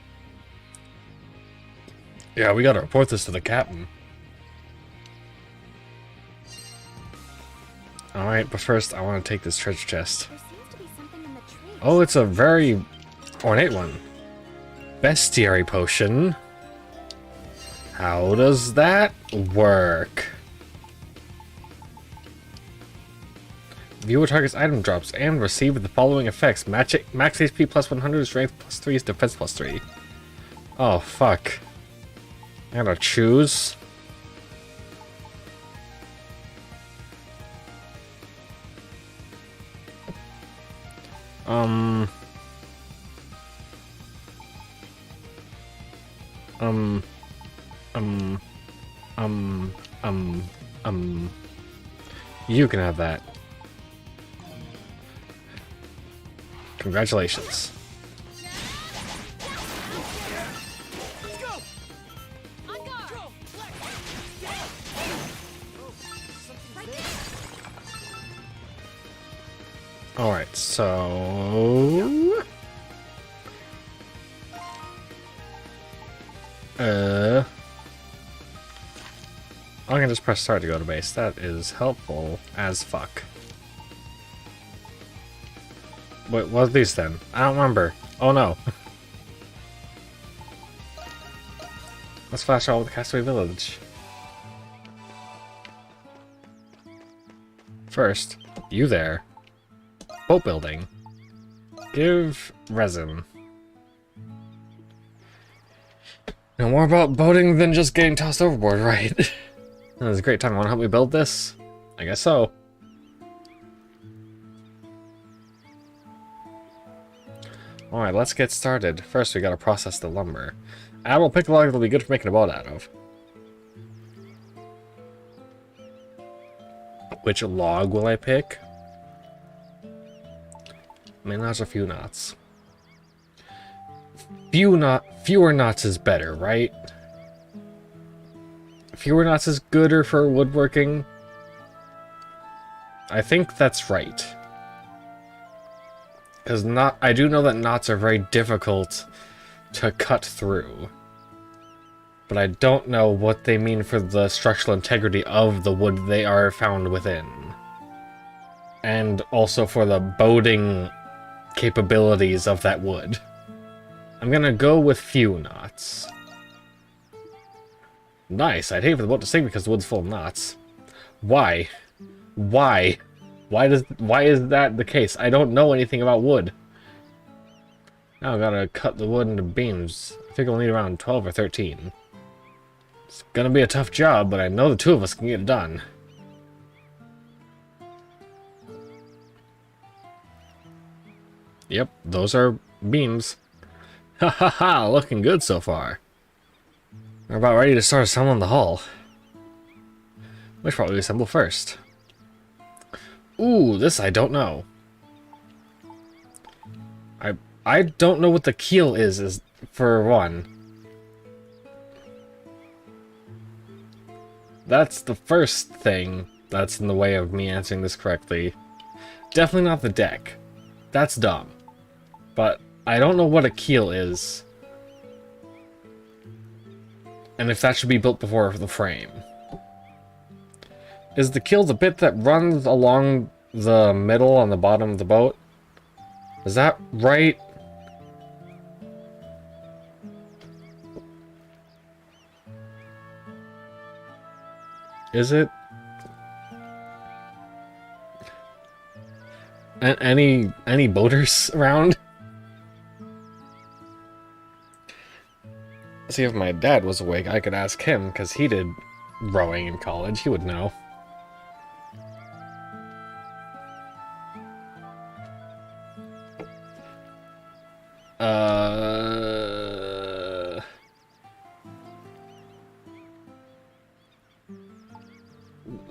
Yeah, we gotta report this to the captain. Alright, but first I want to take this treasure chest. There seems to be something in the tree. Oh, it's a very ornate one. Bestiary potion. How does that work? View a target's item drops and receive the following effects. Max HP plus 100, strength plus 3, defense plus 3. Oh, fuck. I gotta choose. You can have that. Congratulations. Let's go! On guard! Go! Alright, so... I can just press start to go to base. That is helpful as fuck. Wait, what are these then? I don't remember. Oh no. Let's flash out with the Castaway Village. First, you there. Boat building. Give resin. Know more about boating than just getting tossed overboard, right? That was a great time. Want to help me build this? I guess so. Alright, let's get started. First, we gotta process the lumber. We'll pick a log that'll be good for making a boat out of. Which log will I pick? I mean, there's a few knots. Fewer knots is better, right? Fewer knots is gooder for woodworking. I think that's right. Because I do know that knots are very difficult to cut through. But I don't know what they mean for the structural integrity of the wood they are found within. And also for the boating capabilities of that wood. I'm gonna go with few knots. Nice, I'd hate for the boat to sink because the wood's full of knots. Why? Why? Why is that the case? I don't know anything about wood. Now I gotta cut the wood into beams. I think I'll need around 12 or 13. It's gonna be a tough job, but I know the 2 of us can get it done. Yep, those are beams. Ha ha ha, looking good so far. We're about ready to start assembling the hull. We should probably assemble first. Ooh, this I don't know. I don't know what the keel is for one. That's the first thing that's in the way of me answering this correctly. Definitely not the deck. That's dumb. But I don't know what a keel is. And if that should be built before the frame. Is the keel the bit that runs along the middle on the bottom of the boat? Is that right? Is it? Any boaters around? See, if my dad was awake, I could ask him, because he did rowing in college. He would know.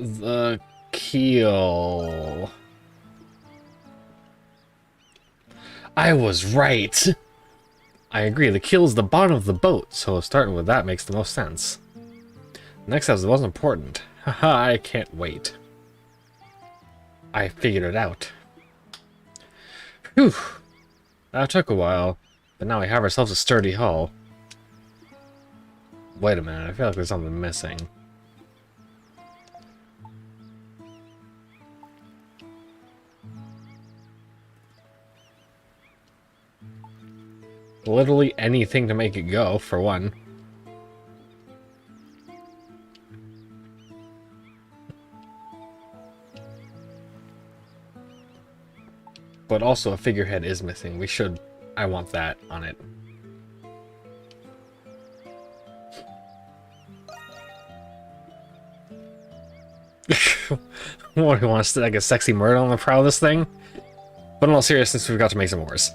The keel. I was right! I agree, the keel is the bottom of the boat, so starting with that makes the most sense. Next step is the most important. Haha, I can't wait. I figured it out. Phew! That took a while, but now we have ourselves a sturdy hull. Wait a minute, I feel like there's something missing. Literally anything to make it go, for one. But also a figurehead is missing. I want that on it. What, who wants to like a sexy murder on the prow of this thing? But in all seriousness, we've got to make some oars.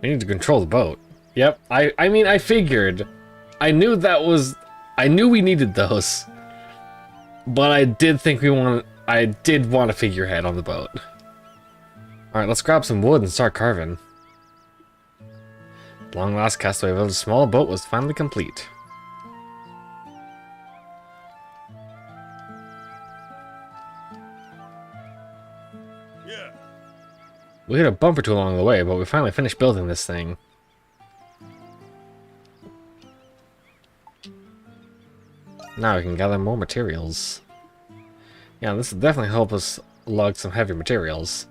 We need to control the boat. Yep, I mean, I figured. I knew we needed those. But I did want a figurehead on the boat. Alright, let's grab some wood and start carving. At long last, Castaway Village's small boat was finally complete. Yeah. We hit a bump or two along the way, but we finally finished building this thing. Now we can gather more materials. Yeah, this will definitely help us lug some heavy materials.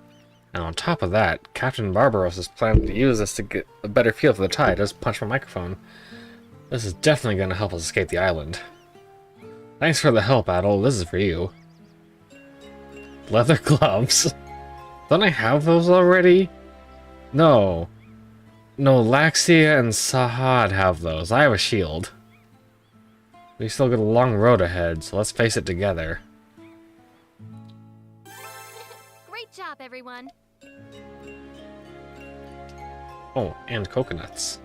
And on top of that, Captain Barbaros is planning to use this to get a better feel for the tide. Just punch my microphone. This is definitely going to help us escape the island. Thanks for the help, Adol. This is for you. Leather gloves. Don't I have those already? No. No, Laxia and Sahad have those. I have a shield. We still got a long road ahead, so let's face it together. Great job, everyone. Oh, and coconuts.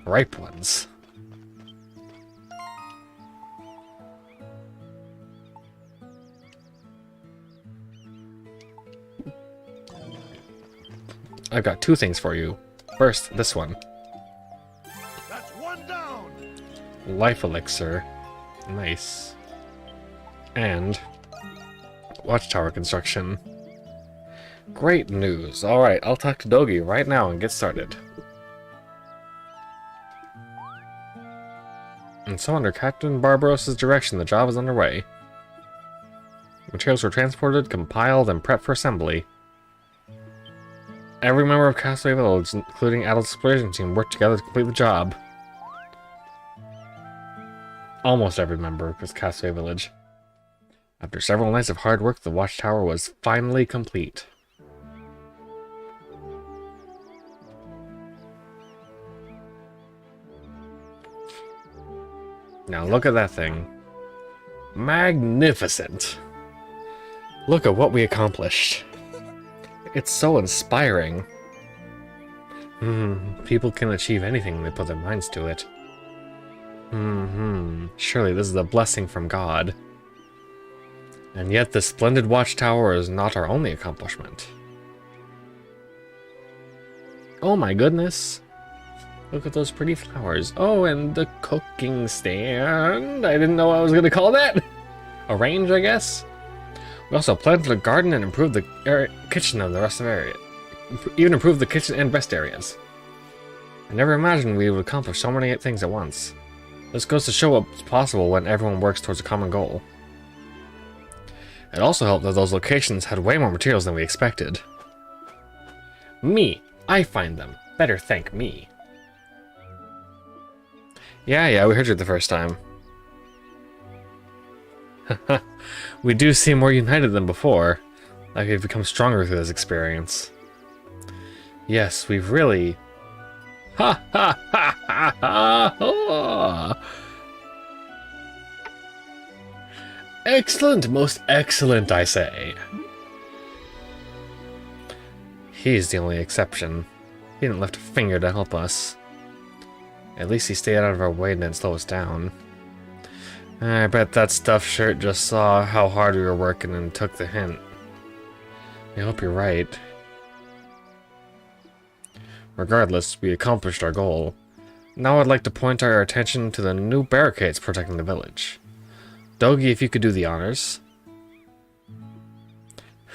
Ripe ones. I've got two things for you. First, this one. That's one down. Life elixir. Nice. And watchtower construction. Great news. Alright, I'll talk to Dogi right now and get started. And so under Captain Barbaros' direction, the job is underway. Materials were transported, compiled, and prepped for assembly. Every member of Castaway Village, including Adol's exploration team, worked together to complete the job. Almost every member of Castaway Village. After several nights of hard work, the watchtower was finally complete. Now look at that thing. Magnificent! Look at what we accomplished. It's so inspiring. People can achieve anything when they put their minds to it. Surely this is a blessing from God. And yet this splendid watchtower is not our only accomplishment. Oh my goodness. Look at those pretty flowers. Oh, and the cooking stand. I didn't know what I was going to call that. A range, I guess? We also planted a garden and improved the kitchen and the rest of the area. Even improved the kitchen and rest areas. I never imagined we would accomplish so many things at once. This goes to show what's possible when everyone works towards a common goal. It also helped that those locations had way more materials than we expected. Me, I find them. Better thank me. Yeah, we heard you the first time. We do seem more united than before, like we've become stronger through this experience. Yes, we've really... Ha ha ha ha ha! Excellent, most excellent, I say. He's the only exception. He didn't lift a finger to help us. At least he stayed out of our way and didn't slow us down. I bet that stuffed shirt just saw how hard we were working and took the hint. I hope you're right. Regardless, we accomplished our goal. Now I'd like to point our attention to the new barricades protecting the village. Dogi, if you could do the honors.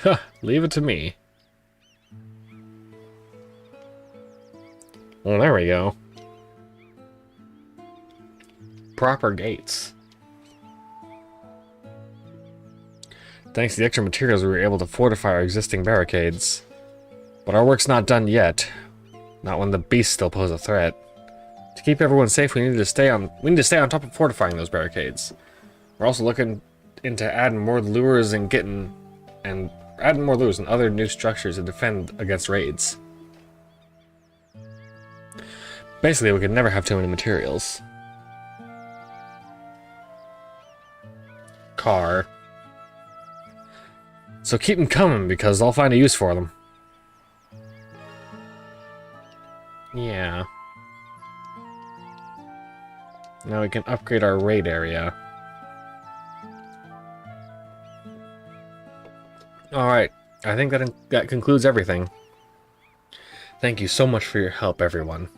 Huh, leave it to me. Well, there we go. Proper gates. Thanks to the extra materials, we were able to fortify our existing barricades. But our work's not done yet. Not when the beasts still pose a threat. To keep everyone safe, we need to stay on top of fortifying those barricades. We're also looking into adding more lures and adding more lures and other new structures to defend against raids. Basically, we could never have too many materials. Car. So keep them coming, because I'll find a use for them. Yeah. Now we can upgrade our raid area. Alright, I think that concludes everything. Thank you so much for your help, everyone.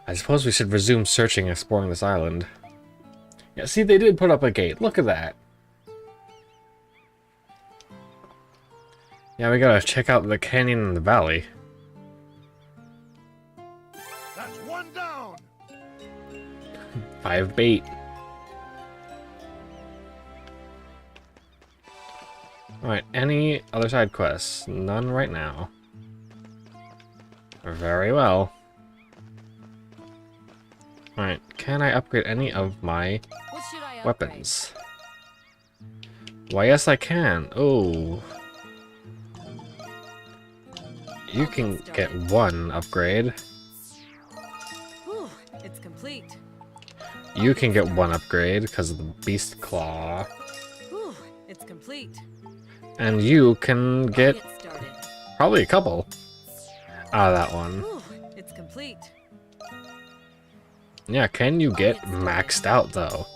I suppose we should resume searching and exploring this island. Yeah, see, they did put up a gate. Look at that. Yeah, we gotta check out the canyon and the valley. That's one down. 5 bait. Alright, any other side quests? None right now. Very well. Alright, can I upgrade any of my weapons? Why, yes I can. Oh. You can get 1 upgrade. Whew, it's complete. You can get 1 upgrade because of the beast claw. Whew, it's complete. And you can get probably a couple out of that one. Whew, it's complete. Yeah, can you get maxed out though?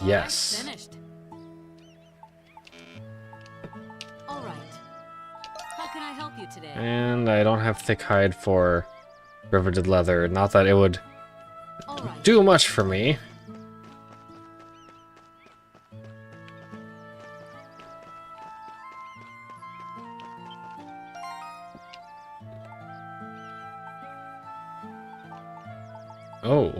Yes. Finished. All right. How can I help you today? And I don't have thick hide for riveted leather. Not that it would do much for me. Oh.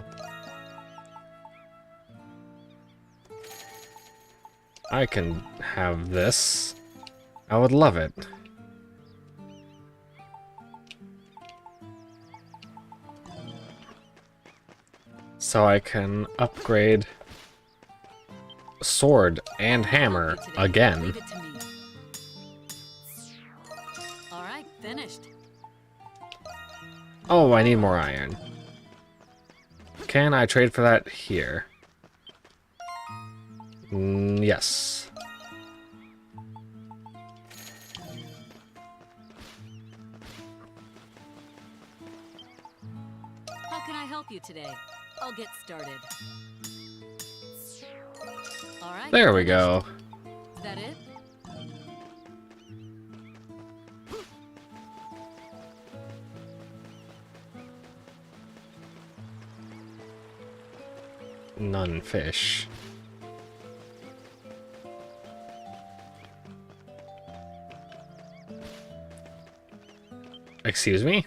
I can have this. I would love it. So I can upgrade sword and hammer again. All right, finished. Oh, I need more iron. Can I trade for that here? Yes. How can I help you today? I'll get started. All right. There we go. Is that it? None fish. Excuse me?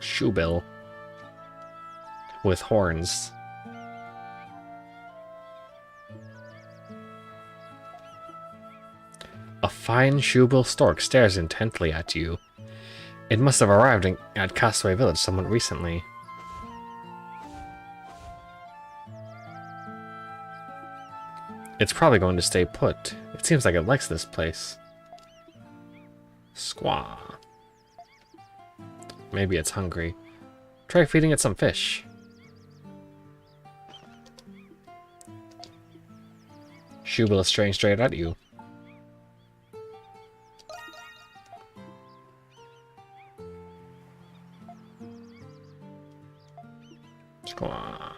Shoebill. With horns. A A fine shoebill stork stares intently at you. It must have arrived at Castaway Village somewhat recently. It's probably going to stay put. It seems like it likes this place. Squaw. Maybe it's hungry. Try feeding it some fish. Shoebill is staring straight at you. Squaw.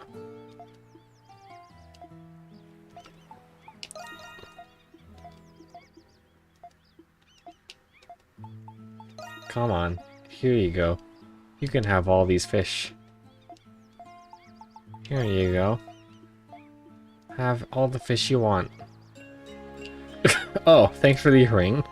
Come on, here you go. You can have all these fish. Here you go. Have all the fish you want. Oh, thanks for the ring.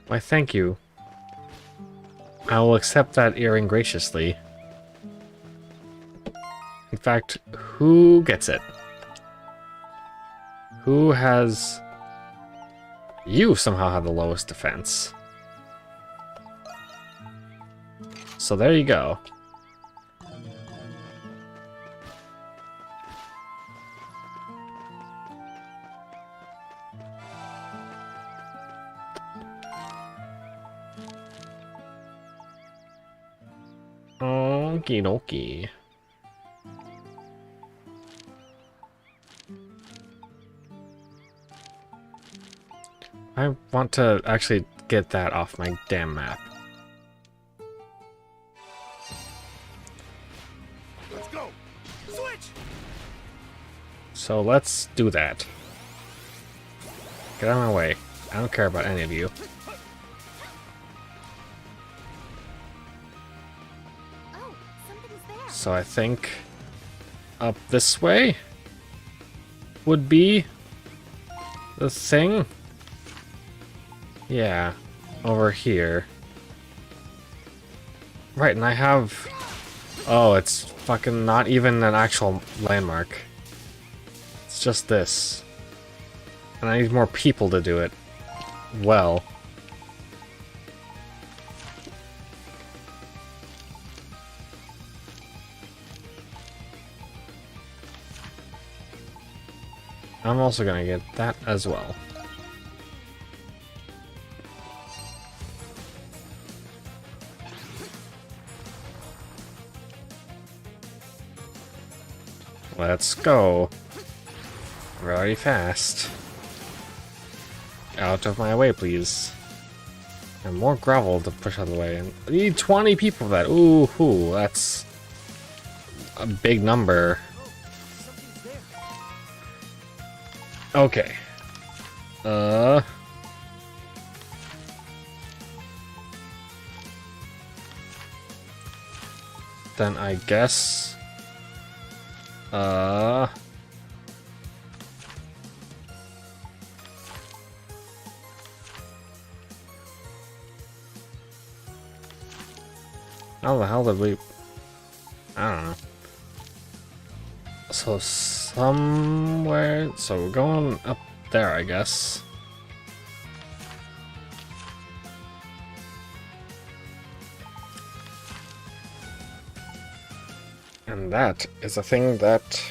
Why, thank you. I will accept that earring graciously. In fact, who gets it? Who has... You somehow have the lowest defense. So there you go. Okie dokie. I want to actually get that off my damn map. Let's go. Switch. So let's do that. Get out of my way. I don't care about any of you. Oh, something's there. So I think up this way would be the thing. Yeah, over here. Right, and I have... Oh, it's fucking not even an actual landmark. It's just this. And I need more people to do it. Well. I'm also gonna get that as well. Let's go. Very fast. Out of my way, please. And more gravel to push out of the way. And I need 20 people for that. Ooh, that's a big number. Okay. Then I guess... How the hell did we... I don't know. So somewhere... So we're going up there, I guess. And that is a thing that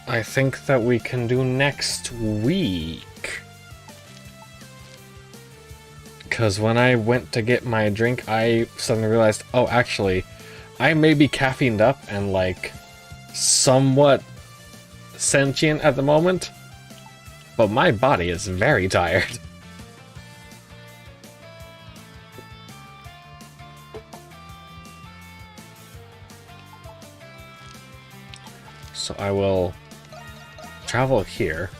I think that we can do next week. Because when I went to get my drink, I suddenly realized, oh, actually, I may be caffeined up and, like, somewhat sentient at the moment, but my body is very tired. So I will travel here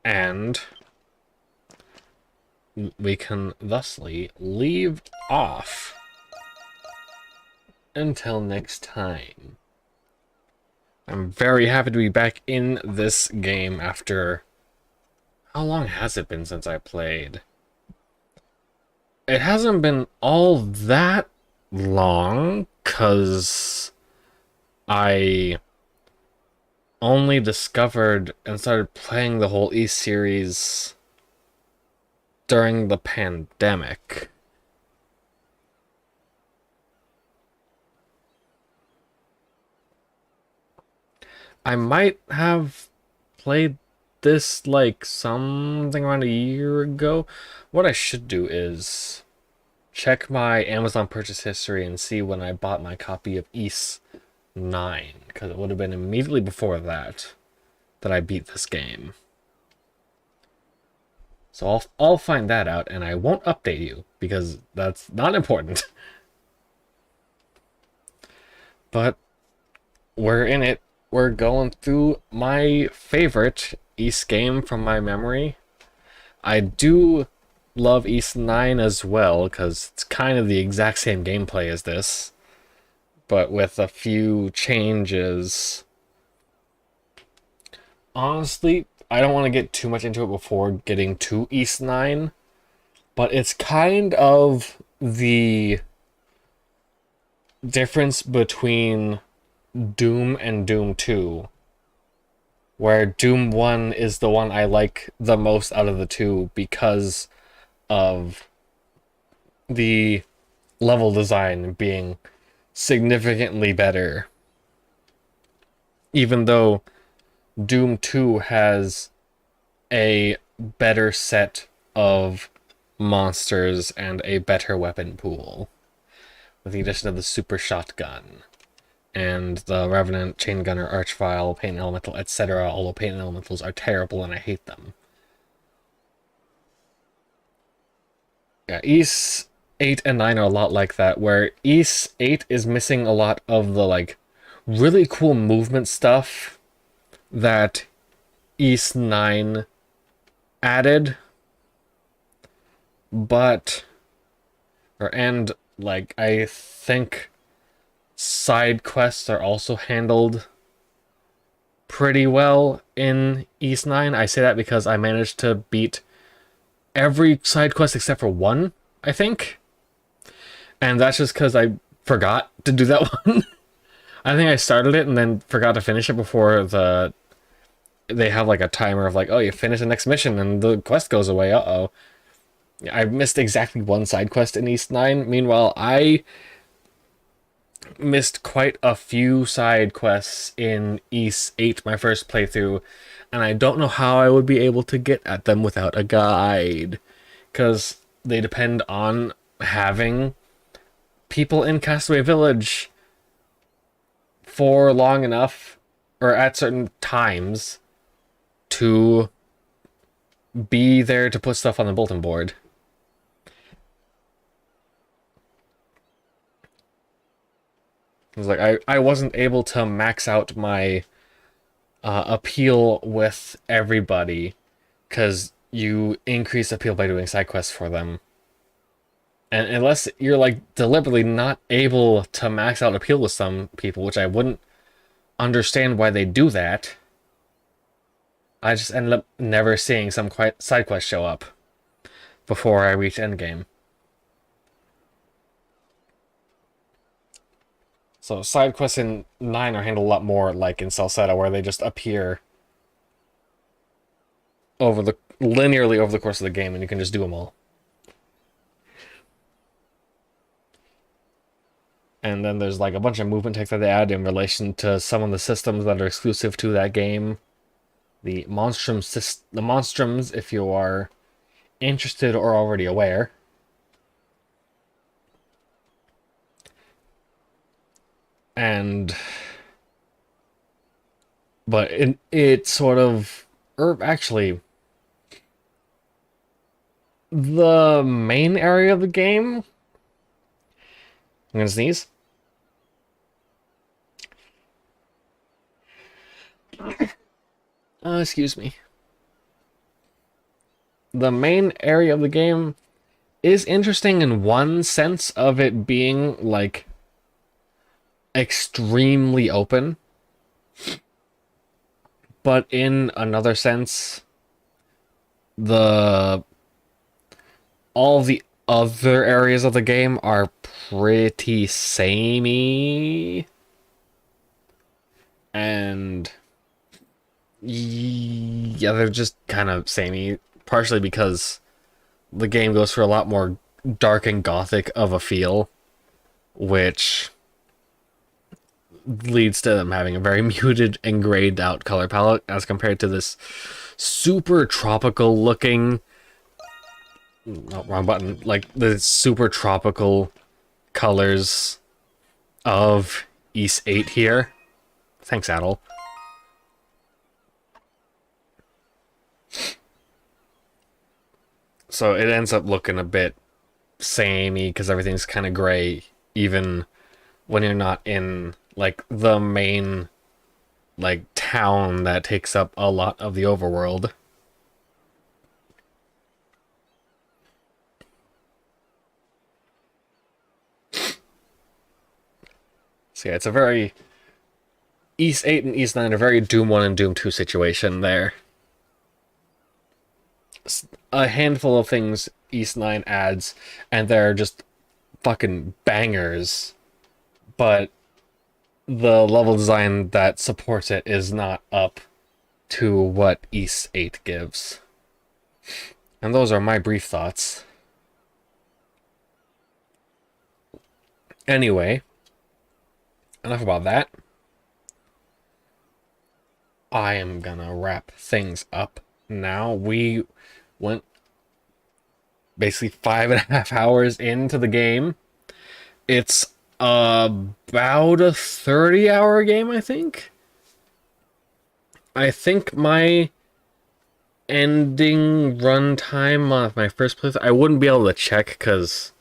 and we can thusly leave off until next time. I'm very happy to be back in this game after... How long has it been since I played? It hasn't been all that long, because I only discovered and started playing the whole East series during the pandemic. I might have played this like something around a year ago. What I should do is check my Amazon purchase history and see when I bought my copy of Ys 9, because it would have been immediately before that I beat this game. So I'll find that out, and I won't update you, because that's not important. But we're in it. We're going through my favorite Ys game from my memory. I do love Ys 9 as well, because it's kind of the exact same gameplay as this, but with a few changes. Honestly, I don't want to get too much into it before getting to Ys 9, but it's kind of the difference between Doom and Doom 2, where Doom 1 is the one I like the most out of the two because of the level design being significantly better. Even though Doom 2 has a better set of monsters and a better weapon pool, with the addition of the super shotgun and the Revenant, Chain Gunner, Archvile, Pain Elemental, etc. Although Pain Elementals are terrible and I hate them. Yeah, Ys 8 and 9 are a lot like that, where Ys 8 is missing a lot of the, like, really cool movement stuff that Ys 9 added. But... And, like, I think side quests are also handled pretty well in Ys 9. I say that because I managed to beat every side quest except for one, I think. And that's just because I forgot to do that one. I think I started it and then forgot to finish it before they have like a timer of like, oh, you finish the next mission and the quest goes away. Uh-oh. I missed exactly one side quest in Ys 9. Meanwhile, I missed quite a few side quests in Ys 8, my first playthrough, and I don't know how I would be able to get at them without a guide, because they depend on having people in Castaway Village for long enough, or at certain times, to be there to put stuff on the bulletin board. It was like I wasn't able to max out my appeal with everybody, because you increase appeal by doing side quests for them. And unless you're like deliberately not able to max out appeal with some people, which I wouldn't understand why they do that, I just ended up never seeing some side quests show up before I reach endgame. So side quests in 9 are handled a lot more like in Salsetta, where they just appear linearly over the course of the game, and you can just do them all. And then there's like a bunch of movement text that they add in relation to some of the systems that are exclusive to that game. The Monstroms, if you are interested or already aware. But it sort of, or actually, the main area of the game, I'm gonna sneeze. Excuse me. the main area of the game is interesting in one sense of it being, like, extremely open. But in another sense, all the other areas of the game are pretty samey. And yeah, they're just kind of samey, partially because the game goes for a lot more dark and gothic of a feel, which leads to them having a very muted and grayed out color palette as compared to this super tropical looking, oh, wrong button, like the super tropical colors of Ys 8 here. Thanks, Adel. So it ends up looking a bit samey because everything's kind of gray, even when you're not in, like, the main, like, town that takes up a lot of the overworld. So yeah, it's a very... Ys 8 and Ys 9 are very Doom 1 and Doom 2 situation there. A handful of things Ys 9 adds, and they're just fucking bangers. But the level design that supports it is not up to what Ys 8 gives. And those are my brief thoughts. Anyway, enough about that. I am gonna wrap things up now. We went basically 5.5 hours into the game. It's about a 30-hour game, I think. I think my ending runtime on my first playthrough, I wouldn't be able to check because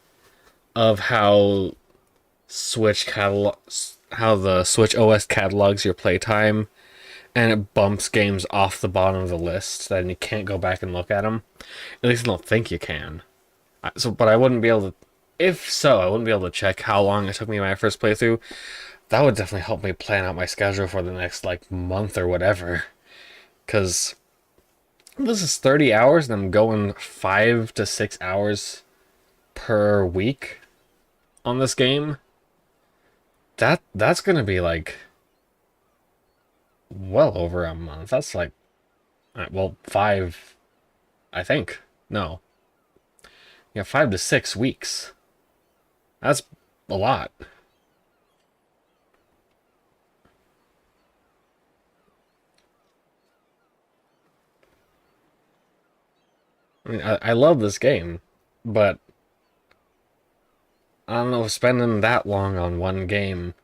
of how the Switch OS catalogs your playtime, and it bumps games off the bottom of the list, then you can't go back and look at them. At least I don't think you can. But I wouldn't be able to... If so, I wouldn't be able to check how long it took me my first playthrough. That would definitely help me plan out my schedule for the next, like, month or whatever. Because this is 30 hours, and I'm going 5 to 6 hours per week on this game. That's gonna be, like, well over a month. That's like, well, 5, I think. No. Yeah, 5 to 6 weeks. That's a lot. I mean, I love this game, but I don't know if spending that long on one game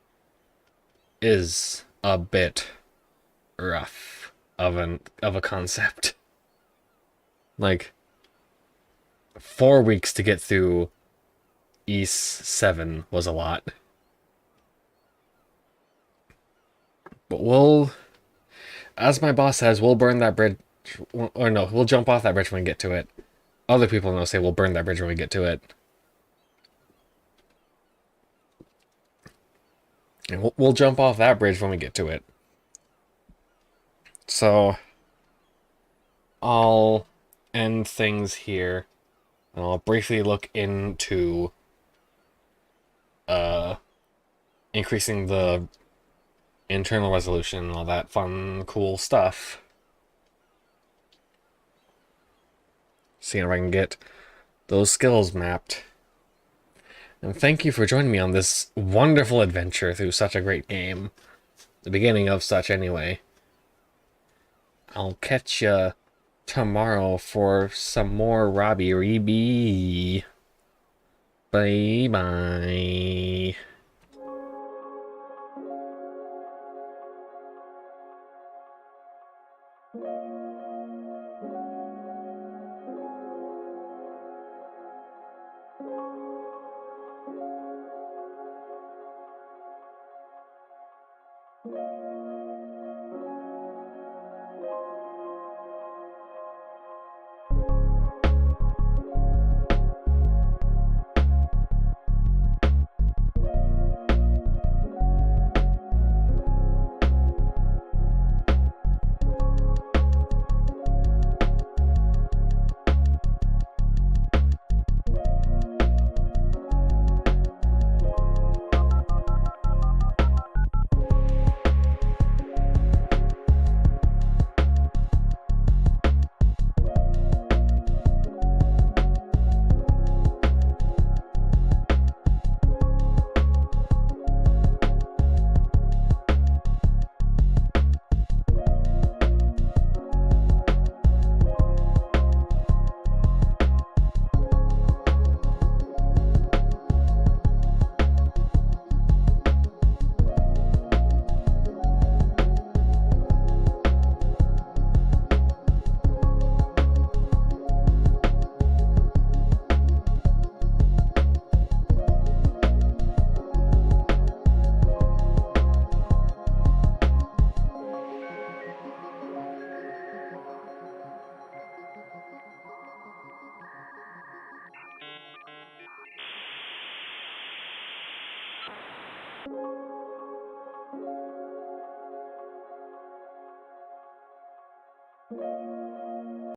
is a bit rough of a concept. Like, 4 weeks to get through Ys 7 was a lot. But we'll, as my boss says, we'll burn that bridge, or no, we'll jump off that bridge when we get to it. Other people know say we'll burn that bridge when we get to it. And we'll jump off that bridge when we get to it. So, I'll end things here, and I'll briefly look into increasing the internal resolution and all that fun, cool stuff. Seeing if I can get those skills mapped. And thank you for joining me on this wonderful adventure through such a great game. The beginning of such, anyway. I'll catch ya tomorrow for some more Robbie Reeby. Bye-bye. you.